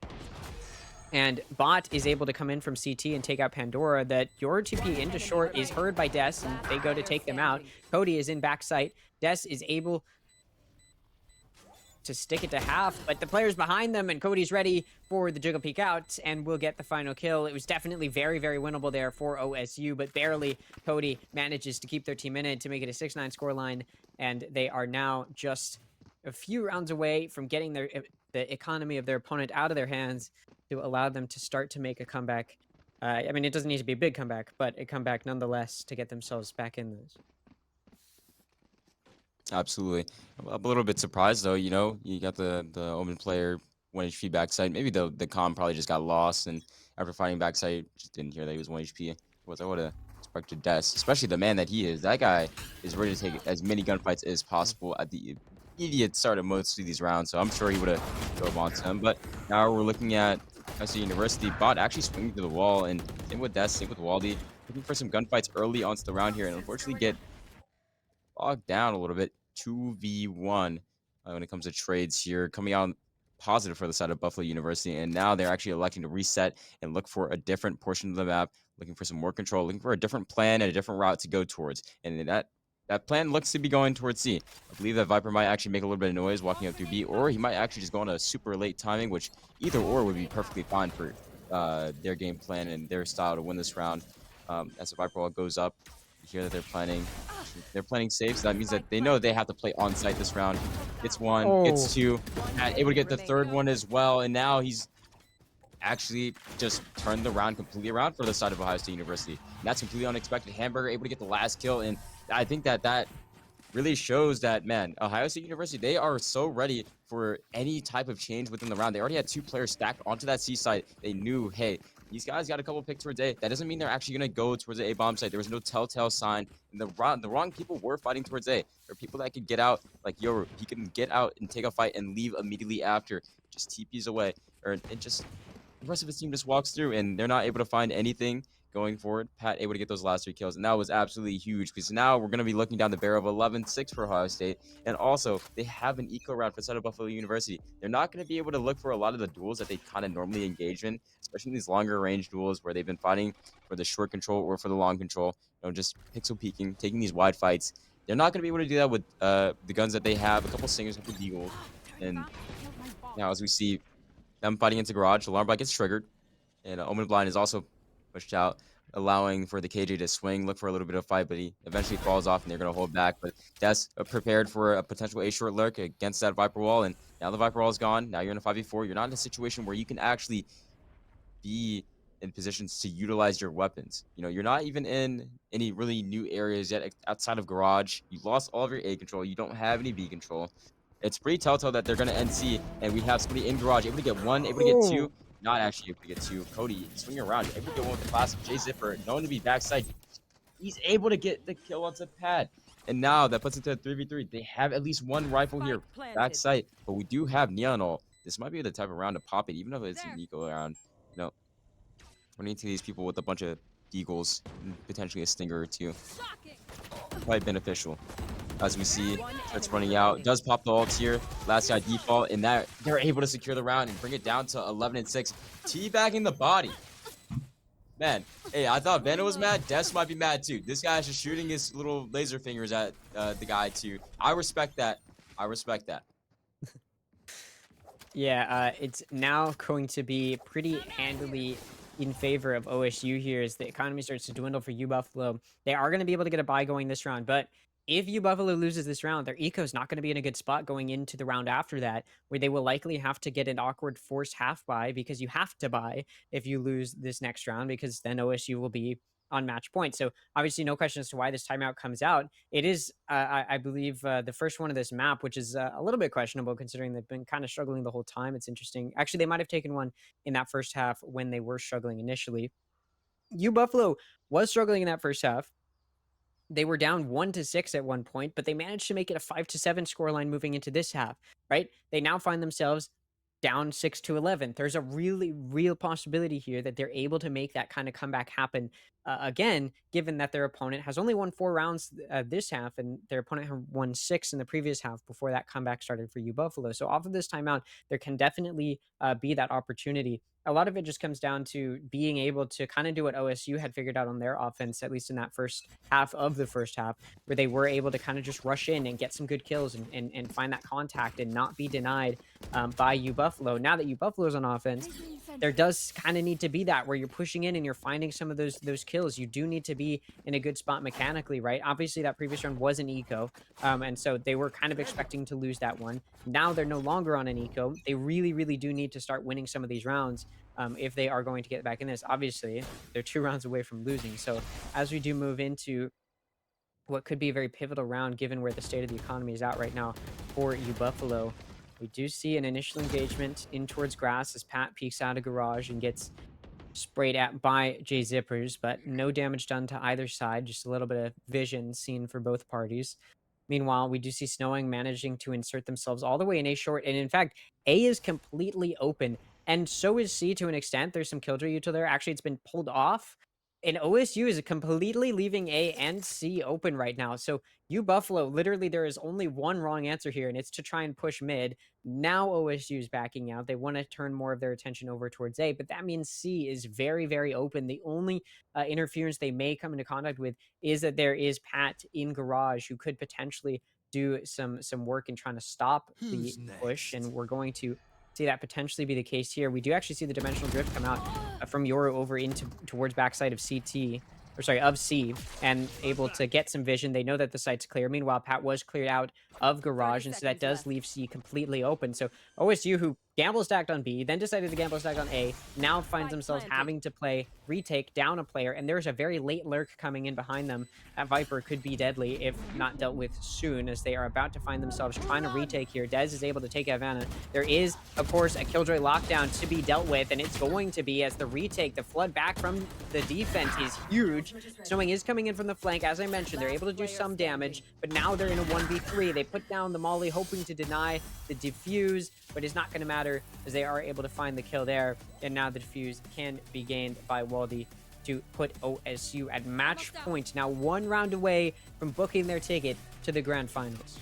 And Bot is able to come in from CT and take out Pandora. That your TP into short is heard by Des, and they go to take them out. Cody is in backside. Des is able to stick it to half, but the player's behind them, and Cody's ready for the jiggle peek out, and will get the final kill. It was definitely very, very winnable there for OSU, but barely Cody manages to keep their team in it to make it a 6-9 scoreline, and they are now just a few rounds away from getting the economy of their opponent out of their hands to allow them to start to make a comeback. I mean, it doesn't need to be a big comeback, but a comeback nonetheless to get themselves back in this. Absolutely. I'm a little bit surprised though. You got the Omen player 1 HP backside. Maybe the comm probably just got lost, and after fighting backside, just didn't hear that he was 1 HP. I would have expected Des, especially the man that he is. That guy is ready to take as many gunfights as possible at the immediate start of most of these rounds. So I'm sure he would have drove onto him. But now we're looking at SC University. Bot actually swinging to the wall, and same with Des, same with Waldy, looking for some gunfights early onto the round here, and unfortunately get bogged down a little bit. 2v1 when it comes to trades here, coming out positive for the side of Buffalo University, and now they're actually electing to reset and look for a different portion of the map, looking for some more control, looking for a different plan and a different route to go towards, and that plan looks to be going towards C. I believe that Viper might actually make a little bit of noise walking up through B, or he might actually just go on a super late timing, which either or would be perfectly fine for their game plan and their style to win this round. As the Viper wall goes up, you hear that they're planning safe, so that means that they know they have to play on site this round. It's one, it's two, and able to get the third one as well, and now he's actually just turned the round completely around for the side of Ohio State University. And that's completely unexpected. Hamburger able to get the last kill, and I think that really shows that, man, Ohio State University, they are so ready for any type of change within the round. They already had 2 players stacked onto that C side. They knew, hey, these guys got a couple picks towards A. That doesn't mean they're actually going to go towards the A bomb site. There was no telltale sign. And the wrong people were fighting towards A. There are people that could get out, like Yoru. He can get out and take a fight and leave immediately after. Just TPs away. And just the rest of his team just walks through, and they're not able to find anything going forward. Pat able to get those last 3 kills, and that was absolutely huge, because now we're going to be looking down the barrel of 11-6 for Ohio State. And also, they have an eco round for the side of Buffalo University. They're not going to be able to look for a lot of the duels that they kind of normally engage in, especially in these longer range duels where they've been fighting for the short control or for the long control, just pixel peeking, taking these wide fights. They're not going to be able to do that with the guns that they have, a couple singers, a couple deagles. And now as we see them fighting into garage, alarm bot gets triggered, and Omen Blind is also pushed out, allowing for the KJ to swing, look for a little bit of fight, but he eventually falls off, and they're going to hold back. But that's prepared for a potential A short lurk against that Viper wall, and now the Viper wall is gone. Now you're in a 5v4. You're not in a situation where you can actually be in positions to utilize your weapons. You're not even in any really new areas yet outside of garage. You lost all of your A control. You don't have any B control. It's pretty telltale that they're going to end C, and we have somebody in garage able to get 1, able to get 2. Not actually able to get 2. Cody swinging around, able to get 1 with the classic J Zipper, known to be backside. He's able to get the kill onto Pad. And now that puts it to a 3v3. They have at least 1 rifle here, backside. But we do have Neon Ult. This might be the type of round to pop it, even if it's an eco round. Running into these people with a bunch of deagles, and potentially a stinger or 2. Quite beneficial. As we see, it's running out. Does pop the ults here. Last guy default, and that they're able to secure the round and bring it down to 11-6. Teabagging the body. Man, hey, I thought Venom was mad. Des might be mad too. This guy's just shooting his little laser fingers at the guy too. I respect that. I respect that. Yeah, it's now going to be pretty handily in favor of OSU here as the economy starts to dwindle for U Buffalo. They are going to be able to get a bye going this round, but if U Buffalo loses this round, their eco is not going to be in a good spot going into the round after that, where they will likely have to get an awkward forced half bye because you have to bye if you lose this next round, because then OSU will be on match point. So obviously, no question as to why this timeout comes out. It is, I believe, the first one of this map, which is a little bit questionable considering they've been kind of struggling the whole time. It's interesting. Actually, they might have taken one in that first half when they were struggling initially. U Buffalo was struggling in that first half. They were down 1-6 at one point, but they managed to make it a 5-7 scoreline moving into this half, right? They now find themselves down 6-11. There's a really real possibility here that they're able to make that kind of comeback happen again, given that their opponent has only won 4 rounds this half, and their opponent had won 6 in the previous half before that comeback started for U Buffalo. So off of this timeout, there can definitely be that opportunity. A lot of it just comes down to being able to kind of do what OSU had figured out on their offense, at least in that first half of the first half, where they were able to kind of just rush in and get some good kills and find that contact and not be denied by U Buffalo. Now that U Buffalo's on offense, there does kind of need to be that where you're pushing in and you're finding some of those kills. You do need to be in a good spot mechanically, right? Obviously, that previous round was an eco, and so they were kind of expecting to lose that one. Now they're no longer on an eco. They really do need to start winning some of these rounds if they are going to get back in this. Obviously, they're 2 rounds away from losing. So as we do move into what could be a very pivotal round given where the state of the economy is at right now for U Buffalo. We do see an initial engagement in towards grass as Pat peeks out of garage and gets sprayed at by J Zippers, but no damage done to either side, just a little bit of vision seen for both parties. Meanwhile, we do see Snowing managing to insert themselves all the way in A short, and in fact, A is completely open, and so is C to an extent. There's some Killjoy util there. Actually, it's been pulled off, and OSU is completely leaving A and C open right now. So U Buffalo, literally, there is only one wrong answer here, and it's to try and push mid. Now OSU is backing out. They want to turn more of their attention over towards A, but that means C is very open. The only interference they may come into contact with is that there is Pat in garage who could potentially do some work in trying to stop the push, and we're going to see that potentially be the case here. We do actually see the dimensional drift come out from Yoru over into towards backside of CT, or sorry, of C, and able to get some vision. They know that the site's clear. Meanwhile, Pat was cleared out of garage, and so that does leave C completely open. So OSU, who gamble stacked on B, then decided to gamble stack on A, now finds themselves having to play retake down a player, and there's a very late lurk coming in behind them. That Viper could be deadly if not dealt with soon, as they are about to find themselves trying to retake here. Dez is able to take Havana. There is, of course, a Killjoy lockdown to be dealt with, and it's going to be as the retake, the flood back from the defense is huge. Snowing is coming in from the flank. As I mentioned, they're able to do some damage, but now they're in a 1v3. They put down the Molly, hoping to deny the defuse, but it's not going to matter as they are able to find the kill there. And now the defuse can be gained by Waldy to put OSU at match point. Now 1 round away from booking their ticket to the grand finals.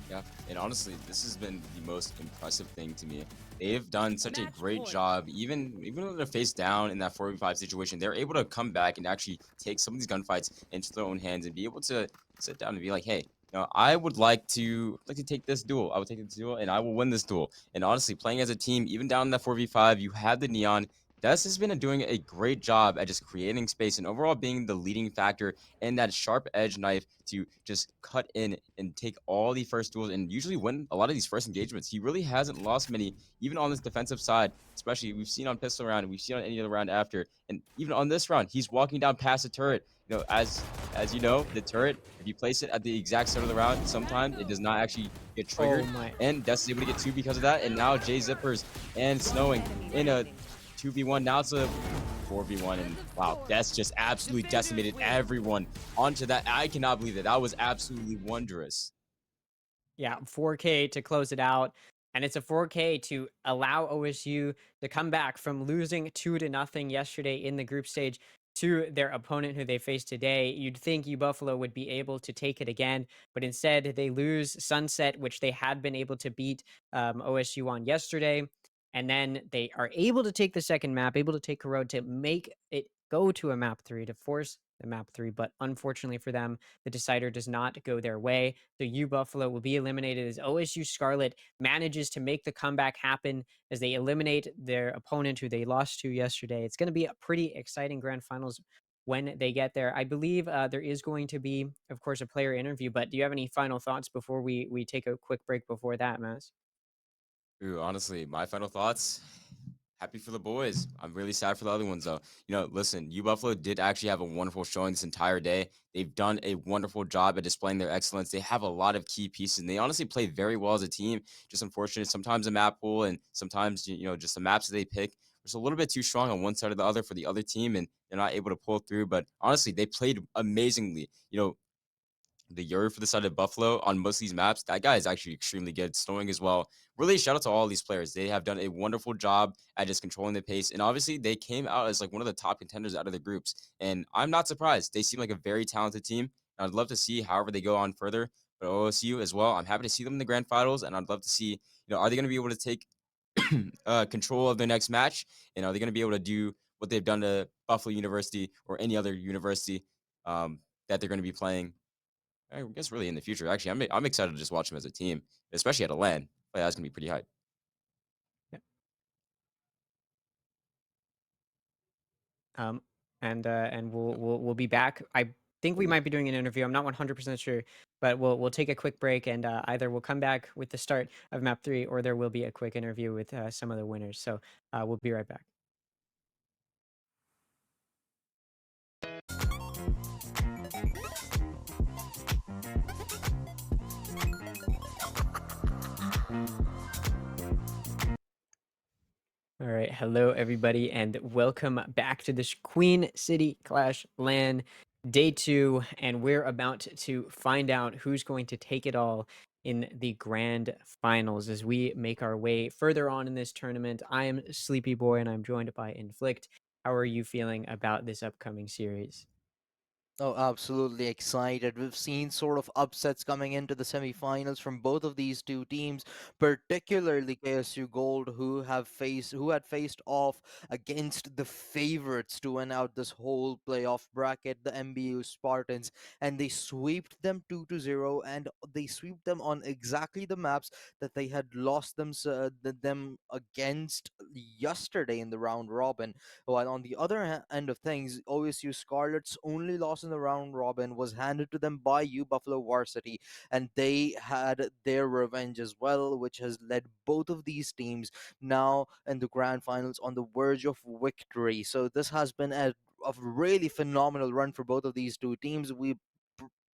Yeah, and honestly, this has been the most impressive thing to me. They've done such a great job, even though they're face down in that 4v5 situation, they're able to come back and actually take some of these gunfights into their own hands and be able to sit down and be like, hey, I would like to take this duel. I would take this duel and I will win this duel. And honestly, playing as a team, even down in that 4v5, you have the Neon. Des has been doing a great job at just creating space and overall being the leading factor in that sharp edge knife to just cut in and take all the first duels and usually win a lot of these first engagements. He really hasn't lost many, even on this defensive side, especially we've seen on pistol round and we've seen on any other round after. And even on this round, he's walking down past the turret. As you know, the turret, if you place it at the exact start of the round, sometimes it does not actually get triggered. And Des is able to get 2 because of that. And now J Zippers and Snowing in a 2v1. Now it's a 4v1, and wow, that's just absolutely decimated everyone onto that. I cannot believe that. That was absolutely wondrous. Yeah, 4K to close it out. And it's a 4K to allow OSU to come back from losing 2-0 yesterday in the group stage to their opponent who they face today. You'd think U Buffalo would be able to take it again, but instead they lose Sunset, which they had been able to beat OSU on yesterday. And then they are able to take the second map, able to take Corrode to make it go to a map 3 to force the map 3, but unfortunately for them, the decider does not go their way. So U Buffalo will be eliminated as OSU Scarlet manages to make the comeback happen as they eliminate their opponent who they lost to yesterday. It's going to be a pretty exciting grand finals when they get there. I believe there is going to be, of course, a player interview, but do you have any final thoughts before we take a quick break before that, Mass? Ooh, honestly, my final thoughts. Happy for the boys. I'm really sad for the other ones though. Listen, U Buffalo did actually have a wonderful showing this entire day. They've done a wonderful job at displaying their excellence. They have a lot of key pieces, and they honestly play very well as a team. Just unfortunate sometimes a map pool, and sometimes just the maps that they pick was a little bit too strong on one side or the other for the other team, and they're not able to pull through. But honestly, they played amazingly. The Yuri for the side of Buffalo on most of these maps, that guy is actually extremely good. Snowing as well. Really, shout out to all these players. They have done a wonderful job at just controlling the pace. And obviously, they came out as like one of the top contenders out of the groups. And I'm not surprised. They seem like a very talented team. And I'd love to see however they go on further. But OSU as well, I'm happy to see them in the grand finals. And I'd love to see, are they going to be able to take control of their next match? And are they going to be able to do what they've done to Buffalo University or any other university that they're going to be playing? I guess really in the future. Actually, I'm excited to just watch them as a team, especially at a LAN. Like, that's gonna be pretty hype. Yeah. Um, and we'll be back. I think we might be doing an interview. I'm not 100% sure, but we'll take a quick break and either we'll come back with the start of map 3 or there will be a quick interview with some of the winners. So we'll be right back. All right, hello everybody, and welcome back to this Queen City Clash LAN day 2, and we're about to find out who's going to take it all in the grand finals as we make our way further on in this tournament. I am Sleepy Boy, and I'm joined by Inflict. How are you feeling about this upcoming series? Oh, absolutely excited. We've seen sort of upsets coming into the semifinals from both of these two teams, particularly KSU Gold, who had faced off against the favorites to win out this whole playoff bracket, the MBU Spartans, and they swept them 2-0, and they swept them on exactly the maps that they had lost them against yesterday in the round robin. While on the other end of things, OSU Scarlet's only loss in the round robin was handed to them by U Buffalo Varsity, and they had their revenge as well, which has led both of these teams now in the grand finals on the verge of victory. So this has been a really phenomenal run for both of these two teams.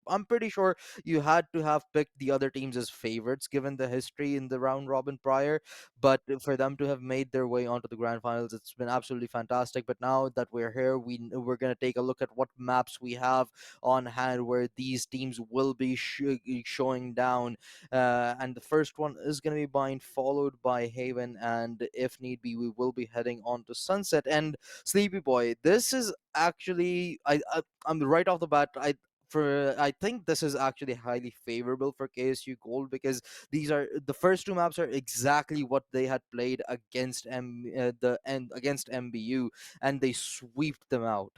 I'm pretty sure you had to have picked the other teams as favorites given the history in the round robin prior, but for them to have made their way onto the grand finals, it's been absolutely fantastic. But now that we're here, we're going to take a look at what maps we have on hand where these teams will be showing down. And the first one is going to be Bind, followed by Haven, and if need be, we will be heading on to Sunset. And Sleepy Boy, this is actually I'm right off the bat. I think this is actually highly favorable for KSU Gold because these are the first two maps are exactly what they had played against against MBU, and they swept them out.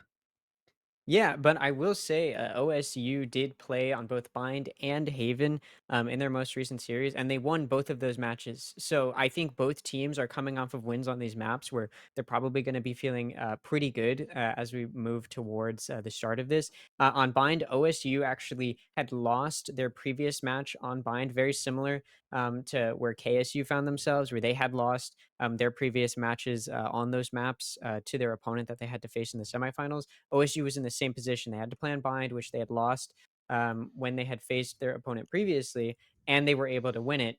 Yeah, but I will say OSU did play on both Bind and Haven in their most recent series, and they won both of those matches. So I think both teams are coming off of wins on these maps where they're probably going to be feeling pretty good as we move towards the start of this. On Bind, OSU actually had lost their previous match on Bind, very similar to where KSU found themselves, where they had lost their previous matches on those maps to their opponent that they had to face in the semifinals. OSU was in the same position. They had to play on Bind, which they had lost when they had faced their opponent previously, and they were able to win it.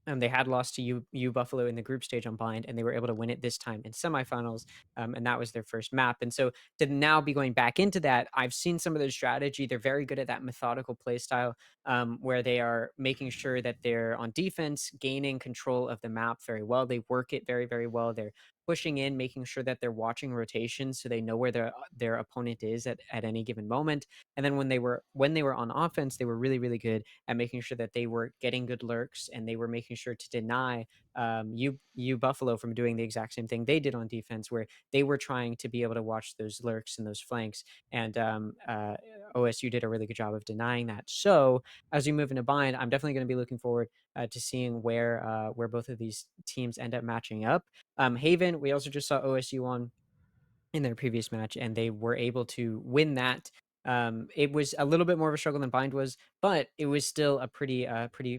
They had lost to U Buffalo in the group stage on Bind, and they were able to win it this time in semifinals, and that was their first map. And so to now be going back into that, I've seen some of their strategy. They're very good at that methodical play style, where they are making sure that they're on defense, gaining control of the map very well. They work it very, very well. They're pushing in, making sure that they're watching rotations so they know where their opponent is at any given moment. And then when they were on offense, they were really really good at making sure that they were getting good lurks, and they were making sure to deny you Buffalo from doing the exact same thing they did on defense, where they were trying to be able to watch those lurks and those flanks. And OSU did a really good job of denying that. So as we move into bind, I'm definitely going to be looking forward to seeing where both of these teams end up matching up. Haven, we also just saw OSU on in their previous match, and they were able to win that. It was a little bit more of a struggle than Bind was, but it was still a pretty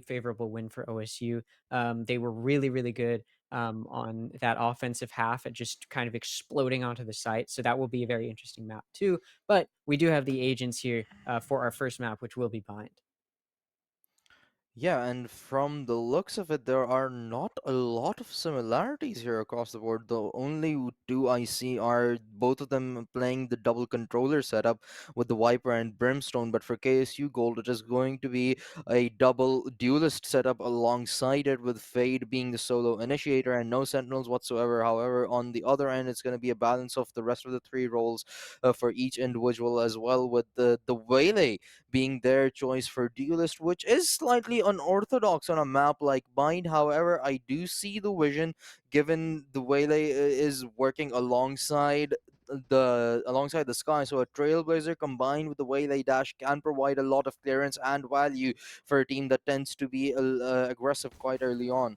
favorable win for OSU. They were really really good on that offensive half at just kind of exploding onto the site. So that will be a very interesting map too. But we do have the agents here for our first map, which will be Bind. Yeah, and from the looks of it, there are not a lot of similarities here across the board. The only two I see are both of them playing the double controller setup with the Viper and Brimstone. But for KSU Gold, it is going to be a double duelist setup alongside it, with Fade being the solo initiator and no Sentinels whatsoever. However, on the other end, it's going to be a balance of the rest of the three roles for each individual as well, with the Waylay being their choice for duelist, which is slightly unorthodox on a map like Bind. However, I do see the vision, given the Waylay is working alongside the sky. So a Trailblazer combined with the Waylay dash can provide a lot of clearance and value for a team that tends to be aggressive quite early on.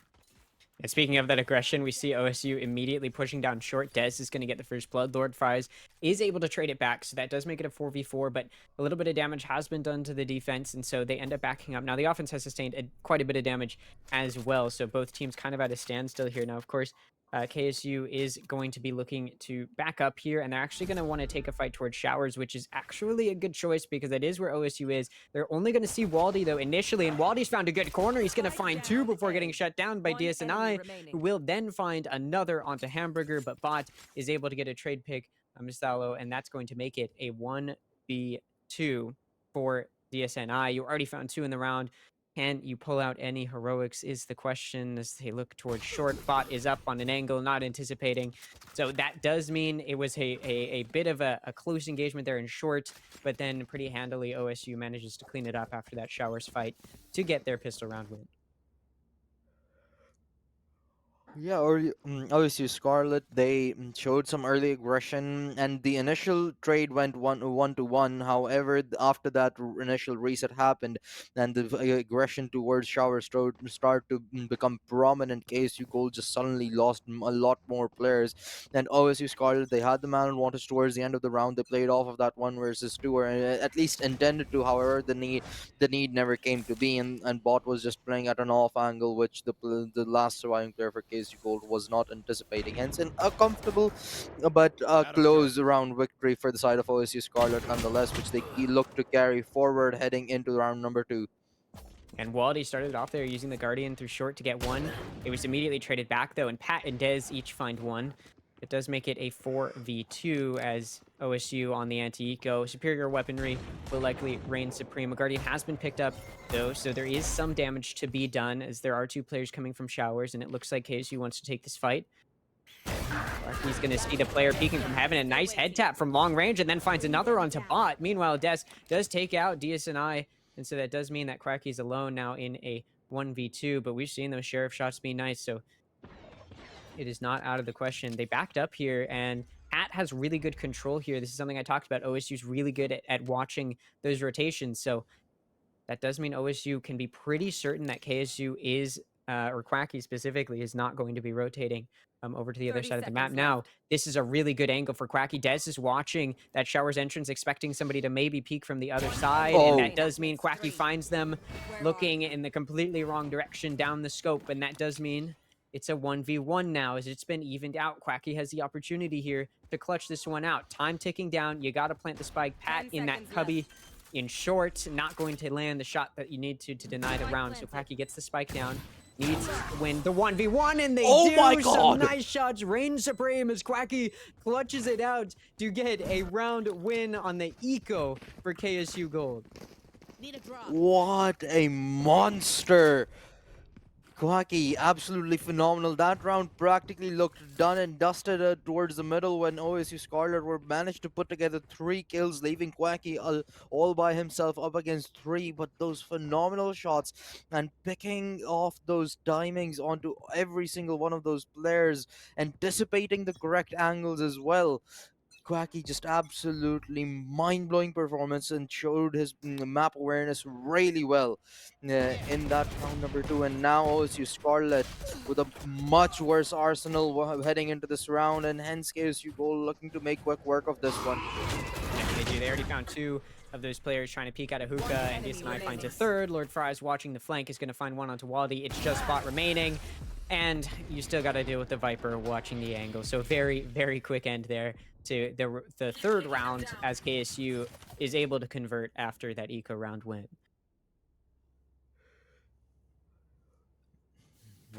And speaking of that aggression, we see OSU immediately pushing down short. Dez is going to get the first blood. Lord Fries is able to trade it back, so that does make it a 4v4, but a little bit of damage has been done to the defense, and so they end up backing up. Now, the offense has sustained quite a bit of damage as well, so both teams kind of at a standstill here. Now, of course, KSU is going to be looking to back up here, and they're actually going to want to take a fight towards Showers, which is actually a good choice because that is where OSU is. They're only going to see Waldy, though, initially, and Waldy's found a good corner. He's going to find two before getting shut down by DSNI, who will then find another onto Hamburger, but Bot is able to get a trade pick on Mistalo, and that's going to make it a 1v2 for DSNI. You already found two in the round. Can you pull out any heroics is the question as they look towards short. Bot is up on an angle, not anticipating. So that does mean it was a bit of a close engagement there in short, but then pretty handily OSU manages to clean it up after that Showers fight to get their pistol round win. Yeah, or obviously Scarlet, they showed some early aggression, and the initial trade went one to one. However, after that initial reset happened, and the aggression towards Shower start to become prominent. KSU Gold just suddenly lost a lot more players, and OSU Scarlet, they had the man advantage towards the end of the round. They played off of that 1 versus 2, or at least intended to. However, the need never came to be, and Bot was just playing at an off angle, which the last surviving player for KSU Gold was not anticipating. Hence, a comfortable but close round victory for the side of OSU Scarlet nonetheless, which they look to carry forward heading into round number 2. And Waldy started off there using the Guardian through short to get one. It was immediately traded back, though, and Pat and Dez each find one. It does make it a 4v2 as OSU on the anti-eco. Superior weaponry will likely reign supreme. A Guardian has been picked up, though, so there is some damage to be done as there are two players coming from Showers, and it looks like KSU wants to take this fight. He's going to see the player peeking from heaven. A nice head tap from long range, and then finds another onto Bot. Meanwhile, Des does take out DSNI, and so that does mean that Quacky's alone now in a 1v2, but we've seen those Sheriff shots be nice, so it is not out of the question. They backed up here, and Pat has really good control here. This is something I talked about. OSU's really good at watching those rotations, so that does mean OSU can be pretty certain that KSU is, or Quacky specifically, is not going to be rotating over to the other 30 side of the map. seconds Now, left. this is a really good angle for Quacky. Dez is watching that Showers entrance, expecting somebody to maybe peek from the other side, and that does mean Quacky finds them looking in the completely wrong direction down the scope, and that does mean it's a 1v1 now as it's been evened out. Quacky has the opportunity here to clutch this one out. Time ticking down. You got to plant the spike. Pat 10 in that seconds cubby in short, not going to land the shot that you need to deny the round. So Quacky gets the spike down. Needs to win the 1v1, and they do My some God! nice shots. Reign supreme as Quacky clutches it out to get a round win on the eco for KSU Gold. Need a drop. What a monster Quacky, absolutely phenomenal. That round practically looked done and dusted towards the middle when OSU Scarlet were managed to put together 3 kills, leaving Quacky all by himself up against 3. But those phenomenal shots and picking off those timings onto every single one of those players, anticipating the correct angles as well. Quacky just absolutely mind-blowing performance and showed his map awareness really well in that round number 2. And now OSU Scarlet with a much worse arsenal heading into this round, and hence KSU Gold looking to make quick work of this one. Yeah, they do. They already found 2 of those players trying to peek at a hookah, and DSNI finds a third. Lord Fries watching the flank is going to find one onto Waldy. It's just Bot remaining, and you still got to deal with the Viper watching the angle. So very, very quick end there to the third round as KSU is able to convert after that eco round win.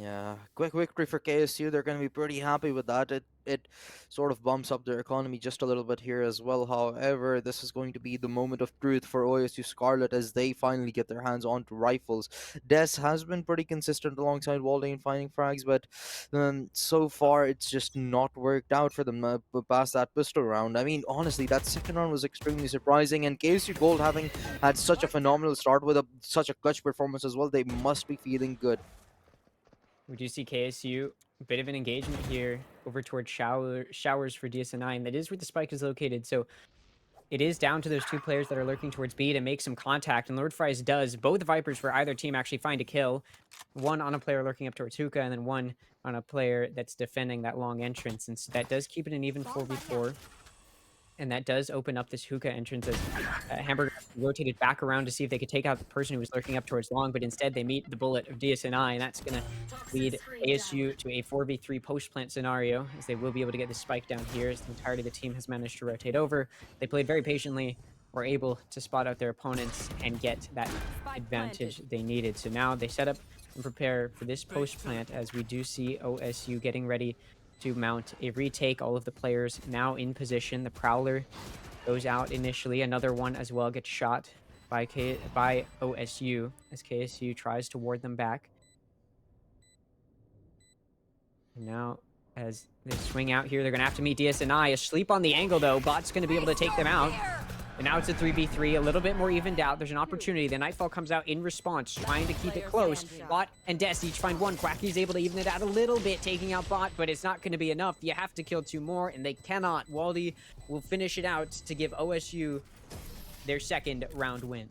Yeah, quick victory for KSU. They're going to be pretty happy with that. It sort of bumps up their economy just a little bit here as well. However, this is going to be the moment of truth for OSU Scarlet as they finally get their hands onto rifles. Des has been pretty consistent alongside Waldy in finding frags, but so far it's just not worked out for them past that pistol round. I mean, honestly, that second round was extremely surprising, and KSU Gold having had such a phenomenal start with such a clutch performance as well, they must be feeling good. We do see KSU, a bit of an engagement here over towards Showers for DSNI, and that is where the spike is located. So it is down to those 2 players that are lurking towards B to make some contact, and Lord Fries does. Both Vipers for either team actually find a kill. One on a player lurking up towards hookah, and then one on a player that's defending that long entrance. And so that does keep it an even 4v4. And that does open up this hookah entrance as Hamburger rotated back around to see if they could take out the person who was lurking up towards long, but instead they meet the bullet of DSNI, and that's going to lead ASU to a 4v3 post-plant scenario, as they will be able to get the spike down here, as the entirety of the team has managed to rotate over. They played very patiently, were able to spot out their opponents and get that advantage they needed. So now they set up and prepare for this post-plant, as we do see OSU getting ready to mount a retake. All of the players now in position. The Prowler goes out initially. Another one as well gets shot by OSU as KSU tries to ward them back. And now as they swing out here, they're going to have to meet DSNI. Asleep on the angle though. Bot's going to be able to take them out. And now it's a 3v3, a little bit more evened out. There's an opportunity. The Nightfall comes out in response, trying to keep it close. Bot and Des each find one. Quacky's able to even it out a little bit, taking out Bot, but it's not going to be enough. You have to kill 2 more, and they cannot. Waldy will finish it out to give OSU their second round win.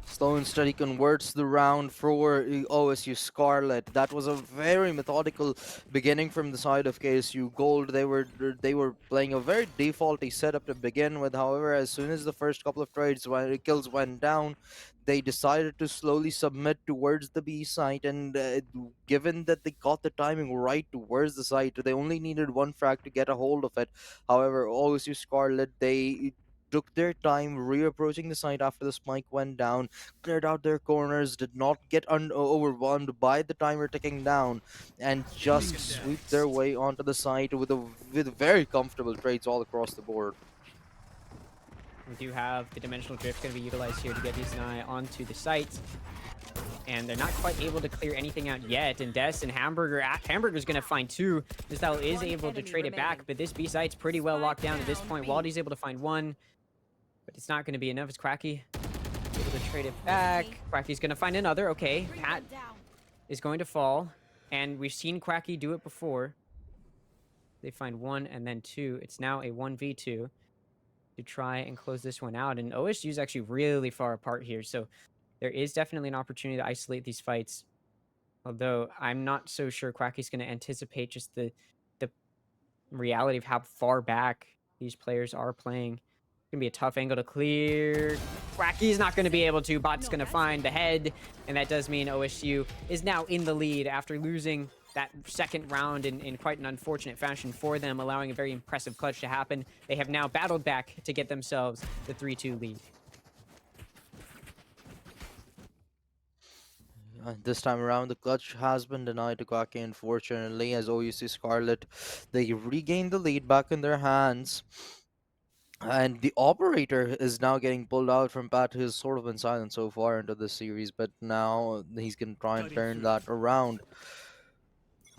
Slow and Steady converts the round for OSU Scarlet. That was a very methodical beginning from the side of KSU Gold. They were playing a very defaulty setup to begin with. However, as soon as the first couple of kills went down, they decided to slowly submit towards the B site, and given that they got the timing right towards the site, they only needed 1 frag to get a hold of it. However, OSU Scarlet, they took their time reapproaching the site after the spike went down, cleared out their corners, did not get overwhelmed by the timer ticking down, and just sweep their way onto the site with very comfortable trades all across the board. We do have the Dimensional Drift going to be utilized here to get DSNI onto the site. And they're not quite able to clear anything out yet. And Des and Hamburger's going to find 2. Nostal is able to trade it back, but this B site's pretty well locked down at this point. Waldy's able to find 1, but it's not going to be enough. It's Quacky able to trade it back. Quacky's going to find another. Okay, Pat is going to fall, and we've seen Quacky do it before. They find 1 and then 2. It's now a 1v2 to try and close this one out. And OSU is actually really far apart here, so there is definitely an opportunity to isolate these fights. Although I'm not so sure Quacky's going to anticipate just the reality of how far back these players are playing. It's going to be a tough angle to clear. Quacky's not going to be able to. Bot's going to find the head, and that does mean OSU is now in the lead after losing that second round in quite an unfortunate fashion for them, allowing a very impressive clutch to happen. They have now battled back to get themselves the 3-2 lead. This time around, the clutch has been denied to Quacky, unfortunately, as OUC Scarlet, they regained the lead back in their hands. And the operator is now getting pulled out from Pat, who's sort of been silent so far into this series, but now he's going to try and turn that around.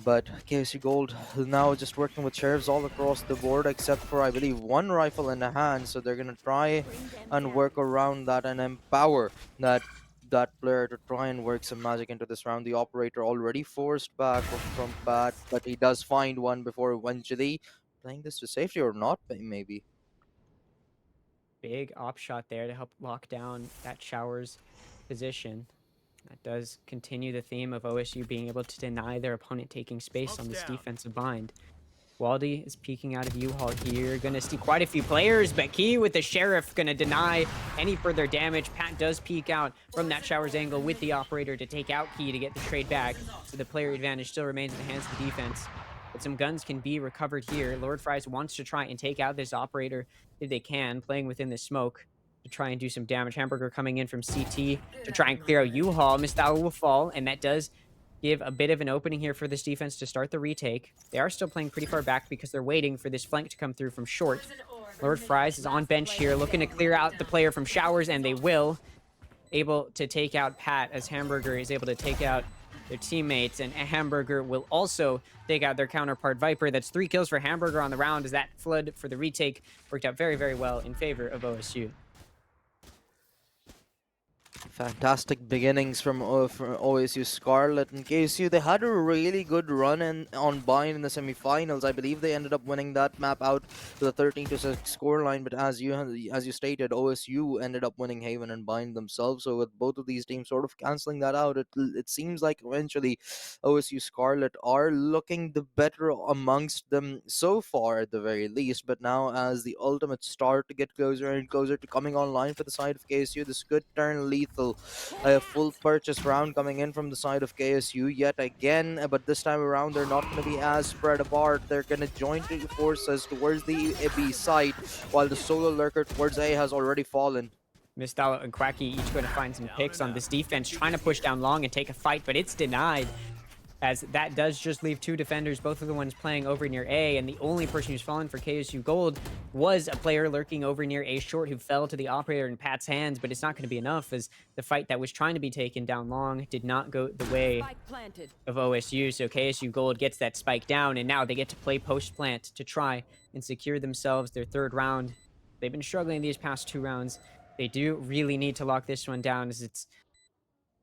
But KSU Gold is now just working with sheriffs all across the board, except for, I believe, one rifle in the hand. So they're going to try and work around that and empower that player to try and work some magic into this round. The operator already forced back from Pat, but he does find one before eventually playing this to safety or not, maybe. Big op shot there to help lock down that Showers position. That does continue the theme of OSU being able to deny their opponent taking space on this defensive bind. Waldy is peeking out of U-Haul here. Gonna see quite a few players, but Key with the Sheriff gonna deny any further damage. Pat does peek out from that Showers angle with the operator to take out Key to get the trade back. So the player advantage still remains in the hands of the defense. But some guns can be recovered here. Lord Fries wants to try and take out this operator if they can, playing within the smoke to try and do some damage. Hamburger coming in from CT to try and clear out U-Haul. Mistao will fall, and that does give a bit of an opening here for this defense to start the retake. They are still playing pretty far back because they're waiting for this flank to come through from short. Lord Fries is on bench here, looking to clear out the player from Showers, and they will. Able to take out Pat as Hamburger is able to take out their teammates, and Hamburger will also take out their counterpart Viper. That's 3 kills for Hamburger on the round, as that flood for the retake worked out very, very well in favor of OSU. Fantastic beginnings from OSU Scarlet and KSU. They had a really good run on Bind in the semifinals. I believe they ended up winning that map out to the 13-6 scoreline. But as you stated, OSU ended up winning Haven and Bind themselves. So with both of these teams sort of canceling that out, it seems like eventually OSU Scarlet are looking the better amongst them so far at the very least. But now as the ultimate start to get closer and closer to coming online for the side of KSU, this could turn lethal. A full purchase round coming in from the side of KSU yet again, but this time around they're not going to be as spread apart. They're going to join forces towards the B side, while the solo lurker towards A has already fallen. Mistalo and Quacky each going to find some picks on this defense, trying to push down long and take a fight, but it's denied, as that does just leave 2 defenders, both of the ones playing over near A, and the only person who's fallen for KSU Gold was a player lurking over near A short who fell to the operator in Pat's hands, but it's not going to be enough, as the fight that was trying to be taken down long did not go the way Spike planted. of OSU, so KSU Gold gets that spike down, and now they get to play post-plant to try and secure themselves their 3rd round. They've been struggling these past 2 rounds. They do really need to lock this one down, as it's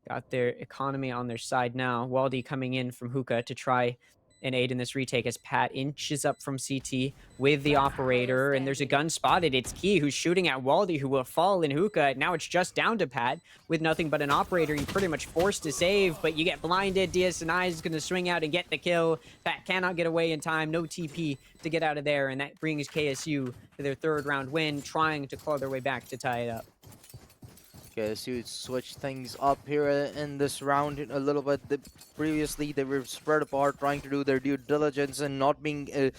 got their economy on their side now. Waldy coming in from Hookah to try and aid in this retake as Pat inches up from CT with the operator, and there's a gun spotted. It's Key who's shooting at Waldy, who will fall in Hookah. Now it's just down to Pat with nothing but an operator. You're pretty much forced to save, but you get blinded. DS&I is going to swing out and get the kill. Pat cannot get away in time. No TP to get out of there, and that brings KSU to their 3rd round win, trying to claw their way back to tie it up. KSU switch things up here in this round a little bit. Previously, they were spread apart, trying to do their due diligence and not being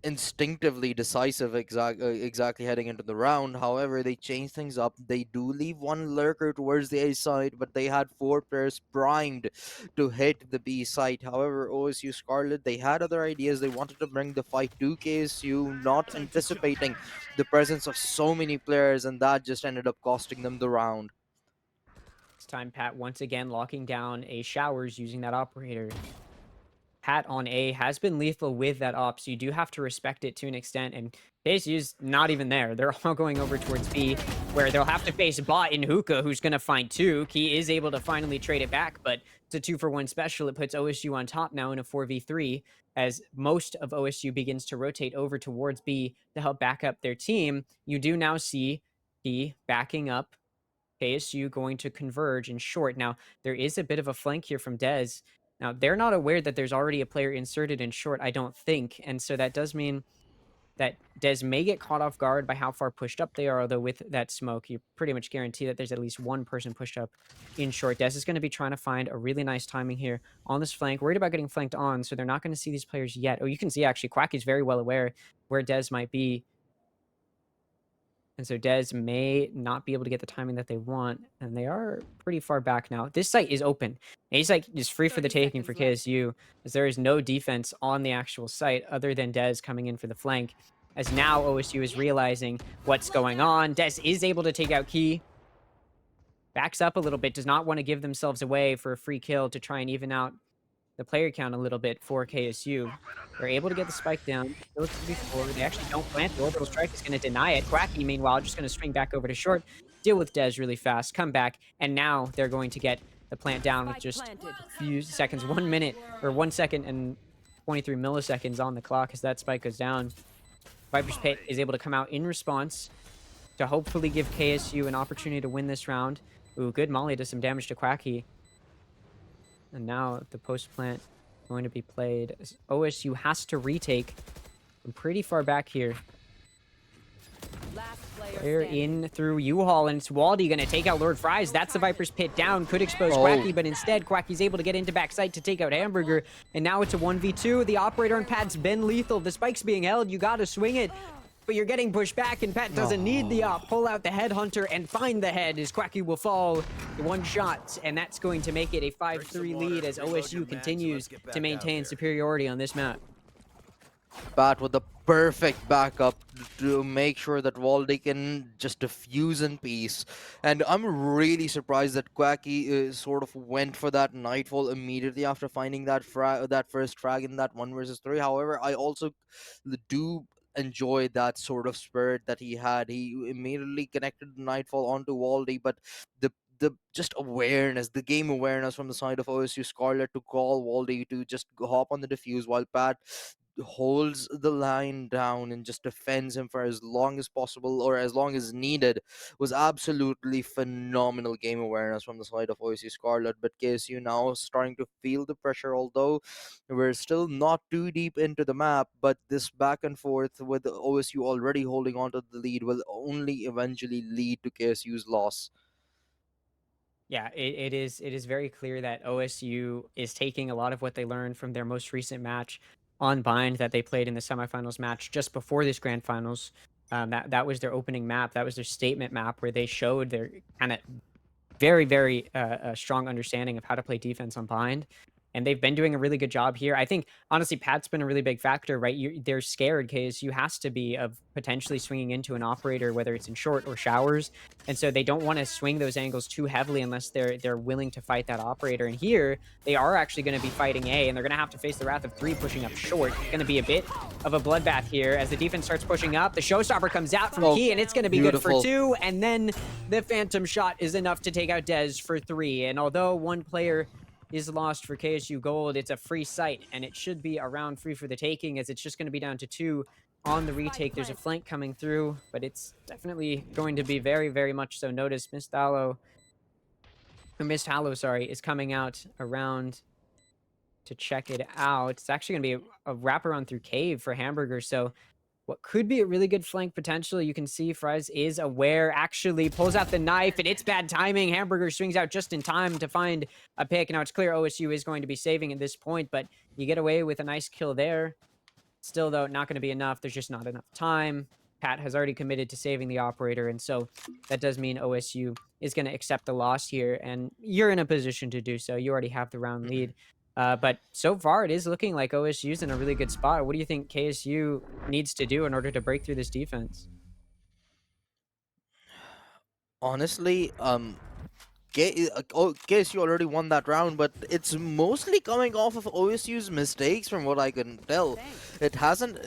instinctively decisive exactly heading into the round. However, they changed things up. They do leave one lurker towards the A side, but they had 4 players primed to hit the B side. However, OSU Scarlet, they had other ideas. They wanted to bring the fight to KSU, not anticipating the presence of so many players, and that just ended up costing them the round. This time, Pat once again locking down A Showers using that operator. Pat on A has been lethal with that op, so you do have to respect it to an extent, and KSU's not even there. They're all going over towards B, where they'll have to face Bot in Hookah, who's going to find 2. Key is able to finally trade it back, but it's a 2-for-1 special. It puts OSU on top now in a 4v3, as most of OSU begins to rotate over towards B to help back up their team. You do now see Key backing up, KSU going to converge in short. Now, there is a bit of a flank here from Dez. Now, they're not aware that there's already a player inserted in short, I don't think. And so that does mean that Dez may get caught off guard by how far pushed up they are, although with that smoke, you pretty much guarantee that there's at least one person pushed up in short. Dez is going to be trying to find a really nice timing here on this flank. Worried about getting flanked on, so they're not going to see these players yet. Oh, you can see actually Quacky's very well aware where Dez might be. And so Dez may not be able to get the timing that they want, and they are pretty far back now. This site is open. A site is free for the 30 taking for seconds left. KSU, as there is no defense on the actual site other than Dez coming in for the flank. as now OSU is realizing what's going on. Des is able to take out Key. Backs up a little bit, does not want to give themselves away for a free kill to try and even out the player count a little bit for KSU. They're able to get the spike down. Kills before. They actually don't plant. The orbital strike is going to deny it. Quacky, meanwhile, just going to swing back over to short, deal with Dez really fast, come back, and now they're going to get the plant down with just a few seconds, 1 minute, or 1 second and 23 milliseconds on the clock as that spike goes down. Viper's Pit is able to come out in response to hopefully give KSU an opportunity to win this round. Ooh, good molly does some damage to Quacky. And now the post plant going to be played. OSU has to retake from pretty far back here. Last Player player standing. in through U-Haul, and it's Waldy going to take out Lord Fries. That's the Viper's Pit down. Could expose Oh. Quacky, but instead Quacky's able to get into backside to take out Hamburger. And now it's a 1v2. The operator and Pat's been lethal. The spike's being held. You got to swing it. But you're getting pushed back, and Pat doesn't need the op. Pull out the headhunter and find the head as Quacky will fall. One shot, and that's going to make it a 5-3 lead as OSU continues to maintain superiority on this map. Pat with the perfect backup to make sure that Waldy can just defuse in peace. And I'm really surprised that Quacky sort of went for that Nightfall immediately after finding that first frag in that 1 versus 3. However, I also do enjoy that sort of spirit that he had. He immediately connected Nightfall onto Waldy, but the just awareness, the game awareness from the side of OSU Scarlet to call Waldy to just hop on the defuse while Pat holds the line down and just defends him for as long as possible or as long as needed was absolutely phenomenal game awareness from the side of OSU Scarlet. But KSU now starting to feel the pressure, although we're still not too deep into the map, but this back and forth with OSU already holding on to the lead will only eventually lead to KSU's loss. Yeah, it is very clear that OSU is taking a lot of what they learned from their most recent match on Bind that they played in the semifinals match just before this grand finals. That was their opening map. That was their statement map where they showed their kind of very strong understanding of how to play defense on Bind. And they've been doing a really good job here. I think, honestly, Pat's been a really big factor, right? They're scared, KSU has to be, of potentially swinging into an operator, whether it's in short or showers. And so they don't want to swing those angles too heavily unless they're willing to fight that operator. And here, they are actually going to be fighting A, and they're going to have to face the Wrath of 3 pushing up short. It's going to be a bit of a bloodbath here as the defense starts pushing up. The Showstopper comes out from Key, and it's going to be beautiful. good for 2. And then the Phantom Shot is enough to take out Dez for 3. And although one player is lost for KSU Gold, it's a free site, and it should be around free for the taking as it's just going to be down to 2 on the retake. There's a flank coming through, but it's definitely going to be very much so noticed. Mist Hallow, sorry, is coming out around to check it out. It's actually going to be a wraparound through Cave for Hamburger, so what could be a really good flank potential. You can see Fries is aware, actually pulls out the knife, and it's bad timing. Hamburger swings out just in time to find a pick. Now it's clear OSU is going to be saving at this point, but you get away with a nice kill there. Still, though, not going to be enough. There's just not enough time. Pat has already committed to saving the operator, and so that does mean OSU is going to accept the loss here, and you're in a position to do so. You already have the round lead. But so far, it is looking like OSU's in a really good spot. What do you think KSU needs to do in order to break through this defense? Honestly, KSU already won that round, but it's mostly coming off of OSU's mistakes from what I can tell. It hasn't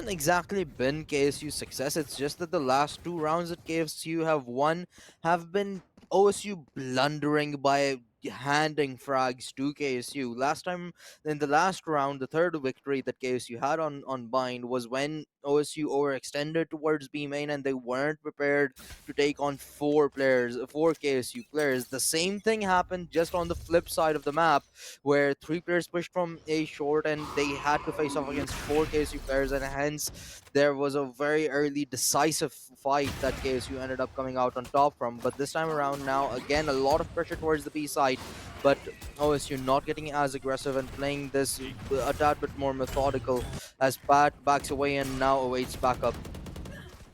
exactly been KSU's success. It's just that the last 2 rounds that KSU have won have been OSU blundering by handing frags to KSU. Last time in the last round, the third victory that KSU had on Bind was when OSU overextended towards B main and they weren't prepared to take on 4 KSU players. The same thing happened just on the flip side of the map, where 3 players pushed from A short and they had to face off against 4 KSU players, and hence there was a very early decisive fight that KSU ended up coming out on top from. But this time around, now again a lot of pressure towards the B side, but OSU not getting as aggressive and playing this a tad bit more methodical as Pat backs away and now awaits backup.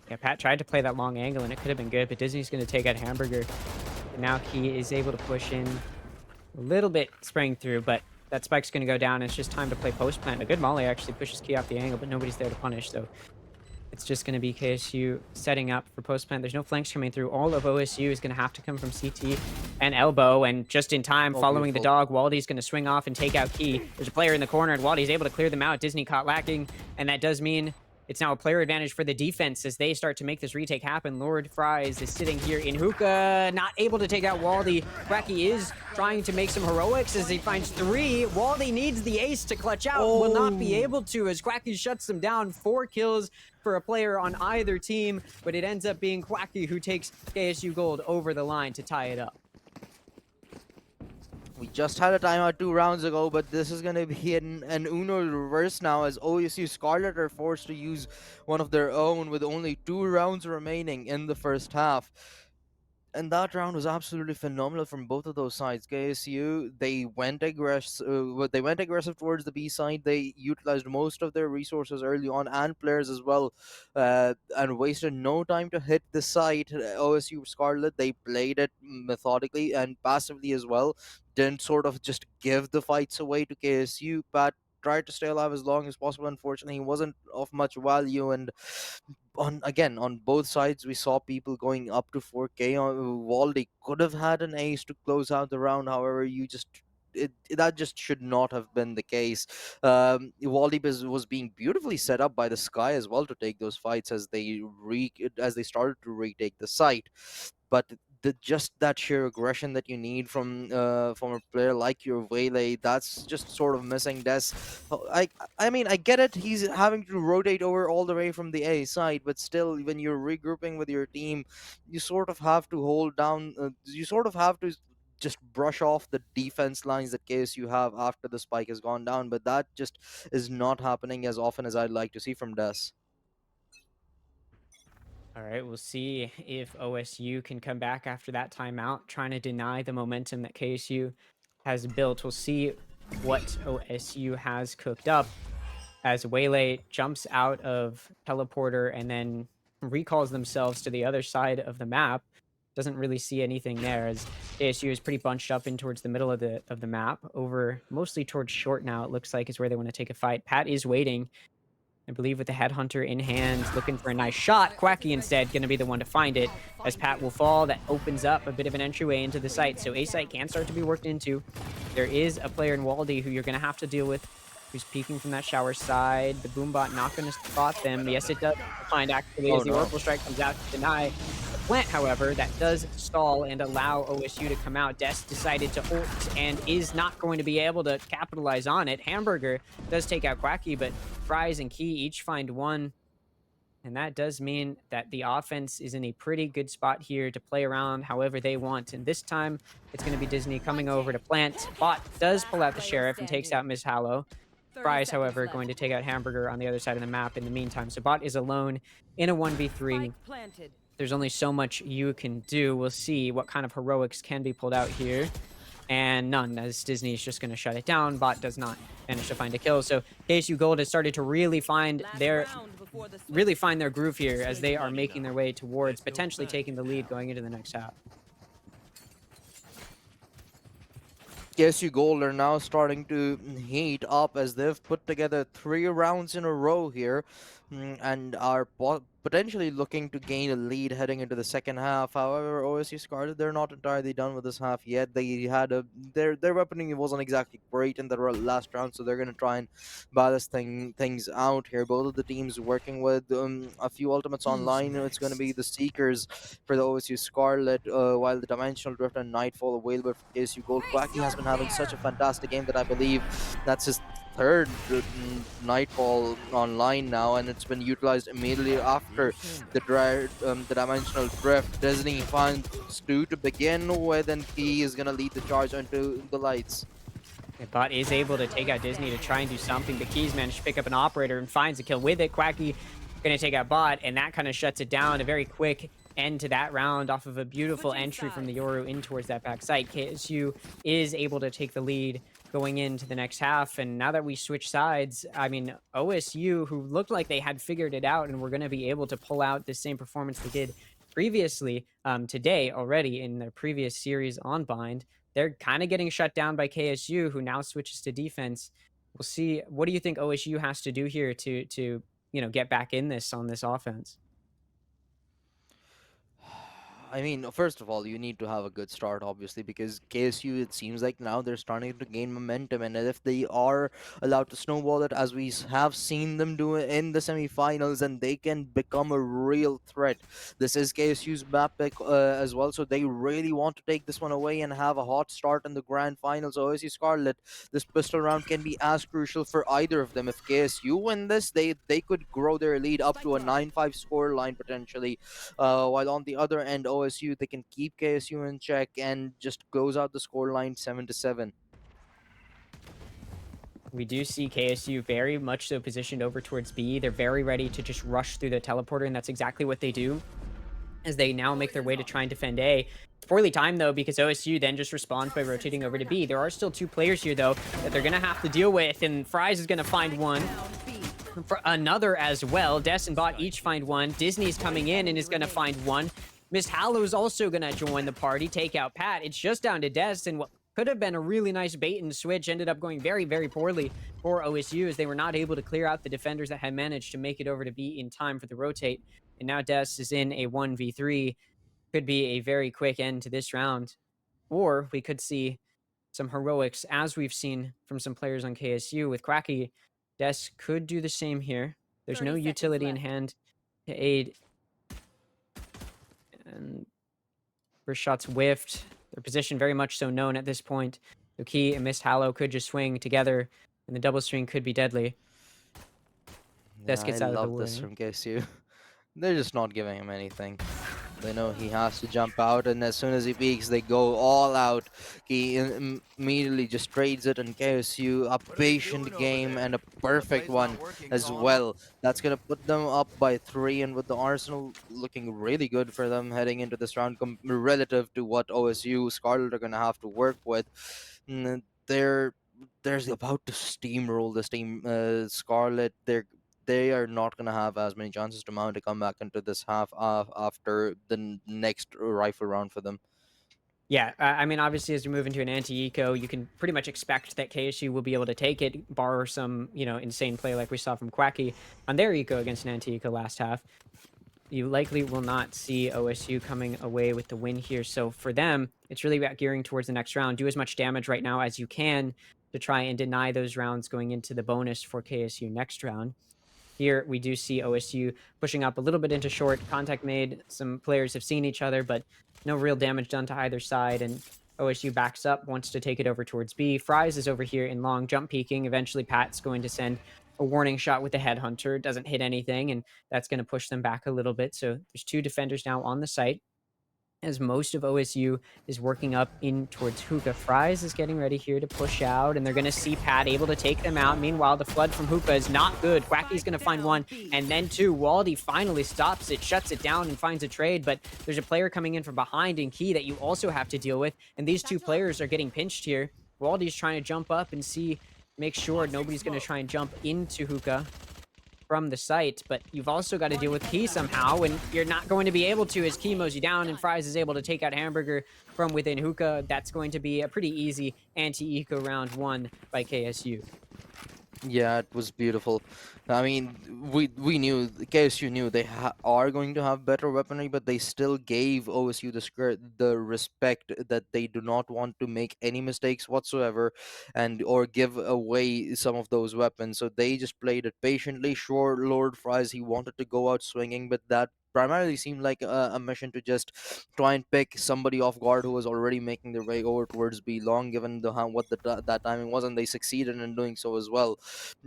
Yeah, Pat tried to play that long angle, and it could have been good, but Disney's going to take out Hamburger. And now Key is able to push in a little bit, spraying through, but that spike's going to go down. It's just time to play post plant. A good molly actually pushes Key off the angle, but nobody's there to punish, so It's just going to be KSU setting up for post plant. There's no flanks coming through. All of OSU is going to have to come from CT and elbow. And just in time, Oh, following the beautiful. dog, Waldy's going to swing off and take out Key. There's a player in the corner, and Waldy's able to clear them out. Disney caught lacking, and that does mean it's now a player advantage for the defense as they start to make this retake happen. Lord Fries is sitting here in hookah, not able to take out Waldy. Quacky is trying to make some heroics as he finds 3. Waldy needs the ace to clutch out, will not be Oh. able to as Quacky shuts them down. 4 kills for a player on either team, but it ends up being Quacky who takes KSU Gold over the line to tie it up. We just had a timeout 2 rounds ago, but this is going to be an Uno reverse now as OSU Scarlet are forced to use one of their own with only 2 rounds remaining in the first half. And that round was absolutely phenomenal from both of those sides. KSU, they went aggressive towards the B side. They utilized most of their resources early on and players as well, and wasted no time to hit the site. OSU Scarlet, they played it methodically and passively as well. Didn't sort of just give the fights away to KSU, but tried to stay alive as long as possible. Unfortunately, he wasn't of much value, and on both sides we saw people going up to 4K. Waldy could have had an ace to close out the round, however that just should not have been the case. Waldy was being beautifully set up by the Sky as well to take those fights as they started to retake the site, but just that sheer aggression that you need from a player like your Waylay, that's just sort of missing. I mean, I get it. He's having to rotate over all the way from the A side, but still, when you're regrouping with your team, you sort of have to hold down. You sort of have to just brush off the defense lines that KSU have after the spike has gone down. But that just is not happening as often as I'd like to see from Des. All right, we'll see if OSU can come back after that timeout, trying to deny the momentum that KSU has built. We'll see what OSU has cooked up as Waylay jumps out of teleporter and then recalls themselves to the other side of the map. Doesn't really see anything there as ASU is pretty bunched up in towards the middle of the map, over mostly towards short now. It looks like is where they want to take a fight. Pat is waiting, I believe, with the headhunter in hand, looking for a nice shot. Quacky instead going to be the one to find it as Pat will fall. That opens up a bit of an entryway into the site, so A site can start to be worked into. There is a player in Waldy who you're going to have to deal with, who's peeking from that shower side. The Boombot not going to spot them. Yes, it does find actually as the Oracle Strike comes out to deny the plant. However, that does stall and allow OSU to come out. Des decided to ult and is not going to be able to capitalize on it. Hamburger does take out Quacky, but Fries and Key each find 1. And that does mean that the offense is in a pretty good spot here to play around however they want. And this time, it's going to be Disney coming over to plant. Bot does pull out the Sheriff and takes out Miss Hallow. Fries, however, going to take out Hamburger on the other side of the map in the meantime. So Bot is alone in a 1v3. There's only so much you can do. We'll see what kind of heroics can be pulled out here. And none, as Disney is just going to shut it down. Bot does not manage to find a kill. So KSU Gold has started to really find their groove here as they are making their way towards potentially taking the lead going into the next half. KSU Gold are now starting to heat up as they've put together 3 rounds in a row here, and are potentially looking to gain a lead heading into the second half. However, OSU Scarlet, they're not entirely done with this half yet. They had their weaponing wasn't exactly great in the last round, so they're going to try and balance things out here. Both of the teams working with a few ultimates online. It's going to be the Seekers for the OSU Scarlet, while the Dimensional Drift and Nightfall available for KSU Gold. Quacky has been having such a fantastic game that I believe that's his 3rd Nightfall online now, and it's been utilized immediately after the Dimensional Drift. Disney finds 2 to begin with, and he is going to lead the charge into the lights. Bot is able to take out Disney to try and do something. The Keys managed to pick up an operator and finds a kill with it. Quacky going to take out Bot, and that kind of shuts it down. A very quick end to that round off of a beautiful entry from the Yoru in towards that back site. KSU is able to take the lead going into the next half. And now that we switch sides, I mean, OSU, who looked like they had figured it out and were going to be able to pull out the same performance they did previously today already in their previous series on Bind, they're kind of getting shut down by KSU, who now switches to defense. We'll see. What do you think OSU has to do here to get back in this on this offense. I mean, first of all, you need to have a good start, obviously, because KSU, it seems like now they're starting to gain momentum. And if they are allowed to snowball it, as we have seen them do it in the semifinals, and they can become a real threat. This is KSU's map pick as well, so they really want to take this one away and have a hot start in the grand finals. OSU Scarlet, this pistol round can be as crucial for either of them. If KSU win this, they could grow their lead up to a 9-5 score line potentially, while on the other end, OSU, they can keep KSU in check and just close out the scoreline 7-7. We do see KSU very much so positioned over towards B. They're very ready to just rush through the teleporter, and that's exactly what they do as they now make their way to try and defend A. It's poorly timed, though, because OSU then just responds by rotating over to B. There are still 2 players here, though, that they're going to have to deal with, and Fries is going to find one. For another as well. Des and Bot each find one. Disney's coming in and is going to find one. Miss Hallow's also going to join the party, take out Pat. It's just down to Des, and what could have been a really nice bait and switch ended up going very, very poorly for OSU, as they were not able to clear out the defenders that had managed to make it over to B in time for the rotate. And now Des is in a 1v3. Could be a very quick end to this round. Or we could see some heroics, as we've seen from some players on KSU with Quacky. Des could do the same here. There's no 30 seconds utility in left. hand to aid. And first shot's whiffed. Their position very much so known at this point. Loki and Mist Hallow could just swing together, and the double swing could be deadly. Des gets I out of the love wood. this from KSU. They're just not giving him anything. They know he has to jump out, and as soon as he peeks, they go all out. He immediately just trades it, and KSU, a patient game and a perfect one as well. That's going to put them up by 3, and with the Arsenal looking really good for them heading into this round relative to what OSU Scarlet are going to have to work with. They're about to steamroll this team. Scarlet, they are not going to have as many chances to mount to come back into this half after the next rifle round for them. Yeah, I mean, obviously, as we move into an anti-eco, you can pretty much expect that KSU will be able to take it, bar some, insane play like we saw from Quacky on their eco against an anti-eco last half. You likely will not see OSU coming away with the win here. So for them, it's really about gearing towards the next round. Do as much damage right now as you can to try and deny those rounds going into the bonus for KSU next round. Here, we do see OSU pushing up a little bit into short. Contact made. Some players have seen each other, but no real damage done to either side. And OSU backs up, wants to take it over towards B. Fries is over here in long, jump peeking. Eventually, Pat's going to send a warning shot with the headhunter. Doesn't hit anything, and that's going to push them back a little bit. So there's 2 defenders now on the site, as most of OSU is working up in towards Hookah. Fries is getting ready here to push out, and they're going to see Pat able to take them out. Meanwhile, the flood from Hookah is not good. Quacky's going to find one, and then 2. Waldy finally stops it, shuts it down, and finds a trade, but there's a player coming in from behind in Key that you also have to deal with, and these 2 players are getting pinched here. Waldy's trying to jump up and make sure nobody's going to try and jump into Hookah from the site, but you've also got to deal with Key somehow, and you're not going to be able to as Key mows you down, and Fries is able to take out Hamburger from within Hookah. That's going to be a pretty easy anti-eco round 1 by KSU. Yeah, it was beautiful. I mean, we knew, KSU knew they are going to have better weaponry, but they still gave OSU the respect that they do not want to make any mistakes whatsoever, or give away some of those weapons. So they just played it patiently. Sure, Lord Fries, he wanted to go out swinging, but that primarily seemed like a mission to just try and pick somebody off guard who was already making their way over towards B long, given that timing was, and they succeeded in doing so as well.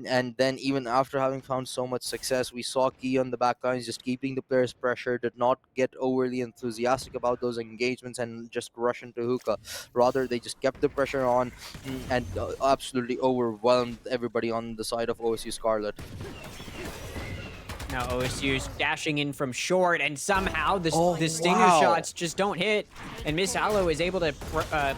And then even after having found so much success, we saw Key on the back lines just keeping the players pressure, did not get overly enthusiastic about those engagements and just rush into Hookah. Rather, they just kept the pressure on, and absolutely overwhelmed everybody on the side of OSU Scarlet. Now OSU's dashing in from short, and somehow the stinger wow. shots just don't hit. And Miss Hallow is able to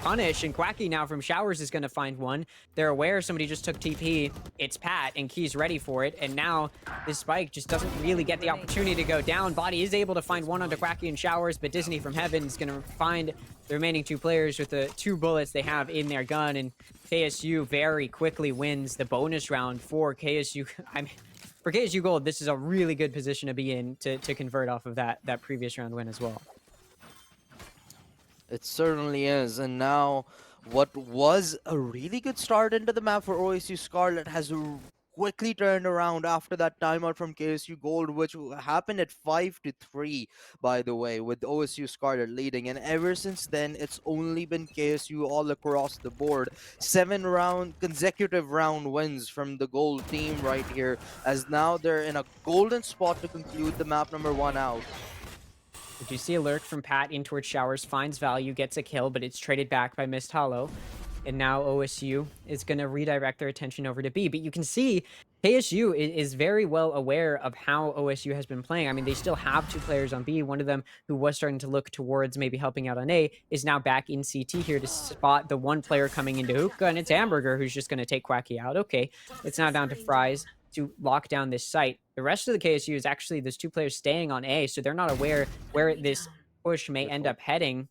punish, and Quacky now from Showers is going to find one. They're aware somebody just took TP. It's Pat, and Key's ready for it. And now this spike just doesn't really get the opportunity to go down. Body is able to find one onto Quacky and Showers, but Disney from Heaven is going to find the remaining 2 players with the 2 bullets they have in their gun. And KSU very quickly wins the bonus round for KSU. for KSU Gold, this is a really good position to be in to convert off of that previous round win as well. It certainly is. And now, what was a really good start into the map for OSU Scarlet has quickly turned around after that timeout from KSU Gold, which happened at 5-3, by the way, with OSU Scarlet leading. And ever since then, it's only been KSU all across the board. 7 consecutive round wins from the Gold team right here, as now they're in a golden spot to conclude the map number 1 out. Did you see a lurk from Pat in towards Showers, finds value, gets a kill, but it's traded back by Mist Hollow. And now OSU is going to redirect their attention over to B. But you can see KSU is very well aware of how OSU has been playing. I mean, they still have 2 players on B. One of them, who was starting to look towards maybe helping out on A, is now back in CT here to spot the one player coming into Hookah, and it's Hamburger who's just going to take Quacky out. Okay, it's now down to Fries to lock down this site. The rest of the KSU is actually those 2 players staying on A, so they're not aware where this push may end up heading.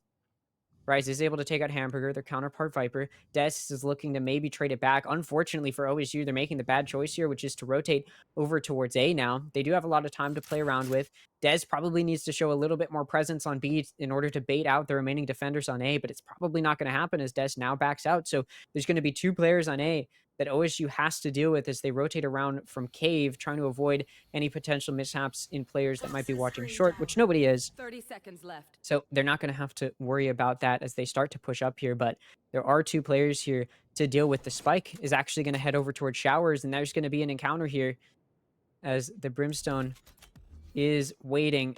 Rise is able to take out Hamburger, their counterpart Viper. Des is looking to maybe trade it back. Unfortunately for OSU, they're making the bad choice here, which is to rotate over towards A now. They do have a lot of time to play around with. Des probably needs to show a little bit more presence on B in order to bait out the remaining defenders on A, but it's probably not going to happen as Des now backs out. So there's going to be 2 players on A that OSU has to deal with as they rotate around from Cave, trying to avoid any potential mishaps in players that might be watching short, which nobody is. 30 seconds left. So they're not going to have to worry about that as they start to push up here. But there are 2 players here to deal with. The Spike is actually going to head over towards Showers, and there's going to be an encounter here as the Brimstone is waiting.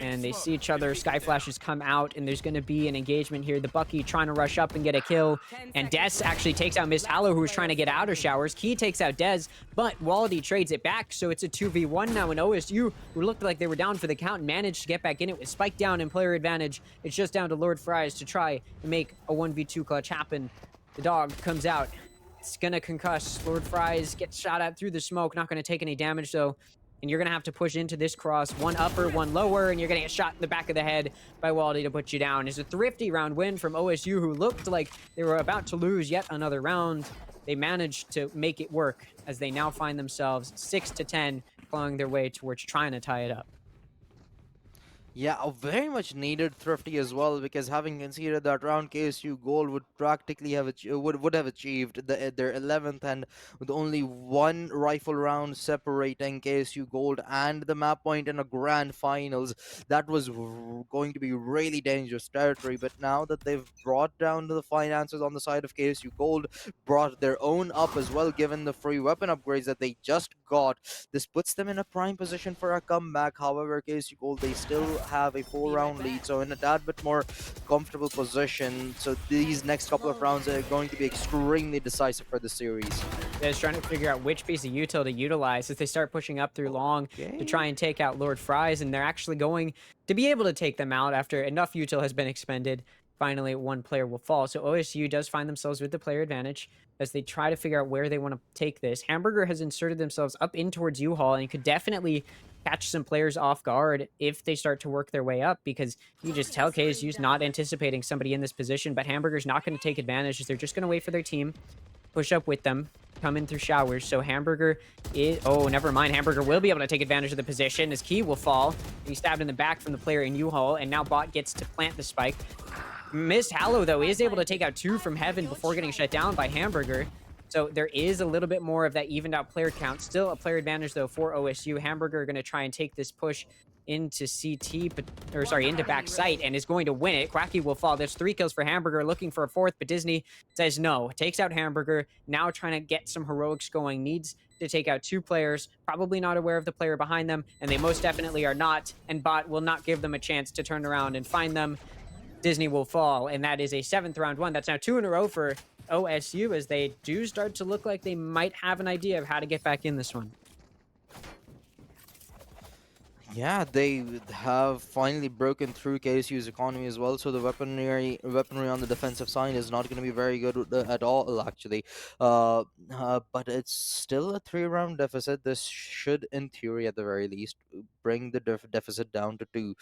And they see each other. Sky Flashes come out, and there's going to be an engagement here. The Bucky trying to rush up and get a kill. And Des actually takes out Mist Hallow, who was trying to get out of Showers. Key takes out Dez, but Waldy trades it back. So it's a 2v1 now. And OSU, who looked like they were down for the count, managed to get back in it with Spike down and player advantage. It's just down to Lord Fries to try and make a 1v2 clutch happen. The dog comes out. It's going to concuss. Lord Fries gets shot at through the smoke. Not going to take any damage, though. And you're going to have to push into this cross, 1 upper, 1 lower, and you're going to get shot in the back of the head by Waldy to put you down. It's a thrifty round win from OSU, who looked like they were about to lose yet another round. They managed to make it work as they now find themselves 6-10, clawing their way towards trying to tie it up. Yeah, a very much needed thrifty as well, because having conceded that round, KSU Gold would practically have would have achieved their 11th, and with only 1 rifle round separating KSU Gold and the map point in a grand finals. That was going to be really dangerous territory. But now that they've brought down the finances on the side of KSU Gold, brought their own up as well, given the free weapon upgrades that they just got, this puts them in a prime position for a comeback. However, KSU Gold, they still have a 4-round lead, so in a tad bit more comfortable position. So these next couple of rounds are going to be extremely decisive for the series. They're just trying to figure out which piece of util to utilize as they start pushing up through long to try and take out Lord Fries, and they're actually going to be able to take them out after enough util has been expended. Finally, 1 player will fall. So OSU does find themselves with the player advantage as they try to figure out where they want to take this. Hamburger has inserted themselves up in towards U-Haul, and you could definitely catch some players off guard if they start to work their way up, because you just tell KSU's not anticipating somebody in this position, but Hamburger's not going to take advantage as they're just going to wait for their team, push up with them, come in through Showers. So Hamburger is... Oh, never mind. Hamburger will be able to take advantage of the position as Key will fall. He's stabbed in the back from the player in U-Haul, and now Bot gets to plant the spike. Mist Hallow, though, is able to take out 2 from Heaven before getting shut down by Hamburger. So there is a little bit more of that evened out player count. Still a player advantage, though, for OSU. Hamburger are going to try and take this push into CT, or sorry, into back site, and is going to win it. Quacky will fall. There's 3 kills for Hamburger, looking for a 4th, but Disney says no. Takes out Hamburger, now trying to get some heroics going. Needs to take out 2 players, probably not aware of the player behind them, and they most definitely are not, and Bot will not give them a chance to turn around and find them. Disney will fall, and that is a 7th round one. That's now 2 in a row for OSU as they do start to look like they might have an idea of how to get back in this one. Yeah, they have finally broken through KSU's economy as well. So the weaponry on the defensive side is not going to be very good at all, actually. But it's still a 3-round deficit. This should, in theory, at the very least, bring the deficit down to 2.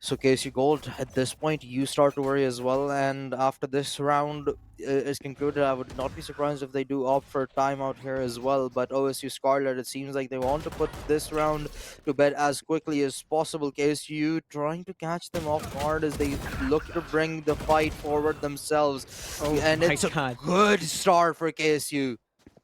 So KSU Gold, at this point, you start to worry as well. And after this round is concluded, I would not be surprised if they do opt for a timeout here as well. But OSU Scarlet, it seems like they want to put this round to bed as quickly as possible. KSU trying to catch them off guard as they look to bring the fight forward themselves. Oh And my it's a god. good start for KSU.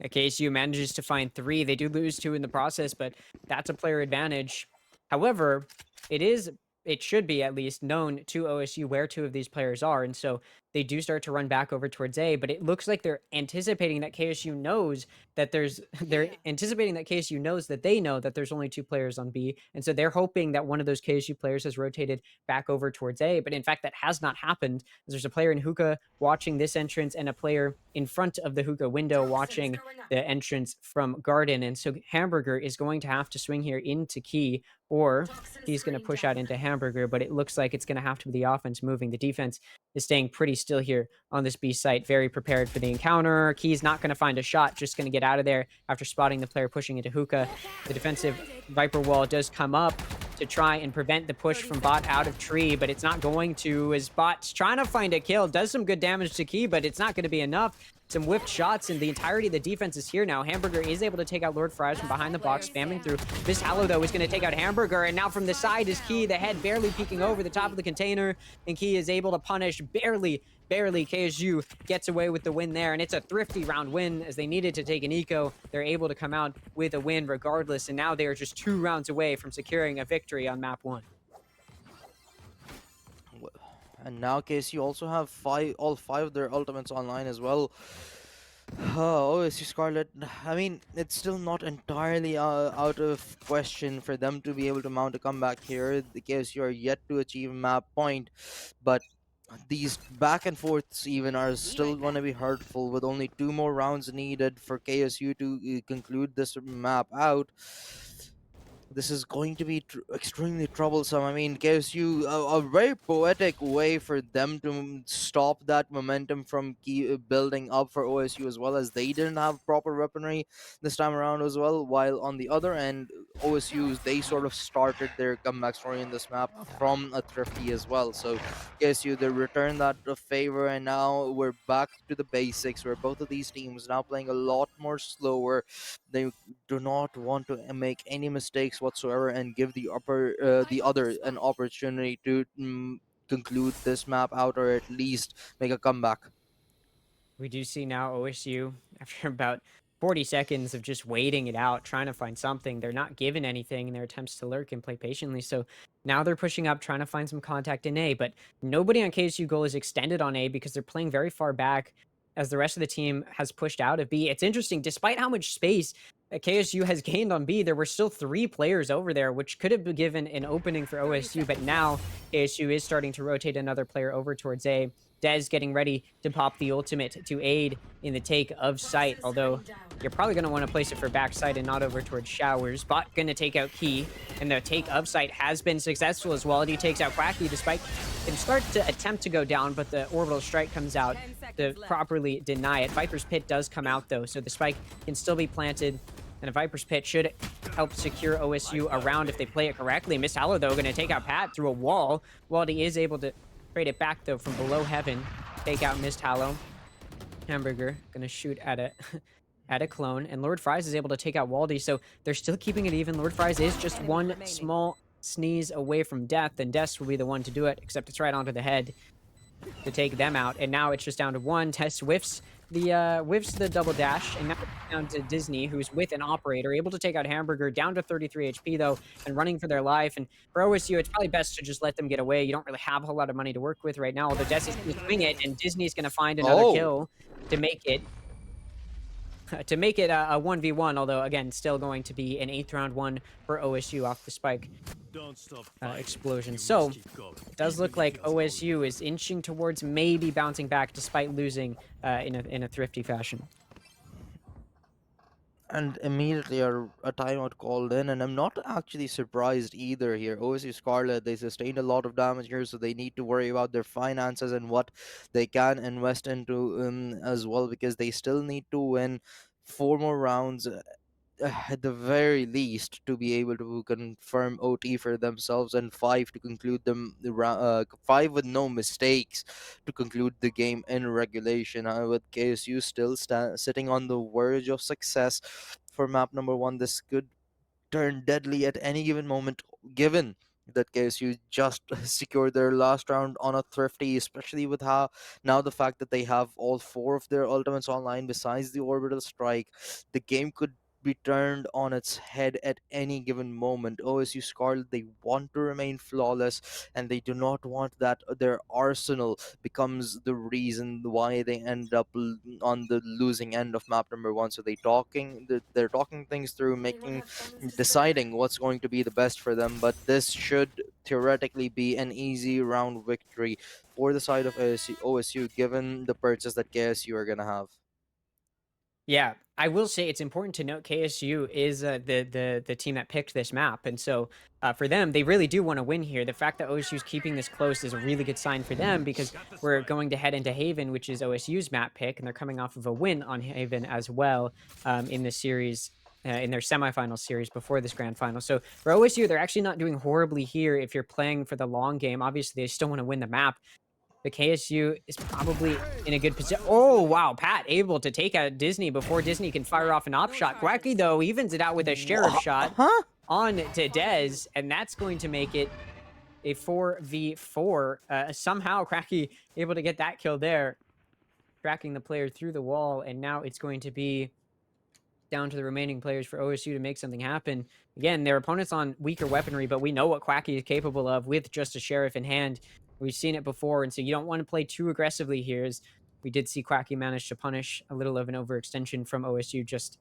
KSU manages to find 3. They do lose 2 in the process, but that's a player advantage. However, it should be at least known to OSU where 2 of these players are, and so they do start to run back over towards A, but it looks like they're anticipating that KSU knows that they're anticipating that KSU knows that they know that there's only 2 players on B, and so they're hoping that one of those KSU players has rotated back over towards A, but in fact that has not happened. There's a player in hookah watching this entrance and a player in front of the hookah window watching the entrance from Garden. And so Hamburger is going to have to swing here into Key, or he's going to push out into Hamburger, but it looks like it's going to have to be the offense moving. The defense is staying pretty still here on this B site, very prepared for the encounter. Key's not going to find a shot, just going to get out of there after spotting the player pushing into hookah. The defensive Viper wall does come up to try and prevent the push from Bot out of tree, but it's not going to, as Bot's trying to find a kill, does some good damage to Key, but it's not going to be enough. Some whiffed shots, and the entirety of the defense is here now. Hamburger is able to take out Lord Fries from behind the box, spamming through. Miss Hallow, though, is going to take out Hamburger, and now from the side is Key, the head barely peeking over the top of the container, and Key is able to punish barely. KSU gets away with the win there, and it's a thrifty round win as they needed to take an eco. They're able to come out with a win regardless, and now they are just 2 rounds away from securing a victory on map 1. And now KSU also have all five of their ultimates online as well. OSU Scarlet, I mean, it's still not entirely out of question for them to be able to mount a comeback here. The KSU are yet to achieve map point, but these back and forths even are still going to be hurtful with only 2 more rounds needed for KSU to conclude this map out. This is going to be extremely troublesome. I mean, KSU, a very poetic way for them to stop that momentum from building up for OSU, as well as they didn't have proper weaponry this time around as well. While on the other end, OSU, they sort of started their comeback story in this map from a thrifty as well. So KSU, they returned that favor, and now we're back to the basics where both of these teams now playing a lot more slower. They do not want to make any mistakes whatsoever and give the other an opportunity to conclude this map out, or at least make a comeback. We do see now OSU, after about 40 seconds of just waiting it out, trying to find something, they're not given anything in their attempts to lurk and play patiently. So now they're pushing up, trying to find some contact in A, but nobody on KSU goal is extended on A because they're playing very far back as the rest of the team has pushed out of B. It's interesting, despite how much space KSU has gained on B, there were still 3 players over there, which could have been given an opening for OSU, but now KSU is starting to rotate another player over towards A. Dez getting ready to pop the ultimate to aid in the take of site, although you're probably going to want to place it for backside and not over towards showers. Bot going to take out Key, and the take of site has been successful as well. He takes out Quacky despite it start to attempt to go down, but the orbital strike comes out to properly deny it. Viper's Pit does come out though, so the spike can still be planted, and a Viper's Pit should help secure OSU around if they play it correctly. Miss Hallow, though, going to take out Pat through a wall. Waldy is able to trade it back, though, from below heaven. Take out Mist Hallow. Hamburger gonna shoot at a at a clone, and Lord Fries is able to take out Waldy, so they're still keeping it even. Lord Fries is just one small sneeze away from death, and Des will be the one to do it, except it's right onto the head to take them out. And now it's just down to 1. Tess whiffs the double dash, and now it's down to Disney, who's with an operator, able to take out Hamburger, down to 33 HP though, and running for their life. And for OSU, it's probably best to just let them get away. You don't really have a whole lot of money to work with right now, although Des is going to swing it, and Disney's going to find another kill to make it a 1v1, although again still going to be an 8th round one for OSU off the spike explosion. So it does look like OSU is inching towards maybe bouncing back despite losing in a thrifty fashion. And immediately a timeout called in, and I'm not actually surprised either here. OSU Scarlet, they sustained a lot of damage here, so they need to worry about their finances and what they can invest into as well, because they still need to win 4 more rounds at the very least to be able to confirm OT for themselves, and 5 to conclude them 5 with no mistakes to conclude the game in regulation. With KSU still sitting on the verge of success for map number 1, this could turn deadly at any given moment, given that KSU just secured their last round on a thrifty, especially with how now the fact that they have all 4 of their ultimates online besides the orbital strike. The game could be turned on its head at any given moment. OSU Scarlet, they want to remain flawless, and they do not want that their arsenal becomes the reason why they end up on the losing end of map number 1. So they're talking things through, making deciding what's going to be the best for them. But this should theoretically be an easy round victory for the side of OSU, given the purchase that KSU are gonna have. Yeah, I will say it's important to note KSU is the team that picked this map, and so for them, they really do want to win here. The fact that OSU is keeping this close is a really good sign for them because we're going to head into Haven, which is OSU's map pick, and they're coming off of a win on Haven as well in the series. In their semifinal series before this grand final. So for OSU, they're actually not doing horribly here if you're playing for the long game. Obviously, they still want to win the map, the KSU is probably in a good position. Oh, wow. Pat able to take out Disney before Disney can fire off an op shot. Quacky, though, evens it out with a sheriff shot Huh? on to Dez, and that's going to make it a 4v4. Somehow, Quacky able to get that kill there, tracking the player through the wall, and now it's going to be down to the remaining players for OSU to make something happen. Again, their opponent's on weaker weaponry, but we know what Quacky is capable of with just a sheriff in hand. We've seen it before, and so you don't want to play too aggressively here, as we did see Quacky manage to punish a little of an overextension from OSU just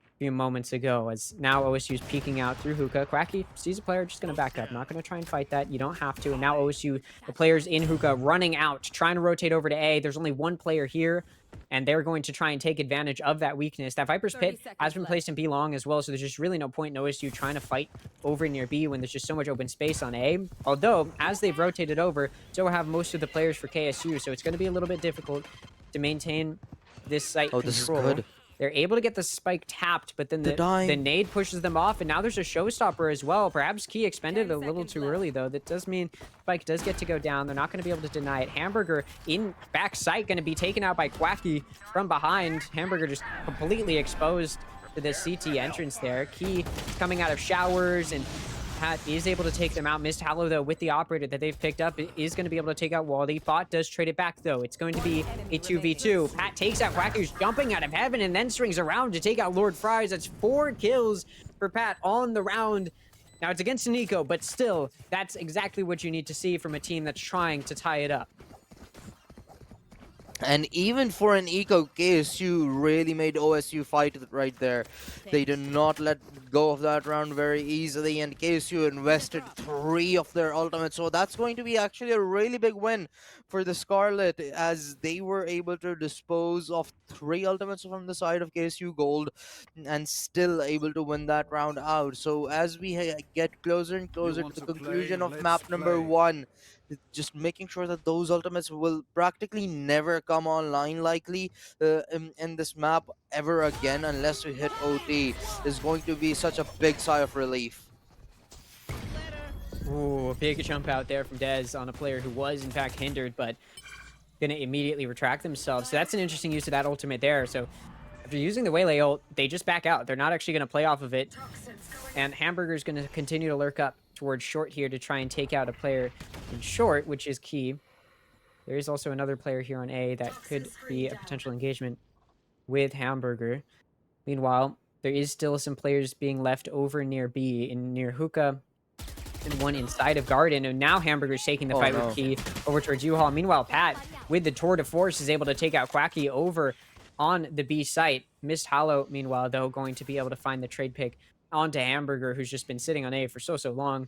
a few moments ago, as now OSU is peeking out through hookah. Quacky sees a player, just going to back up. Not going to try and fight that. You don't have to. And now OSU, the players in hookah, running out, trying to rotate over to A. There's only one player here, and they're going to try and take advantage of that weakness. That Viper's Pit has been placed in B long as well, so there's just really no point in OSU trying to fight over near B when there's just so much open space on A. Although, as they've rotated over, so have most of the players for KSU, so it's going to be a little bit difficult to maintain this site Oh, control. this is good. They're able to get the spike tapped, but then the nade pushes them off, and now there's a showstopper as well. Perhaps Key expended a little too early, though. That does mean spike does get to go down. They're not going to be able to deny it. Hamburger in back sight, going to be taken out by Quacky from behind. Hamburger just completely exposed to the CT entrance there. Key coming out of showers, and Pat is able to take them out. Missed Hallow, though, with the operator that they've picked up, is going to be able to take out Wally. Bot does trade it back, though. It's going to be a 2v2. Pat takes out Quacky, who's jumping out of heaven, and then swings around to take out Lord Fries. That's 4 kills for Pat on the round. Now, it's against Nico, but still, that's exactly what you need to see from a team that's trying to tie it up. And even for an eco, KSU really made OSU fight it right there. They did not let go of that round very easily, and KSU invested 3 of their ultimates. So that's going to be actually a really big win for the Scarlet, as they were able to dispose of 3 ultimates from the side of KSU Gold and still able to win that round out. So as we get closer and closer to the conclusion of map number 1, just making sure that those ultimates will practically never come online likely in this map ever again unless we hit OT is going to be such a big sigh of relief. Ooh, a big jump out there from Dez on a player who was in fact hindered, but gonna immediately retract themselves. So that's an interesting use of that ultimate there. So after using the Waylay ult, they just back out. They're not actually gonna play off of it. And Hamburger's gonna continue to lurk up towards short here to try and take out a player in short, which is Key. There is also another player here on A that could be a potential engagement with Hamburger. Meanwhile, there is still some players being left over near B, near Hookah, and one inside of Garden. And now Hamburger's taking the fight with Key over towards U-Haul. Meanwhile, Pat, with the Tour de Force, is able to take out Quacky over on the B site. Missed Hollow, meanwhile, though, going to be able to find the trade pick onto Hamburger, who's just been sitting on A for so long.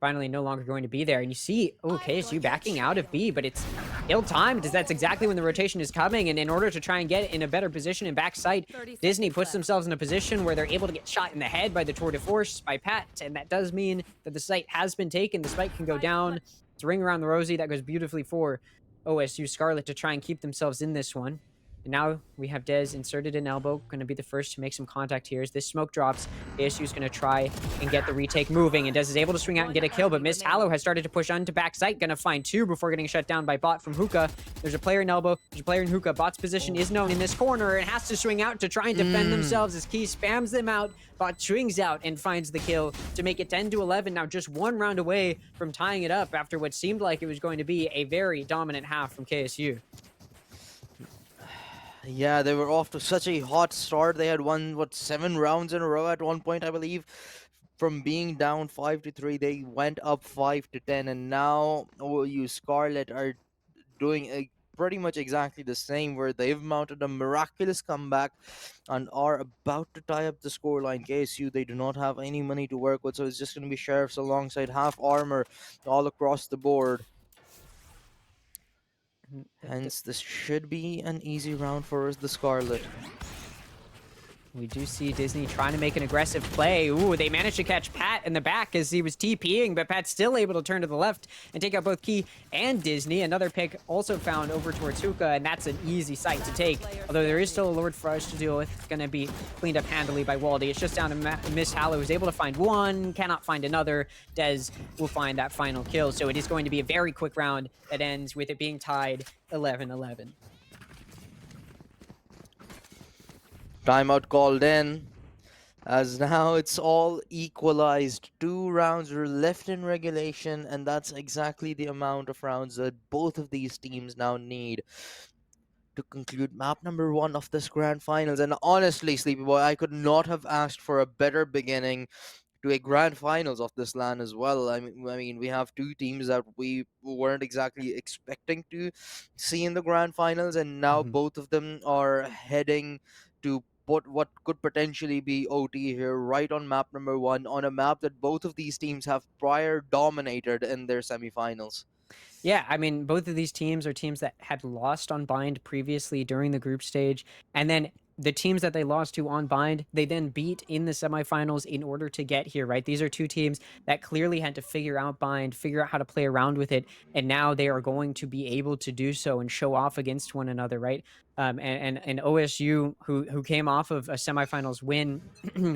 Finally, no longer going to be there. And you see, oh, KSU backing out of B, but it's ill-timed, as that's exactly when the rotation is coming. And in order to try and get in a better position in backside, Disney puts themselves in a position where they're able to get shot in the head by the Tour de Force by Pat. And that does mean that the site has been taken. The spike can go down. It's a ring around the rosy. That goes beautifully for OSU Scarlet to try and keep themselves in this one. And now we have Dez inserted an elbow, going to be the first to make some contact here. As this smoke drops, ASU is going to try and get the retake moving, and Dez is able to swing out and get a kill, but Mist Hallow has started to push onto backside, going to find two before getting shut down by Bot from Hookah. There's a player in elbow, there's a player in Hookah. Bot's position is known in this corner and has to swing out to try and defend themselves as Key spams them out. Bot swings out and finds the kill to make it 10-11. Now just one round away from tying it up after what seemed like it was going to be a very dominant half from KSU. Yeah, they were off to such a hot start. They had won 7 rounds in a row at one point, I believe. From being down 5-3, they went up 5-10, and now OU Scarlet are doing pretty much exactly the same, where they've mounted a miraculous comeback and are about to tie up the scoreline. KSU, they do not have any money to work with, so it's just going to be Sheriffs alongside half armor all across the board. Hence, this should be an easy round for the Scarlet. We do see Disney trying to make an aggressive play. Ooh, they managed to catch Pat in the back as he was TPing, but Pat's still able to turn to the left and take out both Key and Disney. Another pick also found over towards Hookah, and that's an easy site to take. Although there is still a Lord Fudge to deal with. It's going to be cleaned up handily by Waldy. It's just down to Miss Hallow, who's able to find one, cannot find another. Dez will find that final kill. So it is going to be a very quick round that ends with it being tied 11-11. Timeout called in, as now it's all equalized. 2 rounds are left in regulation, and that's exactly the amount of rounds that both of these teams now need to conclude map number 1 of this grand finals. And honestly, Sleepy Boy, I could not have asked for a better beginning to a grand finals of this LAN as well. I mean, we have 2 teams that we weren't exactly expecting to see in the grand finals, and now both of them are heading to what could potentially be OT here, right on map number 1, on a map that both of these teams have prior dominated in their semifinals. Yeah, I mean, both of these teams are teams that had lost on Bind previously during the group stage, and then the teams that they lost to on Bind, they then beat in the semifinals in order to get here, right? These are 2 teams that clearly had to figure out Bind, figure out how to play around with it, and now they are going to be able to do so and show off against one another, right? And OSU, who came off of a semifinals win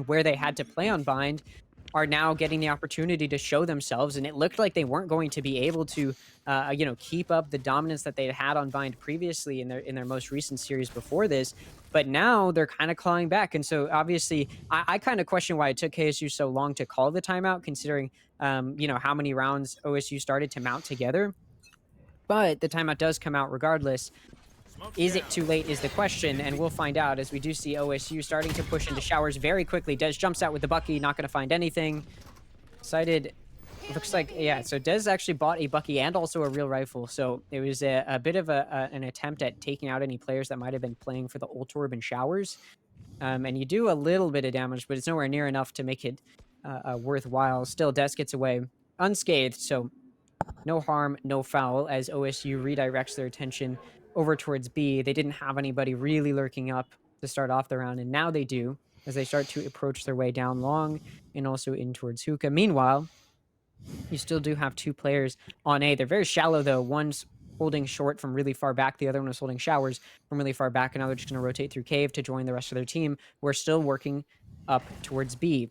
where they had to play on Bind, are now getting the opportunity to show themselves, and it looked like they weren't going to be able to, keep up the dominance that they had on Bind previously in their most recent series before this. But now they're kind of clawing back, and so obviously, I kind of question why it took KSU so long to call the timeout, considering how many rounds OSU started to mount together. But the timeout does come out regardless. Is it too late is the question, and we'll find out as we do see OSU starting to push into showers very quickly. Dez jumps out with the Bucky, not going to find anything. Sighted, looks like, yeah, so Dez actually bought a Bucky and also a real rifle, so it was a bit of an attempt at taking out any players that might have been playing for the Ultra Urban Showers. And you do a little bit of damage, but it's nowhere near enough to make it worthwhile. Still, Dez gets away unscathed, so no harm, no foul, as OSU redirects their attention over towards B. They didn't have anybody really lurking up to start off the round, and now they do, as they start to approach their way down long and also in towards Hookah. Meanwhile, you still do have 2 players on A. They're very shallow, though. One's holding short from really far back. The other one is holding showers from really far back, and now they're just going to rotate through Cave to join the rest of their team. We're still working up towards B.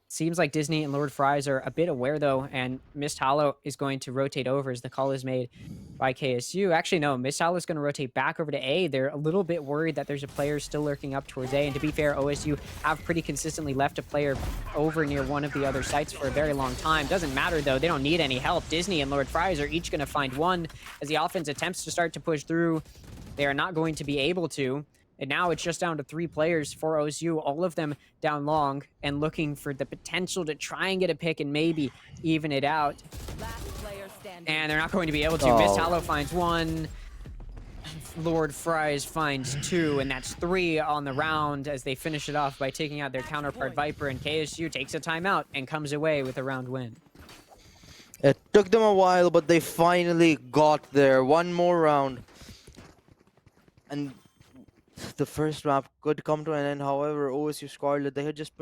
Seems like Disney and Lord Fries are a bit aware, though, and Mist Hollow is going to rotate over as the call is made by KSU. Actually, no, Mist Hollow is going to rotate back over to A. They're a little bit worried that there's a player still lurking up towards A, and to be fair, OSU have pretty consistently left a player over near one of the other sites for a very long time. Doesn't matter, though. They don't need any help. Disney and Lord Fries are each going to find one as the offense attempts to start to push through. They are not going to be able to. And now it's just down to 3 players for OSU, all of them down long and looking for the potential to try and get a pick and maybe even it out. And they're not going to be able to. Oh. Mist Hollow finds 1. Lord Fries finds 2, and that's 3 on the round as they finish it off by taking out their counterpart Viper, and KSU takes a timeout and comes away with a round win. It took them a while, but they finally got there. 1 more round. And the first map could come to an end. However, OSU Scarlet, they had just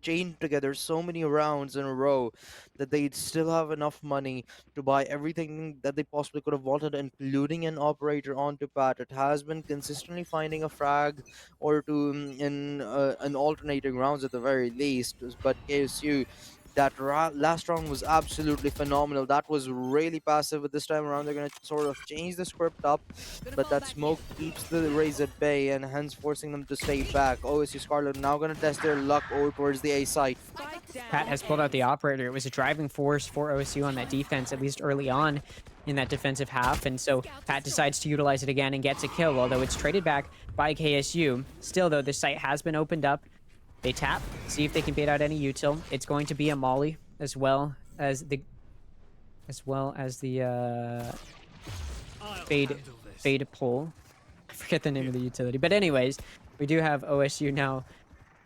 chained together so many rounds in a row that they'd still have enough money to buy everything that they possibly could have wanted, including an operator onto Pat. It has been consistently finding a frag or two in alternating rounds at the very least. But KSU, that last round was absolutely phenomenal. That was really passive. But this time around, they're going to sort of change the script up, Gonna but fall that back here. smoke keeps the Rays at bay and hence forcing them to stay back. OSU Scarlet now going to test their luck over towards the A site. Spike down. Pat has pulled out the operator. It was a driving force for OSU on that defense, at least early on in that defensive half. And so Pat decides to utilize it again and gets a kill, although it's traded back by KSU. Still, though, the site has been opened up. They tap, see if they can bait out any util. It's going to be a molly as well as the fade pull. I forget the name of the utility. But anyways, we do have OSU now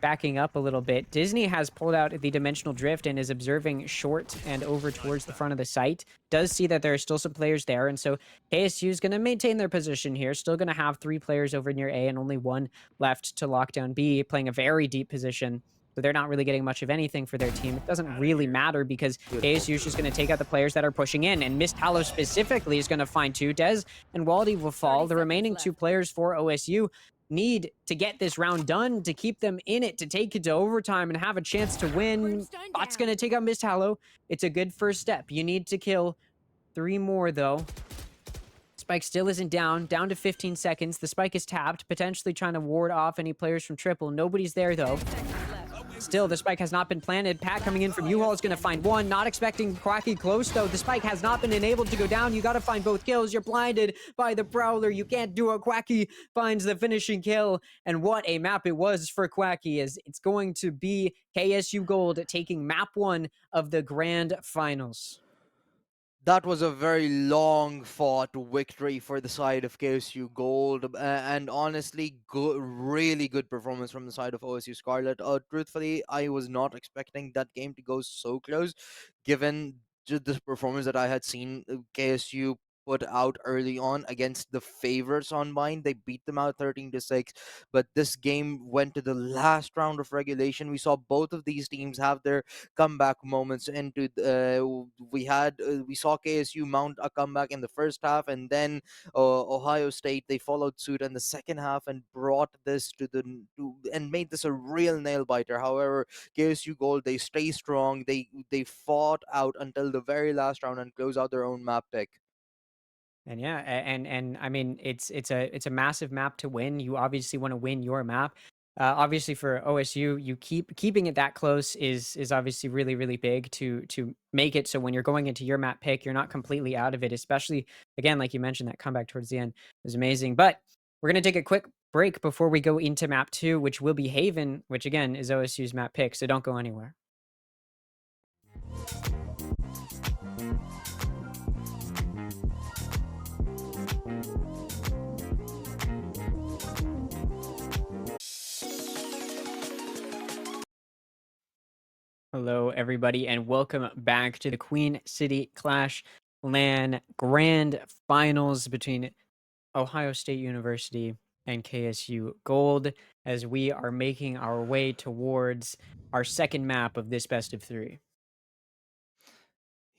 backing up a little bit. Disney has pulled out the dimensional drift and is observing short and over towards the front of the site. Does see that there are still some players there, and so KSU is going to maintain their position here. Still going to have 3 players over near A and only 1 left to lock down B, playing a very deep position. So they're not really getting much of anything for their team. It doesn't really matter because KSU is just going to take out the players that are pushing in. And Mist Hallow specifically is going to find 2. Dez and Waldy will fall. 30 The remaining seconds 2 left. players for OSU need to get this round done to keep them in it, to take it to overtime and have a chance to win. Brimstone Bot's down. going to take out Mist Hallow. It's a good first step. You need to kill 3 more, though. Spike still isn't down to 15 seconds. The spike is tapped, potentially trying to ward off any players from triple. Nobody's there, though. Seconds left. Still, the spike has not been planted. Pat coming in from U-Haul is going to find 1. Not expecting Quacky close, though. The spike has not been enabled to go down. You got to find both kills. You're blinded by the Prowler. You can't do it. Quacky finds the finishing kill. And what a map it was for Quacky, as it's going to be KSU Gold taking map 1 of the grand finals. That was a very long fought victory for the side of KSU Gold, and honestly, really good performance from the side of OSU Scarlet. Truthfully, I was not expecting that game to go so close, given just the performance that I had seen KSU put out early on against the favorites on mine. They beat them out 13-6, but this game went to the last round of regulation. We saw both of these teams have their comeback moments into we saw KSU mount a comeback in the first half, and then Ohio State, they followed suit in the second half and brought this and made this a real nail biter. However, KSU Gold, they stay strong. They fought out until the very last round and close out their own map pick. And yeah, and I mean it's a massive map to win. You obviously want to win your map. Obviously for OSU, you keeping it that close is obviously really big to make it so when you're going into your map pick, you're not completely out of it. Especially again, like you mentioned, that comeback towards the end was amazing. But we're gonna take a quick break before we go into map 2, which will be Haven, which again is OSU's map pick. So don't go anywhere. Hello, everybody, and welcome back to the Queen City Clash LAN Grand Finals between Ohio State University and KSU Gold, as we are making our way towards our second map of this best of 3.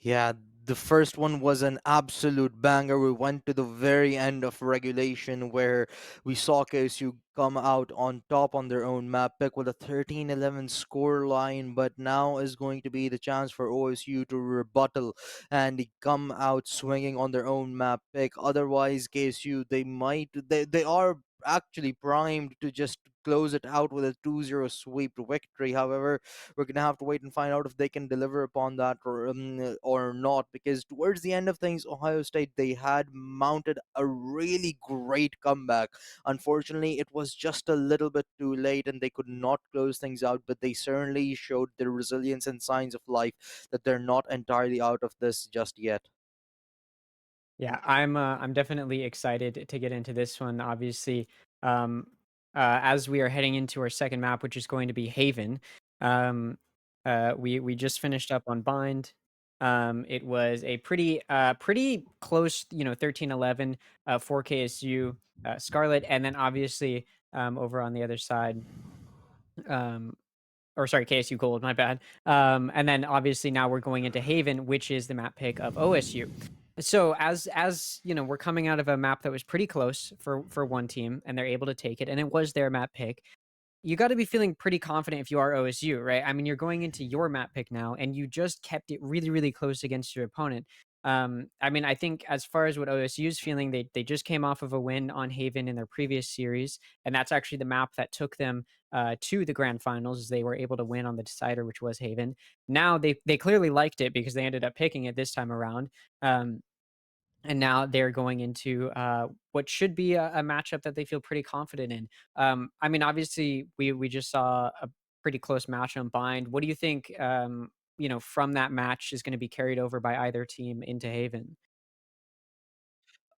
Yeah, the first one was an absolute banger. We went to the very end of regulation where we saw KSU come out on top on their own map pick with a 13-11 score line, but now is going to be the chance for OSU to rebuttal and come out swinging on their own map pick. Otherwise, KSU, they are actually primed to just close it out with a 2-0 sweep victory. However, we're gonna have to wait and find out if they can deliver upon that or not. Because towards the end of things, Ohio State, they had mounted a really great comeback. Unfortunately, it was just a little bit too late, and they could not close things out. But they certainly showed their resilience and signs of life that they're not entirely out of this just yet. Yeah, I'm definitely excited to get into this one. Obviously, um, as we are heading into our second map, which is going to be Haven. We just finished up on Bind. It was a pretty close, 13-11 for KSU. Scarlet, and then obviously over on the other side, um, or sorry, KSU Gold, my bad. And then obviously now we're going into Haven, which is the map pick of OSU. So as you know, we're coming out of a map that was pretty close for one team, and they're able to take it, and it was their map pick. You got to be feeling pretty confident if you are OSU, right? I mean, you're going into your map pick now, and you just kept it really, really close against your opponent. I mean, I think as far as what OSU is feeling, they just came off of a win on Haven in their previous series, and that's actually the map that took them to the grand finals. As they were able to win on the decider, which was Haven. Now they clearly liked it because they ended up picking it this time around. Um, and now they're going into what should be a matchup that they feel pretty confident in. I mean, obviously, we just saw a pretty close match on Bind. What do you think? You know, from that match is going to be carried over by either team into Haven.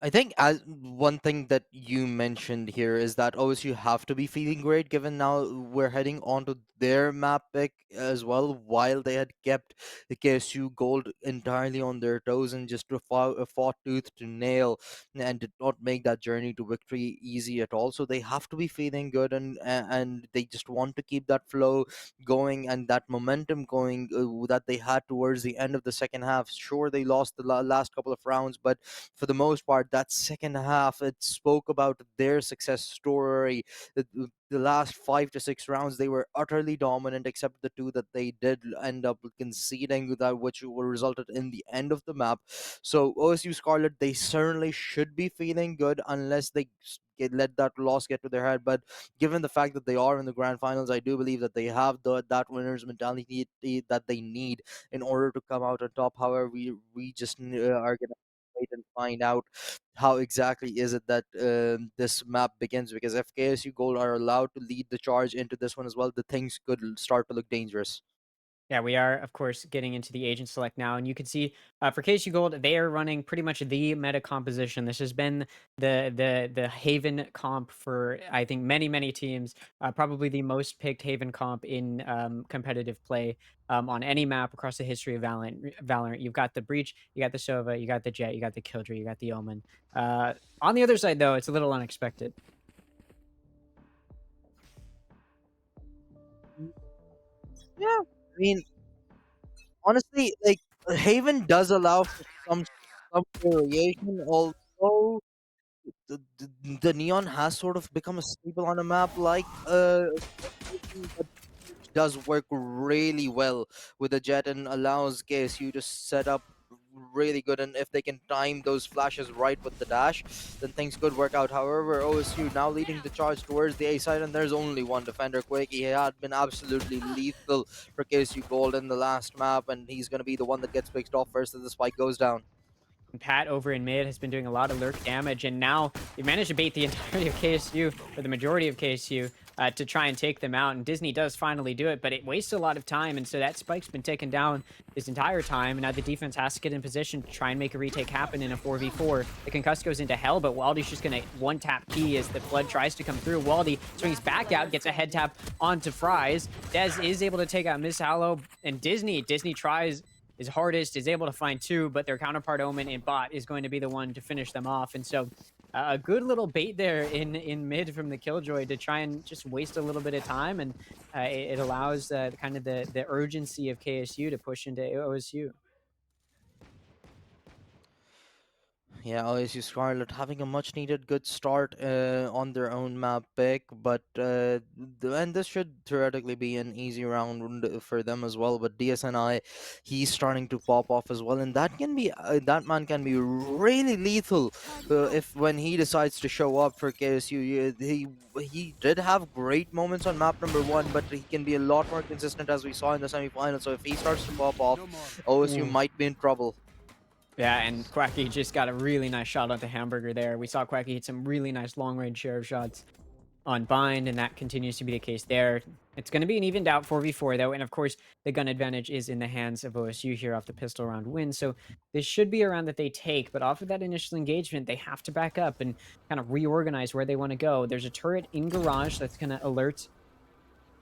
I think as one thing that you mentioned here is that OSU have to be feeling great given now we're heading onto their map pick as well, while they had kept the KSU Gold entirely on their toes and just fought tooth to nail and did not make that journey to victory easy at all. So they have to be feeling good, and they just want to keep that flow going and that momentum going that they had towards the end of the second half. Sure, they lost the last couple of rounds, but for the most part, that second half, it spoke about their success story. The last 5 to 6 rounds, they were utterly dominant, except the two that they did end up conceding, that which resulted in the end of the map. So OSU Scarlet, they certainly should be feeling good unless they let that loss get to their head. But given the fact that they are in the grand finals, I do believe that they have that winner's mentality that they need in order to come out on top. However, we just are gonna wait and find out how exactly is it that this map begins, because if KSU Gold are allowed to lead the charge into this one as well, the things could start to look dangerous. Yeah, we are, of course, getting into the agent select now, and you can see for KSU Gold, they are running pretty much the meta composition. This has been the Haven comp for I think many teams. Probably the most picked Haven comp in competitive play on any map across the history of Valorant. You've got the Breach, you got the Sova, you got the Jet, you got the Killjoy, you got the Omen. On the other side, though, it's a little unexpected. Yeah, I mean, honestly, like Haven does allow for some variation, although the neon has sort of become a staple on a map like but it does work really well with the Jet and allows KSU to set up really good, and if they can time those flashes right with the dash, then things could work out. However, OSU now leading the charge towards the A side, and there's only one defender, Quake. He had been absolutely lethal for KSU Gold in the last map, and he's going to be the one that gets picked off first as the spike goes down. Pat over in mid has been doing a lot of lurk damage, and now they've managed to bait the entirety of KSU, or the majority of KSU, to try and take them out. And Disney does finally do it, but it wastes a lot of time, and so that spike's been taken down this entire time. And now the defense has to get in position to try and make a retake happen in a 4v4. The concuss goes into hell, but Waldy's just going to one-tap key as the flood tries to come through. Waldy swings back out, gets a head tap onto Fries. Dez is able to take out Miss Hallow, and Disney tries his hardest, is able to find two, but their counterpart Omen and Bot is going to be the one to finish them off. And so a good little bait there in mid from the Killjoy to try and just waste a little bit of time, and it allows kind of the urgency of KSU to push into OSU. Yeah, OSU Scarlet having a much needed good start on their own map pick, but and this should theoretically be an easy round for them as well. But DSNI, he's starting to pop off as well, and that man can be really lethal if when he decides to show up for KSU. He did have great moments on map number one, but he can be a lot more consistent as we saw in the semifinals. So if he starts to pop off, OSU might be in trouble. Yeah, and Quacky just got a really nice shot onto Hamburger there. We saw Quacky hit some really nice long-range share of shots on Bind, and that continues to be the case there. It's going to be an evened out 4v4, though, and of course, the gun advantage is in the hands of OSU here off the pistol round win, so this should be a round that they take, but off of that initial engagement, they have to back up and kind of reorganize where they want to go. There's a turret in garage that's going to alert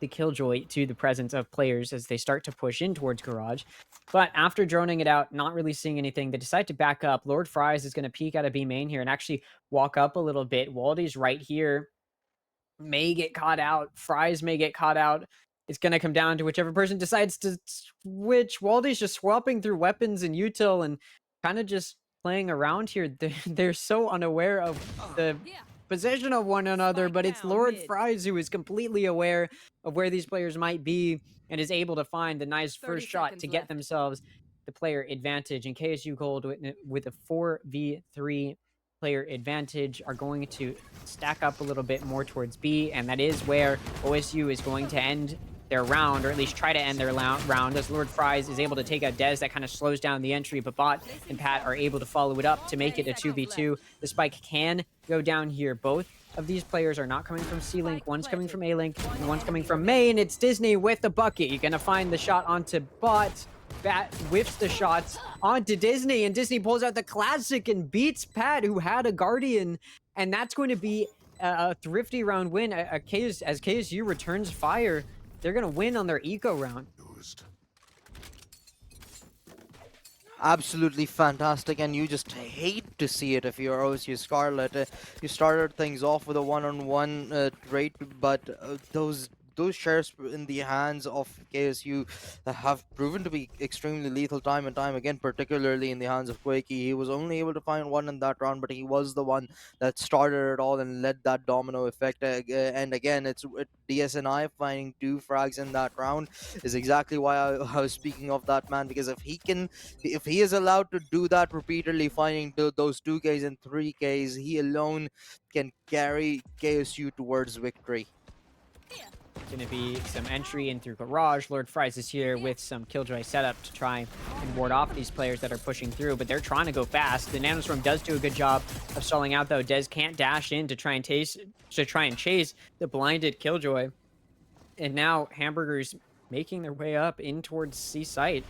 the Killjoy to the presence of players as they start to push in towards Garage. But after droning it out, not really seeing anything, they decide to back up. Lord Fries is going to peek out of B main here and actually walk up a little bit. Waldy's right here, may get caught out. Fries may get caught out. It's going to come down to whichever person decides to switch. Waldy's just swapping through weapons and util and kind of just playing around here. They're so unaware of the position of one another, but it's Lord Fries who is completely aware of where these players might be and is able to find the nice 30 first shot seconds to get left. themselves the player advantage. And KSU Gold with a 4v3 player advantage are going to stack up a little bit more towards B, and that is where OSU is going to end their round, or at least try to end their round, as Lord Fries is able to take out Dez. That kind of slows down the entry, but Bot and Pat are able to follow it up to make it a 2v2. The spike can go down here. Both of these players are not coming from C-Link. One's coming from A-Link, and one's coming from main. It's Disney with the bucket. You're going to find the shot onto Bot. Bat whiffs the shots onto Disney, and Disney pulls out the classic and beats Pat, who had a Guardian, and that's going to be a thrifty round win. As KSU returns fire, they're going to win on their eco round. Absolutely fantastic, and you just hate to see it if you're OSU Scarlet. You started things off with a one-on-one rate, but those shares in the hands of KSU have proven to be extremely lethal time and time again, particularly in the hands of Quakey. He was only able to find one in that round, but he was the one that started it all and led that domino effect. And again, it's DSNI finding 2 frags in that round is exactly why I was speaking of that man, because if he is allowed to do that repeatedly, finding those 2Ks and 3Ks, he alone can carry KSU towards victory. Going to be some entry in through Garage. Lord Fries is here with some Killjoy setup to try and ward off these players that are pushing through, but they're trying to go fast. The Nanoswarm does do a good job of stalling out, though. Dez can't dash in to try and chase the blinded Killjoy. And now Hamburgers making their way up in towards C site.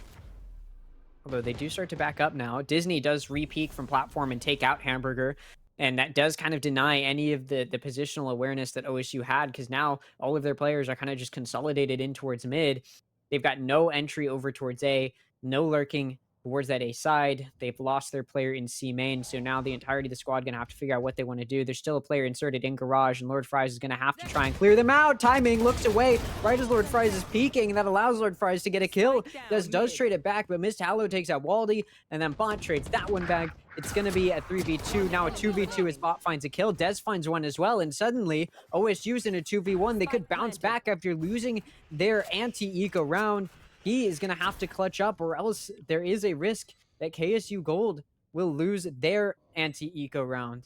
Although they do start to back up now. Disney does re-peek from platform and take out Hamburger. And that does kind of deny any of the positional awareness that OSU had, because now all of their players are kind of just consolidated in towards mid. They've got no entry over towards A, no lurking towards that A side. They've lost their player in C main, so now the entirety of the squad going to have to figure out what they want to do. There's still a player inserted in Garage, and Lord Fries is going to have to try and clear them out. Timing, looks away right as Lord Fries is peeking, and that allows Lord Fries to get a kill. Does trade it back, but Mist Hallow takes out Waldy, and then Bot trades that one back. It's going to be a 3v2. Now a 2v2 as Bot finds a kill. Dez finds one as well, and suddenly OSU's in a 2v1. They could bounce back after losing their anti-eco round. He is going to have to clutch up, or else there is a risk that KSU Gold will lose their anti-eco round.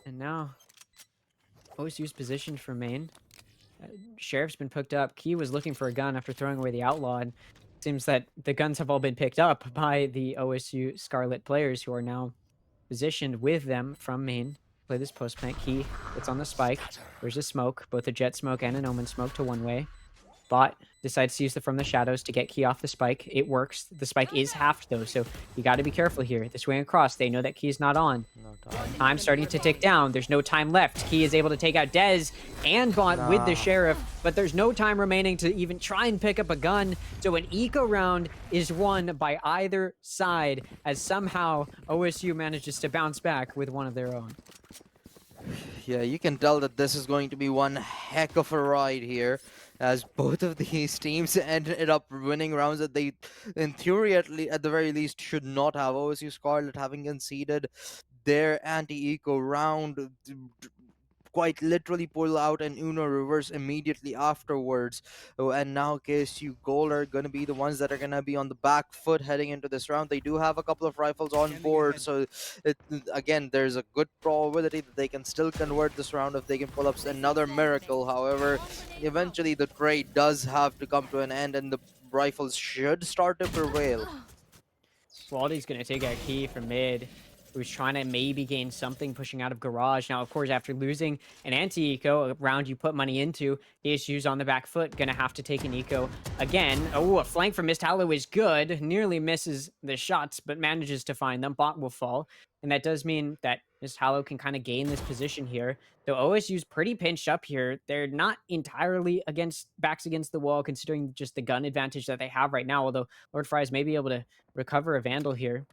And now OSU's positioned for main. Sheriff's been picked up. Key was looking for a gun after throwing away the Outlaw, and seems that the guns have all been picked up by the OSU Scarlet players, who are now positioned with them from main. Play this post plant. Key, it's on the spike. There's a smoke, both a jet smoke and an omen smoke to one way. Bot decides to use the From the Shadows to get Key off the spike. It works. The spike is halved though, so you got to be careful here. This way across, they know that Key's not on. Time starting to tick down. There's no time left. Key is able to take out Dez and Bot with the Sheriff, but there's no time remaining to even try and pick up a gun. So an eco round is won by either side, as somehow OSU manages to bounce back with one of their own. Yeah, you can tell that this is going to be one heck of a ride here, as both of these teams ended up winning rounds that they, in theory at the very least, should not have. OSU Scarlet having conceded their anti-eco round, quite literally pull out an Uno reverse immediately afterwards. Oh, and now KSU Gold are going to be the ones that are going to be on the back foot heading into this round. They do have a couple of rifles on board, so again, there's a good probability that they can still convert this round if they can pull up another miracle. However, eventually the trade does have to come to an end, and the rifles should start to prevail. Waldy's going to take out Key from mid. who's trying to maybe gain something pushing out of Garage. Now, of course, after losing an anti-eco, a round you put money into, KSU's on the back foot, gonna have to take an eco again. Oh, a flank from Mist Hollow is good. Nearly misses the shots, but manages to find them. Bot will fall. And that does mean that Mist Hollow can kind of gain this position here. So OSU's pretty pinched up here. They're not entirely backs against the wall, considering just the gun advantage that they have right now. Although Lord Fries may be able to recover a Vandal here,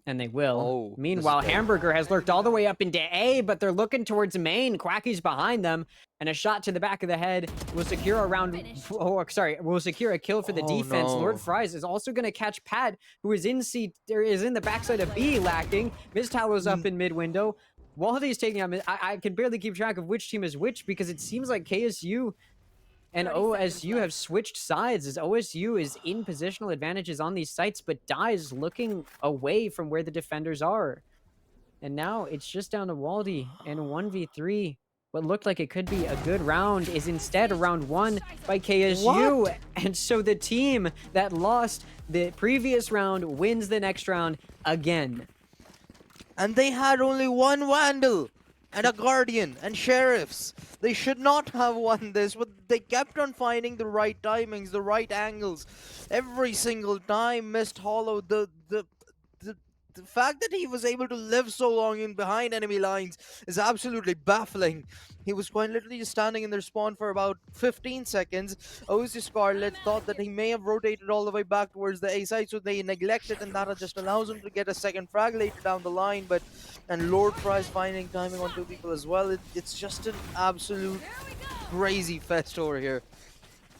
and they will. Oh, this is Meanwhile, big. Hamburger has lurked all the way up into A, but they're looking towards main. Quacky's behind them, and a shot to the back of the head will secure a round. Oh, sorry, will secure a kill for the Oh, defense. Lord no. Fries is also going to catch Pat, who is in the backside of B, lacking. Mist Hallow's up in mid window. Waldy's taking out. I can barely keep track of which team is which because it seems like KSU and 30 seconds OSU have switched sides as OSU is in positional advantages on these sites, but dies looking away from where the defenders are. And now it's just down to Waldy and 1v3. What looked like it could be a good round is instead a round won by KSU. What? And so the team that lost the previous round wins the next round again. And they had only one Vandal and a Guardian and Sheriffs. They should not have won this, but they kept on finding the right timings, the right angles. Every single time, Mist Hollow, the fact that he was able to live so long in behind enemy lines is absolutely baffling. He was quite literally just standing in their spawn for about 15 seconds. OSU Scarlet thought that he may have rotated all the way back towards the A side, so they neglected, and that just allows him to get a second frag later down the line. And Lord Fries finding timing on two people as well. It's just an absolute crazy fest over here.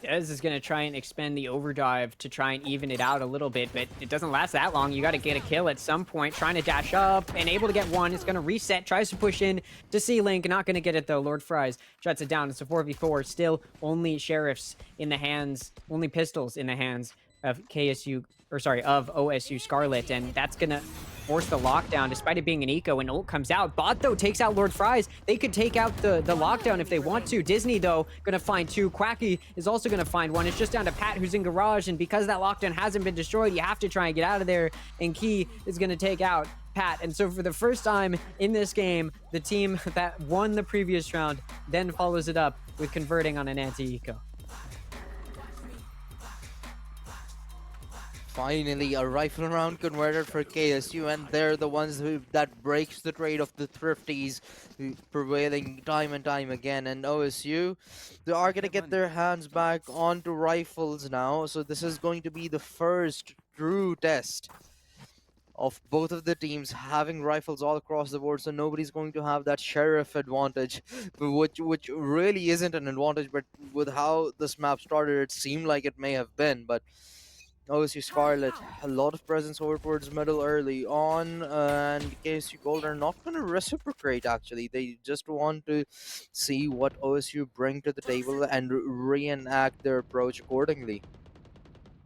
Dez is going to try and expend the overdrive to try and even it out a little bit, but it doesn't last that long. You got to get a kill at some point. Trying to dash up and able to get one. It's going to reset, tries to push in to C-Link. Not going to get it though. Lord Fries shuts it down. It's a 4v4. Still only sheriffs in the hands, only pistols in the hands of of OSU Scarlet, and that's going to force the lockdown despite it being an eco. And ult comes out. Bot though takes out Lord Fries. They could take out the lockdown if they want to. Disney though gonna find two. Quacky is also gonna find one. It's just down to Pat, who's in garage, and because that lockdown hasn't been destroyed, you have to try and get out of there. And Key is gonna take out Pat. And so for the first time in this game, the team that won the previous round then follows it up with converting on an anti-eco. Finally, a rifle round converted for KSU, and they're the ones that breaks the trade of the thrifties, prevailing time and time again. And OSU, they are gonna get their hands back onto rifles now. So this is going to be the first true test of both of the teams having rifles all across the board. So nobody's going to have that sheriff advantage, which really isn't an advantage. But with how this map started, it seemed like it may have been, but. OSU Scarlet, a lot of presence over towards middle early on, and KSU Gold are not going to reciprocate actually. They just want to see what OSU bring to the table and reenact their approach accordingly.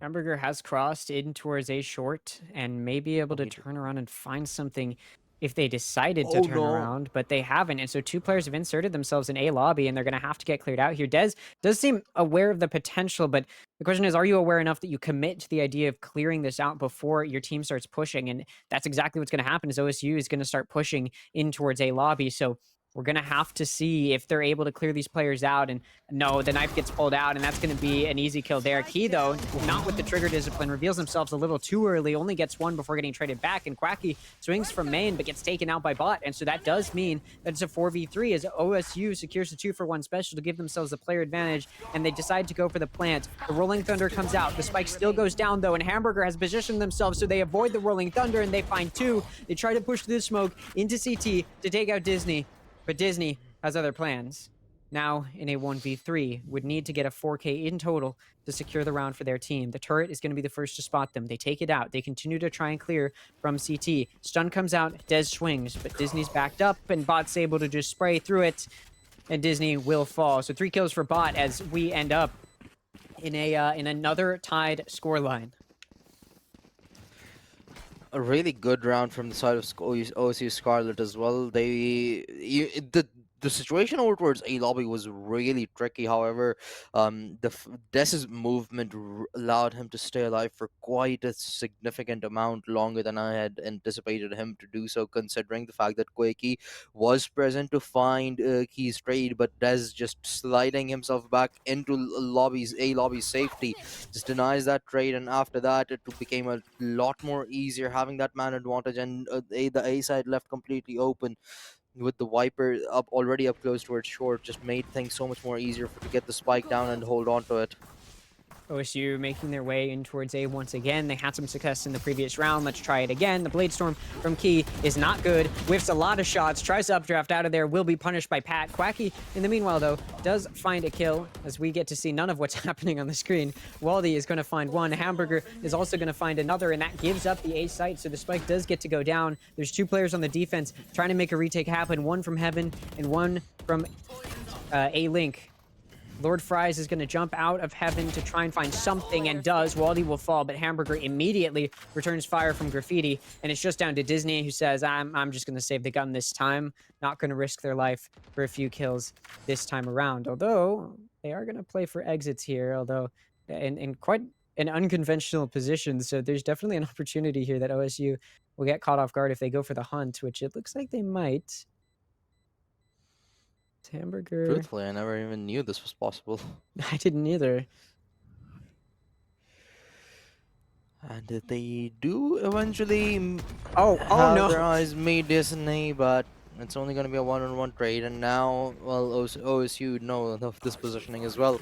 Hamburger has crossed in towards A short and may be able to turn around and find something if they decided to Oh, turn no. around, but they haven't. And so two players have inserted themselves in A lobby, and they're going to have to get cleared out here. Dez does seem aware of the potential, but the question is, are you aware enough that you commit to the idea of clearing this out before your team starts pushing? And that's exactly what's going to happen is OSU is going to start pushing in towards A lobby. So we're going to have to see if they're able to clear these players out. And no, the knife gets pulled out, and that's going to be an easy kill there. Key, though, not with the trigger discipline, reveals themselves a little too early, only gets one before getting traded back. And Quacky swings from main, but gets taken out by Bot. And so that does mean that it's a 4v3 as OSU secures the 2-for-1 special to give themselves the player advantage, and they decide to go for the plant. The Rolling Thunder comes out. The spike still goes down, though, and Hamburger has positioned themselves so they avoid the Rolling Thunder, and they find two. They try to push through the smoke into CT to take out Disney. But Disney has other plans. Now, in a 1v3, would need to get a 4K in total to secure the round for their team. The turret is going to be the first to spot them. They take it out. They continue to try and clear from CT. Stun comes out. Dez swings, but Disney's backed up, and Bot's able to just spray through it, and Disney will fall. So 3 kills for Bot as we end up in another tied scoreline. A really good round from the side of OSU Scarlet as well. The the situation over towards A lobby was really tricky. However, Dess's movement allowed him to stay alive for quite a significant amount longer than I had anticipated him to do so, considering the fact that Quakey was present to find Key's trade, but Des just sliding himself back into A lobby's safety just denies that trade, and after that it became a lot more easier having that man advantage, and the A side left completely open with the Viper already up close towards short, just made things so much more easier for to get the spike down and hold on to it. OSU making their way in towards A once again. They had some success in the previous round. Let's try it again. The Blade Storm from Key is not good. Whiffs a lot of shots. Tries to updraft out of there. Will be punished by Pat. Quacky, in the meanwhile, though, does find a kill as we get to see none of what's happening on the screen. Waldy is going to find one. Hamburger is also going to find another, and that gives up the A site, so the spike does get to go down. There's 2 players on the defense trying to make a retake happen. One from Heaven and one from A-Link. Lord Fries is going to jump out of Heaven to try and find something, and does. Waldy will fall, but Hamburger immediately returns fire from Graffiti, and it's just down to Disney, who says, I'm just going to save the gun this time. Not going to risk their life for a few kills this time around. Although, they are going to play for exits here, although in quite an unconventional position, so there's definitely an opportunity here that OSU will get caught off guard if they go for the hunt, which it looks like they might. Hamburger. Truthfully, I never even knew this was possible. I didn't either. And they do eventually Oh have their no. eyes meet Disney, but it's only going to be a one-on-one trade. And now, well, OSU know of this positioning as well.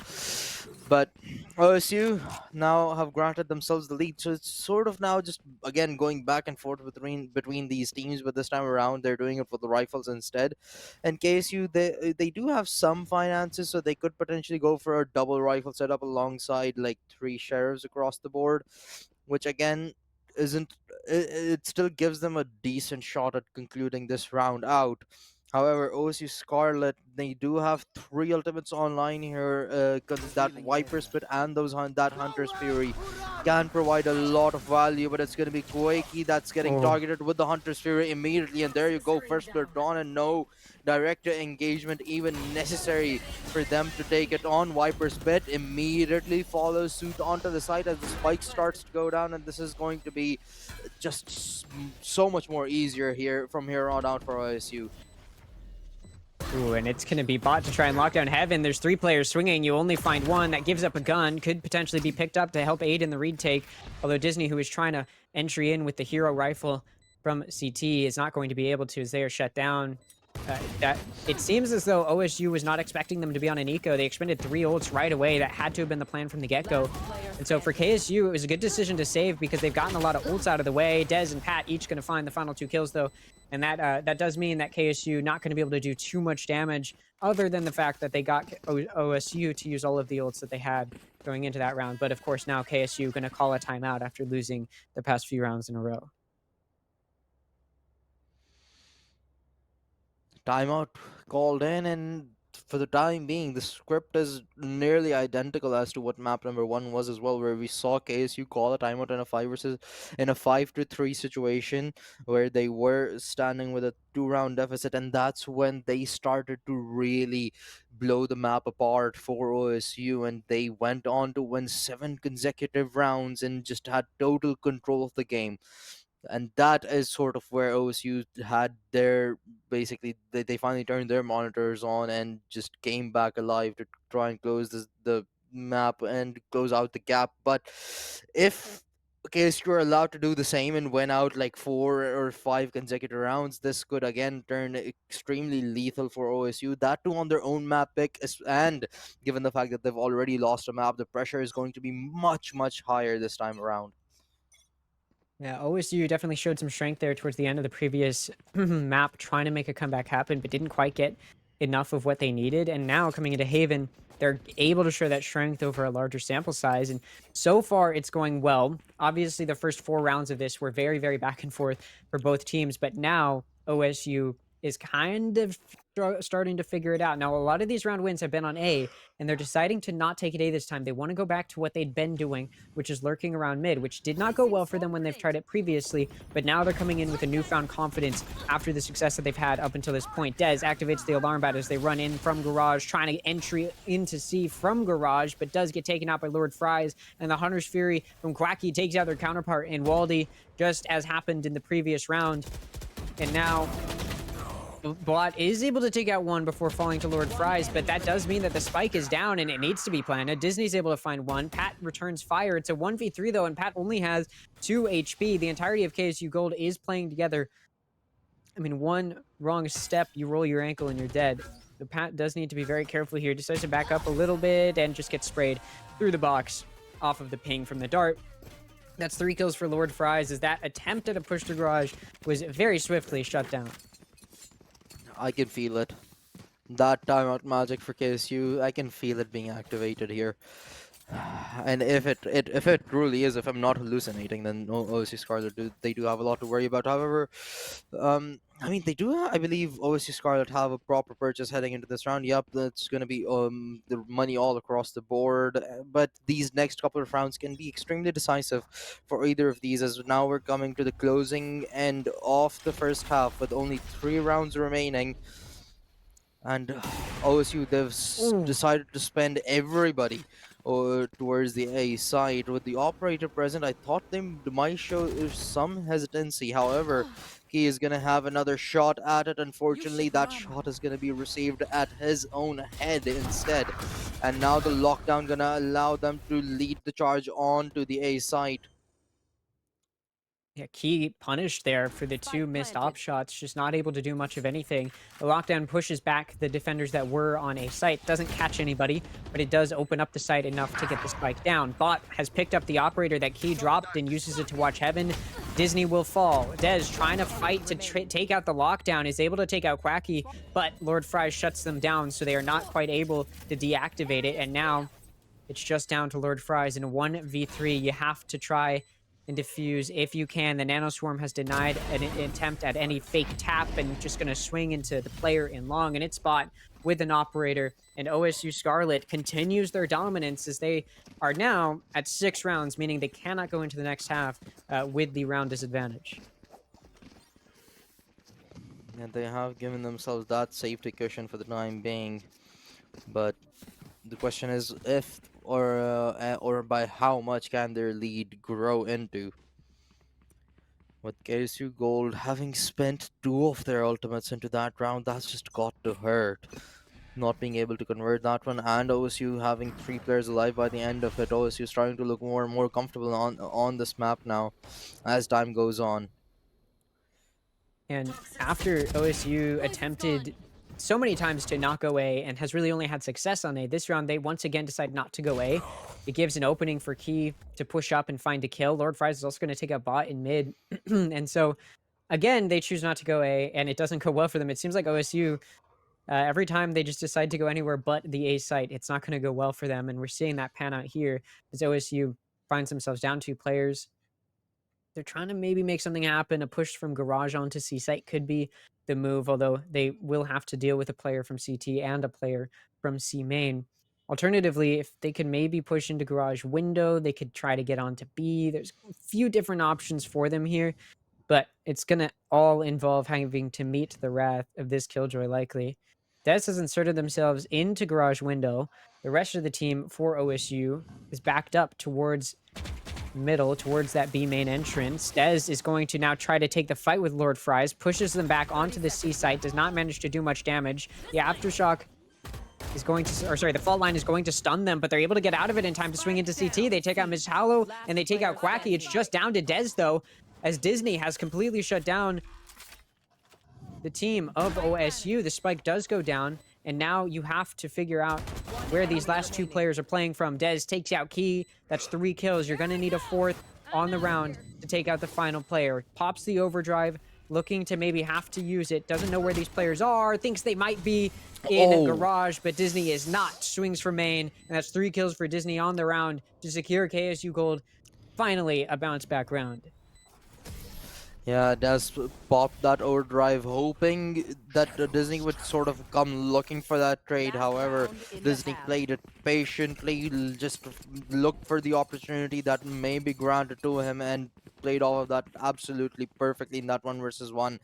But OSU now have granted themselves the lead, so it's sort of now just again going back and forth between these teams. But this time around, they're doing it for the rifles instead. And KSU, they do have some finances, so they could potentially go for a double rifle setup alongside like 3 sheriffs across the board, which again isn't it still gives them a decent shot at concluding this round out. However, OSU Scarlet, they do have 3 ultimates online here. That Viper Spit and that Hunter's Fury can provide a lot of value, but it's going to be Quakey that's getting targeted with the Hunter's Fury immediately. And there you go, first blood drawn, and no direct engagement even necessary for them to take it on. Viper Spit immediately follows suit onto the side as the spike starts to go down, and this is going to be just so much more easier here from here on out for OSU. Ooh, and it's going to be bot to try and lock down Heaven. There's 3 players swinging. You only find one that gives up a gun. Could potentially be picked up to help aid in the retake. Although Disney, who is trying to entry in with the hero rifle from CT, is not going to be able to as they are shut down. That it seems as though OSU was not expecting them to be on an eco. They expended 3 ults right away. That had to have been the plan from the get-go. And so for KSU, it was a good decision to save because they've gotten a lot of ults out of the way. Dez and Pat each going to find the final 2 kills, though. And that does mean that KSU not going to be able to do too much damage, other than the fact that they got OSU to use all of the ults that they had going into that round. But of course, now KSU going to call a timeout after losing the past few rounds in a row. Timeout called in, and for the time being, the script is nearly identical as to what map number 1 was as well, where we saw KSU call a timeout in a 5-3 situation where they were standing with a 2-round deficit, and that's when they started to really blow the map apart for OSU, and they went on to win 7 consecutive rounds and just had total control of the game. And that is sort of where OSU had their basically they finally turned their monitors on and just came back alive to try and close the map and close out the gap. But if KSU are allowed to do the same and win out like 4 or 5 consecutive rounds, this could again turn extremely lethal for OSU. That too on their own map pick, and given the fact that they've already lost a map, the pressure is going to be much higher this time around. Yeah, OSU definitely showed some strength there towards the end of the previous map, trying to make a comeback happen, but didn't quite get enough of what they needed. And now coming into Haven, they're able to show that strength over a larger sample size. And so far, it's going well. Obviously, the first 4 rounds of this were very, very back and forth for both teams. But now OSU is kind of starting to figure it out. Now, a lot of these round wins have been on A, and they're deciding to not take it A this time. They want to go back to what they'd been doing, which is lurking around mid, which did not go well for them when they've tried it previously, but now they're coming in with a newfound confidence after the success that they've had up until this point. Dez activates the alarm bat as they run in from Garage, trying to entry into C from Garage, but does get taken out by Lord Fries, and the Hunter's Fury from Quacky takes out their counterpart in Waldy, just as happened in the previous round. And now Bot is able to take out one before falling to Lord Fries, but that does mean that the spike is down and it needs to be planted. Disney's able to find one. Pat returns fire. It's a 1v3 though, and Pat only has 2 HP. The entirety of KSU Gold is playing together. I mean, one wrong step, you roll your ankle and you're dead. The Pat does need to be very careful here. Decides to back up a little bit and just gets sprayed through the box off of the ping from the dart. That's 3 kills for Lord Fries, as that attempt at a push to Garage was very swiftly shut down. I can feel it. That timeout magic for KSU, I can feel it being activated here. And if it truly is, if I'm not hallucinating, then OSU Scarlet they do have a lot to worry about. However, I mean, they do. I believe OSU Scarlet have a proper purchase heading into this round. Yep, that's going to be the money all across the board. But these next couple of rounds can be extremely decisive for either of these, as now we're coming to the closing end of the first half with only 3 rounds remaining. And OSU, they've decided to spend everybody towards the A side. With the operator present, I thought they might show some hesitancy. However, he is going to have another shot at it. Unfortunately, that shot is going to be received at his own head instead. And now the lockdown going to allow them to lead the charge on to the A side. Yeah, Key punished there for the 2 missed op shots, just not able to do much of anything. The lockdown pushes back the defenders that were on a site, doesn't catch anybody, but it does open up the site enough to get the spike down. Bot has picked up the operator that Key dropped and uses it to watch heaven. Disney will fall. Dez trying to fight to take out the lockdown, is able to take out Quacky, but Lord Fries shuts them down, so they are not quite able to deactivate it, and now it's just down to Lord Fries in a 1v3. You have to try and defuse if you can. The Nanoswarm has denied an attempt at any fake tap and just going to swing into the player in long, and it's Bot with an operator, and OSU Scarlet continues their dominance as they are now at 6 rounds, meaning they cannot go into the next half with the round disadvantage. And they have given themselves that safety cushion for the time being, but the question is if or by how much can their lead grow into. With KSU Gold having spent 2 of their ultimates into that round, that's just got to hurt. Not being able to convert that one, and OSU having 3 players alive by the end of it. OSU starting to look more and more comfortable on this map now as time goes on. And after OSU attempted so many times to not go A and has really only had success on A, this round they once again decide not to go A. It gives an opening for Key to push up and find a kill. Lord Fries is also going to take a bot in mid. And so, again, they choose not to go A, and it doesn't go well for them. It seems like OSU, every time they just decide to go anywhere but the A site, it's not going to go well for them. And we're seeing that pan out here as OSU finds themselves down 2 players. They're trying to maybe make something happen. A push from Garage onto C site could be the move, although they will have to deal with a player from CT and a player from C main. Alternatively, if they could maybe push into Garage window, they could try to get onto B. There's a few different options for them here, but it's going to all involve having to meet the wrath of this Killjoy likely. Dez has inserted themselves into Garage window. The rest of the team for OSU is backed up towards middle, towards that B main entrance. Dez is going to now try to take the fight with Lord Fries, pushes them back onto the C site, does not manage to do much damage. The Aftershock is going to, or sorry, the fault line is going to stun them, but they're able to get out of it in time to swing into CT. They take out Miss Hallow and they take out Quacky. It's just down to Dez though, as Disney has completely shut down the team of OSU. The spike does go down, and now you have to figure out where these last 2 players are playing from. Dez takes out Key. That's 3 kills. You're going to need a 4th on the round to take out the final player. Pops the overdrive, looking to maybe have to use it. Doesn't know where these players are. Thinks they might be in Garage, but Disney is not. Swings for main, and that's 3 kills for Disney on the round to secure KSU Gold. Finally, a bounce back round. Yeah, Des popped that overdrive, hoping that Disney would sort of come looking for that trade. Last However, round in the Disney half. played it patiently, just looked for the opportunity that may be granted to him and played all of that absolutely perfectly in that 1 versus 1.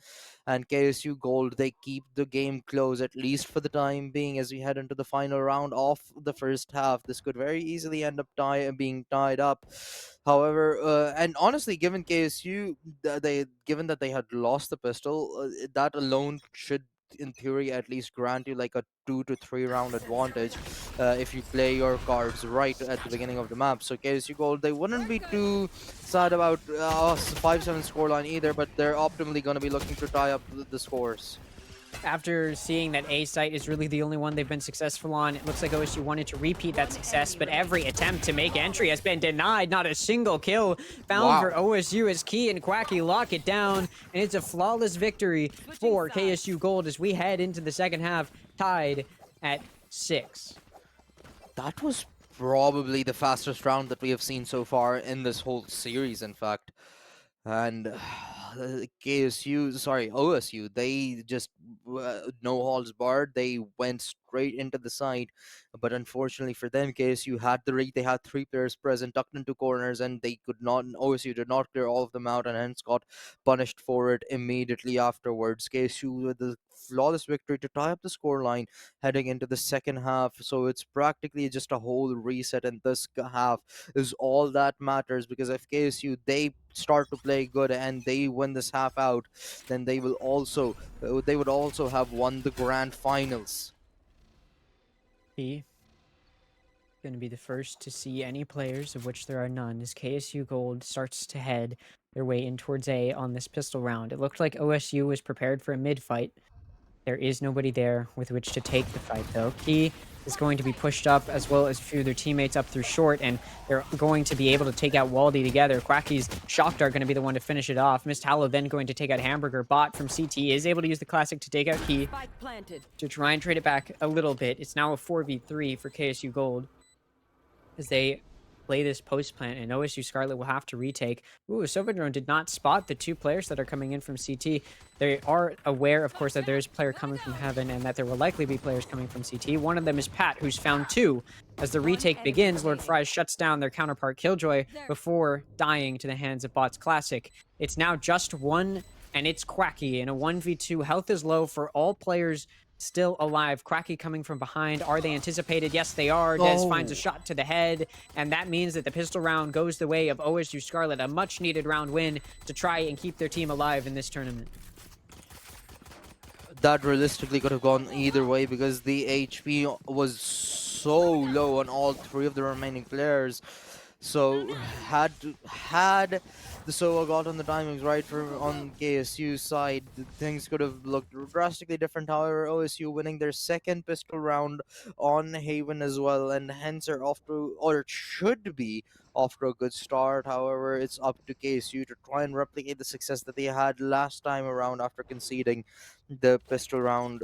And KSU Gold, they keep the game close, at least for the time being, as we head into the final round of the first half. This could very easily end up being tied up. However, and honestly, given KSU, they given that they had lost the pistol, that alone should, in theory, at least grant you like a 2 to 3 round advantage if you play your cards right at the beginning of the map. So KSU Gold, they wouldn't be too sad about 5-7 scoreline either, but they're optimally going to be looking to tie up the scores. After seeing that A site is really the only one they've been successful on, it looks like OSU wanted to repeat that success, but every attempt to make entry has been denied. Not a single kill found for Wow. OSU as Key and Quacky lock it down, and it's a flawless victory for KSU Gold as we head into the second half, tied at 6. That was probably the fastest round that we have seen so far in this whole series, in fact. And OSU, they just no holds barred. They went straight into the side, but unfortunately for them, KSU had they had 3 players present, tucked into corners, and they could not. OSU did not clear all of them out, and hence got punished for it immediately afterwards. KSU with the flawless victory to tie up the scoreline heading into the second half. So it's practically just a whole reset in this half is all that matters, because if KSU they start to play good and they win this half out, then they would also have won the grand finals. Key going to be the first to see any players, of which there are none, as KSU Gold starts to head their way in towards A on this pistol round. It looked like OSU was prepared for a mid fight. There is nobody there with which to take the fight, though. Key is going to be pushed up, as well as a few of their teammates up through short, and they're going to be able to take out Waldy together. Quacky's Shock Dart going to be the one to finish it off. Mist Hallow then going to take out Hamburger. Bot from CT is able to use the classic to take out Key Spike planted. to try and trade it back a little bit. It's now a 4v3 for KSU Gold as they play this post plant, and OSU Scarlet will have to retake. Ooh, Sovadrone did not spot the 2 players that are coming in from CT. They are aware, of course, that there's a player coming from Heaven and that there will likely be players coming from CT. One of them is Pat, who's found 2. As the retake begins, Lord Fries shuts down their counterpart Killjoy before dying to the hands of Bots Classic. It's now just 1, and it's Quacky in a 1v2. Health is low for all players still alive. Quacky coming from behind. Are they anticipated? Yes, they are. Dez finds a shot to the head, and that means that the pistol round goes the way of OSU Scarlet, a much-needed round win to try and keep their team alive in this tournament. That realistically could have gone either way, because the HP was so low on all 3 of the remaining players. So had the Sova got on the timings right on KSU side, things could have looked drastically different. However, OSU winning their second pistol round on Haven as well, and hence are off to, or it should be off to a good start. However, it's up to KSU to try and replicate the success that they had last time around after conceding the pistol round.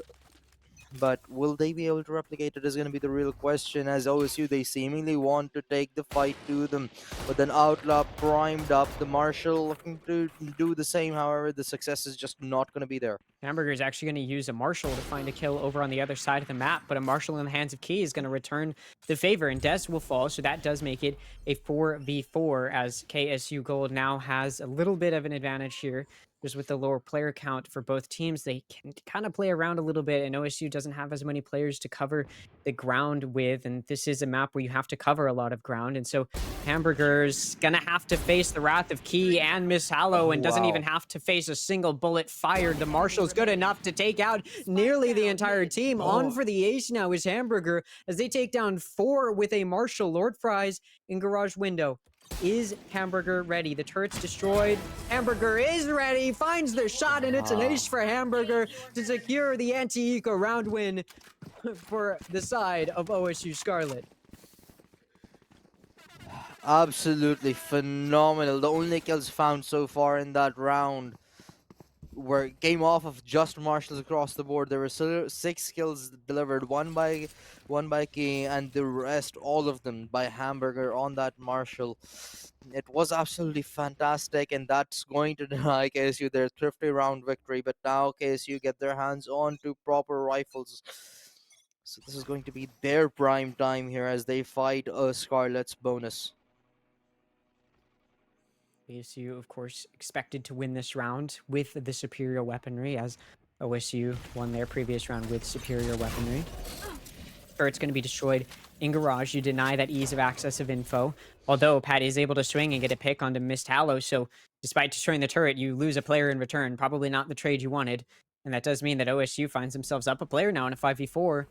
But will they be able to replicate it is going to be the real question, as OSU, they seemingly want to take the fight to them. But then Outlaw primed up, the Marshall looking to do the same. However, the success is just not going to be there. Hamburger is actually going to use a Marshall to find a kill over on the other side of the map, but a Marshall in the hands of Key is going to return the favor, and Des will fall, so that does make it a 4v4, as KSU Gold now has a little bit of an advantage here. Just with the lower player count for both teams, they can kind of play around a little bit, and OSU doesn't have as many players to cover the ground with, and this is a map where you have to cover a lot of ground, and so Hamburger's gonna have to face the wrath of Key and Miss Hallow, and doesn't even have to face a single bullet fired. The Marshall's good enough to take out nearly the entire team. On for the ace now is Hamburger, as they take down 4 with a Marshall. Lord Fries in garage window. Is Hamburger ready? The turret's destroyed. Hamburger is ready, finds the shot, and it's an ace for Hamburger to secure the anti-eco round win for the side of OSU Scarlet. Absolutely phenomenal. The only kills found so far in that round came off of just marshals across the board. There were 6 kills delivered, one by Key, and the rest, all of them by Hamburger on that marshal. It was absolutely fantastic, and that's going to deny KSU their thrifty round victory. But now KSU get their hands on to proper rifles. So this is going to be their prime time here as they fight a Scarlet's bonus. ASU, of course, expected to win this round with the superior weaponry, as OSU won their previous round with superior weaponry. Turret's going to be destroyed in garage. You deny that ease of access of info, although Pat is able to swing and get a pick onto Mist Hallow. So despite destroying the turret, you lose a player in return. Probably not the trade you wanted. And that does mean that OSU finds themselves up a player now in a 5v4,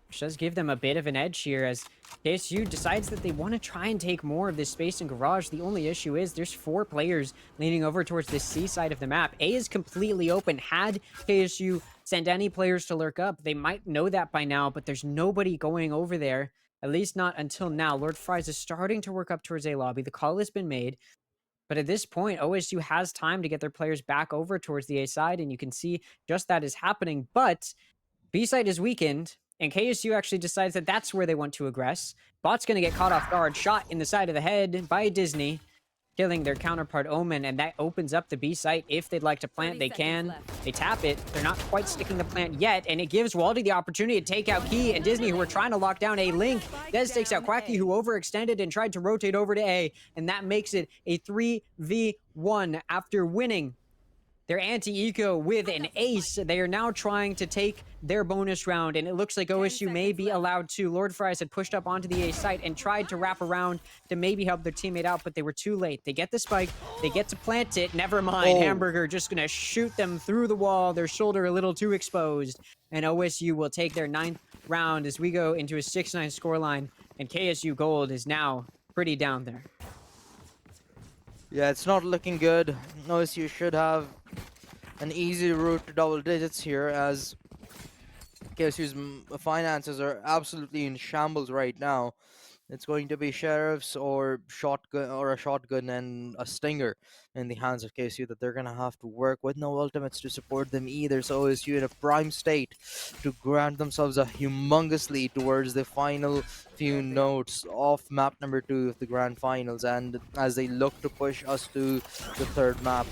which does give them a bit of an edge here as KSU decides that they want to try and take more of this space in garage. The only issue is there's 4 players leaning over towards the C side of the map. A is completely open. Had KSU sent any players to lurk up, they might know that by now, but there's nobody going over there, at least not until now. Lord Fries is starting to work up towards A lobby. The call has been made. But at this point, OSU has time to get their players back over towards the A side, and you can see just that is happening. But B side is weakened, and KSU actually decides that that's where they want to aggress. Bot's going to get caught off guard, shot in the side of the head by Disney, killing their counterpart Omen, and that opens up the B site. If they'd like to plant, 30 they seconds can. left. They tap it. They're not quite sticking the plant yet, and it gives Waldy the opportunity to take out Key and Disney, who are trying to lock down A Link. Des takes out Quacky, who overextended and tried to rotate over to A, and that makes it a 3v1 after winning their anti-eco with an ace. They are now trying to take their bonus round, and it looks like OSU may be allowed to. Lord Fries had pushed up onto the A site and tried to wrap around to maybe help their teammate out, but they were too late. They get the spike, they get to plant it, never mind. Oh. Hamburger just gonna shoot them through the wall, their shoulder a little too exposed, and OSU will take their 9th round as we go into a 6-9 scoreline, and KSU Gold is now pretty down there. Yeah, it's not looking good. OSU should have an easy route to double digits here, as KSU's finances are absolutely in shambles right now. It's going to be sheriffs or a shotgun and a stinger in the hands of KSU that they're gonna have to work with. No ultimates to support them either, so OSU in a prime state to grant themselves a humongous lead towards the final few notes of map number 2 of the grand finals, and as they look to push us to the 3rd map.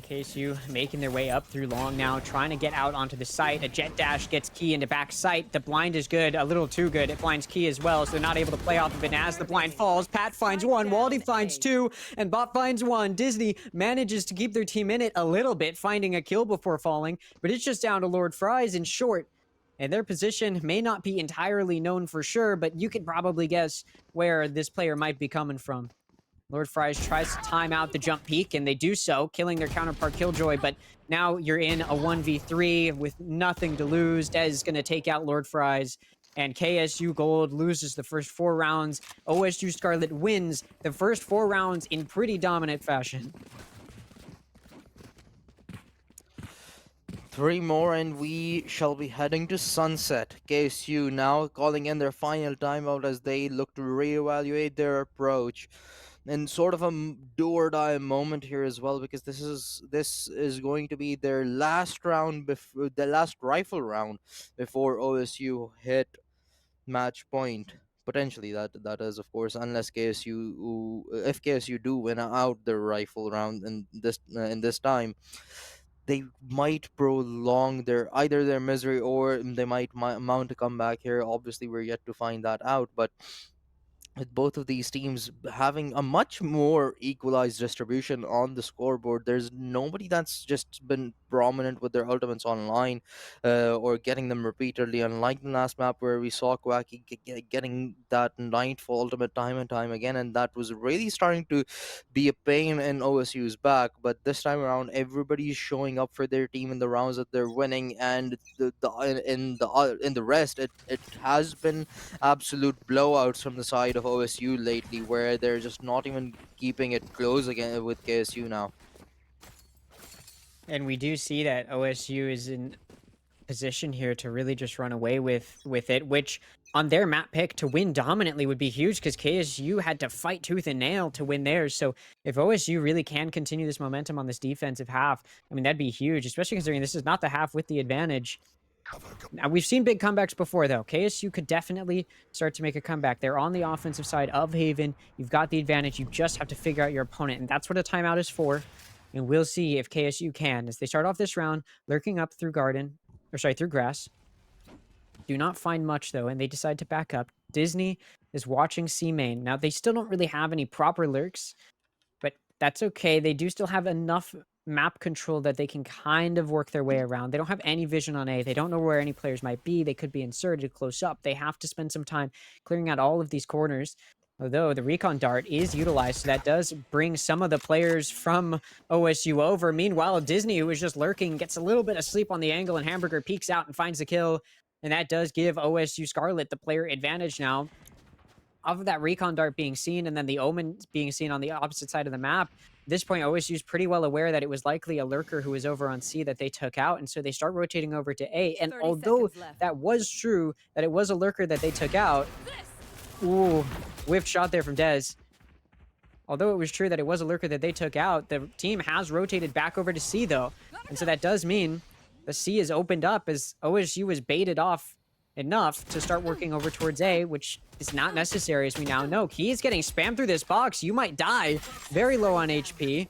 KSU making their way up through long now, trying to get out onto the site. A jet dash gets Key into back sight. The blind is good, a little too good. It blinds Key as well, so they're not able to play off of it. And as the blind falls, Pat finds 1, Waldy finds 2, and Bot finds 1. Disney manages to keep their team in it a little bit, finding a kill before falling, but it's just down to Lord Fries in short. And their position may not be entirely known for sure, but you could probably guess where this player might be coming from. Lord Fries tries to time out the jump peak, and they do so, killing their counterpart Killjoy, but now you're in a 1v3 with nothing to lose. Dez is going to take out Lord Fries, and KSU Gold loses the first 4 rounds. OSU Scarlet wins the first 4 rounds in pretty dominant fashion. 3 more and we shall be heading to sunset. KSU now calling in their final timeout as they look to reevaluate their approach. And sort of a do or die moment here as well, because this is going to be their last round before the last rifle round before OSU hit match point. Potentially, that is of course, unless if KSU do win out their rifle round in this time, they might prolong either their misery, or they might mount a comeback here. Obviously, we're yet to find that out, but with both of these teams having a much more equalized distribution on the scoreboard, there's nobody that's just been prominent with their ultimates online, or getting them repeatedly, unlike the last map where we saw Quacky getting that Nightfall ultimate time and time again, and that was really starting to be a pain in OSU's back. But this time around, everybody's showing up for their team in the rounds that they're winning, and in the rest, it has been absolute blowouts from the side of OSU lately, where they're just not even keeping it close again with KSU now. And we do see that OSU is in position here to really just run away with it, which on their map pick to win dominantly would be huge because KSU had to fight tooth and nail to win theirs. So if OSU really can continue this momentum on this defensive half, I mean, that'd be huge, especially considering this is not the half with the advantage. Now, we've seen big comebacks before, though. KSU could definitely start to make a comeback. They're on the offensive side of Haven. You've got the advantage. You just have to figure out your opponent, and that's what a timeout is for. And we'll see if KSU can, as they start off this round, lurking up through through grass. Do not find much, though, and they decide to back up. Disney is watching C main. Now, they still don't really have any proper lurks, but that's okay. They do still have enough map control that they can kind of work their way around. They don't have any vision on A. They don't know where any players might be. They could be inserted close up. They have to spend some time clearing out all of these corners. Although the recon dart is utilized, so that does bring some of the players from OSU over. Meanwhile, Disney, who is just lurking, gets a little bit of sleep on the angle, and Hamburger peeks out and finds the kill. And that does give OSU Scarlet the player advantage now. Off of that recon dart being seen and then the omen being seen on the opposite side of the map, at this point, OSU is pretty well aware that it was likely a lurker who was over on C that they took out. And so they start rotating over to A. And 30 although seconds left. that was true, that it was a lurker that they took out, ooh, whiffed shot there from Dez. Although it was true that it was a lurker that they took out, the team has rotated back over to C, though. And so that does mean the C is opened up as OSU was baited off enough to start working over towards A, which is not necessary, as we now know. Key is getting spammed through this box. You might die. Very low on HP.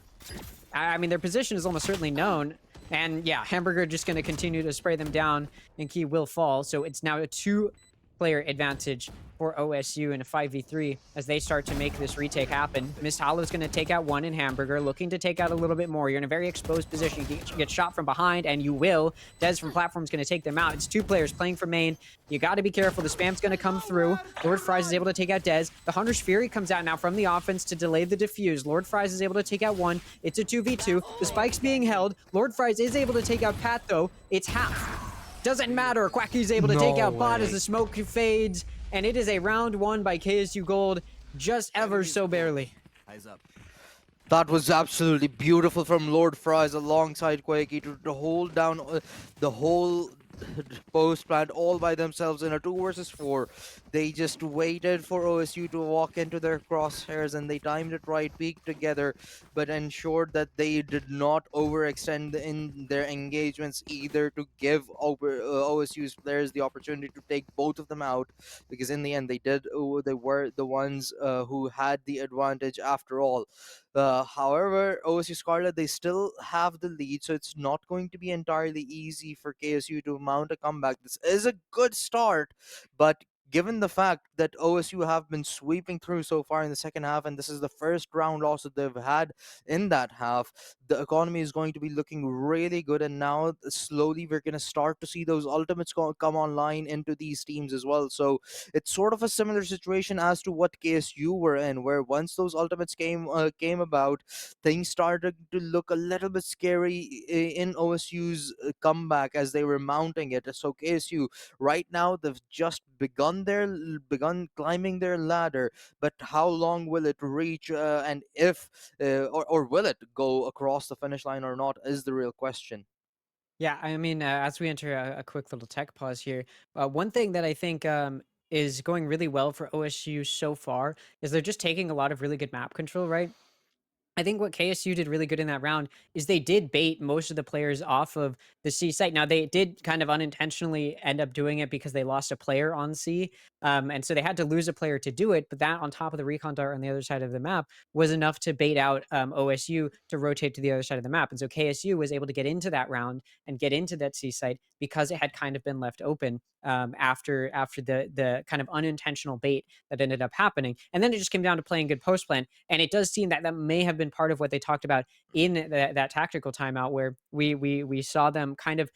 I mean, their position is almost certainly known. And yeah, Hamburger just going to continue to spray them down, and Key will fall. So it's now a 2-player advantage for OSU in a 5v3 as they start to make this retake happen. Mist Hollow is going to take out one in Hamburger, looking to take out a little bit more. You're in a very exposed position. You get shot from behind, and you will. Dez from platform is going to take them out. It's 2 players playing for main. You got to be careful. The spam's going to come through. Lord Fries is able to take out Dez. The Hunter's Fury comes out now from the offense to delay the defuse. Lord Fries is able to take out one. It's a 2v2. The spike's being held. Lord Fries is able to take out Pat, though. It's half. Doesn't matter. Quacky's able to take out Bot as the smoke fades. And it is a round 1 by KSU Gold, just ever so barely. Eyes up. That was absolutely beautiful from Lord Fries alongside Quakey to hold down the whole post plant all by themselves in a 2 versus 4. They just waited for OSU to walk into their crosshairs and they timed it right, peaked together, but ensured that they did not overextend in their engagements either to give OSU's players the opportunity to take both of them out, because in the end they were the ones who had the advantage after all. However, OSU Scarlet, they still have the lead, so it's not going to be entirely easy for KSU to mount a comeback. This is a good start, but given the fact that OSU have been sweeping through so far in the second half, and this is the first round loss that they've had in that half, the economy is going to be looking really good. And now slowly we're going to start to see those ultimates come online into these teams as well. So it's sort of a similar situation as to what KSU were in, where once those ultimates came about, things started to look a little bit scary in OSU's comeback as they were mounting it. So KSU right now, they've just begun climbing their ladder, but how long will it reach, and if or will it go across the finish line or not, is the real question. Yeah, I mean, as we enter a quick little tech pause here, one thing that I think is going really well for OSU so far is they're just taking a lot of really good map control, right? I think what KSU did really good in that round is they did bait most of the players off of the C site. Now, they did kind of unintentionally end up doing it because they lost a player on C. And so they had to lose a player to do it. But that, on top of the recon dart on the other side of the map, was enough to bait out OSU to rotate to the other side of the map. And so KSU was able to get into that round and get into that C site because it had kind of been left open after the kind of unintentional bait that ended up happening. And then it just came down to playing good post plan. And it does seem that that may have been part of what they talked about in that tactical timeout, where we saw them kind of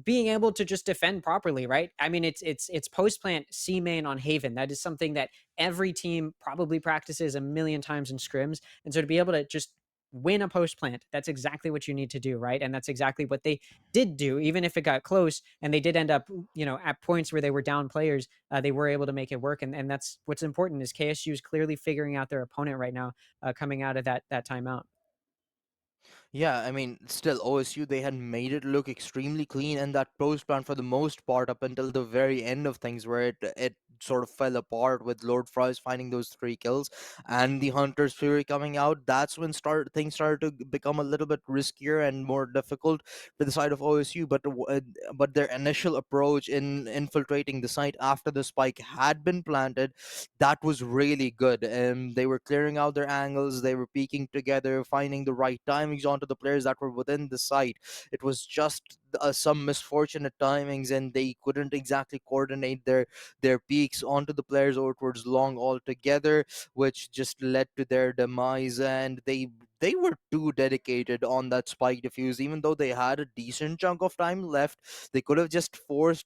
being able to just defend properly, right? I mean, it's post plant C main on Haven. That is something that every team probably practices a million times in scrims. And so to be able to just win a post plant, that's exactly what you need to do, right? And that's exactly what they did do, even if it got close and they did end up, at points where they were down players, they were able to make it work. And that's what's important, is KSU is clearly figuring out their opponent right now, coming out of that timeout. Yeah, I mean, still OSU, they had made it look extremely clean in that post plan for the most part up until the very end of things, where it sort of fell apart with Lord Fries finding those 3 kills and the Hunter's Fury coming out. That's when things started to become a little bit riskier and more difficult for the side of OSU. But their initial approach in infiltrating the site after the spike had been planted, that was really good. They were clearing out their angles, they were peeking together, finding the right timings onto the players that were within the site. It was just some misfortunate timings, and they couldn't exactly coordinate their peaks onto the players over towards long altogether, which just led to their demise. And they were too dedicated on that spike defuse. Even though they had a decent chunk of time left, they could have just forced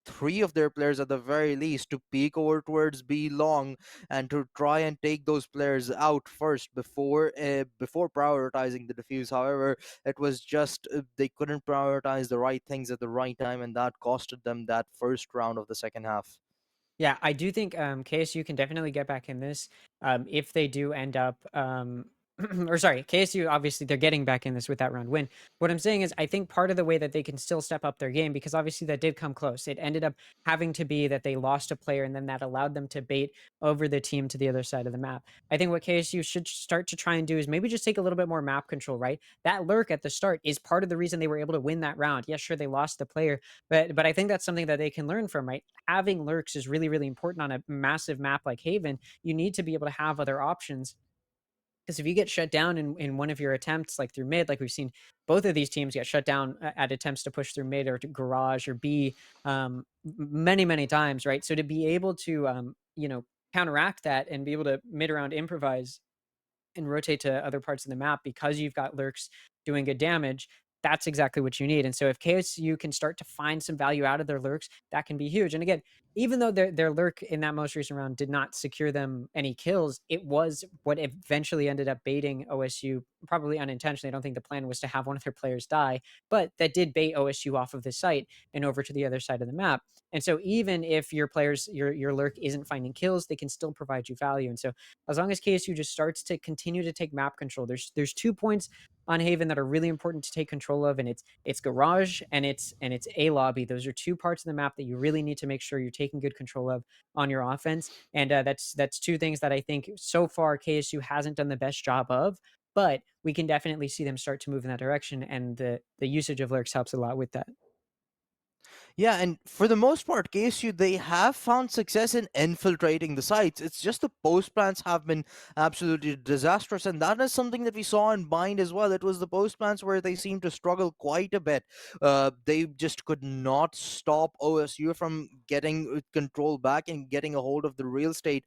3 of their players at the very least to peek over towards B long and to try and take those players out first before prioritizing the defuse. However, it was just they couldn't prioritize the right things at the right time, and that costed them that first round of the second half. Yeah, I do think KSU can definitely get back in this if they do end up. Or sorry, KSU obviously they're getting back in this with that round win. What I'm saying is, I think part of the way that they can still step up their game, because obviously that did come close. It ended up having to be that they lost a player, and then that allowed them to bait over the team to the other side of the map. I think what KSU should start to try and do is maybe just take a little bit more map control. Right, that lurk at the start is part of the reason they were able to win that round. Yeah, sure, they lost the player, but I think that's something that they can learn from. Right, having lurks is really, really important on a massive map like Haven. You need to be able to have other options, because if you get shut down in one of your attempts, like through mid, like we've seen both of these teams get shut down at attempts to push through mid or to garage or B, many, many times, right? So to be able to, counteract that and be able to mid around improvise and rotate to other parts of the map because you've got lurks doing good damage, that's exactly what you need. And so if KSU can start to find some value out of their lurks, that can be huge. And again, even though their lurk in that most recent round did not secure them any kills, it was what eventually ended up baiting OSU, probably unintentionally. I don't think the plan was to have one of their players die, but that did bait OSU off of the site and over to the other side of the map. And so even if your lurk isn't finding kills, they can still provide you value. And so as long as KSU just starts to continue to take map control, there's 2 points on Haven that are really important to take control of, and it's garage and it's a lobby. Those are 2 parts of the map that you really need to make sure you're taking good control of on your offense. And that's 2 things that I think so far KSU hasn't done the best job of, but we can definitely see them start to move in that direction, and the usage of lurks helps a lot with that. Yeah, and for the most part, KSU, they have found success in infiltrating the sites. It's just the post plans have been absolutely disastrous, and that is something that we saw in Bind as well. It was the post plans where they seemed to struggle quite a bit. They just could not stop OSU from getting control back and getting a hold of the real estate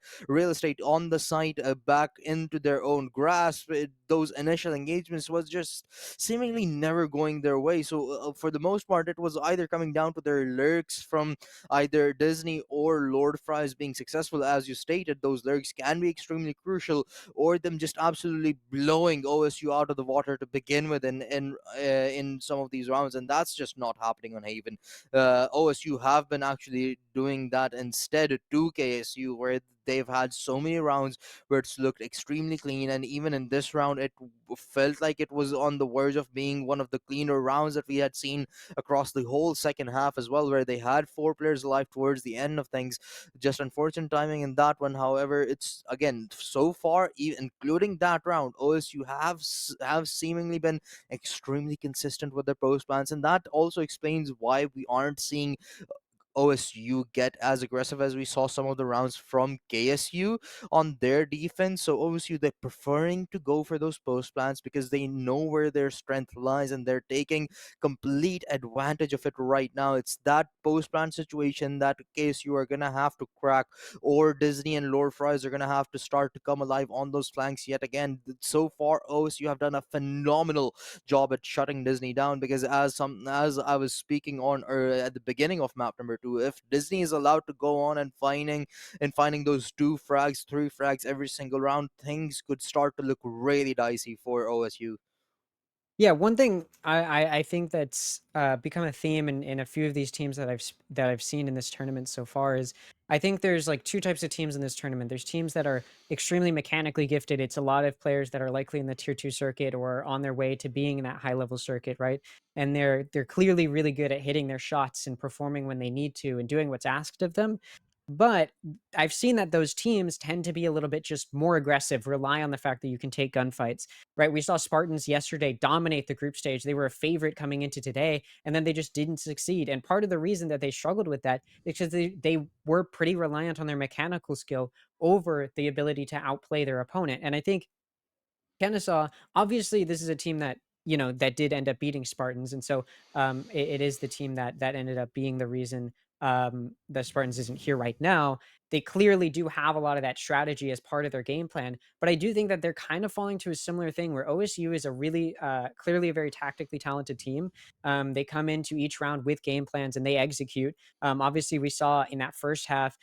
on the site back into their own grasp. Those initial engagements was just seemingly never going their way. So for the most part, it was either coming down to their lurks from either Disney or Lord Fries being successful. As you stated, those lurks can be extremely crucial, or them just absolutely blowing OSU out of the water to begin with in some of these rounds, and that's just not happening on Haven. OSU have been actually doing that instead to KSU, where they've had so many rounds where it's looked extremely clean, and even in this round, it felt like it was on the verge of being one of the cleaner rounds that we had seen across the whole second half as well, where they had 4 players alive towards the end of things. Just unfortunate timing in that one. However, it's again so far, including that round, OSU have seemingly been extremely consistent with their post plans, and that also explains why we aren't seeing OSU get as aggressive as we saw some of the rounds from KSU on their defense. So OSU, they're preferring to go for those post plans because they know where their strength lies, and they're taking complete advantage of it right now. It's that post plan situation that KSU are gonna have to crack, or Disney and Lord Fries are gonna have to start to come alive on those flanks yet again. So far, OSU have done a phenomenal job at shutting Disney down, because as I was speaking on or at the beginning of map number 2, if Disney is allowed to go on and finding those 2 frags, 3 frags every single round, things could start to look really dicey for OSU. Yeah, one thing I think that's become a theme in a few of these teams that that I've seen in this tournament so far is I think there's like two types of teams in this tournament. There's teams that are extremely mechanically gifted. It's a lot of players that are likely in the tier 2 circuit or on their way to being in that high level circuit, right? And they're clearly really good at hitting their shots and performing when they need to and doing what's asked of them. But I've seen that those teams tend to be a little bit just more aggressive, rely on the fact that you can take gunfights, right? We saw Spartans yesterday dominate the group stage. They were a favorite coming into today, and then they just didn't succeed. And part of the reason that they struggled with that is because they were pretty reliant on their mechanical skill over the ability to outplay their opponent. And I think Kennesaw, obviously, this is a team that that did end up beating Spartans, and so it is the team that ended up being the reason the Spartans isn't here right now. They clearly do have a lot of that strategy as part of their game plan, but I do think that they're kind of falling to a similar thing where OSU is a really clearly a very tactically talented team. They come into each round with game plans and they execute. Obviously, we saw in that first half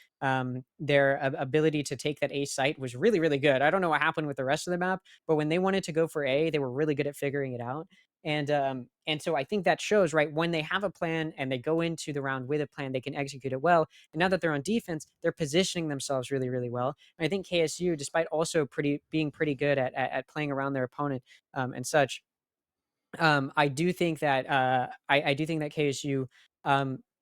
their ability to take that A site was really, really good. I don't know what happened with the rest of the map, but when they wanted to go for A, they were really good at figuring it out. And so I think that shows, right, when they have a plan and they go into the round with a plan, they can execute it well. And now that they're on defense, they're positioning themselves really, really well. And I think KSU, despite also being pretty good at playing around their opponent and such, I do think that I do think that KSU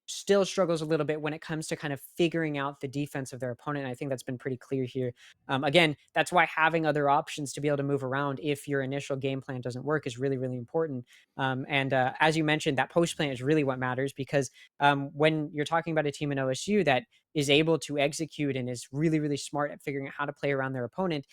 still struggles a little bit when it comes to kind of figuring out the defense of their opponent. And I think that's been pretty clear here. Again, that's why having other options to be able to move around if your initial game plan doesn't work is really, really important. And as you mentioned, that post plan is really what matters because when you're talking about a team in OSU that is able to execute and is really, really smart at figuring out how to play around their opponent,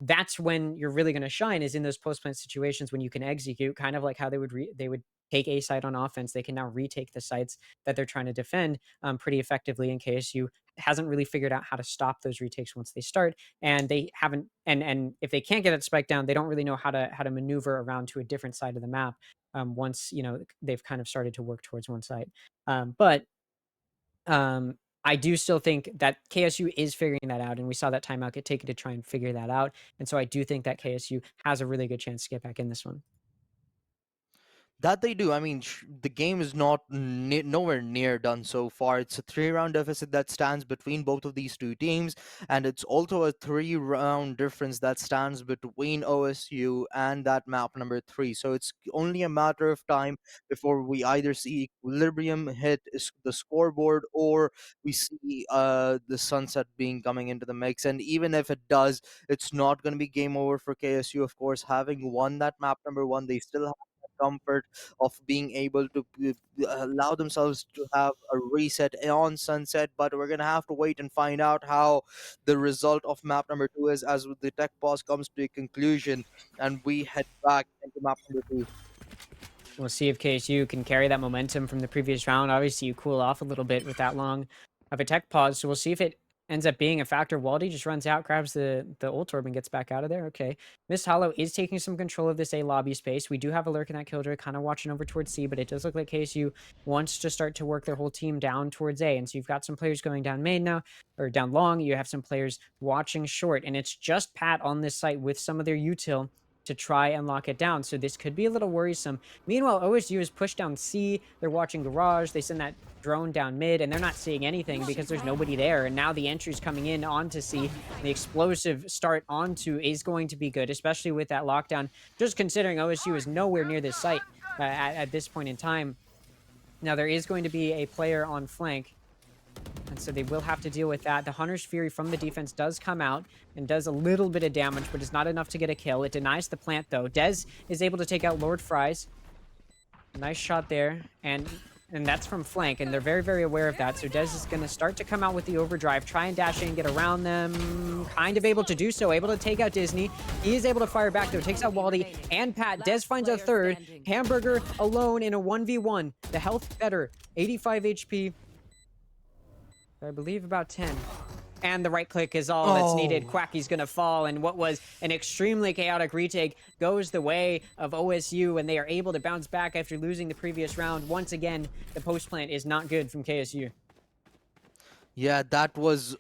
that's when you're really going to shine is in those post plant situations when you can execute kind of like how they would take a site on offense. They can now retake the sites that they're trying to defend pretty effectively in KSU hasn't really figured out how to stop those retakes once they start, and they haven't and if they can't get that spike down, they don't really know how to maneuver around to a different side of the map once they've kind of started to work towards one side. But I do still think that KSU is figuring that out, and we saw that timeout get taken to try and figure that out. And so I do think that KSU has a really good chance to get back in this one. That they do. I mean, the game is not nowhere near done so far. It's a 3-round deficit that stands between both of these two teams, and it's also a 3-round difference that stands between OSU and that map number 3. So it's only a matter of time before we either see equilibrium hit the scoreboard or we see the sunset being coming into the mix. And even if it does, it's not going to be game over for KSU. Of course, having won that map number 1, they still have comfort of being able to allow themselves to have a reset on sunset, but we're gonna have to wait and find out how the result of map number 2 is as the tech pause comes to a conclusion and we head back into map number 2. We'll see if KSU can carry that momentum from the previous round. Obviously, you cool off a little bit with that long of a tech pause, so we'll see if it ends up being a factor. Waldy just runs out, grabs the ult orb, and gets back out of there. Okay. Mist Hollow is taking some control of this A lobby space. We do have a lurk in that killjoy, kind of watching over towards C, but it does look like KSU wants to start to work their whole team down towards A. And so you've got some players going down main now, or down long. You have some players watching short, and it's just Pat on this site with some of their util to try and lock it down. So this could be a little worrisome. Meanwhile, OSU is pushed down C. They're watching Garage. They send that drone down mid, and they're not seeing anything because there's nobody there. And now the entry's coming in onto C. The explosive start onto is going to be good, especially with that lockdown. Just considering OSU is nowhere near this site at this point in time. Now, there is going to be a player on flank, and so they will have to deal with that. The Hunter's Fury from the defense does come out and does a little bit of damage, but it's not enough to get a kill. It denies the plant, though. Dez is able to take out Lord Fries. Nice shot there, and that's from flank, and they're very, very aware of that. So Dez is going to start to come out with the overdrive, try and dash in, get around them. Kind of able to do so, able to take out Disney. He is able to fire back, though. Takes out Waldy and Pat. Dez finds a third. Hamburger alone in a 1v1. The health better. 85 HP. I believe about 10. And the right click is all that's needed. Quacky's gonna fall, and what was an extremely chaotic retake goes the way of OSU, and they are able to bounce back after losing the previous round. Once again, the post plant is not good from KSU. Yeah, that was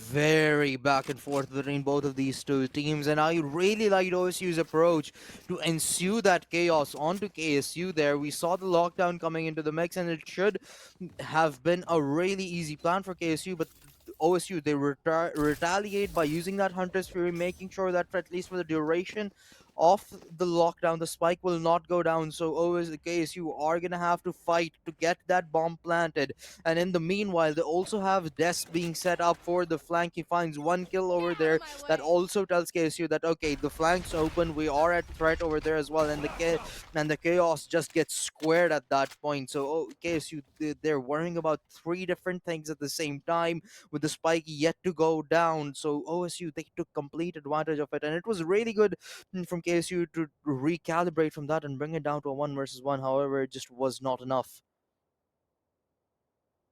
very back and forth between both of these two teams, and I really liked OSU's approach to ensue that chaos onto KSU there. We saw the lockdown coming into the mix, and it should have been a really easy plan for KSU, but OSU, they retaliate by using that Hunter's Fury, making sure that for at least for the duration of the lockdown, the spike will not go down. So KSU are gonna have to fight to get that bomb planted. And in the meanwhile, they also have Des being set up for the flank. He finds one kill over there. That also tells KSU that okay, the flank's open. We are at threat over there as well, and the chaos just gets squared at that point. So KSU, they're worrying about three different things at the same time, with the spike yet to go down. So OSU, they took complete advantage of it, and it was really good from KSU to recalibrate from that and bring it down to a 1 versus 1. However, it just was not enough.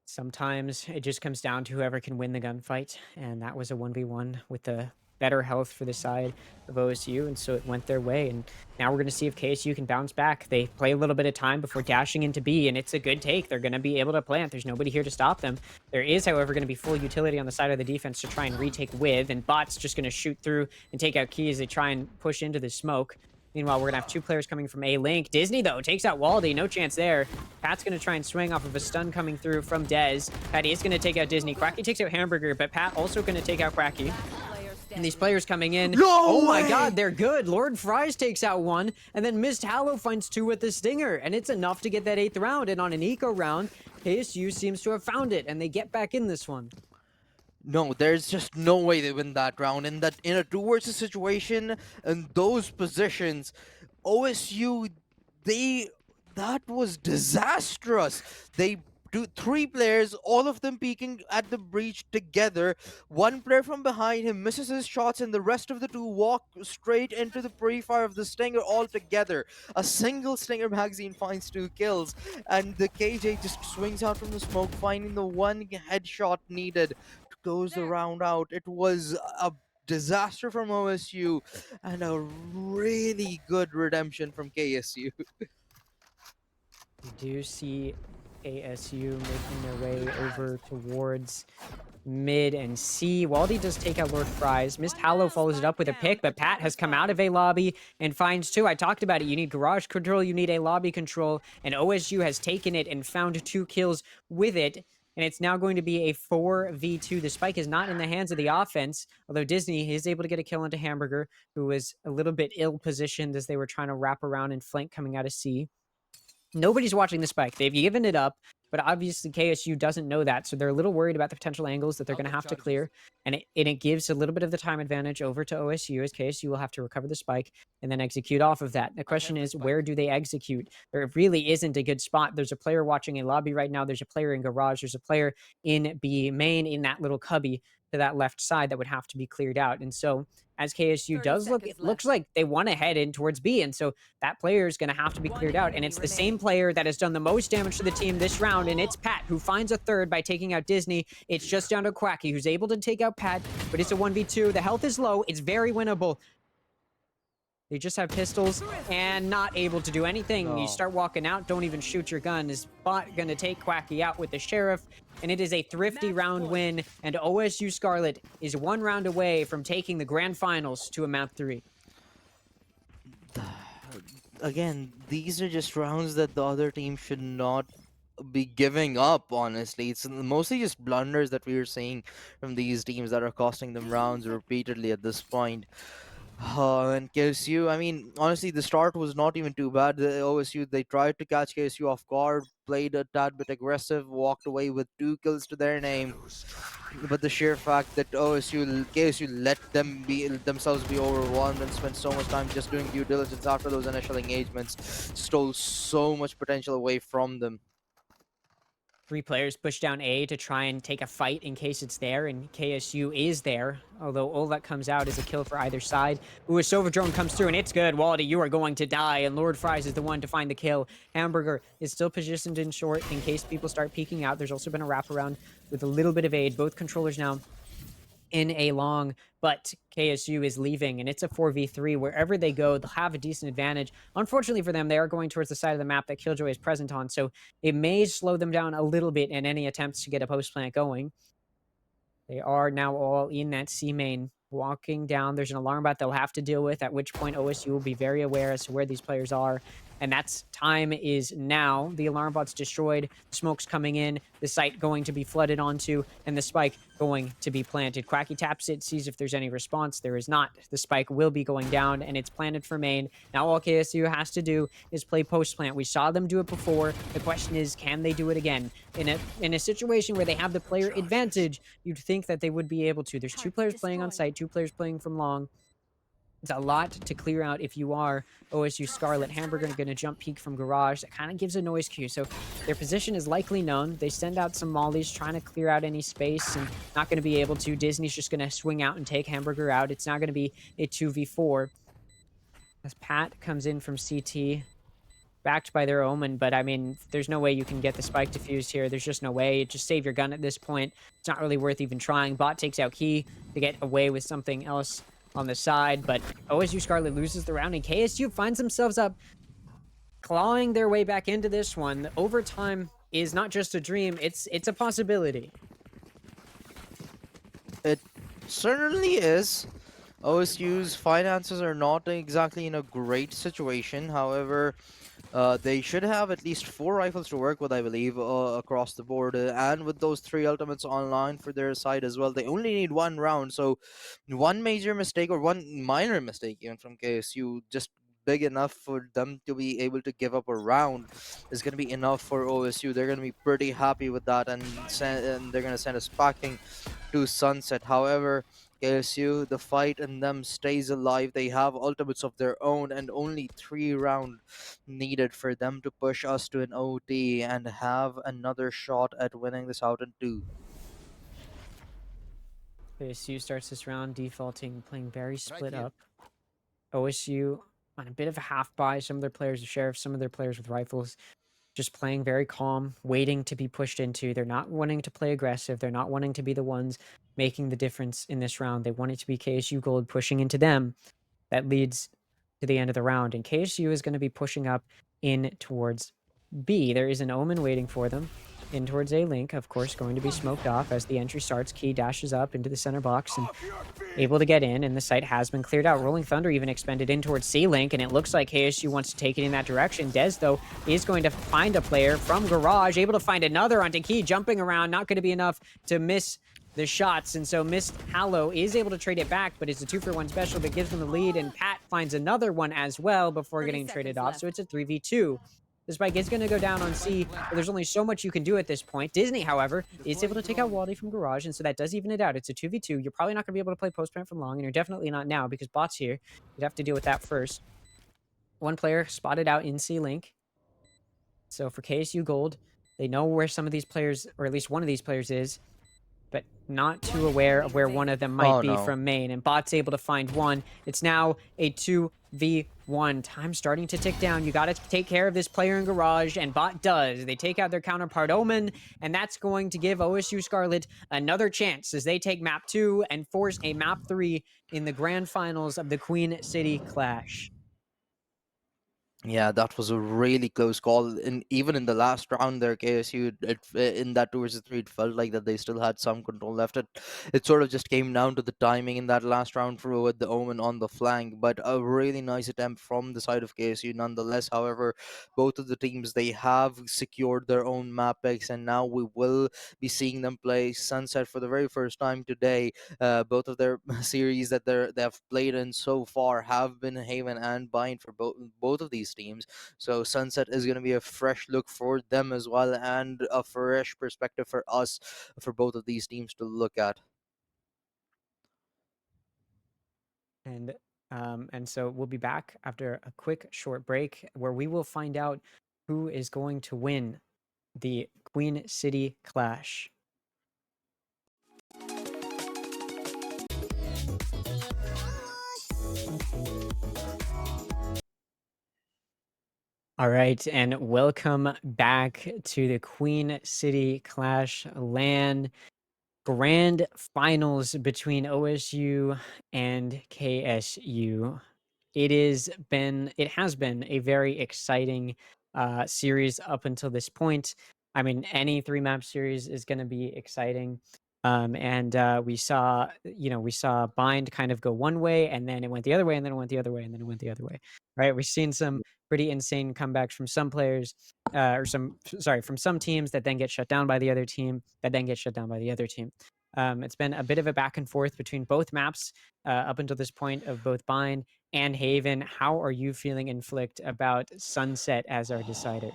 Sometimes it just comes down to whoever can win the gunfight, and that was a 1v1 with the better health for the side of OSU, and so it went their way. And now we're going to see if KSU can bounce back. They play a little bit of time before dashing into B, and it's a good take. They're going to be able to plant. There's nobody here to stop them. There is, however, going to be full utility on the side of the defense to try and retake with, and Bot's just going to shoot through and take out Key as they try and push into the smoke. Meanwhile, we're going to have two players coming from A-Link. Disney, though, takes out Waldy. No chance there. Pat's going to try and swing off of a stun coming through from Dez. Pat is going to take out Disney. Quacky takes out Hamburger, but Pat also going to take out Quacky. And these players coming in. No oh my way! god, they're good. Lord Fries takes out one, and then Mist Hallow finds two with the Stinger. And it's enough to get that 8th round. And on an eco round, KSU seems to have found it, and they get back in this one. No, there's just no way they win that round. In a 2 versus situation, in those positions, OSU, that was disastrous. They do 3 players, all of them peeking at the breach together. One player from behind him misses his shots, and the rest of the 2 walk straight into the pre-fire of the Stinger all together. A single Stinger magazine finds 2 kills, and the KJ just swings out from the smoke, finding the one headshot needed to close the round out. It was a disaster from OSU and a really good redemption from KSU. We do see ASU making their way over towards mid and C. Waldy does take out Lord Fries. Mist Hallow follows it up with a pick, but Pat has come out of a lobby and finds 2. I talked about it. You need garage control, you need a lobby control, and OSU has taken it and found 2 kills with it. And it's now going to be a 4v2. The spike is not in the hands of the offense, although Disney is able to get a kill into Hamburger, who was a little bit ill-positioned as they were trying to wrap around and flank coming out of C. Nobody's watching the spike. They've given it up, but obviously KSU doesn't know that, so they're a little worried about the potential angles that they're going to have to clear, and it gives a little bit of the time advantage over to OSU, as KSU will have to recover the spike and then execute off of that. The question is, where do they execute? There really isn't a good spot. There's a player watching a lobby right now. There's a player in garage. There's a player in B main in that little cubby to that left side that would have to be cleared out, and so as KSU 30 does look, it seconds looks left. like they want to head in towards B, and so that player is going to have to be One cleared out, and enemy it's the same player that has done the most damage to the team this round, and it's Pat, who finds a third by taking out Disney. It's just down to Quacky, who's able to take out Pat, but it's a 1v2. The health is low. It's very winnable. They just have pistols and not able to do anything. No. You start walking out, don't even shoot your gun. Is Bot going to take Quacky out with the Sheriff? And it is a thrifty Match round point. win, and OSU Scarlet is 1 round away from taking the grand finals to a map 3. Again, these are just rounds that the other team should not be giving up, honestly. It's mostly just blunders that we are seeing from these teams that are costing them rounds repeatedly at this point. And KSU, I mean, honestly, the start was not even too bad. The OSU, they tried to catch KSU off guard, played a tad bit aggressive, walked away with 2 kills to their name. But the sheer fact that KSU let themselves be overwhelmed and spent so much time just doing due diligence after those initial engagements stole so much potential away from them. 3 players push down A to try and take a fight in case it's there, and KSU is there. Although all that comes out is a kill for either side. Ooh, a Sova drone comes through, and it's good. Waldy, you are going to die, and Lord Fries is the one to find the kill. Hamburger is still positioned in short in case people start peeking out. There's also been a wraparound with a little bit of aid. Both controllers now in a long, but KSU is leaving, and it's a 4v3. Wherever they go, they'll have a decent advantage. Unfortunately for them, they are going towards the side of the map that Killjoy is present on, so it may slow them down a little bit in any attempts to get a post plant going. They are now all in that C main, walking down. There's an alarm bot they'll have to deal with, at which point OSU will be very aware as to where these players are. And that's time is now. The alarm bot's destroyed, smoke's coming in, the site going to be flooded onto, and the spike going to be planted. Quacky taps it, sees if there's any response. There is not. The spike will be going down, and it's planted for main. Now all KSU has to do is play post plant. We saw them do it before. The question is, can they do it again? In a situation where they have the player advantage, you'd think that they would be able to. There's 2 players playing on site, 2 players playing from long. It's a lot to clear out if you are OSU Scarlet. Hamburger going to jump peek from garage. That kind of gives a noise cue. So their position is likely known. They send out some mollies trying to clear out any space and not going to be able to. Disney's just going to swing out and take Hamburger out. It's now going to be a 2v4. As Pat comes in from CT, backed by their Omen, but I mean, there's no way you can get the spike defused here. There's just no way. Just save your gun at this point. It's not really worth even trying. Bot takes out Key to get away with something else on the side, but OSU Scarlet loses the round, and KSU finds themselves up, clawing their way back into this one. The overtime is not just a dream, it's a possibility. It certainly is. OSU's finances are not exactly in a great situation. However, they should have at least 4 rifles to work with, I believe, across the board. And with those 3 ultimates online for their side as well, they only need 1 round. So, one major mistake or one minor mistake, even from KSU, just big enough for them to be able to give up a round is going to be enough for OSU. They're going to be pretty happy with that, and they're going to send us packing to Sunset. However, KSU, the fight in them stays alive. They have ultimates of their own, and only 3 rounds needed for them to push us to an OT and have another shot at winning this out in 2. KSU starts this round defaulting, playing very split up. OSU on a bit of a half buy. Some of their players are sheriffs, some of their players with rifles, just playing very calm, waiting to be pushed into. They're not wanting to play aggressive. They're not wanting to be the ones making the difference in this round. They want it to be KSU Gold pushing into them. That leads to the end of the round. And KSU is going to be pushing up in towards B. There is an Omen waiting for them. In towards A Link, of course, going to be smoked off as the entry starts. Key dashes up into the center box and able to get in, and the site has been cleared out. Rolling Thunder even expended in towards C Link, and it looks like KSU wants to take it in that direction. Dez, though, is going to find a player from Garage, able to find another onto Key, jumping around, not going to be enough to miss the shots, and so Missed Hallow is able to trade it back, but it's a 2-for-1 special that gives them the lead, and Pat finds another one as well before 30 getting traded seconds off, so it's a 3v2. The spike is going to go down on C, but there's only so much you can do at this point. Disney, however, is able to take out Waldy from Garage, and so that does even it out. It's a 2v2. You're probably not going to be able to play post-plant from long, and you're definitely not now because Bot's here. You'd have to deal with that first. 1 player spotted out in C-Link. So for KSU Gold, they know where some of these players, or at least one of these players is, but not too aware of where one of them might be from main. And Bot's able to find one. It's now a 2v1. Time starting to tick down. You got to take care of this player in Garage, and Bot does. They take out their counterpart Omen, and that's going to give OSU Scarlet another chance as they take map 2 and force a map 3 in the grand finals of the Queen City Clash. Yeah, that was a really close call. And even in the last round there, KSU, in that 2 versus 3, it felt like that they still had some control left. It sort of just came down to the timing in that last round for with the Omen on the flank. But a really nice attempt from the side of KSU nonetheless. However, both of the teams, they have secured their own map picks, and now we will be seeing them play Sunset for the very first time today. Both of their series that they have played in so far have been Haven and Bind for both of these teams. So Sunset is going to be a fresh look for them as well, and a fresh perspective for us for both of these teams to look at. And so we'll be back after a quick short break where we will find out who is going to win the Queen City Clash. All right, and welcome back to the Queen City Clash LAN Grand Finals between OSU and KSU. It has been a very exciting series up until this point. I mean, any 3-map series is going to be exciting. And we saw, we saw Bind kind of go one way, and then it went the other way, and then it went the other way, and then it went the other way. Right? We've seen some pretty insane comebacks from some players, from some teams that then get shut down by the other team, that then get shut down by the other team. It's been a bit of a back and forth between both maps up until this point of both Bind and Haven. How are you feeling, Inflict, about Sunset as our decider?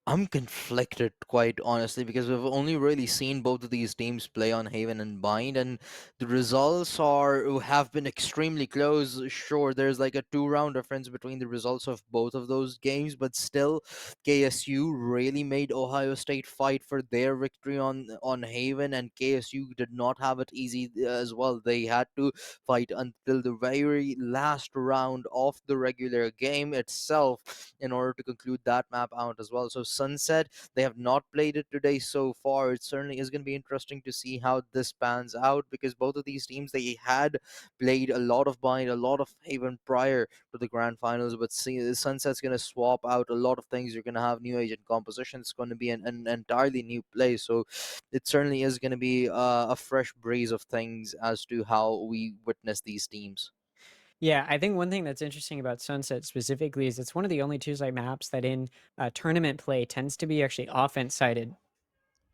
I'm conflicted, quite honestly, because we've only really seen both of these teams play on Haven and Bind, and the results have been extremely close. Sure, there's like a 2 round difference between the results of both of those games, but still, KSU really made Ohio State fight for their victory on Haven, and KSU did not have it easy as well. They had to fight until the very last round of the regular game itself in order to conclude that map out as well. So Sunset, they have not played it today so far. It certainly is going to be interesting to see how this pans out, because both of these teams, they had played a lot of Bind, a lot of Haven prior to the grand finals, but see, Sunset's going to swap out a lot of things. You're going to have new agent composition. It's going to be an entirely new play. So it certainly is going to be a fresh breeze of things as to how we witness these teams. Yeah, I think one thing that's interesting about Sunset specifically is it's one of the only two site maps that in tournament play tends to be actually offense sided.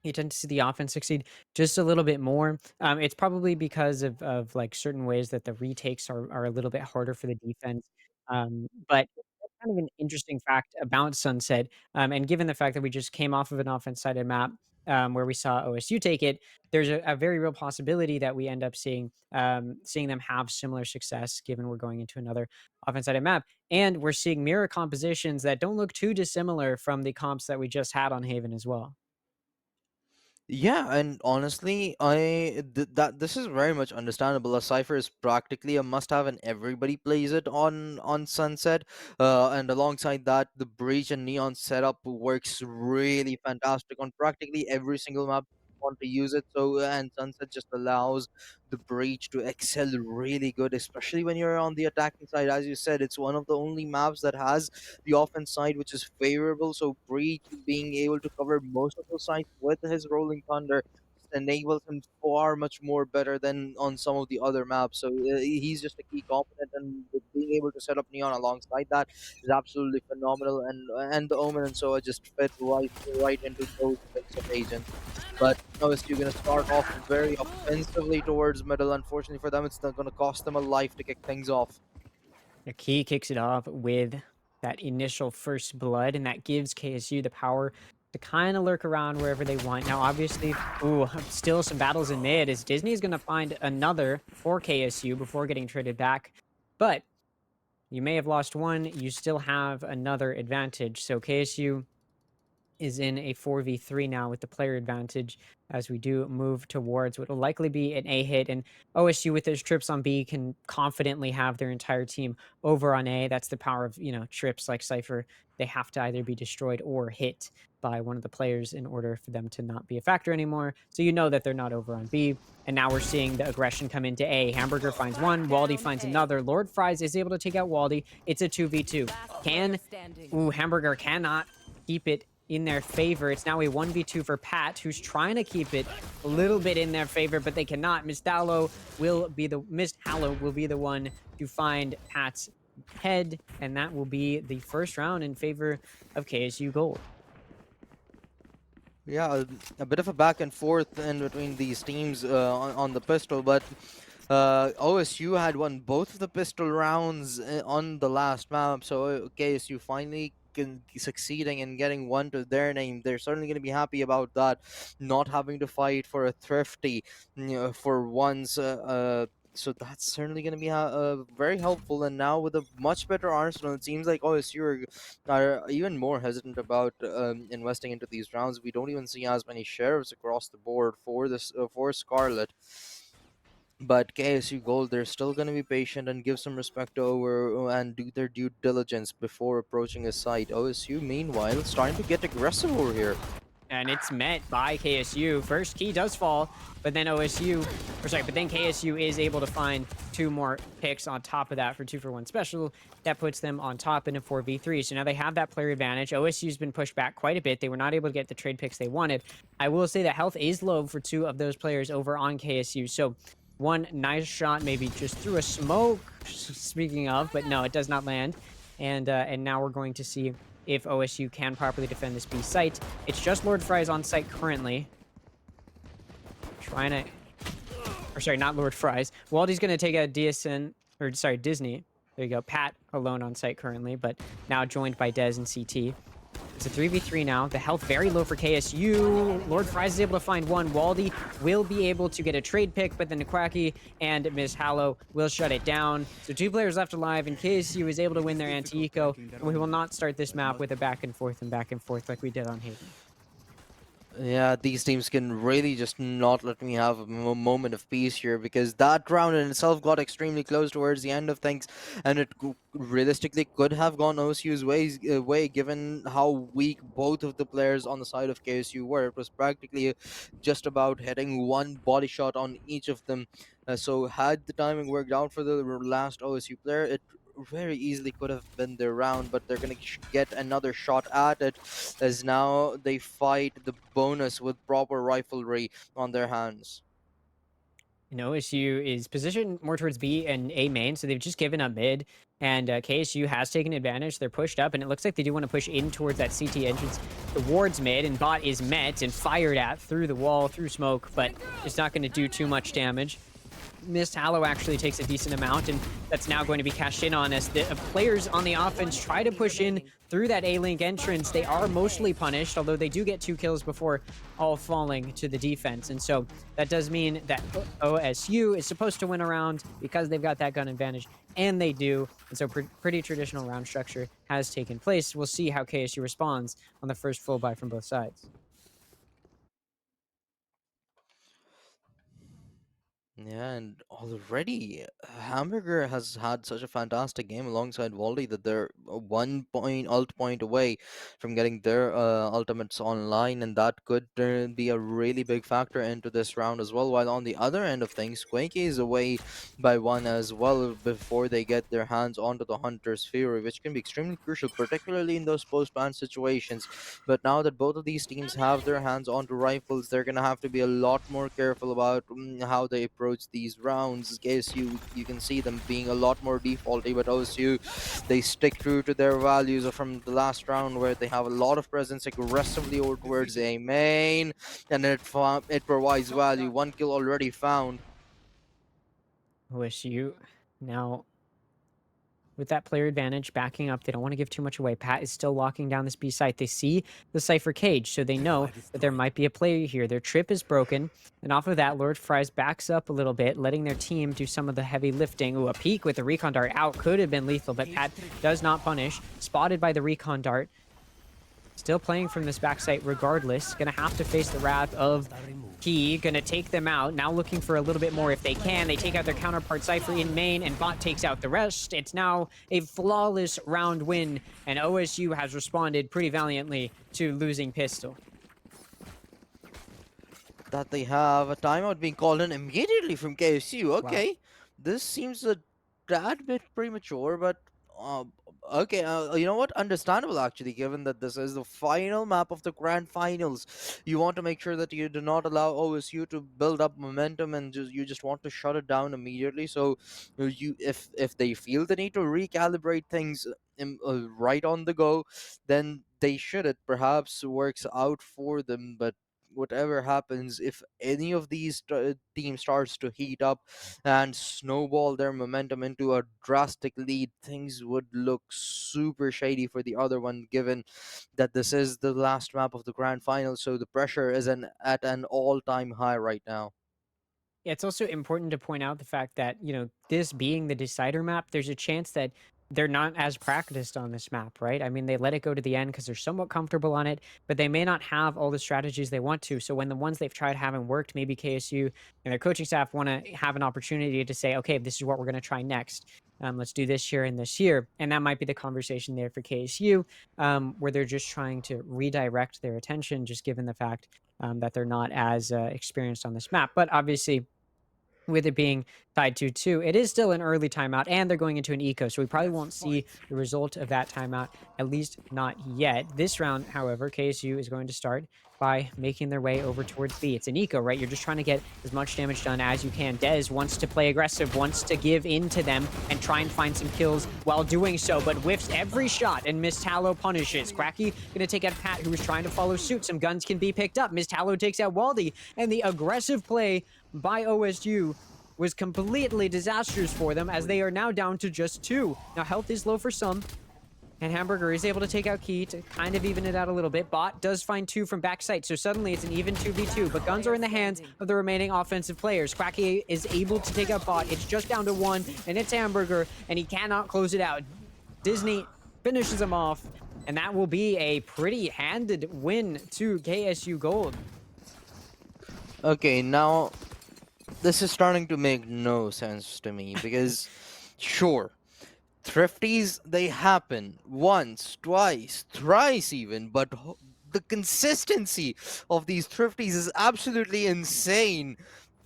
You tend to see the offense succeed just a little bit more. It's probably because of like certain ways that the retakes are a little bit harder for the defense. But that's kind of an interesting fact about Sunset. And given the fact that we just came off of an offense sided map where we saw OSU take it, there's a very real possibility that we end up seeing them have similar success. Given we're going into another offense sided map, and we're seeing mirror compositions that don't look too dissimilar from the comps that we just had on Haven as well. Yeah, and honestly, that this is very much understandable. A cipher is practically a must-have, and everybody plays it on Sunset. And alongside that, the Breach and Neon setup works really fantastic on practically every single map you want to use it. So, and Sunset just allows the Breach to excel really good, especially when you're on the attacking side. As you said, it's one of the only maps that has the offense side, which is favorable. So Breach being able to cover most of those sides with his Rolling Thunder just enables him far much more better than on some of the other maps. So he's just a key component, and with being able to set up Neon alongside that is absolutely phenomenal. And the Omen and Soa just fit right into those picks of agents. But notice you're going to start off very offensively towards middle. Unfortunately for them, it's not going to cost them a life to kick things off. The key kicks it off with that initial first blood, and that gives KSU the power to kind of lurk around wherever they want. Now, obviously, still some battles in mid as Disney is going to find another for KSU before getting traded back. But you may have lost one, you still have another advantage. So KSU is in a 4v3 now with the player advantage as we do move towards what will likely be an A hit. And OSU with those trips on B can confidently have their entire team over on A. That's the power of, trips like Cypher. They have to either be destroyed or hit by one of the players in order for them to not be a factor anymore. So you know that they're not over on B. And now we're seeing the aggression come into A. Hamburger finds one, Waldy finds another. Lord Fries is able to take out Waldy. It's a 2v2. Hamburger cannot keep it in their favor. It's now a 1v2 for Pat, who's trying to keep it a little bit in their favor, but they cannot. Miss Hallow will be the one to find Pat's head, and that will be the first round in favor of KSU Gold. Yeah, a bit of a back and forth in between these teams on the pistol, but OSU had won both of the pistol rounds on the last map, so KSU finally succeeding in getting one to their name. They're certainly going to be happy about that, not having to fight for a thrifty, for once. So that's certainly going to be very helpful. And now with a much better arsenal, it seems like OSU are even more hesitant about investing into these rounds. We don't even see as many sheriffs across the board for this for Scarlet. But KSU Gold, they're still going to be patient and give some respect over and do their due diligence before approaching a site. OSU, meanwhile, starting to get aggressive over here. and it's met by KSU. First key does fall, but then but then KSU is able to find 2 more picks on top of that for 2-for-1 special. That puts them on top in a 4v3. So now they have that player advantage. OSU's been pushed back quite a bit. They were not able to get the trade picks they wanted. I will say that health is low for 2 of those players over on KSU. So one nice shot, maybe just through a smoke, speaking of, but no, it does not land. And now we're going to see if OSU can properly defend this B site. It's just Lord Fries on site currently. Trying to... Or sorry, not Lord Fries. Waldy's going to take a DSN... Or sorry, Disney. There you go. Pat alone on site currently, but now joined by Dez and CT. It's a 3v3 now. The health very low for KSU. Lord Fries is able to find one. Waldy will be able to get a trade pick, but then Quacky and Miss Hallow will shut it down. So 2 players left alive, and KSU is able to win their anti-eco. And we will not start this map with a back and forth like we did on Hayden. Yeah, these teams can really just not let me have a moment of peace here, because that round in itself got extremely close towards the end of things, and it realistically could have gone OSU's way, given how weak both of the players on the side of KSU were. It was practically just about hitting one body shot on each of them. So had the timing worked out for the last OSU player, it very easily could have been their round, but they're going to get another shot at it, as now they fight the bonus with proper riflery on their hands. And OSU is positioned more towards B and A main, so they've just given up mid. And KSU has taken advantage. They're pushed up, and it looks like they do want to push in towards that CT entrance towards mid. And Bot is met and fired at through the wall, through smoke, but it's not going to do too much damage. Miss Hallow actually takes a decent amount, and that's now going to be cashed in on as the players on the offense try to push in through that A-Link entrance. They are mostly punished, although they do get 2 kills before all falling to the defense. And so that does mean that OSU is supposed to win a round because they've got that gun advantage, and they do. And so pretty traditional round structure has taken place. We'll see how KSU responds on the first full buy from both sides. Yeah, and already Hamburger has had such a fantastic game alongside Waldy that they're 1 point ult point away from getting their ultimates online, and that could be a really big factor into this round as well. While on the other end of things, Quakey is away by 1 as well before they get their hands onto the Hunter's Fury, which can be extremely crucial, particularly in those post-ban situations. But now that both of these teams have their hands onto rifles, they're gonna have to be a lot more careful about how they approach these rounds. KSU, you can see them being a lot more defaulty, but OSU, they stick true to their values from the last round, where they have a lot of presence aggressively over towards A main, and it provides value. 1 kill already found. OSU now with that player advantage backing up. They don't want to give too much away. Pat is still locking down this B site. They see the Cypher cage, so they know that there might be a player here. Their trip is broken, and off of that, Lord Fries backs up a little bit, letting their team do some of the heavy lifting. Ooh, a peek with the recon dart out could have been lethal, but Pat does not punish. Spotted by the recon dart. Still playing from this backside regardless. Gonna have to face the wrath of Key. Gonna take them out. Now looking for a little bit more if they can. They take out their counterpart Cypher in main, and Bot takes out the rest. It's now a flawless round win, and OSU has responded pretty valiantly to losing Pistol. That they have a timeout being called in immediately from KSU. Okay, this seems a tad bit premature, but okay. You know what? Understandable actually, given that this is the final map of the grand finals. You want to make sure that you do not allow OSU to build up momentum, and you just want to shut it down immediately. So if they feel the need to recalibrate things right on the go, then they should. It perhaps works out for them, but whatever happens, if any of these teams starts to heat up and snowball their momentum into a drastic lead, things would look super shady for the other one, given that this is the last map of the grand final, so the pressure is at an all-time high right now. Yeah, it's also important to point out the fact that, this being the decider map, there's a chance that they're not as practiced on this map, right? I mean, they let it go to the end because they're somewhat comfortable on it, but they may not have all the strategies they want to. So when the ones they've tried haven't worked, maybe KSU and their coaching staff want to have an opportunity to say, okay, this is what we're going to try next. Let's do this year and this year. And that might be the conversation there for KSU, where they're just trying to redirect their attention, just given the fact that they're not as experienced on this map. But obviously, with it being tied to 2, it is still an early timeout, and they're going into an eco, so we probably won't see the result of that timeout, at least not yet. This round, however, KSU is going to start by making their way over towards B. It's an eco, right? You're just trying to get as much damage done as you can. Dez wants to play aggressive, wants to give in to them and try and find some kills while doing so, but whiffs every shot, and Miss Tallow punishes. Cracky gonna take out Pat, who was trying to follow suit. Some guns can be picked up. Miss Tallow takes out Waldy, and the aggressive play by OSU was completely disastrous for them, as they are now down to just 2. Now, health is low for some, and Hamburger is able to take out Key to kind of even it out a little bit. Bot does find 2 from backside, so suddenly it's an even 2v2, but guns are in the hands of the remaining offensive players. Cracky is able to take out Bot. It's just down to 1, and it's Hamburger, and he cannot close it out. Disney finishes him off, and that will be a pretty handed win to KSU Gold. Okay, now this is starting to make no sense to me because, sure, thrifties, they happen once, twice, thrice even, but the consistency of these thrifties is absolutely insane.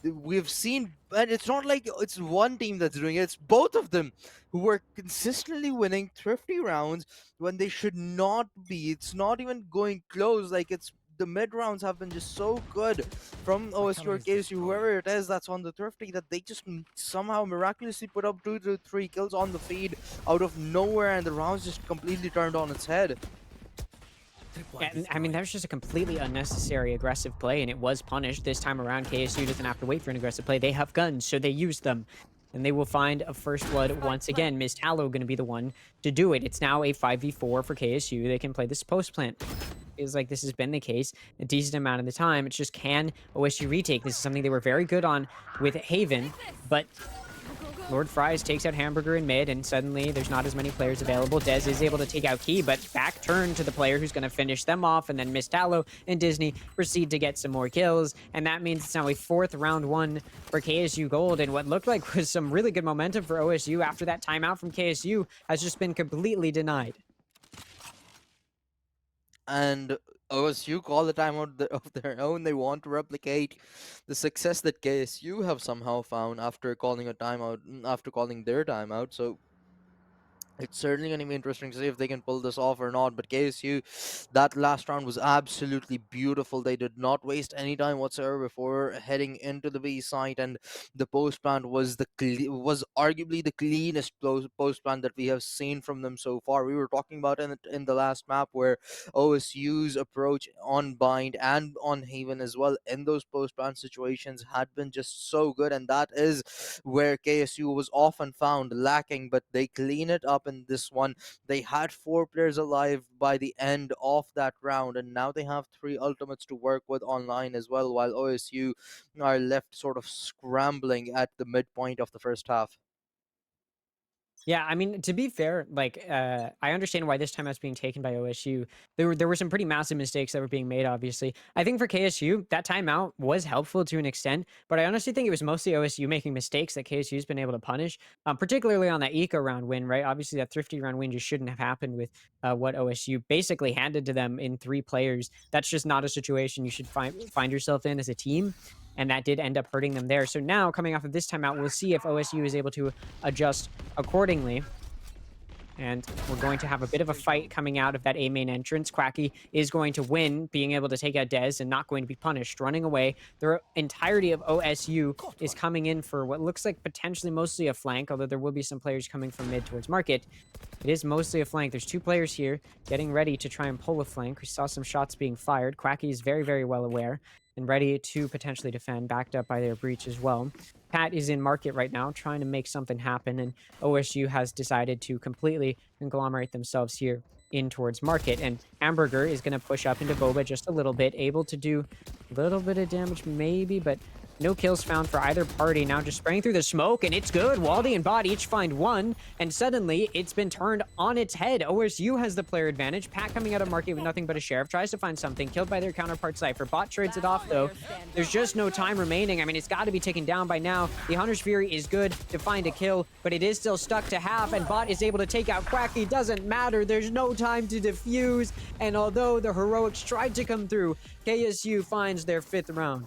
We've seen, and it's not like it's one team that's doing it, it's both of them who are consistently winning thrifty rounds when they should not be. It's not even going close. Like, it's the mid rounds have been just so good from OSU or KSU, whoever it is that's on the thrifty, that they just somehow miraculously put up 2 to 3 kills on the feed out of nowhere, and the rounds just completely turned on its head. Yeah, I mean, that was just a completely unnecessary aggressive play, and it was punished. This time around, KSU doesn't have to wait for an aggressive play. They have guns, so they use them. And they will find a first blood once again. Miss Tallow going to be the one to do it. It's now a 5v4 for KSU. They can play this post plant. Feels like this has been the case a decent amount of the time. It's just, can OSU retake? This is something they were very good on with Haven, but Lord Fries takes out Hamburger in mid, and suddenly there's not as many players available. Dez is able to take out Key, but back turn to the player who's going to finish them off, and then Miss Tallow and Disney proceed to get some more kills, and that means it's now a 4th round 1 for KSU Gold, and what looked like was some really good momentum for OSU after that timeout from KSU has just been completely denied. And OSU call the timeout of their own. They want to replicate the success that KSU have somehow found after calling a timeout, after calling their timeout. So it's certainly going to be interesting to see if they can pull this off or not. But KSU, that last round was absolutely beautiful. They did not waste any time whatsoever before heading into the B site, and the post plant was was arguably the cleanest post plant that we have seen from them so far. We were talking about in the last map where OSU's approach on Bind and on Haven as well in those post plant situations had been just so good, and that is where KSU was often found lacking. But they clean it up in this one. They had 4 players alive by the end of that round, and now they have 3 ultimates to work with online as well, while OSU are left sort of scrambling at the midpoint of the first half. Yeah, I mean, to be fair, like, I understand why this timeout's being taken by OSU. There were some pretty massive mistakes that were being made, obviously. I think for KSU, that timeout was helpful to an extent, but I honestly think it was mostly OSU making mistakes that KSU's been able to punish, particularly on that eco round win, right? Obviously, that thrifty round win just shouldn't have happened with what OSU basically handed to them in 3 players. That's just not a situation you should find yourself in as a team. And that did end up hurting them there. So now, coming off of this timeout, we'll see if OSU is able to adjust accordingly. And we're going to have a bit of a fight coming out of that A main entrance. Quacky is going to win, being able to take out Dez and not going to be punished. Running away, the entirety of OSU is coming in for what looks like potentially mostly a flank, although there will be some players coming from mid towards market. It is mostly a flank. There's 2 players here getting ready to try and pull a flank. We saw some shots being fired. Quacky is very, very well aware and ready to potentially defend, backed up by their breach as well. Pat is in market right now, trying to make something happen, and OSU has decided to completely conglomerate themselves here in towards market. And Hamburger is going to push up into Boba just a little bit, able to do a little bit of damage maybe, but No kills found for either party. Now just spraying through the smoke, and it's good. Waldy and Bot each find one, and suddenly it's been turned on its head. OSU has the player advantage. Pat coming out of market with nothing but a sheriff, tries to find something, killed by their counterpart Cypher. Bot trades it off though. There's just no time remaining. I mean, it's got to be taken down by now. The Hunter's Fury is good to find a kill, but it is still stuck to half, and Bot is able to take out Quacky. Doesn't matter. There's no time to defuse, and although the heroics tried to come through, KSU finds their 5th round.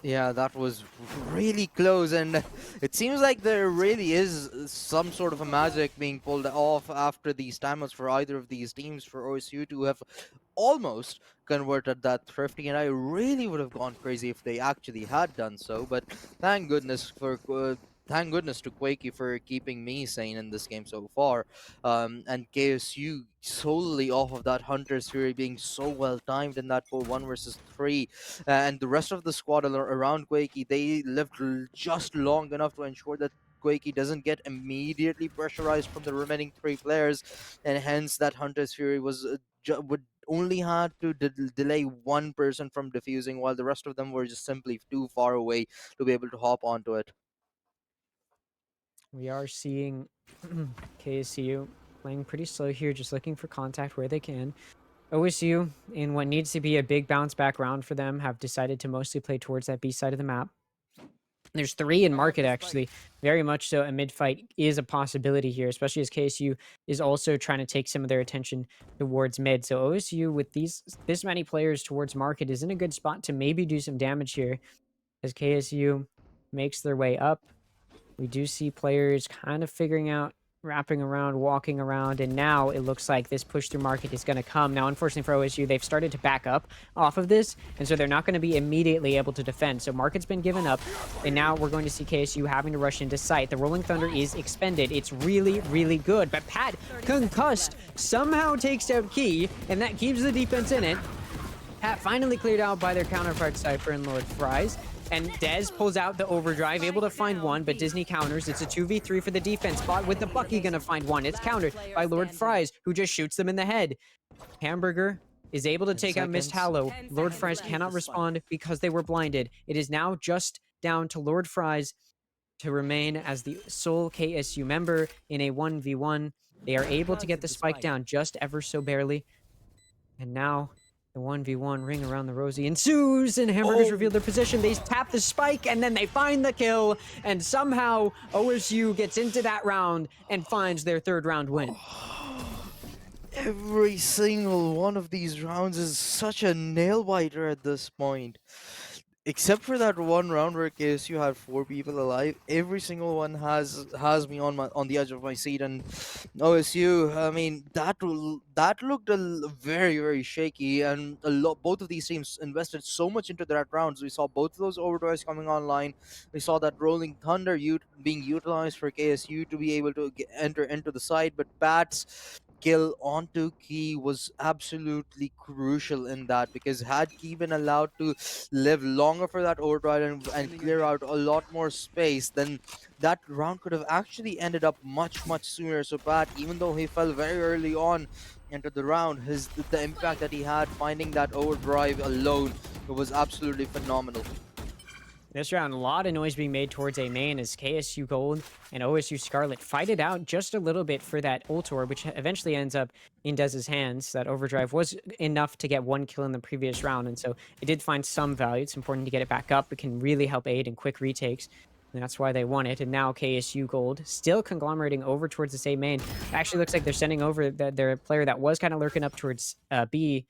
Yeah, that was really close, and it seems like there really is some sort of a magic being pulled off after these timeouts for either of these teams, for OSU to have almost converted that Thrifty, and I really would have gone crazy if they actually had done so, but thank goodness for thank goodness to Quakey for keeping me sane in this game so far. And KSU solely off of that Hunter's Fury being so well timed in that 1 versus 3, and the rest of the squad around Quakey, they lived just long enough to ensure that Quakey doesn't get immediately pressurized from the remaining 3 players, and hence that Hunter's Fury was would only had to delay one person from defusing, while the rest of them were just simply too far away to be able to hop onto it. We are seeing KSU playing pretty slow here, just looking for contact where they can. OSU, in what needs to be a big bounce back round for them, have decided to mostly play towards that B side of the map. There's 3 in market, actually. Very much so, a mid-fight is a possibility here, especially as KSU is also trying to take some of their attention towards mid. So OSU, with this many players towards market, is in a good spot to maybe do some damage here as KSU makes their way up. We do see players kind of figuring out, wrapping around, walking around, and now it looks like this push through market is going to come. Now, unfortunately for OSU, they've started to back up off of this, and so they're not going to be immediately able to defend. So market's been given up, and now we're going to see KSU having to rush into sight. The Rolling Thunder is expended. It's really, really good, but Pat, concussed, somehow takes out Key, and that keeps the defense in it. Pat finally cleared out by their counterpart Cypher and Lord Fries. And Dez pulls out the overdrive, able to find one, but Disney counters. It's a 2v3 for the defense spot, with the Bucky gonna find one. It's countered by Lord Fries, who just shoots them in the head. Hamburger is able to take out Mist Hallow. Lord Fries cannot respond because they were blinded. It is now just down to Lord Fries to remain as the sole KSU member in a 1v1. They are able to get the spike down just ever so barely. And now the 1v1 ring around the rosy ensues, and Hamburgers reveal their position. They tap the spike, and then they find the kill, and somehow OSU gets into that round and finds their 3rd round win. Every single one of these rounds is such a nail biter at this point. Except for that one round where KSU had 4 people alive, every single one has me on the edge of my seat. And OSU, I mean, that looked very, very shaky, and both of these teams invested so much into that rounds. We saw both of those overdrives coming online. We saw that Rolling Thunder being utilized for KSU to be able to enter into the side, but Pat's kill onto Key was absolutely crucial in that, because had Key been allowed to live longer for that overdrive and clear out a lot more space, then that round could have actually ended up much sooner. So Pat, even though he fell very early on into the round, the impact that he had finding that overdrive alone was absolutely phenomenal. This round, a lot of noise being made towards A main as KSU Gold and OSU Scarlet fight it out just a little bit for that ult orb, which eventually ends up in Dez's hands. That overdrive was enough to get 1 kill in the previous round, and so it did find some value. It's important to get it back up. It can really help aid in quick retakes, and that's why they won it. And now KSU Gold still conglomerating over towards the A main. It actually looks like they're sending over their player that was kind of lurking up towards B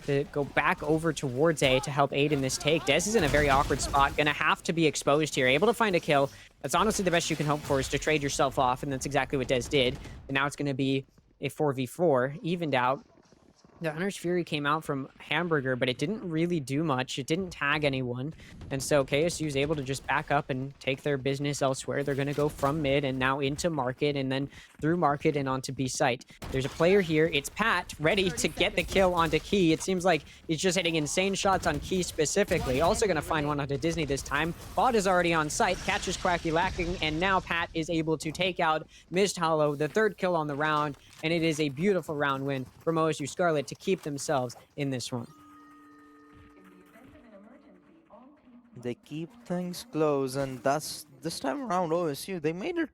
to go back over towards A to help aid in this take. Dez is in a very awkward spot, gonna have to be exposed here, able to find a kill. That's honestly the best you can hope for, is to trade yourself off, and that's exactly what Dez did. And now it's gonna be a 4v4, evened out. The Hunter's Fury came out from Hamburger, but it didn't really do much. It didn't tag anyone. And so KSU is able to just back up and take their business elsewhere. They're going to go from mid and now into market, and then through market and onto B site. There's a player here. It's Pat, ready to get the kill onto Key. It seems like he's just hitting insane shots on Key specifically. Also going to find one onto Disney this time. Bot is already on site, catches Quacky lacking, and now Pat is able to take out Mist Hollow, the 3rd kill on the round, and it is a beautiful round win from OSU Scarlet to keep themselves in this one. They keep things close, and that's this time around OSU. They made it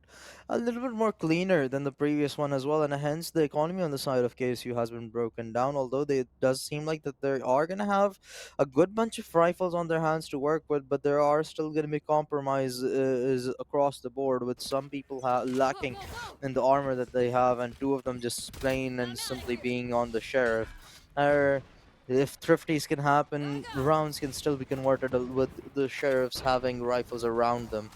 a little bit more cleaner than the previous one as well, and hence the economy on the side of KSU has been broken down. Although they it does seem like that they are gonna have a good bunch of rifles on their hands to work with, but there are still gonna be compromise is across the board with some people lacking in the armor that they have, and two of them just plain and simply being on the sheriff. If thrifties can happen, rounds can still be converted with the sheriffs having rifles around them.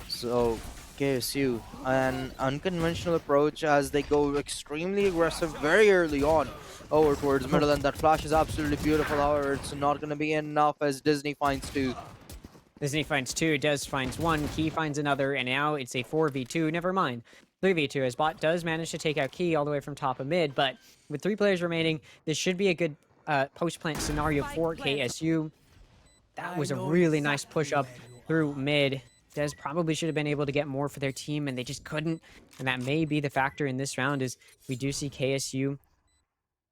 So, KSU, an unconventional approach as they go extremely aggressive very early on over towards middle, and that flash is absolutely beautiful. However, it's not going to be enough as Disney finds two. Disney finds two, Des finds one, Key finds another, and now it's a 4v2. Never mind. 3v2 as Bot does manage to take out Key all the way from top of mid, but with 3 players remaining, this should be a good post-plant scenario for KSU. That was a really nice push up through mid. Des probably should have been able to get more for their team, and they just couldn't. And that may be the factor in this round is we do see KSU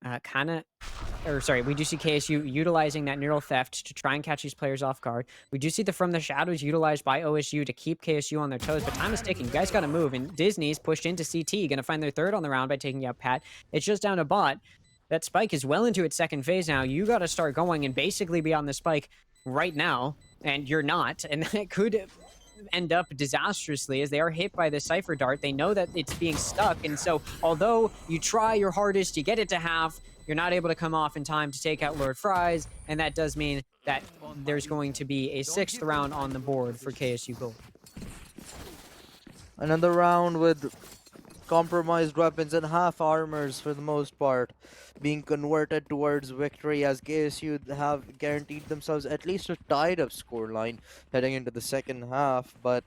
we do see KSU utilizing that neural theft to try and catch these players off guard. We do see the From the Shadows utilized by OSU to keep KSU on their toes, but time is ticking. You guys got to move, and Disney's pushed into CT, going to find their third on the round by taking out Pat. It's just down to Bot. That spike is well into its second phase now. You got to start going and basically be on the spike right now, and you're not, and that could end up disastrously as they are hit by the Cypher Dart. They know that it's being stuck, and so although you try your hardest to get it to half, you're not able to come off in time to take out Lord Fries, and that does mean that there's going to be a 6th round on the board for KSU Gold. Another round with compromised weapons and half armors for the most part being converted towards victory as KSU have guaranteed themselves at least a tied up scoreline heading into the second half. But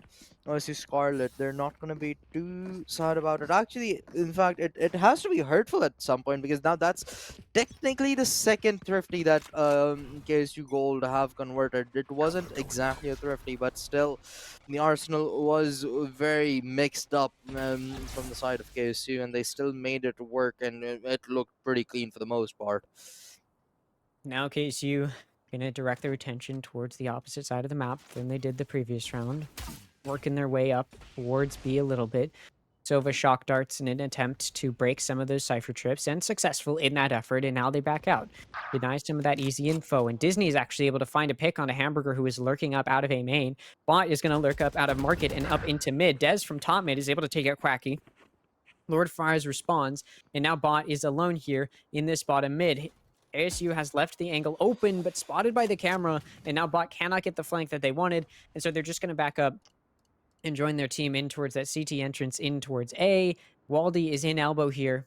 obviously Scarlet, they're not going to be too sad about it. Actually, in fact, it has to be hurtful at some point because now that's technically the second thrifty that KSU Gold have converted. It wasn't exactly a thrifty, but still the arsenal was very mixed up from the side of KSU, and they still made it work, and it looked pretty clean for the most part. Now KSU gonna direct their attention towards the opposite side of the map than they did the previous round, working their way up towards B a little bit. Sova shock darts in an attempt to break some of those cipher trips, and successful in that effort, and now they back out. Deny some of that easy info, and Disney is actually able to find a pick on a Hamburger who is lurking up out of A main. Bot is going to lurk up out of market and up into mid. Des from top mid is able to take out Quacky. Lord Fires responds, and now Bot is alone here in this bottom mid. ASU has left the angle open, but spotted by the camera, and now Bot cannot get the flank that they wanted, and so they're just going to back up and join their team in towards that CT entrance in towards A. Waldy is in elbow here.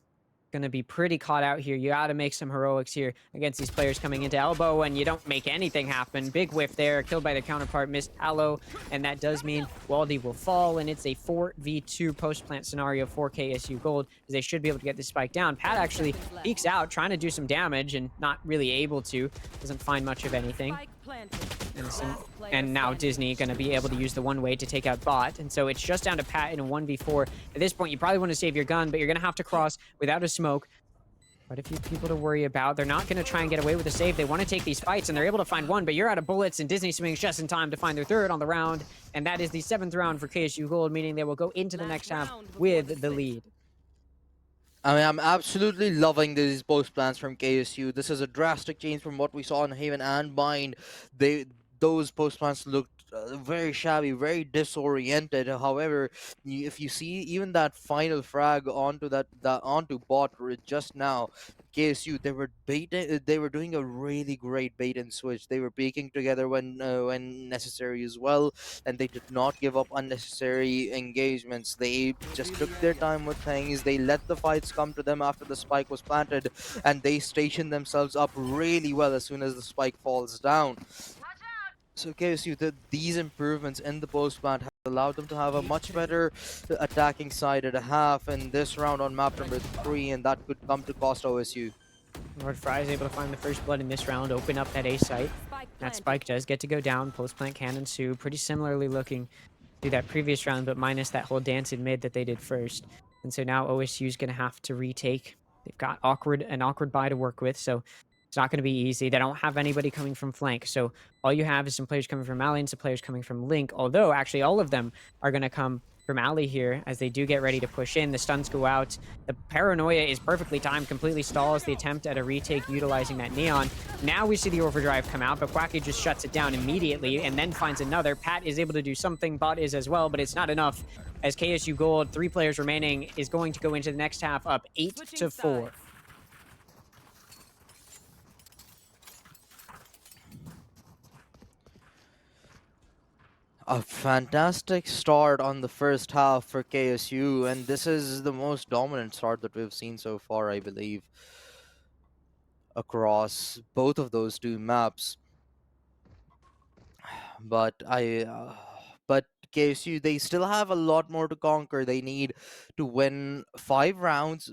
Going to be pretty caught out here. You got to make some heroics here against these players coming into elbow, and you don't make anything happen. Big whiff there, killed by the counterpart, missed Aloe, and that does mean Waldy will fall, and it's a 4v2 post-plant scenario for KSU Gold, as they should be able to get this spike down. Pat actually peeks out, trying to do some damage, and not really able to. Doesn't find much of anything. And now Disney going to be able to use the one way to take out Bot. And so it's just down to Pat in a 1v4. At this point, you probably want to save your gun, but you're going to have to cross without a smoke. Quite a few people to worry about. They're not going to try and get away with a save. They want to take these fights, and they're able to find one, but you're out of bullets, and Disney swings just in time to find their third on the round. And that is the 7th round for KSU Gold, meaning they will go into the next half with the lead. I mean, I'm absolutely loving these post plans from KSU. This is a drastic change from what we saw in Haven and Bind. Those post plans looked very shabby, very disoriented. However, if you see even that final frag onto that onto Bot just now, KSU, they were doing a really great bait and switch. They were peeking together when necessary as well, and they did not give up unnecessary engagements. They just took their time with things. They let the fights come to them after the spike was planted, and they stationed themselves up really well as soon as the spike falls down. So KSU, these improvements in the post plant have allowed them to have a much better attacking side at a half in this round on map number 3, and that could come to cost OSU. Lord Fry is able to find the first blood in this round, open up that A site. That spike does get to go down. Post plant can ensue, pretty similarly looking to that previous round, but minus that whole dance in mid that they did first. And so now OSU is going to have to retake. They've got an awkward buy to work with, so It's not going to be easy. They don't have anybody coming from flank. So all you have is some players coming from alley and some players coming from link. Although actually all of them are going to come from alley here as they do get ready to push in. The stuns go out. The paranoia is perfectly timed, completely stalls the attempt at a retake utilizing that neon. Now we see the overdrive come out, but Quacky just shuts it down immediately and then finds another. Pat is able to do something, Bot is as well, but it's not enough as KSU Gold, 3 players remaining, is going to go into the next half up 8-4. A fantastic start on the first half for KSU, and this is the most dominant start that we've seen so far, I believe, across both of those two maps. But but KSU, they still have a lot more to conquer. They need to win 5 rounds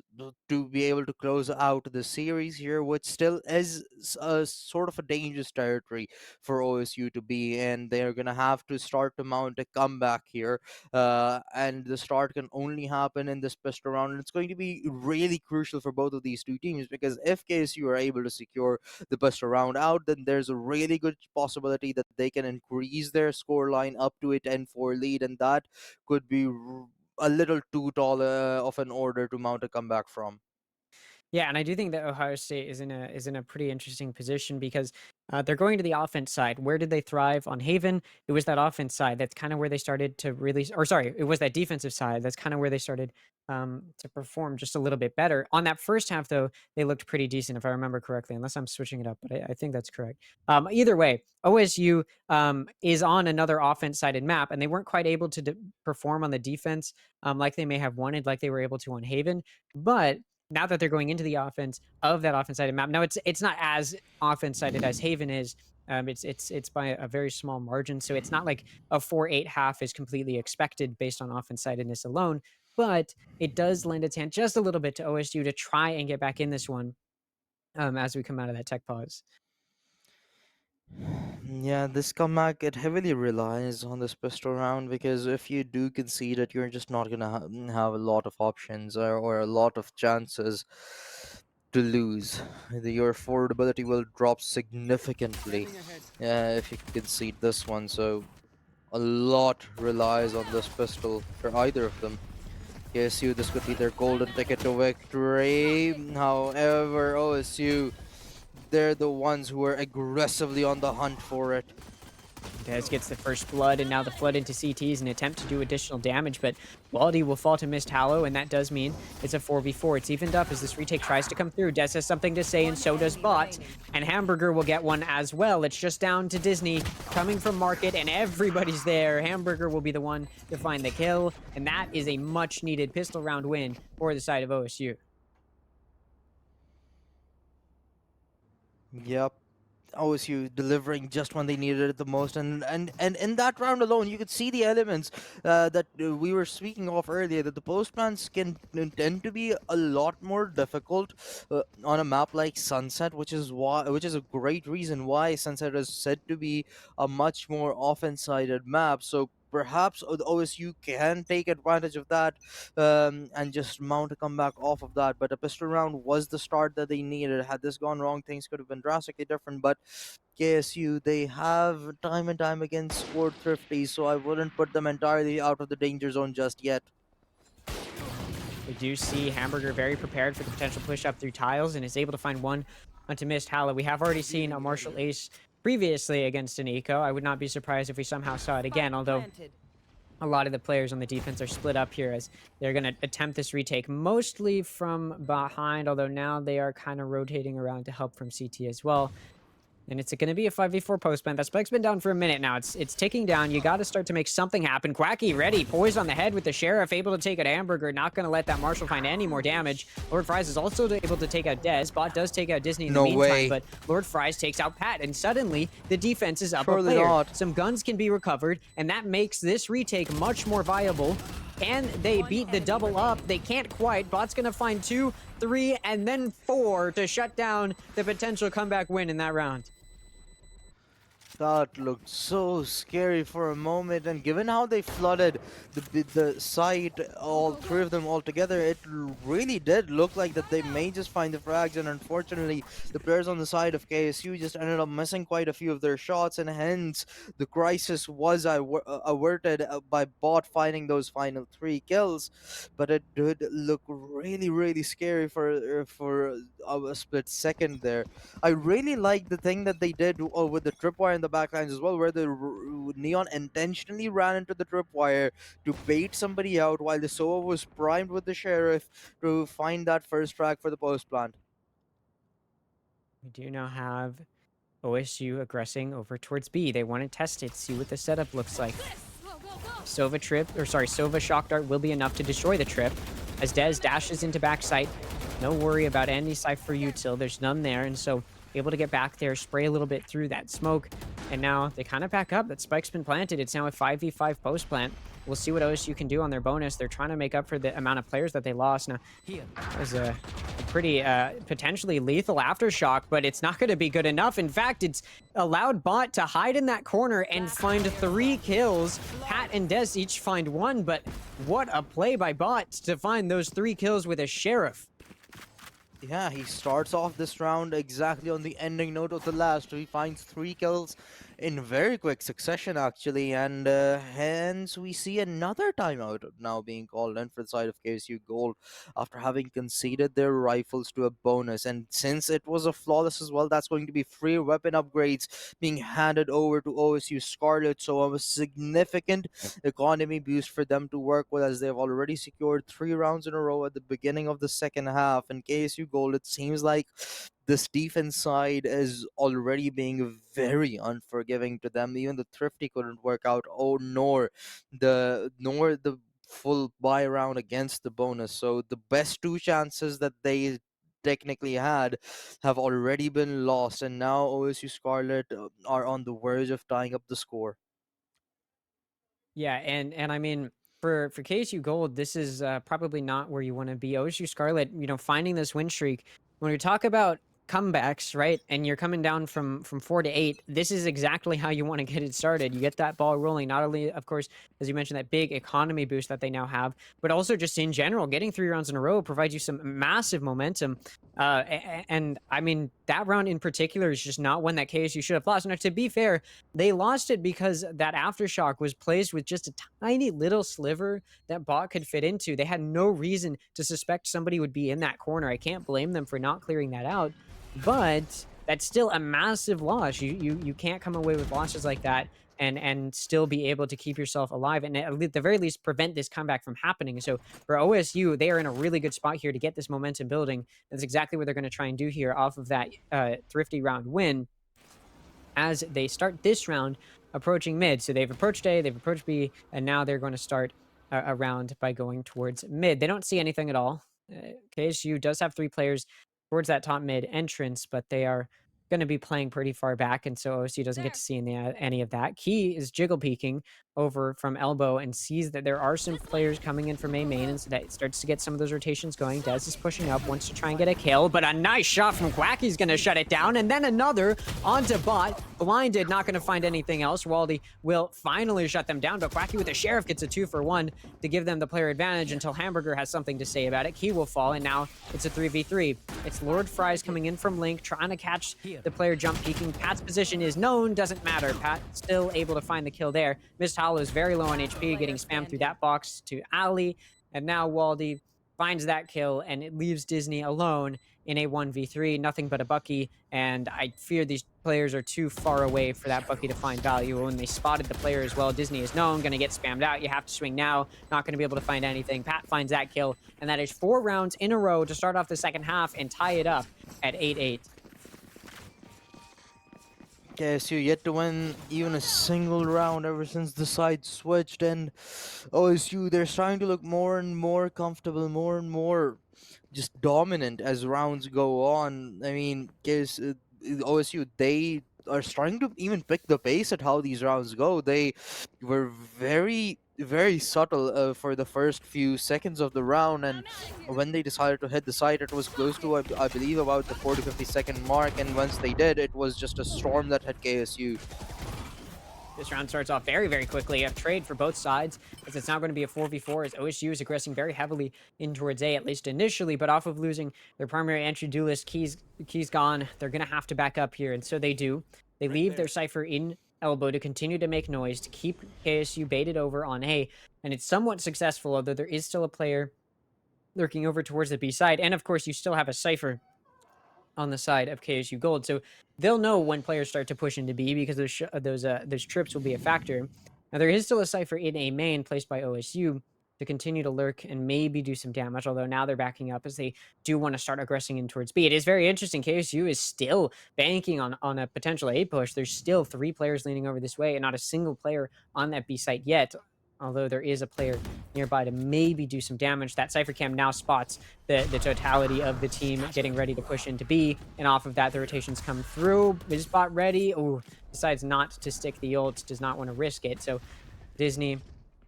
to be able to close out the series here, which still is a sort of a dangerous territory for OSU to be in. They're gonna have to start to mount a comeback here, and the start can only happen in this pistol round. And it's going to be really crucial for both of these two teams, because if KSU are able to secure the best round out, then there's a really good possibility that they can increase their score line up to a 10-4 lead, and that could be a little too tall of an order to mount a comeback from. Yeah, and I do think that Ohio State is in a pretty interesting position because they're going to the offense side. Where did they thrive on Haven? It was that offense side. That's kind of where they started to really, or sorry, it was that defensive side. That's kind of where they started to perform just a little bit better. On that first half, though, they looked pretty decent, if I remember correctly, unless I'm switching it up, but I think that's correct. Either way, OSU is on another offense-sided map, and they weren't quite able to perform on the defense like they may have wanted, like they were able to on Haven, but now that they're going into the offense of that offense-sided map, now it's not as offense-sided as Haven is. It's by a very small margin, so it's not like a 4-8 half is completely expected based on offense-sidedness alone. But it does lend its hand just a little bit to OSU to try and get back in this one as we come out of that tech pause. Yeah, this comeback, it heavily relies on this pistol round, because if you do concede it, you're just not gonna have a lot of options, or a lot of chances to lose. Your affordability will drop significantly if you concede this one. So a lot relies on this pistol for either of them. KSU, this could be their golden ticket to victory. However, OSU, they're the ones who are aggressively on the hunt for it. Dez gets the first blood, and now the flood into CTs in an attempt to do additional damage, but Waldy will fall to Mist Hallow, and that does mean it's a 4v4. It's evened up as this retake tries to come through. Dez has something to say, and so does Bot, and Hamburger will get one as well. It's just down to Disney coming from Market, and everybody's there. Hamburger will be the one to find the kill, and that is a much-needed pistol round win for the side of OSU. Yep. OSU delivering just when they needed it the most, and in that round alone, you could see the elements that we were speaking of earlier. That the postplans can tend to be a lot more difficult on a map like Sunset, which is a great reason why Sunset is said to be a much more offense-sided map. So perhaps OSU can take advantage of that and just mount a comeback off of that. But a pistol round was the start that they needed. Had this gone wrong, things could have been drastically different. But KSU, they have time and time again scored thrifty, so I wouldn't put them entirely out of the danger zone just yet. We do see Hamburger very prepared for the potential push up through tiles and is able to find one onto Mist Hallow. We have already seen a Marshall Ace previously against an Eco. I would not be surprised if we somehow saw it again, although a lot of the players on the defense are split up here as they're going to attempt this retake mostly from behind, although now they are kind of rotating around to help from CT as well. And it's going to be a 5v4 postman. That spike's been down for a minute now. It's ticking down. You got to start to make something happen. Quacky ready. Poised on the head with the Sheriff. Able to take out Hamburger. Not going to let that Marshall find any more damage. Lord Fries is also able to take out Dez. Bot does take out Disney in the meantime. But Lord Fries takes out Pat. And suddenly, the defense is up a player. Some guns can be recovered. And that makes this retake much more viable. Can they beat the double up? They can't quite. Bot's going to find 2, 3, and then 4 to shut down the potential comeback win in that round. That looked so scary for a moment, and given how they flooded the site, all three of them all together, it really did look like that they may just find the frags. And unfortunately, the players on the side of KSU just ended up missing quite a few of their shots, and hence the crisis was averted by Bot finding those final 3 kills. But it did look really scary for a split second there. I really like the thing that they did with the tripwire in the backlines as well, where the Neon intentionally ran into the tripwire to bait somebody out while the Sova was primed with the Sheriff to find that first track for the post plant. We do now have OSU aggressing over towards B. They want to test it, see what the setup looks like. Sova shock dart will be enough to destroy the trip as Dez dashes into backside. No worry about any Cypher util. There's none there, and so able to get back there, spray a little bit through that smoke, and now they kind of back up. That spike's been planted. It's now a 5v5 post plant. We'll see what OSU can do on their bonus. They're trying to make up for the amount of players that they lost. Now, that was a pretty potentially lethal aftershock, but it's not going to be good enough. In fact, it's allowed Bot to hide in that corner and find 3 kills. Pat and Des each find 1, but what a play by Bot to find those 3 kills with a Sheriff. Yeah, he starts off this round exactly on the ending note of the last. He finds 3 kills in very quick succession, actually, and hence we see another timeout now being called in for the side of KSU Gold after having conceded their rifles to a bonus. And since it was a flawless as well, that's going to be free weapon upgrades being handed over to OSU Scarlet, so a significant economy boost for them to work with, as they've already secured 3 rounds in a row at the beginning of the second half. And KSU Gold, it seems like this defense side is already being very unforgiving to them. Even the thrifty couldn't work out. Oh, nor the full buy round against the bonus. So the best 2 chances that they technically had have already been lost, and now OSU Scarlet are on the verge of tying up the score. Yeah, and I mean, for KSU Gold, this is probably not where you want to be. OSU Scarlet, finding this win streak. When we talk about comebacks, right, and you're coming down from 4 to 8, this is exactly how you want to get it started. You get that ball rolling. Not only, of course, as you mentioned, that big economy boost that they now have, but also just in general, getting 3 rounds in a row provides you some massive momentum. And I mean, that round in particular is just not one that KSU should have lost. Now, to be fair, they lost it because that aftershock was placed with just a tiny little sliver that Bot could fit into. They had no reason to suspect somebody would be in that corner. I can't blame them for not clearing that out, but that's still a massive loss. You can't come away with losses like that and still be able to keep yourself alive and at the very least prevent this comeback from happening. So for OSU, they are in a really good spot here to get this momentum building. That's exactly what they're going to try and do here off of that thrifty round win as they start this round approaching mid. So they've approached A, they've approached B, and now they're going to start a round by going towards mid. They don't see anything at all. KSU does have 3 players towards that top mid entrance, but they are going to be playing pretty far back, and so OSU doesn't get to see any of that. Key is jiggle peeking over from elbow and sees that there are some players coming in from A main, and so that starts to get some of those rotations going. Dez is pushing up, wants to try and get a kill, but a nice shot from Quacky's going to shut it down, and then another onto Bot. Blinded, not going to find anything else. Waldy will finally shut them down, but Quacky with the Sheriff gets a 2-for-1 to give them the player advantage until Hamburger has something to say about it. Key will fall, and now it's a 3v3. It's Lord Fries coming in from Link, trying to catch the player jump peeking. Pat's position is known, doesn't matter. Pat still able to find the kill there. Mist Hollow is very low on HP, getting spammed through that box to Ali, and now Waldy finds that kill, and it leaves Disney alone in a 1v3, nothing but a Bucky, and I fear these players are too far away for that Bucky to find value. When they spotted the player as well, Disney is known, going to get spammed out. You have to swing now, not going to be able to find anything. Pat finds that kill, and that is 4 rounds in a row to start off the second half and tie it up at 8-8. KSU yet to win even a single round ever since the side switched, and OSU, they're starting to look more and more comfortable, more and more just dominant as rounds go on. I mean, OSU, they are starting to even pick the pace at how these rounds go. They were very subtle for the first few seconds of the round, and when they decided to hit the site, it was close to I believe about the 40-50 second mark, and once they did, it was just a storm that hit KSU. This round starts off very, very quickly. A trade for both sides, as it's now going to be a 4v4, as OSU is aggressing very heavily in towards A, at least initially, but off of losing their primary entry duelist, Key's gone. They're going to have to back up here, and so they do. They leave their Cypher in elbow to continue to make noise, to keep KSU baited over on A, and it's somewhat successful, although there is still a player lurking over towards the B side, and of course you still have a Cypher on the side of KSU Gold, so they'll know when players start to push into B because those trips will be a factor. Now there is still a Cypher in A main placed by OSU to continue to lurk and maybe do some damage, although now they're backing up as they do want to start aggressing in towards B. It is very interesting. KSU is still banking on a potential A push. There's still 3 players leaning over this way and not a single player on that B site yet, although there is a player nearby to maybe do some damage. That Cypher Cam now spots the totality of the team getting ready to push into B, and off of that, the rotations come through. Bizbot ready. Oh, decides not to stick the ult, does not want to risk it. So Disney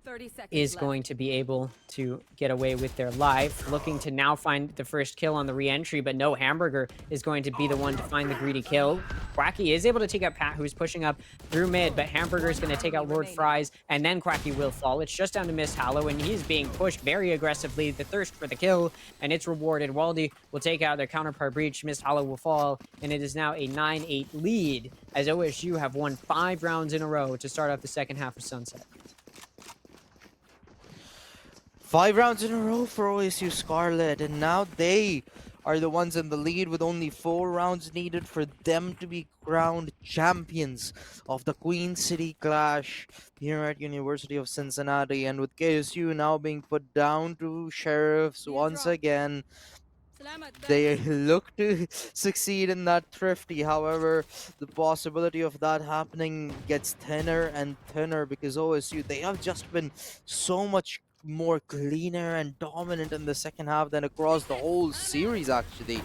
30 seconds is left. going to be able to get away with their life, looking to now find the first kill on the re-entry, but no, Hamburger is going to be the one to find the greedy kill. Quacky is able to take out Pat, who's pushing up through mid, but Hamburger is going to take out Lord Fries, and then Quacky will fall. It's just down to Mist Hallow, and he's being pushed very aggressively, the thirst for the kill, and it's rewarded. Waldy will take out their counterpart breach, Mist Hallow will fall, and it is now a 9-8 lead, as OSU have won 5 rounds in a row to start off the second half of Sunset. 5 rounds in a row for OSU Scarlet, and now they are the ones in the lead with only 4 rounds needed for them to be crowned champions of the Queen City Clash here at University of Cincinnati. And with KSU now being put down to Sheriffs once again, they look to succeed in that thrifty. However, the possibility of that happening gets thinner and thinner because OSU, they have just been so much more cleaner and dominant in the second half than across the whole series, actually,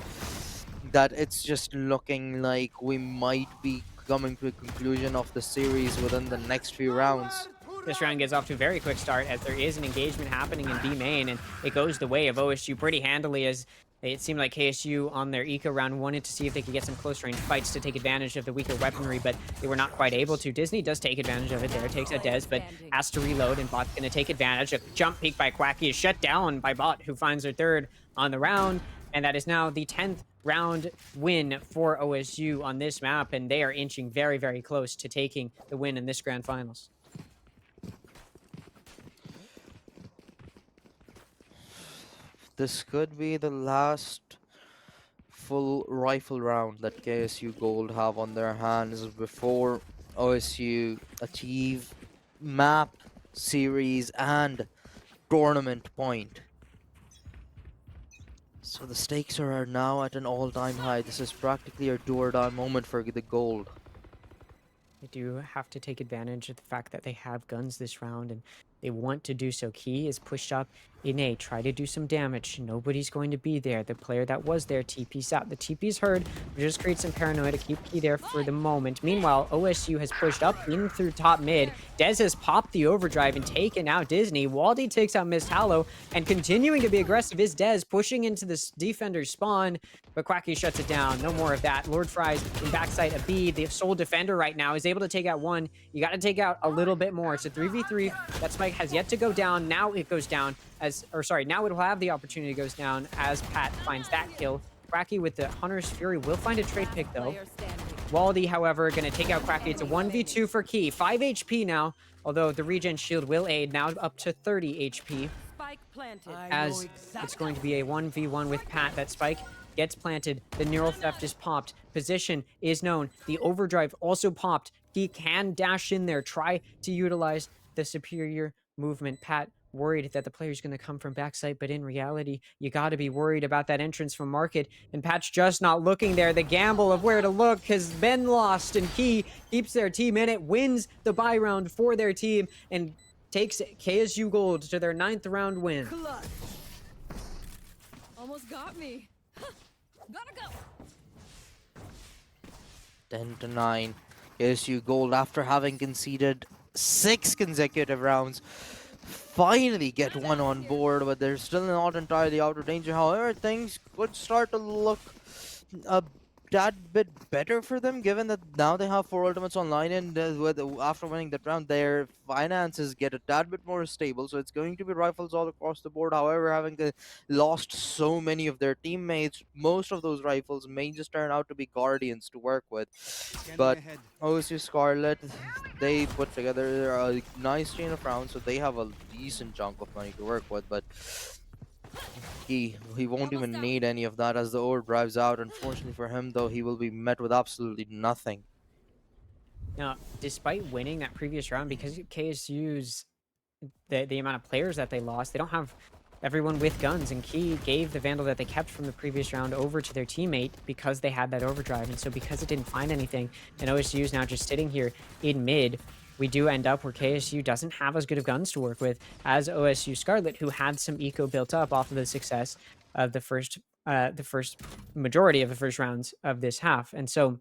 that it's just looking like we might be coming to a conclusion of the series within the next few rounds. This round gets off to a very quick start as there is an engagement happening in B main, and it goes the way of OSU pretty handily, as it seemed like KSU on their eco round wanted to see if they could get some close range fights to take advantage of the weaker weaponry, but they were not quite able to. Disney does take advantage of it there, takes out Dez, but has to reload, and Bot's going to take advantage. A jump peek by Quacky is shut down by Bot, who finds her third on the round, and that is now the 10th round win for OSU on this map, and they are inching very, very close to taking the win in this grand finals. This could be the last full rifle round that KSU Gold have on their hands before OSU achieve map, series, and tournament point. So the stakes are now at an all-time high. This is practically a do-or-die moment for the Gold. They do have to take advantage of the fact that they have guns this round, and they want to do so. Key is pushed up in A, try to do some damage. Nobody's going to be there. The player that was there TP's out. The TP's heard, which just creates some paranoia to keep Key there for the moment. Meanwhile, OSU has pushed up in through top mid. Dez has popped the overdrive and taken out Disney. Waldy takes out Mist Hallow, and continuing to be aggressive is Dez, pushing into this defender's spawn, but Quacky shuts it down. No more of that. Lord Fries in backside of B, the sole defender right now, is able to take out one. You got to take out a little bit more. It's a 3v3. That spike has yet to go down. Now it goes down now it'll have the opportunity to go down as Pat finds that kill. Quacky with the Hunter's Fury will find a trade pick though. Waldy, however, going to take out Quacky. It's a 1v2 for Key. 5 HP now, although the regen shield will aid, now up to 30 HP. Spike planted. As it's going to be a 1v1 with Pat. That spike gets planted. The neural theft is popped. Position is known. The overdrive also popped. He can dash in there, try to utilize the superior movement. Pat worried that the player's going to come from backside, but in reality, you got to be worried about that entrance from Market, and Pat's just not looking there. The gamble of where to look has been lost, and Key keeps their team in it, wins the buy round for their team, and takes KSU Gold to their 9th round win. Clutch. Almost got me. Gotta go. 10-9. KSU Gold, after having conceded 6 consecutive rounds, finally get one on board, but they're still not entirely out of danger. However, things could start to look a tad bit better for them, given that now they have 4 ultimates online, and after winning that round, their finances get a tad bit more stable. So it's going to be rifles all across the board. However, having lost so many of their teammates, most of those rifles may just turn out to be guardians to work with. But OSU Scarlet, they put together a nice chain of rounds, so they have a decent chunk of money to work with. But he won't even need any of that as the ore drives out. Unfortunately for him, though, he will be met with absolutely nothing. Now, despite winning that previous round, because KSU's the amount of players that they lost, they don't have everyone with guns, and Key gave the Vandal that they kept from the previous round over to their teammate because they had that overdrive. And so because it didn't find anything, and OSU is now just sitting here in mid, we do end up where KSU doesn't have as good of guns to work with as OSU Scarlet, who had some eco built up off of the success of the first majority of the first rounds of this half. And so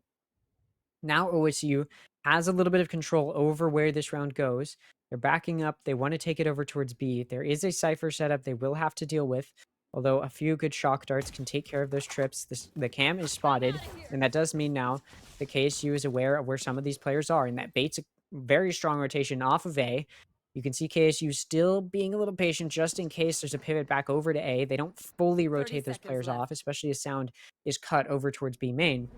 now OSU has a little bit of control over where this round goes. They're backing up. They want to take it over towards B. There is a Cypher setup they will have to deal with, although a few good shock darts can take care of those trips. The cam is spotted, and that does mean now the KSU is aware of where some of these players are, and that baits a very strong rotation off of A. You can see KSU still being a little patient just in case there's a pivot back over to A. They don't fully rotate those seconds players left. off, especially as sound is cut over towards B main.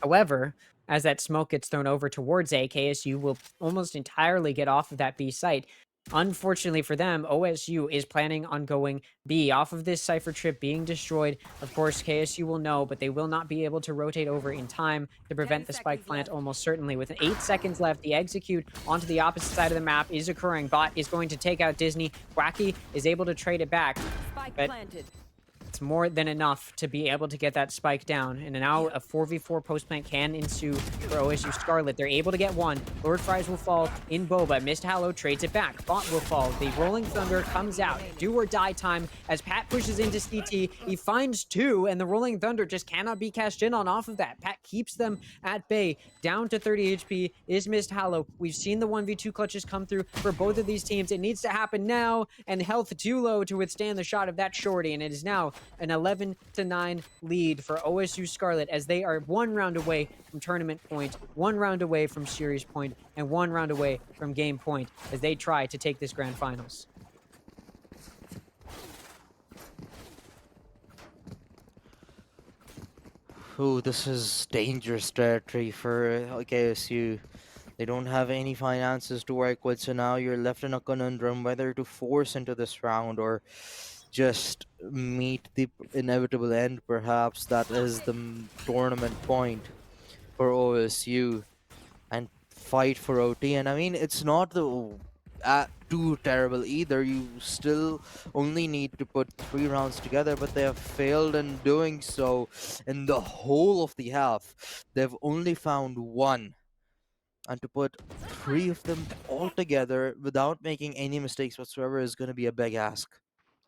However, as that smoke gets thrown over towards A, KSU will almost entirely get off of that B site. Unfortunately for them, OSU is planning on going B off of this Cypher trip being destroyed. Of course, KSU will know, but they will not be able to rotate over in time to prevent the spike seconds plant left. almost certainly. With 8 seconds left, the execute onto the opposite side of the map is occurring. Bot is going to take out Disney. Wacky is able to trade it back. Spike But planted. it's more than enough to be able to get that spike down. And now a 4v4 post plant can ensue for OSU Scarlet. They're able to get one. Lord Fries will fall in Boba. Mist Hallow trades it back. Bot will fall. The Rolling Thunder comes out. Do or die time as Pat pushes into CT. He finds two, and the Rolling Thunder just cannot be cashed in on off of that. Pat keeps them at bay. Down to 30 HP is Mist Hallow. We've seen the 1v2 clutches come through for both of these teams. It needs to happen now, and health too low to withstand the shot of that shorty, and it is now an 11-9 lead for OSU Scarlet as they are 1 round away from tournament point, 1 round away from series point, and 1 round away from game point as they try to take this grand finals. Ooh, this is dangerous territory for KSU. They don't have any finances to work with, so now you're left in a conundrum whether to force into this round or just meet the inevitable end, perhaps. That is the tournament point for OSU, and fight for OT. And I mean, it's not too terrible either. You still only need to put 3 rounds together, but they have failed in doing so in the whole of the half. They've only found 1. And to put 3 of them all together without making any mistakes whatsoever is going to be a big ask.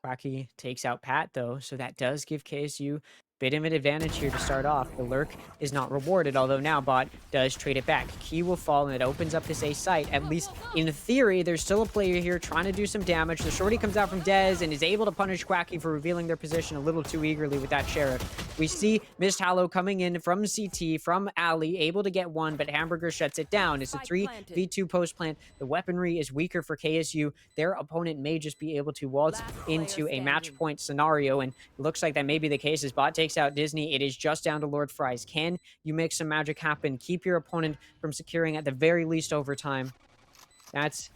Wacky takes out Pat, though, so that does give KSU a bit of an advantage here to start off. The lurk is not rewarded, although now Bot does trade it back. Key will fall, and it opens up this A site. At least in theory, there's still a player here trying to do some damage. The shorty comes out from Dez and is able to punish Quacky for revealing their position a little too eagerly with that Sheriff. We see Mist Hallow coming in from CT, from Alley, able to get one, but Hamburger shuts it down. It's a 3v2 post plant. The weaponry is weaker for KSU. Their opponent may just be able to waltz into a match point scenario, and it looks like that may be the case as Bot takes out Disney. It is just down to Lord Fries. Can you make some magic happen? Keep your opponent from securing at the very least overtime? That's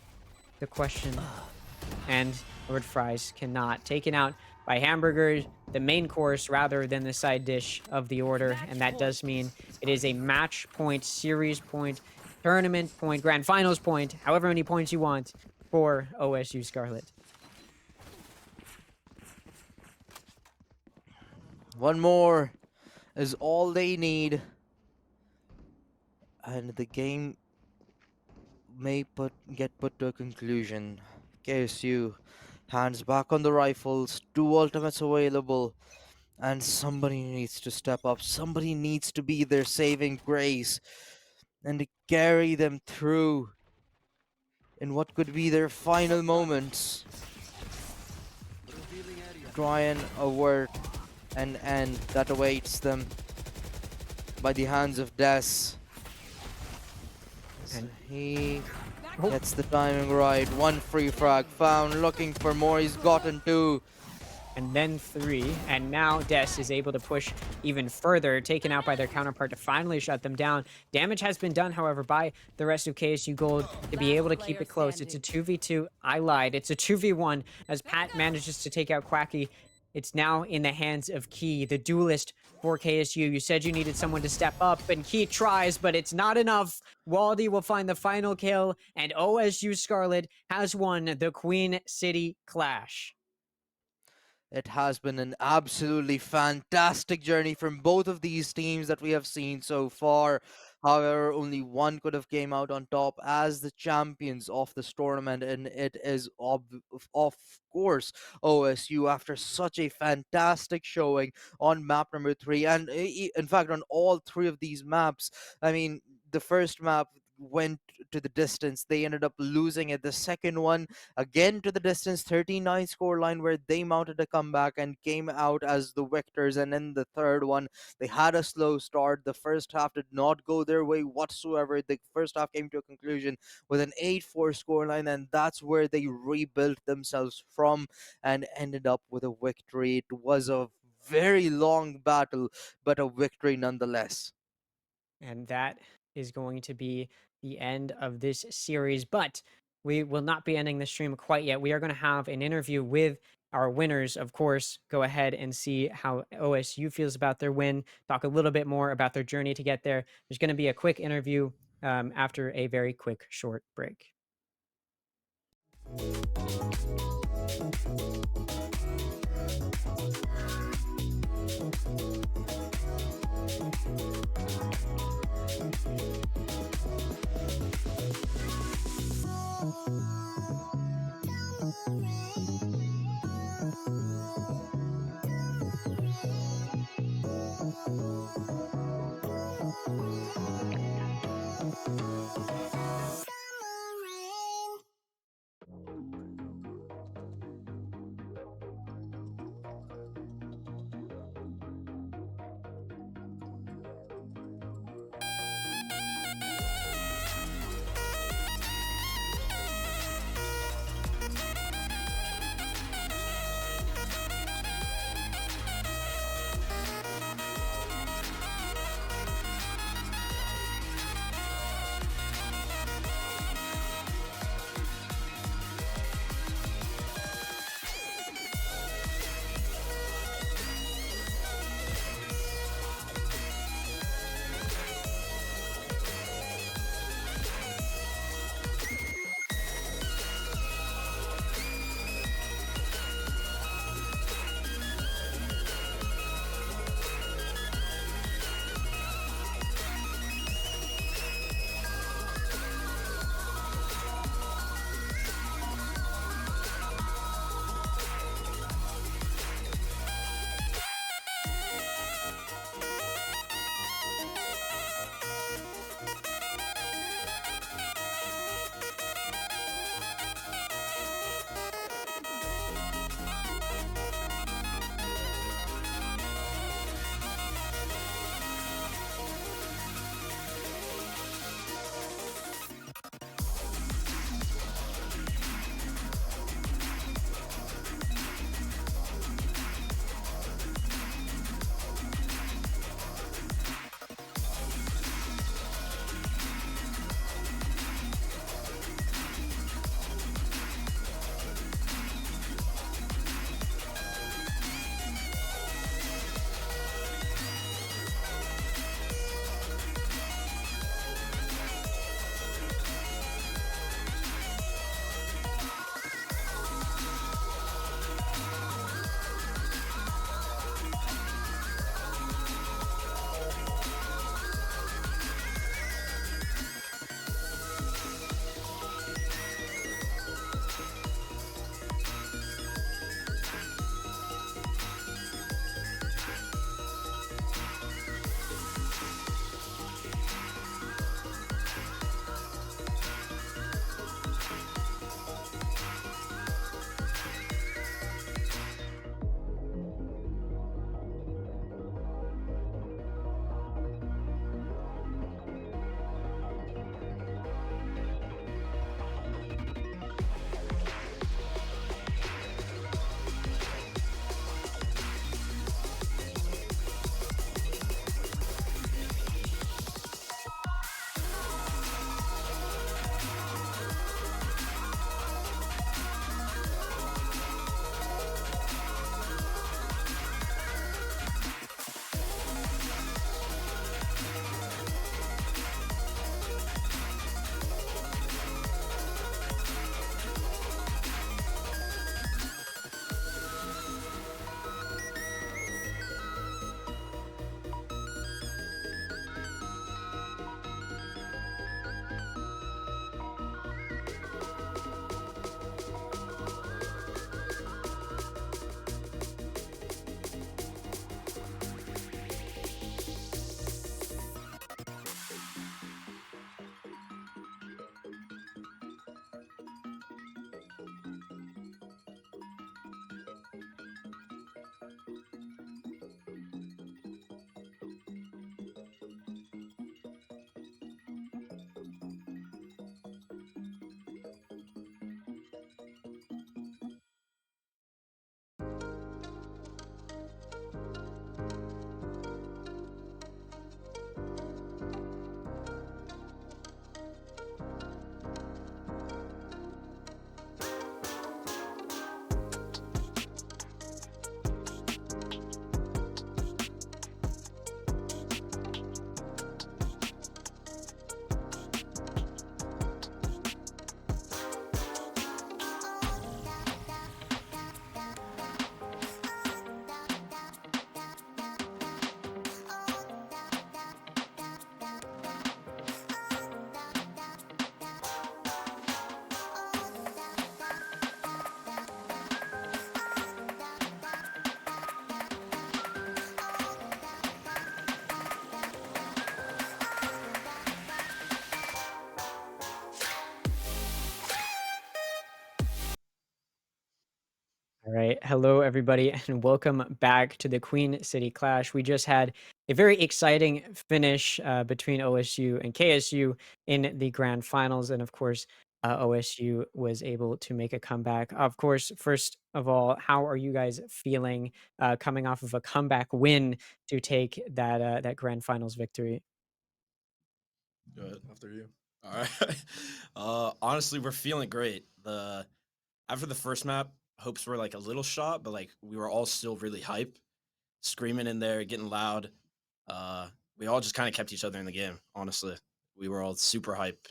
the question. And Lord Fries cannot. Taken out by Hamburger, the main course rather than the side dish of the order, and that does mean it is a match point, series point, tournament point, grand finals point, however many points you want for OSU Scarlet. One more is all they need, and the game may get put to a conclusion. KSU hands back on the rifles, 2 ultimates available, and somebody needs to step up. Somebody needs to be their saving grace and to carry them through in what could be their final moments. Try and avert an end that awaits them. by the hands of Des. And He oh, gets the timing right. One free frag found, looking for more. He's gotten two. and then 3. And now Des is able to push even further, taken out by their counterpart to finally shut them down. Damage has been done, however, by the rest of KSU Gold to be able to keep it close. It's a 2v2. I lied. It's a 2v1 as Pat manages to take out Quacky. It's now in the hands of Key, the duelist for KSU. You said you needed someone to step up, and Key tries, but it's not enough. Waldy will find the final kill, and OSU Scarlet has won the Queen City Clash. It has been an absolutely fantastic journey from both of these teams that we have seen so far. However, only one could have came out on top as the champions of this tournament, and it is of course OSU after such a fantastic showing on map number 3, and in fact on all 3 of these maps. I mean, the first map went to the distance. They ended up losing it. The second one again to the distance, 39 scoreline, where they mounted a comeback and came out as the victors. And in the third one, they had a slow start. The first half did not go their way whatsoever. The first half came to a conclusion with an 8-4 scoreline, and that's where they rebuilt themselves from and ended up with a victory. It was a very long battle, but a victory nonetheless. And that is going to be the end of this series. But we will not be ending the stream quite yet. We are going to have an interview with our winners, of course. Go ahead and see how OSU feels about their win, talk a little bit more about their journey to get there. There's going to be a quick interview after a very quick, short break. All right. Hello, everybody, and welcome back to the Queen City Clash. We just had a very exciting finish between OSU and KSU in the grand finals. And of course, OSU was able to make a comeback. Of course, first of all, how are you guys feeling coming off of a comeback win to take that grand finals victory? Good. After you. All right. Honestly, we're feeling great. The After the first map, hopes were like a little shot, but like we were all still really hype, screaming in there, getting loud. Uh, we all just kind of kept each other in the game. Honestly, we were all super hype.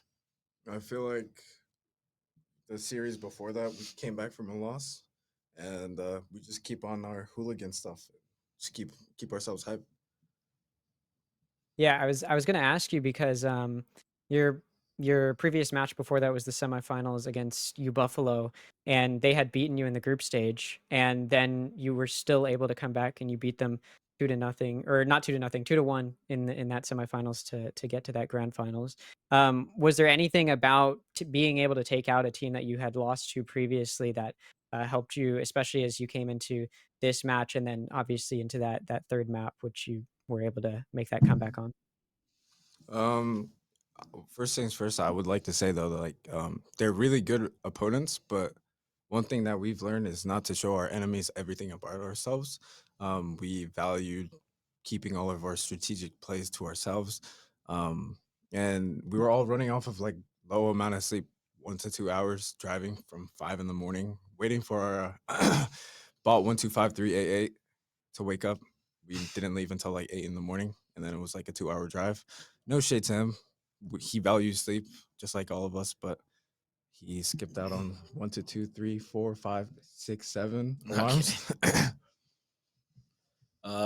I feel like the series before that, we came back from a loss, and we just keep on our hooligan stuff. Just keep ourselves hyped. Yeah, I was gonna ask you because your your previous match before that was the semifinals against U Buffalo, and they had beaten you in the group stage, and then you were still able to come back and you beat them 2-0, or not 2-0, 2-1 in that semifinals to get to that grand finals. Was there anything about being able to take out a team that you had lost to previously that helped you, especially as you came into this match and then obviously into that third map, which you were able to make that comeback on? Um, First things first, I would like to say though, that, like they're really good opponents, but one thing that we've learned is not to show our enemies everything about ourselves. We valued keeping all of our strategic plays to ourselves, um, and we were all running off of like low amount of sleep, 1 to 2 hours driving from 5 in the morning, waiting for our bot 125388 to wake up. We didn't leave until like 8 in the morning, and then it was like a 2 hour drive. No shade to him. He values sleep just like all of us, but he skipped out on 1 to 2, 3, 4, 5, 6, 7 alarms.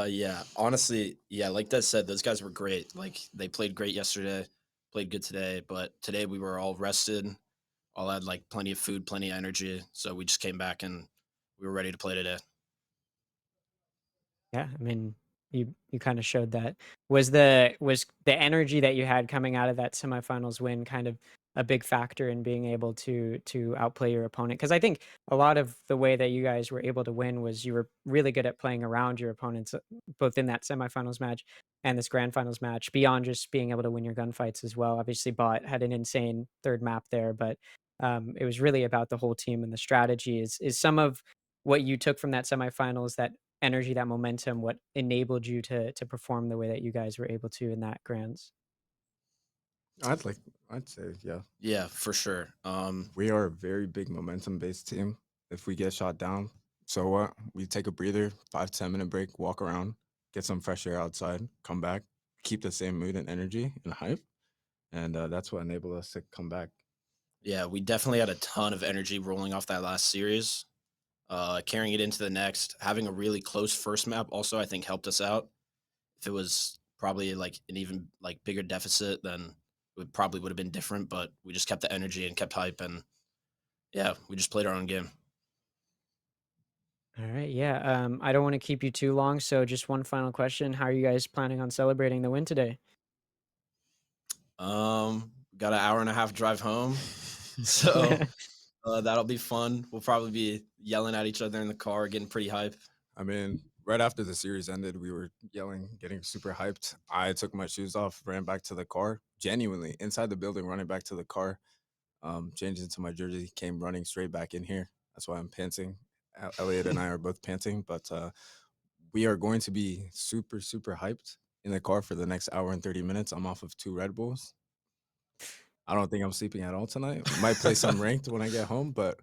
Yeah. Honestly, yeah. Like Des said, those guys were great. Like they played great yesterday, played good today, but today we were all rested, all had like plenty of food, plenty of energy. So we just came back and we were ready to play today. Yeah, I mean, you kind of showed that. Was the energy that you had coming out of that semifinals win kind of a big factor in being able to outplay your opponent? Because I think a lot of the way that you guys were able to win was you were really good at playing around your opponents, both in that semifinals match and this grand finals match. Beyond just being able to win your gunfights as well. Obviously, Bot had an insane third map there, but it was really about the whole team and the strategy. Is some of what you took from that semifinals, that energy, that momentum, what enabled you to perform the way that you guys were able to in that grands? I'd like, I'd say, yeah, Yeah, for sure. we are a very big momentum based team. If we get shot down, so what? We take a breather, 5 to 10 minute break, walk around, get some fresh air outside, come back, keep the same mood and energy and hype, and that's what enabled us to come back. Yeah, we definitely had a ton of energy rolling off that last series. Carrying it into the next, having a really close first map also I think helped us out. If it was probably like an even like bigger deficit, then it probably would have been different. But we just kept the energy and kept hype, and yeah, we just played our own game. All right, yeah. I don't want to keep you too long, so just one final question: how are you guys planning on celebrating the win today? Got an hour and a half drive home, so that'll be fun. We'll probably be yelling at each other in the car, getting pretty hype. I mean, right after the series ended, we were yelling, getting super hyped. I took my shoes off, ran back to the car, genuinely inside the building, running back to the car, changed into my jersey, came running straight back in here. That's why I'm panting. Elliot and I are both panting, but we are going to be super, super hyped in the car for the next hour and 30 minutes. I'm off of 2 Red Bulls. I don't think I'm sleeping at all tonight. Might play some ranked when I get home, but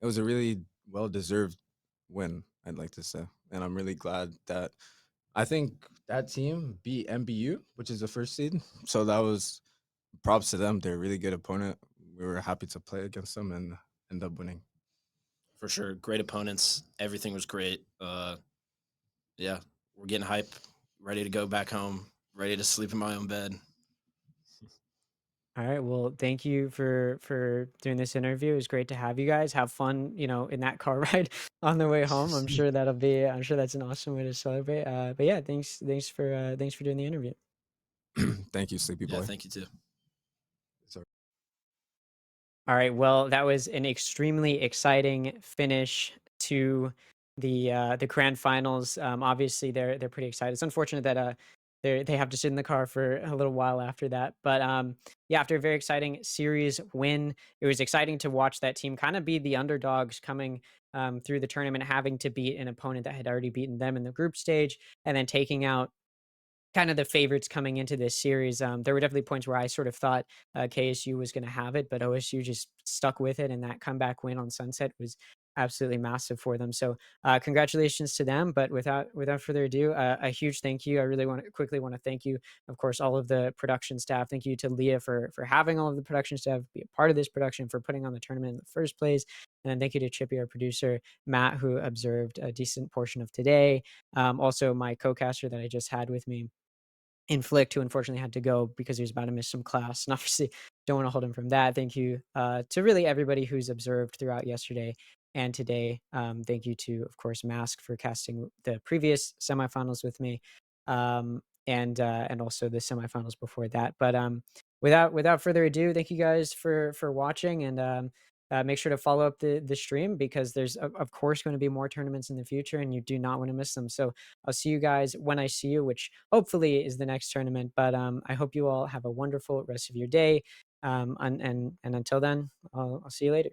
it was a really well deserved win, I'd like to say. And I'm really glad that I think that team beat MBU, which is the first seed. So that was props to them. They're a really good opponent. We were happy to play against them and end up winning. For sure, great opponents. Everything was great. Yeah, we're getting hype, ready to go back home, ready to sleep in my own bed. All right, well, thank you for doing this interview. It was great to have you guys. Have fun, in that car ride on the way home. I'm sure that's an awesome way to celebrate. But yeah, thanks for doing the interview. Thank you, Sleepy Yeah, Boy. thank you too. Sorry. All right, well, that was an extremely exciting finish to the grand finals. Obviously, they're pretty excited. It's unfortunate that they have to sit in the car for a little while after that. But yeah, after a very exciting series win, it was exciting to watch that team kind of be the underdogs coming through the tournament, having to beat an opponent that had already beaten them in the group stage, and then taking out kind of the favorites coming into this series. There were definitely points where I sort of thought KSU was going to have it, but OSU just stuck with it, and that comeback win on Sunset was absolutely massive for them. So congratulations to them. But without further ado, a huge thank you. I really quickly want to thank you, of course, all of the production staff. Thank you to Leah for having all of the production staff be a part of this production, for putting on the tournament in the first place. And then thank you to Chippy, our producer, Matt, who observed a decent portion of today. Also, my co-caster that I just had with me, Inflict, who unfortunately had to go because he was about to miss some class, and obviously don't want to hold him from that. Thank you to really everybody who's observed throughout yesterday and today. Thank you to, of course, Mask for casting the previous semifinals with me, and also the semifinals before that. But without further ado, thank you guys for watching, and make sure to follow up the stream, because there's of course going to be more tournaments in the future, and you do not want to miss them. So I'll see you guys when I see you, which hopefully is the next tournament. But I hope you all have a wonderful rest of your day. And until then, I'll see you later.